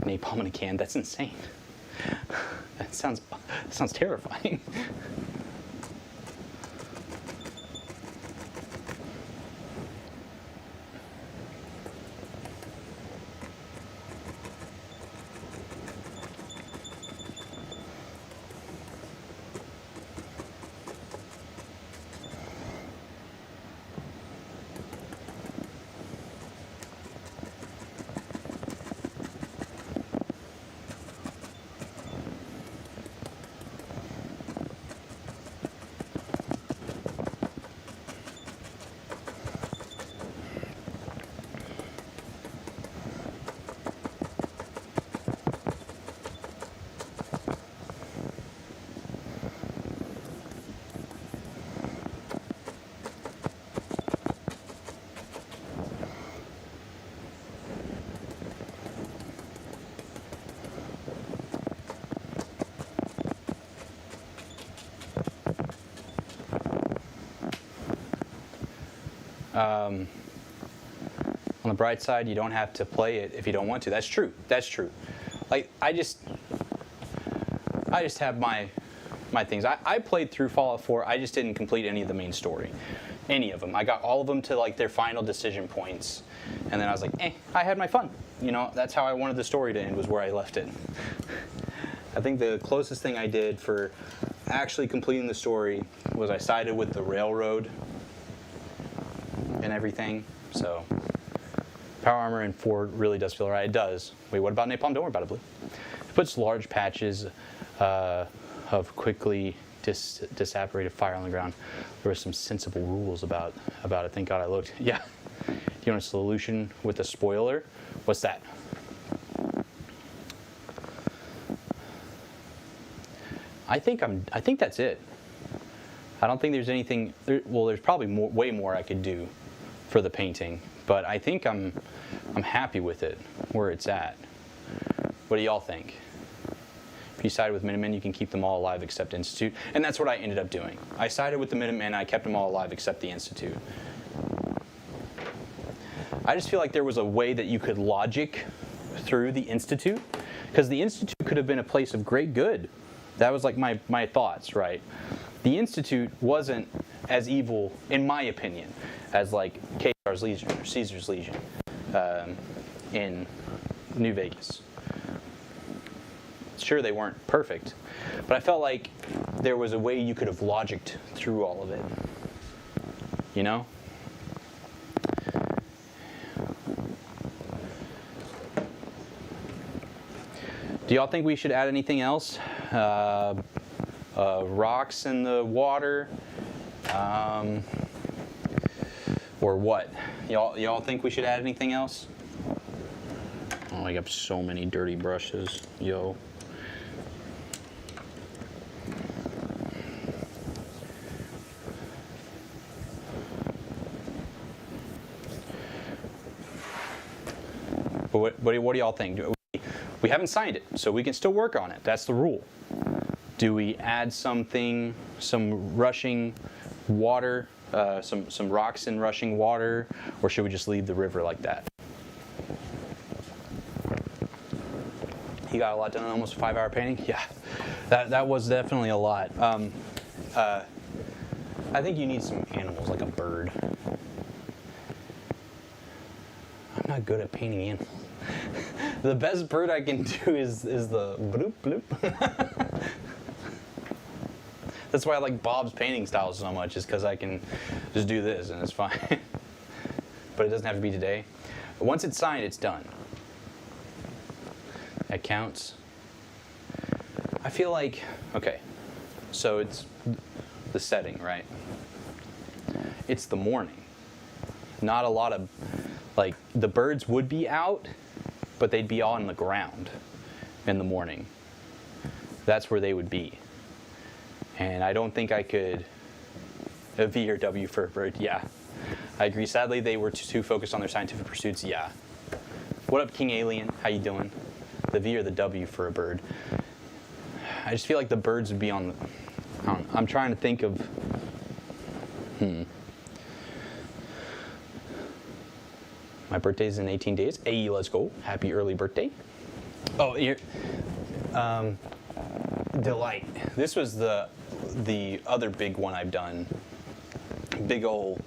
Napalm in a can. That's insane. That sounds terrifying. On the bright side, you don't have to play it if you don't want to. That's true. That's true. Like I just have my things. I played through Fallout 4. I just didn't complete any of the main story. Any of them. I got all of them to like their final decision points, and then I was like, I had my fun. You know, that's how I wanted the story to end, was where I left it. I think the closest thing I did for actually completing the story was I sided with the railroad and everything. So power armor in 4 really does feel right. It does. Wait, what about Napalm? Don't worry about it, Blue. It puts large patches of quickly disapparated fire on the ground. There were some sensible rules about it. Thank God I looked. Yeah. Do you want a solution with a spoiler? What's that? I think that's it. I don't think there's anything. Well, there's probably way more I could do for the painting, but I think I'm happy with it where it's at. What do y'all think? If you side with Minutemen, you can keep them all alive except Institute, and that's what I ended up doing. I sided with the Minutemen, I kept them all alive except the Institute. I just feel like there was a way that you could logic through the Institute, because the Institute could have been a place of great good. That was like my thoughts, right? The Institute wasn't as evil, in my opinion, as like Caesar's Legion or Caesar's Legion in New Vegas. Sure, they weren't perfect, but I felt like there was a way you could have logicked through all of it. You know? Do y'all think we should add anything else? Rocks in the water? Or what? Y'all think we should add anything else? Oh, I got so many dirty brushes. Yo. But what do y'all think? We haven't signed it, so we can still work on it. That's the rule. Do we add something, some rushing water, some rocks in rushing water, or should we just leave the river like that? You got a lot done in almost a 5-hour painting? Yeah, that was definitely a lot. I think you need some animals, like a bird. I'm not good at painting animals. The best bird I can do is the bloop bloop. That's why I like Bob's painting style so much, is because I can just do this and it's fine. But it doesn't have to be today. Once it's signed, it's done. That counts. I feel like, okay, so it's the setting, right? It's the morning. Not a lot of, like, the birds would be out, but they'd be on the ground in the morning. That's where they would be. And I don't think I could, a V or W for a bird, yeah. I agree, sadly they were too focused on their scientific pursuits, yeah. What up, King Alien, how you doing? The V or the W for a bird. I just feel like the birds would be on the, I don't know, I'm trying to think of, My birthday's in 18 days. Hey, let's go. Happy early birthday. Oh, here. Delight. This was the other big one I've done. Big ol'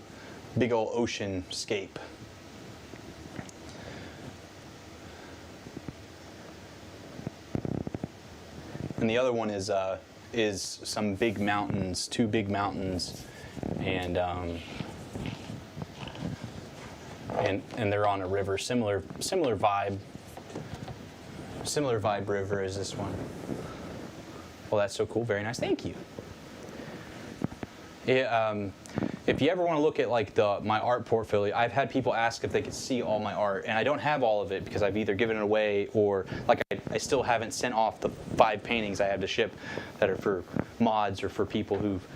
ocean scape. And the other one is some big mountains, 2 big mountains, and they're on a river, similar vibe river as this one. Well, that's so cool. Very nice. Thank you. Yeah, if you ever want to look at like my art portfolio, I've had people ask if they could see all my art, and I don't have all of it because I've either given it away or like I still haven't sent off the 5 paintings I have to ship that are for mods or for people who've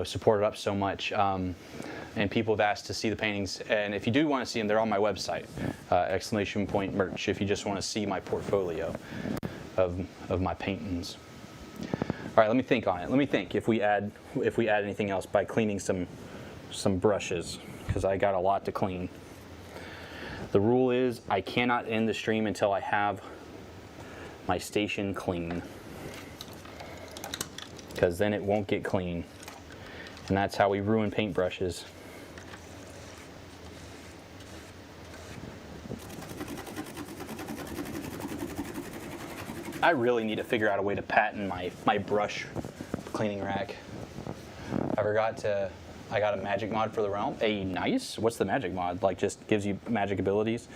supported up so much. And people have asked to see the paintings, and if you do want to see them, they're on my website, ! Merch. If you just want to see my portfolio of my paintings. All right, let me think on it. Let me think if we add anything else by cleaning some brushes, because I got a lot to clean. The rule is I cannot end the stream until I have my station clean, because then it won't get clean, and that's how we ruin paintbrushes. I really need to figure out a way to patent my brush cleaning rack. I got a magic mod for the realm. Hey, nice. What's the magic mod? Like, just gives you magic abilities?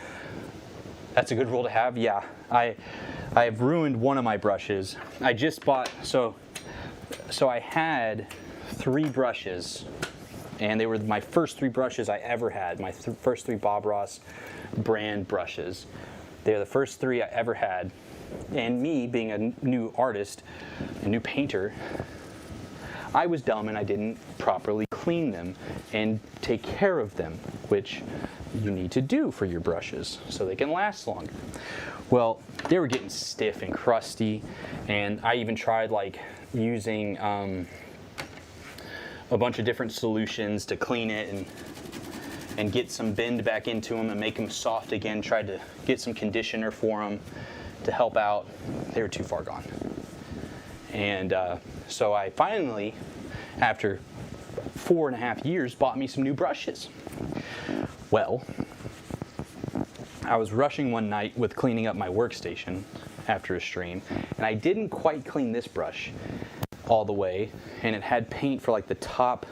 That's a good rule to have. Yeah, I've ruined one of my brushes. I just bought, so I had 3 brushes, and they were my first 3 brushes I ever had. My first 3 Bob Ross brand brushes. They're the first 3 I ever had. And me being a new artist, a new painter, I was dumb and I didn't properly clean them and take care of them, which you need to do for your brushes so they can last longer. Well, they were getting stiff and crusty, and I even tried like using a bunch of different solutions to clean it and get some bend back into them and make them soft again. Tried to get some conditioner for them to help out. They were too far gone. And so I finally, after 4.5 years, bought me some new brushes. Well, I was rushing one night with cleaning up my workstation, after a stream, and I didn't quite clean this brush all the way, and it had paint for like the top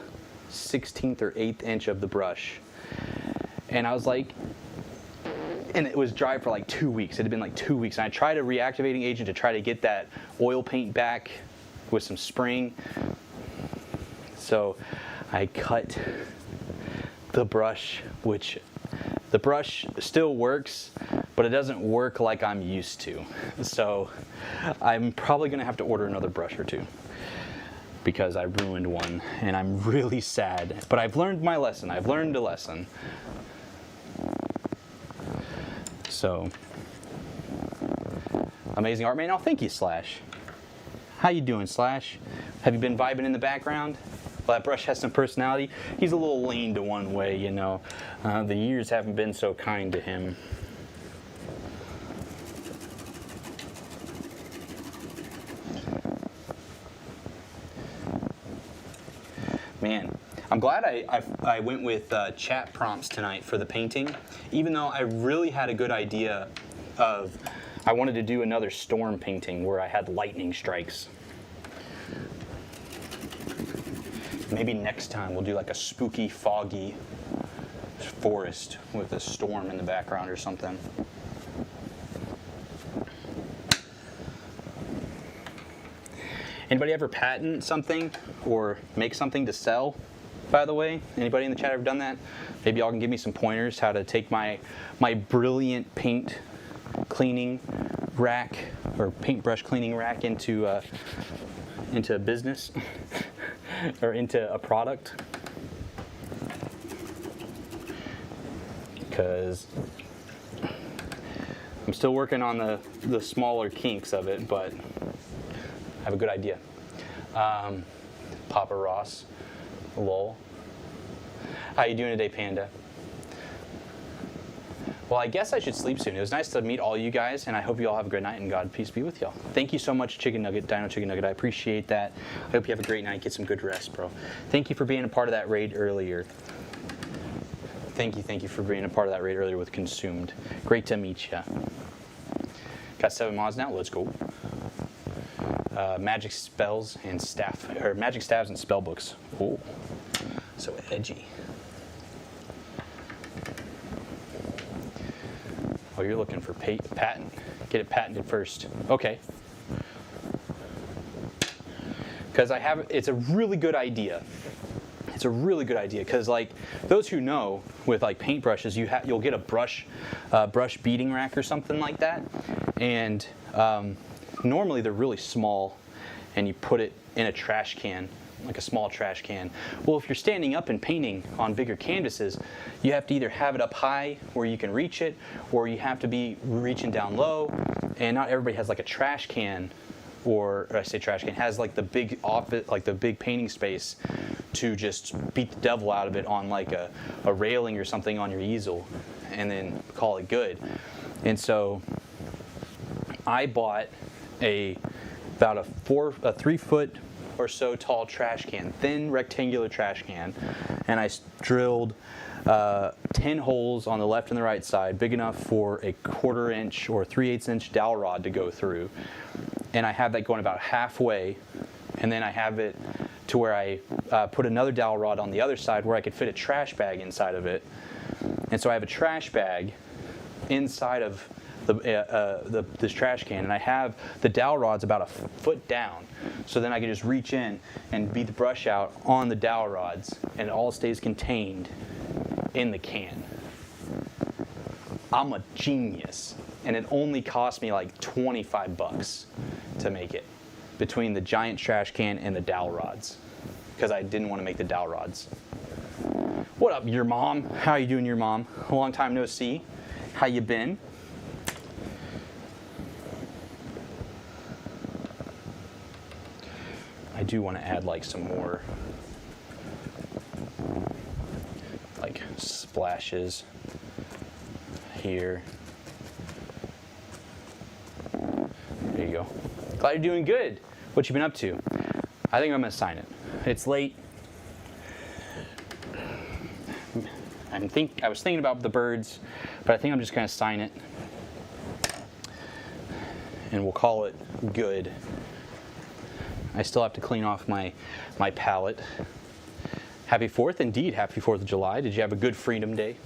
16th or 8th inch of the brush. And I was like, and it was dry for like 2 weeks. It had been like 2 weeks. And I tried a reactivating agent to try to get that oil paint back with some spring. So I cut the brush, which the brush still works, but it doesn't work like I'm used to. So I'm probably gonna have to order another brush or two because I ruined one and I'm really sad. But I've learned my lesson. I've learned a lesson. So, amazing art, man. Oh, thank you, Slash. How you doing, Slash? Have you been vibing in the background? Well, that brush has some personality. He's a little lean to one way, you know. The years haven't been so kind to him. Man, I'm glad I went with chat prompts tonight for the painting, even though I really had a good idea of, I wanted to do another storm painting where I had lightning strikes. Maybe next time we'll do like a spooky, foggy forest with a storm in the background or something. Anybody ever patent something or make something to sell, by the way? Anybody in the chat ever done that? Maybe y'all can give me some pointers how to take my brilliant paint cleaning rack or paintbrush cleaning rack into a business or into a product. Because I'm still working on the smaller kinks of it, but I have a good idea. Papa Ross, lol. How you doing today, Panda? Well, I guess I should sleep soon. It was nice to meet all you guys, and I hope you all have a great night, and God, peace be with y'all. Thank you so much, Chicken Nugget, Dino Chicken Nugget. I appreciate that. I hope you have a great night. Get some good rest, bro. Thank you for being a part of that raid earlier. Thank you for being a part of that raid earlier with Consumed. Great to meet ya. Got 7 mods now. Let's go. Magic spells and staff, or magic staves and spell books. Oh, so edgy. Oh, you're looking for patent. Get it patented first. Okay. Because it's a really good idea. It's a really good idea because, like, those who know with like paintbrushes, you'll get a brush beading rack or something like that, and normally they're really small, and you put it in a trash can, like a small trash can. Well, if you're standing up and painting on bigger canvases, you have to either have it up high where you can reach it, or you have to be reaching down low, and not everybody has like a trash can, or I say trash can, has like the big office, like the big painting space to just beat the devil out of it on like a railing or something on your easel and then call it good. And so I bought about a 3 foot or so tall trash can, thin rectangular trash can, and I drilled 10 holes on the left and the right side, big enough for a 1/4 inch or 3/8 inch dowel rod to go through. And I have that going about halfway, and then I have it to where I put another dowel rod on the other side where I could fit a trash bag inside of it. And so I have a trash bag inside of this trash can, and I have the dowel rods about 1 foot down, so then I can just reach in and beat the brush out on the dowel rods, and it all stays contained in the can. I'm a genius, and it only cost me like 25 bucks to make it between the giant trash can and the dowel rods, because I didn't want to make the dowel rods. What up, your mom? How you doing, your mom? A long time no see. How you been? I do want to add like some more like splashes here. There you go. Glad you're doing good. What you been up to? I think I'm gonna sign it. It's late. I was thinking about the birds, but I think I'm just gonna sign it. and we'll call it good. I still have to clean off my palette. Happy 4th, indeed, happy 4th of July. Did you have a good Freedom Day?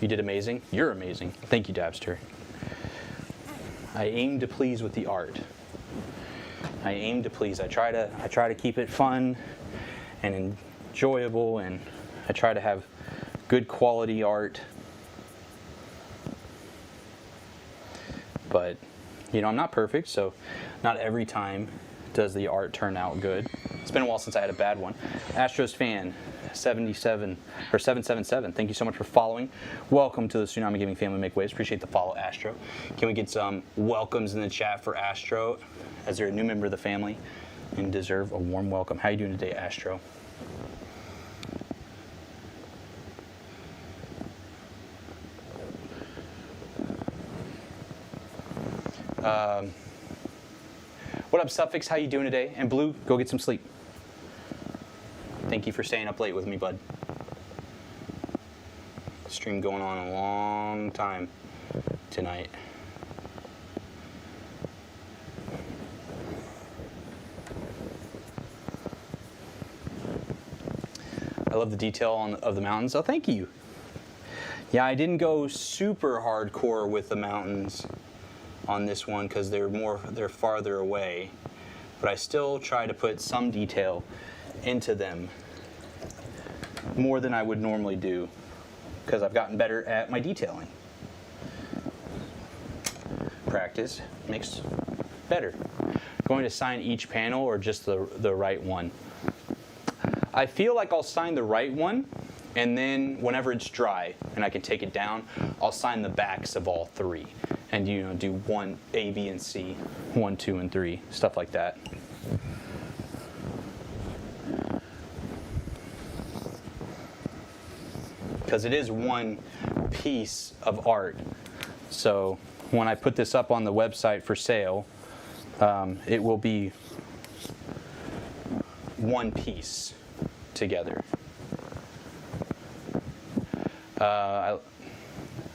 You did amazing. You're amazing. Thank you, Dabster. I aim to please with the art. I aim to please. I try to keep it fun and enjoyable, and I try to have good quality art. But, you know, I'm not perfect, so not every time does the art turn out good. It's been a while since I had a bad one. Astros fan 77 or 777. Thank you so much for following. Welcome to the Tsunami Gaming Family Make Waves. Appreciate the follow, Astro. Can we get some welcomes in the chat for Astro, as they're a new member of the family and deserve a warm welcome. How you doing today, Astro? What up, Suffix? How you doing today? And Blue, go get some sleep. Thank you for staying up late with me, bud. Stream going on a long time tonight. I love the detail of the mountains. Oh, thank you. Yeah, I didn't go super hardcore with the mountains on this one because they're farther away, but I still try to put some detail into them, more than I would normally do, because I've gotten better at my detailing. Practice makes better. Going to sign each panel or just the right one? I feel like I'll sign the right one, and then whenever it's dry and I can take it down, I'll sign the backs of all three. And, you know, do 1, A, B, and C, 1, 2, and 3, stuff like that. Because it is one piece of art. So when I put this up on the website for sale, it will be one piece together.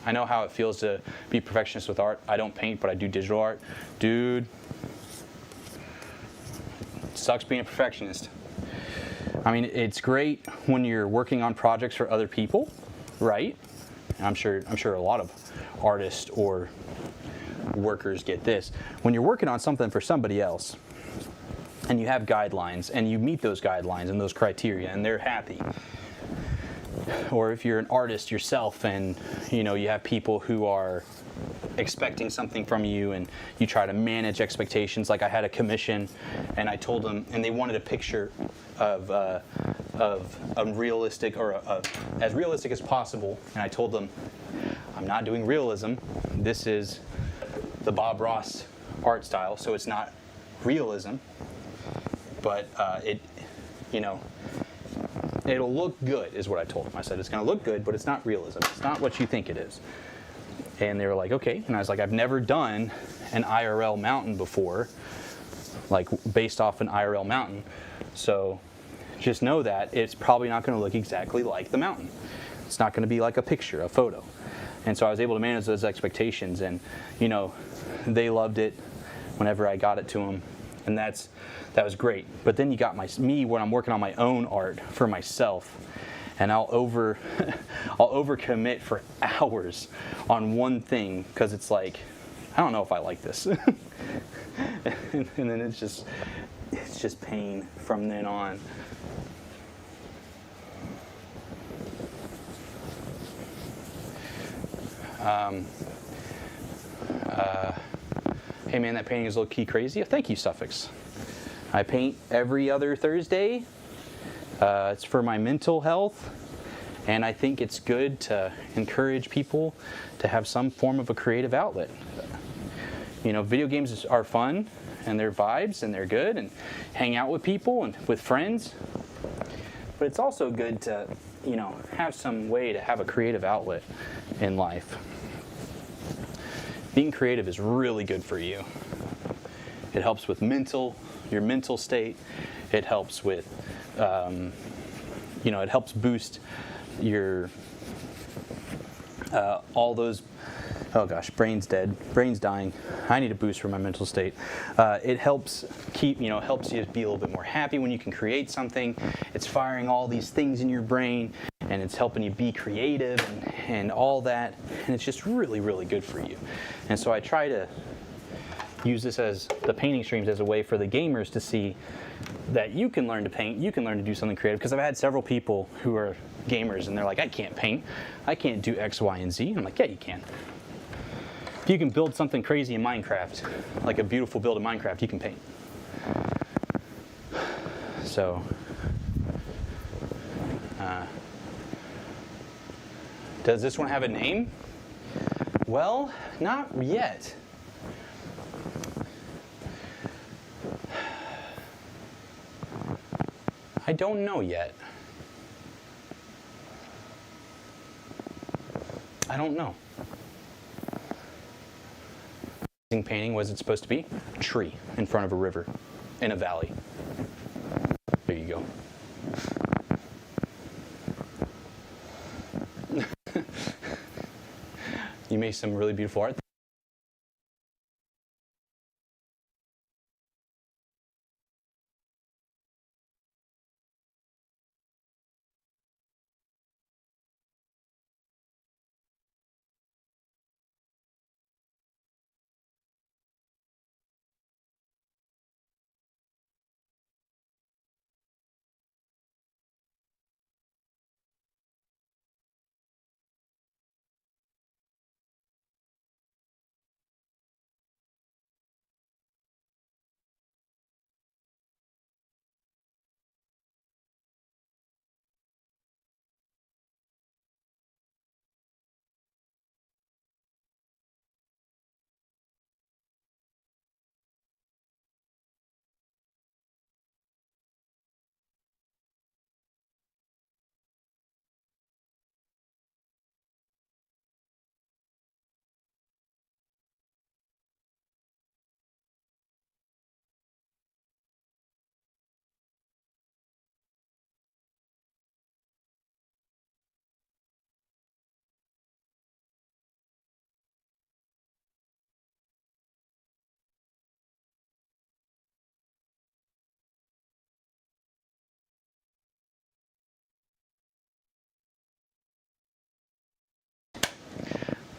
I know how it feels to be perfectionist with art. I don't paint, but I do digital art. Dude, it sucks being a perfectionist. I mean, it's great when you're working on projects for other people, right? And I'm sure a lot of artists or workers get this. When you're working on something for somebody else, and you have guidelines, and you meet those guidelines and those criteria, and they're happy. Or if you're an artist yourself and you know you have people who are expecting something from you and you try to manage expectations. Like I had a commission and I told them, and they wanted a picture of a realistic or as realistic as possible, and I told them I'm not doing realism. This is the Bob Ross art style, so it's not realism, but it'll look good, is what I told them. I said, it's going to look good, but it's not realism. It's not what you think it is. And they were like, okay. And I was like, I've never done an IRL mountain before, like based off an IRL mountain. So just know that it's probably not going to look exactly like the mountain. It's not going to be like a picture, a photo. And so I was able to manage those expectations. And, you know, they loved it whenever I got it to them. And that was great. But then you got me when I'm working on my own art for myself, and I'll overcommit for hours on one thing because it's like, I don't know if I like this. and then it's just pain from then on. Hey man, that painting is low-key crazy. Thank you, Suffix. I paint every other Thursday. It's for my mental health, and I think it's good to encourage people to have some form of a creative outlet. You know, video games are fun, and they're vibes, and they're good, and hang out with people and with friends. But it's also good to, you know, have some way to have a creative outlet in life. Being creative is really good for you. It helps with your mental state. It helps with, it helps boost your, all those oh gosh, brain's dead, brain's dying. I need a boost for my mental state. It helps keep, helps you be a little bit more happy when you can create something. It's firing all these things in your brain, and it's helping you be creative and all that, and it's just really, really good for you. And so I try to use this as the painting streams as a way for the gamers to see that you can learn to paint, you can learn to do something creative, because I've had several people who are gamers and they're like, I can't paint, I can't do X, Y, and Z. I'm like, yeah, you can. If you can build something crazy in Minecraft, like a beautiful build in Minecraft, you can paint. So, does this one have a name? Well, not yet. I don't know yet. I don't know. Painting, what is it supposed to be? A tree in front of a river in a valley. There you go. You make some really beautiful art.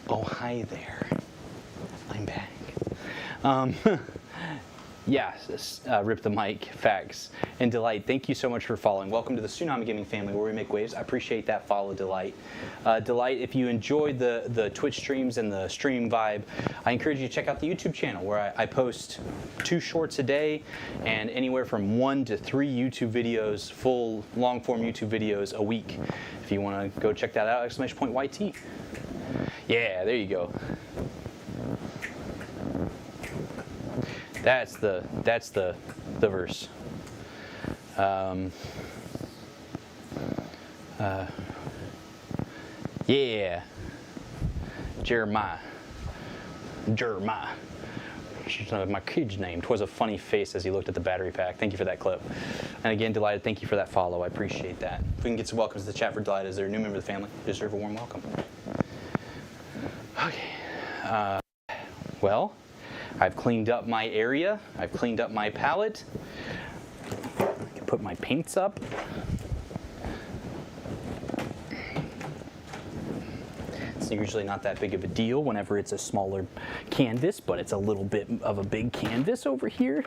Oh, hi there. I'm back. Yes, Rip the Mic, Facts, and Delight, thank you so much for following. Welcome to the Tsunami Gaming family where we make waves. I appreciate that follow, Delight. Delight, if you enjoyed the Twitch streams and the stream vibe, I encourage you to check out the YouTube channel where I post 2 shorts a day and anywhere from 1 to 3 YouTube videos, full long-form YouTube videos a week. If you want to go check that out, !YT. Yeah, there you go. That's the verse. Yeah. Jeremiah. My kid's name. 'Twas a funny face as he looked at the battery pack. Thank you for that clip. And again, Delighted, thank you for that follow. I appreciate that. If we can get some welcomes to the chat for Delighted as they're a new member of the family, you deserve a warm welcome. Okay. Well, I've cleaned up my area. I've cleaned up my palette. I can put my paints up. It's usually not that big of a deal whenever it's a smaller canvas, but it's a little bit of a big canvas over here.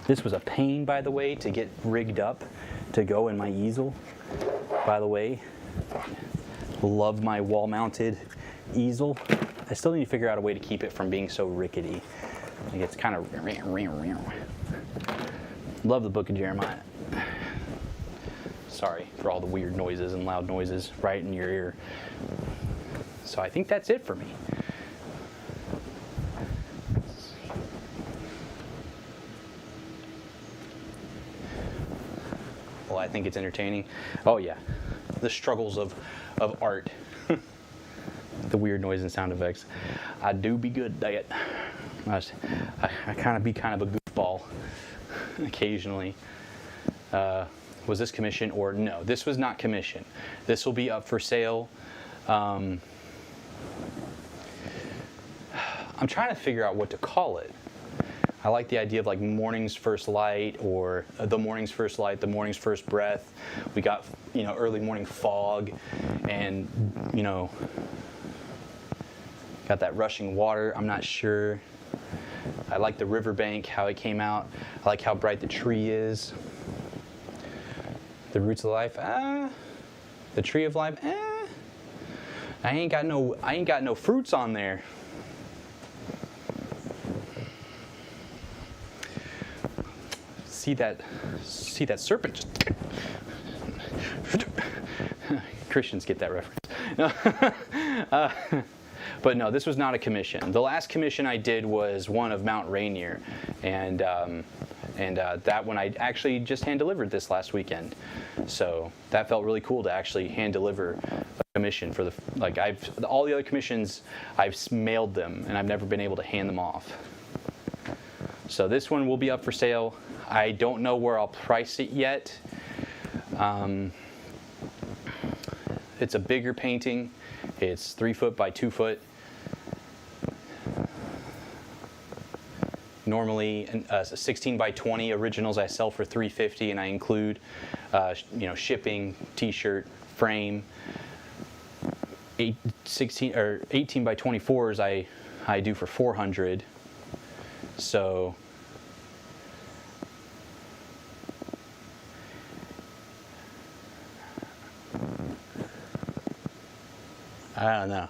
This was a pain, by the way, to get rigged up to go in my easel. By the way, love my wall-mounted easel. I still need to figure out a way to keep it from being so rickety. Like it's kind of... Love the Book of Jeremiah. Sorry for all the weird noises and loud noises right in your ear. So I think that's it for me. Well, I think it's entertaining. Oh yeah, the struggles of art. The weird noise and sound effects. I do be good at it. I kind of be kind of a goofball occasionally. Was this commission or no? This was not commission. This will be up for sale I'm trying to figure out what to call it. I like the idea of like morning's first light, or the morning's first light, the morning's first breath. We got, early morning fog, and, got that rushing water. I'm not sure. I like the riverbank, how it came out. I like how bright the tree is. The roots of life, the tree of life, I ain't got no fruits on there. See that serpent just Christians get that reference. But no, this was not a commission. The last commission I did was one of Mount Rainier, and that one I actually just hand delivered this last weekend. So that felt really cool to actually hand deliver a commission for all the other commissions I've mailed them, and I've never been able to hand them off. So this one will be up for sale. I don't know where I'll price it yet. It's a bigger painting. It's 3 foot by 2 foot. Normally, 16 by 20 originals I sell for $350, and I include, shipping, T-shirt, frame. 18 by 24s I do for $400. So. I don't know.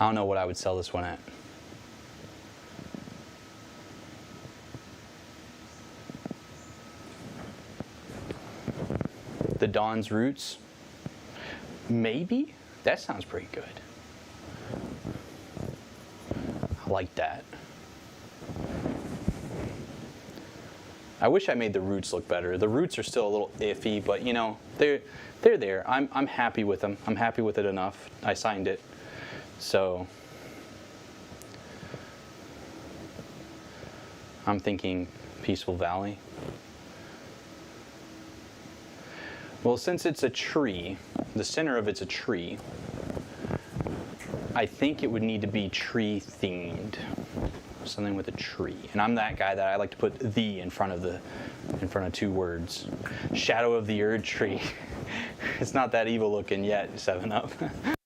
I don't know what I would sell this one at. The Dawn's Roots. Maybe? That sounds pretty good. I like that. I wish I made the roots look better. The roots are still a little iffy, but they're there. I'm happy with them. I'm happy with it enough. I signed it. So I'm thinking Peaceful Valley. Well, since it's a tree, the center of it's a tree, I think it would need to be tree themed. Something with a tree. And I'm that guy that I like to put "the" in front of 2 words. Shadow of the Erd Tree. It's not that evil looking yet, 7-Up.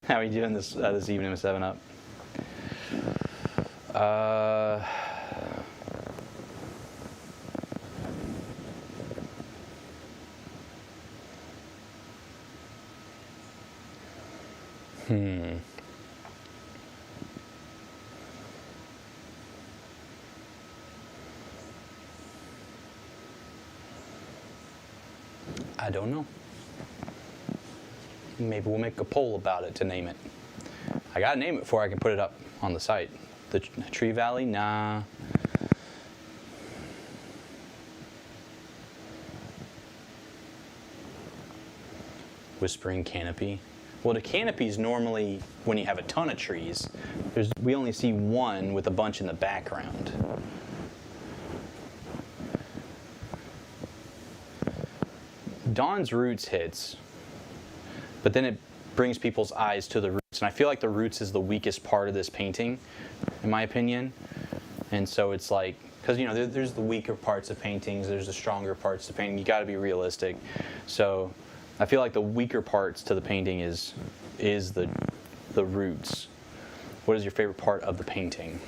How are you doing this evening with 7-Up? I don't know. Maybe we'll make a poll about it to name it. I gotta name it before I can put it up on the site. The Tree Valley? Nah. Whispering Canopy. Well, the canopy is normally when you have a ton of trees. We only see one with a bunch in the background. Dawn's Roots hits, but then it brings people's eyes to the roots. And I feel like the roots is the weakest part of this painting, in my opinion. And so it's like, because there's the weaker parts of paintings, there's the stronger parts of painting. You got to be realistic. So I feel like the weaker parts to the painting is the roots. What is your favorite part of the painting?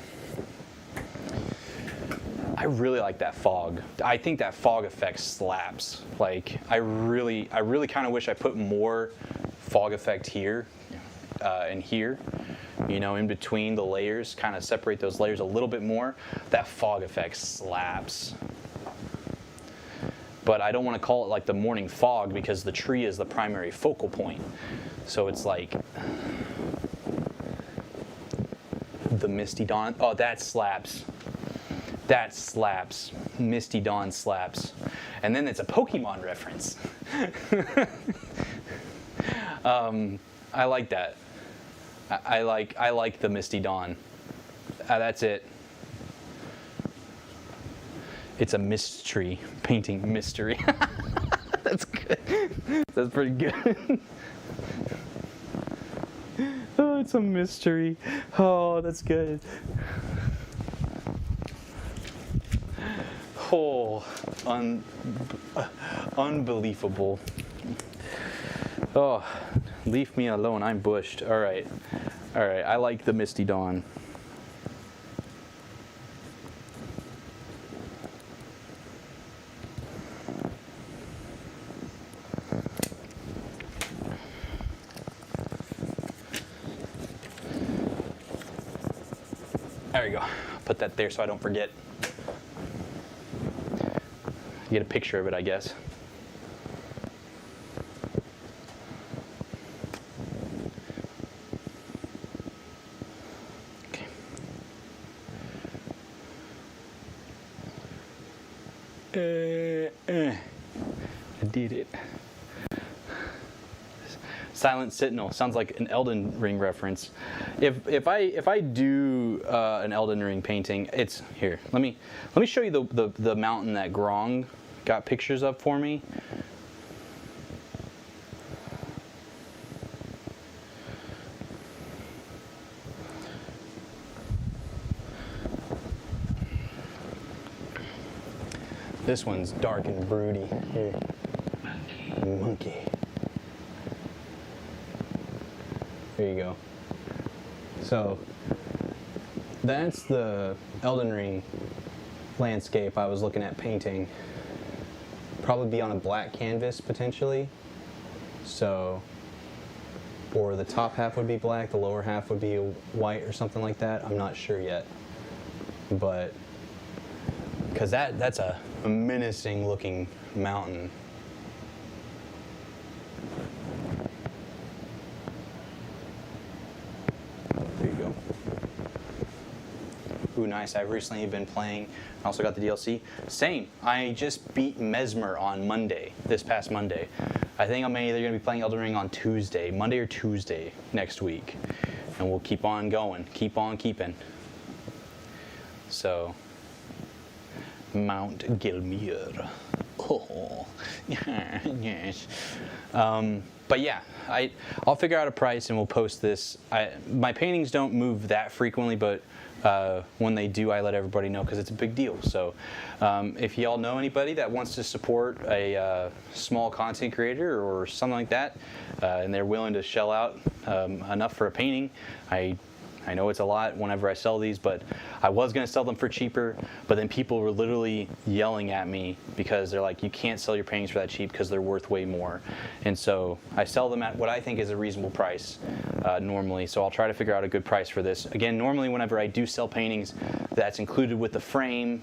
I really like that fog. I think that fog effect slaps. Like, I really kind of wish I put more fog effect here and here, in between the layers, kind of separate those layers a little bit more. That fog effect slaps. But I don't want to call it like the morning fog because the tree is the primary focal point. So it's like the Misty Dawn. Oh, that slaps. That slaps. Misty Dawn slaps. And then it's a Pokemon reference. I like that. I like the Misty Dawn. That's it. It's a mystery painting mystery. That's good. That's pretty good. Oh, it's a mystery. Oh, that's good. Oh, unbelievable. Oh, leave me alone. I'm bushed. All right. All right. I like the Misty Dawn. There you go. Put that there so I don't forget. Get a picture of it, I guess. Okay. I did it. Silent Sentinel sounds like an Elden Ring reference. If I do an Elden Ring painting, it's here. Let me show you the mountain that Grong got pictures of for me. This one's dark and broody. Here, monkey. There you go. So that's the Elden Ring landscape I was looking at painting. Probably be on a black canvas potentially. So, or the top half would be black, the lower half would be white or something like that. I'm not sure yet. But because that's a menacing looking mountain. There you go. Ooh, nice. I've recently been playing. I also got the DLC. Same. I just beat Mesmer on Monday, this past Monday. I think I'm either going to be playing Elden Ring on Tuesday, Monday or Tuesday next week. And we'll keep on going. Keep on keeping. So, Mount Gelmir. Oh, yes. But yeah, I'll figure out a price and we'll post this. My paintings don't move that frequently, but when they do, I let everybody know because it's a big deal. So if y'all know anybody that wants to support a small content creator or something like that, and they're willing to shell out enough for a painting, I know it's a lot whenever I sell these, but I was going to sell them for cheaper, but then people were literally yelling at me because they're like, you can't sell your paintings for that cheap because they're worth way more. And so I sell them at what I think is a reasonable price normally, so I'll try to figure out a good price for this. Again, normally whenever I do sell paintings, that's included with the frame.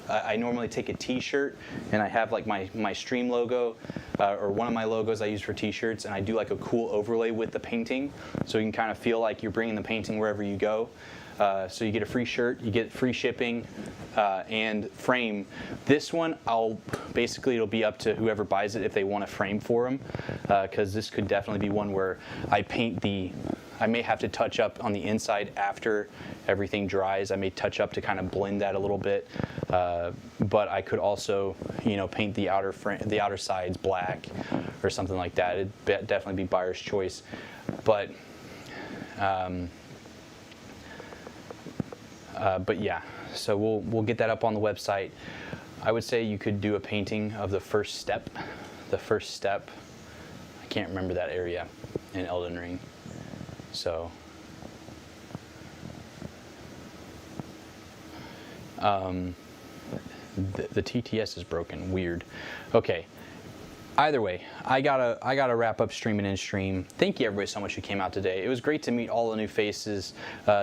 I normally take a t-shirt and I have like my stream logo or one of my logos I use for t-shirts, and I do like a cool overlay with the painting so you can kind of feel like you're bringing the painting wherever you go. So you get a free shirt, you get free shipping, and frame. This one, it'll be up to whoever buys it if they want a frame for them, because this could definitely be one where I may have to touch up on the inside after everything dries. I may touch up to kind of blend that a little bit, but I could also, paint the outer sides black or something like that. It'd definitely be buyer's choice, but yeah. So we'll get that up on the website. I would say you could do a painting of the first step. The first step. I can't remember that area in Elden Ring. So, the TTS is broken. Weird. Okay. Either way, I gotta wrap up stream and in stream. Thank you everybody so much who came out today. It was great to meet all the new faces.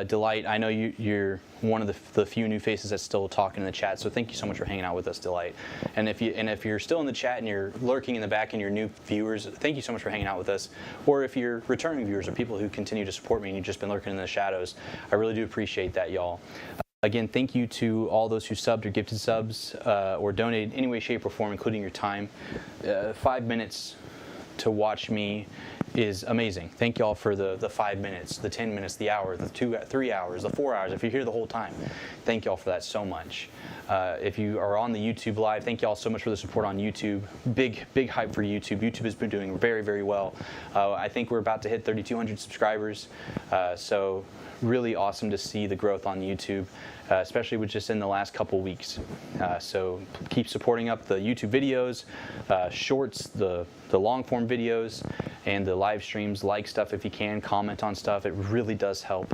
Delight, I know you're one of the few new faces that's still talking in the chat. So thank you so much for hanging out with us, Delight. And if you're still in the chat and you're lurking in the back and you're new viewers, thank you so much for hanging out with us. Or if you're returning viewers or people who continue to support me and you've just been lurking in the shadows, I really do appreciate that, y'all. Again, thank you to all those who subbed or gifted subs or donated in any way, shape, or form, including your time. 5 minutes to watch me is amazing. Thank y'all for the 5 minutes, the 10 minutes, the hour, the 3 hours, the 4 hours. If you're here the whole time, thank y'all for that so much. If you are on the YouTube live, thank y'all so much for the support on YouTube. Big hype for YouTube. YouTube has been doing very, very well. I think we're about to hit 3,200 subscribers. So really awesome to see the growth on YouTube, especially with just in the last couple weeks. So keep supporting up the YouTube videos, shorts, the long form videos, and the live streams. Like stuff if you can, comment on stuff. It really does help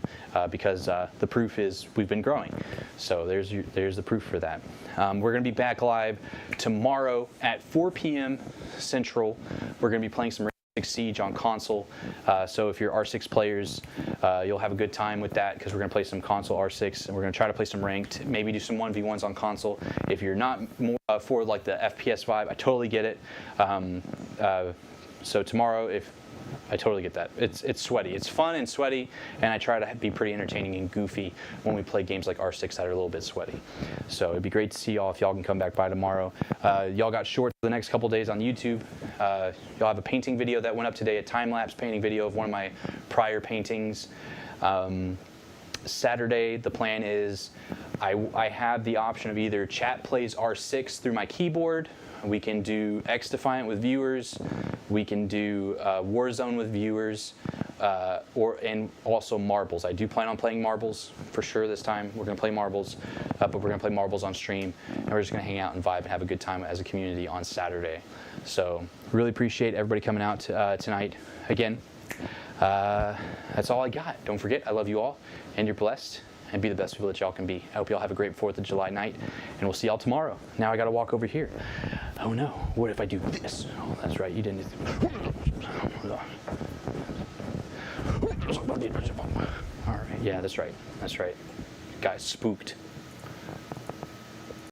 because the proof is we've been growing. So there's the proof for that. We're going to be back live tomorrow at 4 p.m. Central. We're going to be playing some Siege on console, so if you're R6 players, you'll have a good time with that because we're going to play some console R6 and we're going to try to play some ranked, maybe do some 1v1s on console. If you're not more for like the FPS vibe, I totally get it. So tomorrow, I totally get that. It's sweaty. It's fun and sweaty, and I try to be pretty entertaining and goofy when we play games like R6 that are a little bit sweaty. So it'd be great to see y'all if y'all can come back by tomorrow. Y'all got shorts for the next couple days on YouTube. Y'all have a painting video that went up today, a time-lapse painting video of one of my prior paintings. Saturday, the plan is I have the option of either chat plays R6 through my keyboard. We can do X Defiant with viewers. We can do Warzone with viewers, and also marbles. I do plan on playing marbles for sure this time. We're going to play marbles, but we're going to play marbles on stream, and we're just going to hang out and vibe and have a good time as a community on Saturday. So really appreciate everybody coming out tonight. Again, that's all I got. Don't forget, I love you all, and you're blessed. And be the best people that y'all can be. I hope y'all have a great 4th of July night, and we'll see y'all tomorrow. Now I gotta walk over here. Oh no, what if I do this? Oh, that's right, you didn't. All right, yeah, that's right, guys, spooked.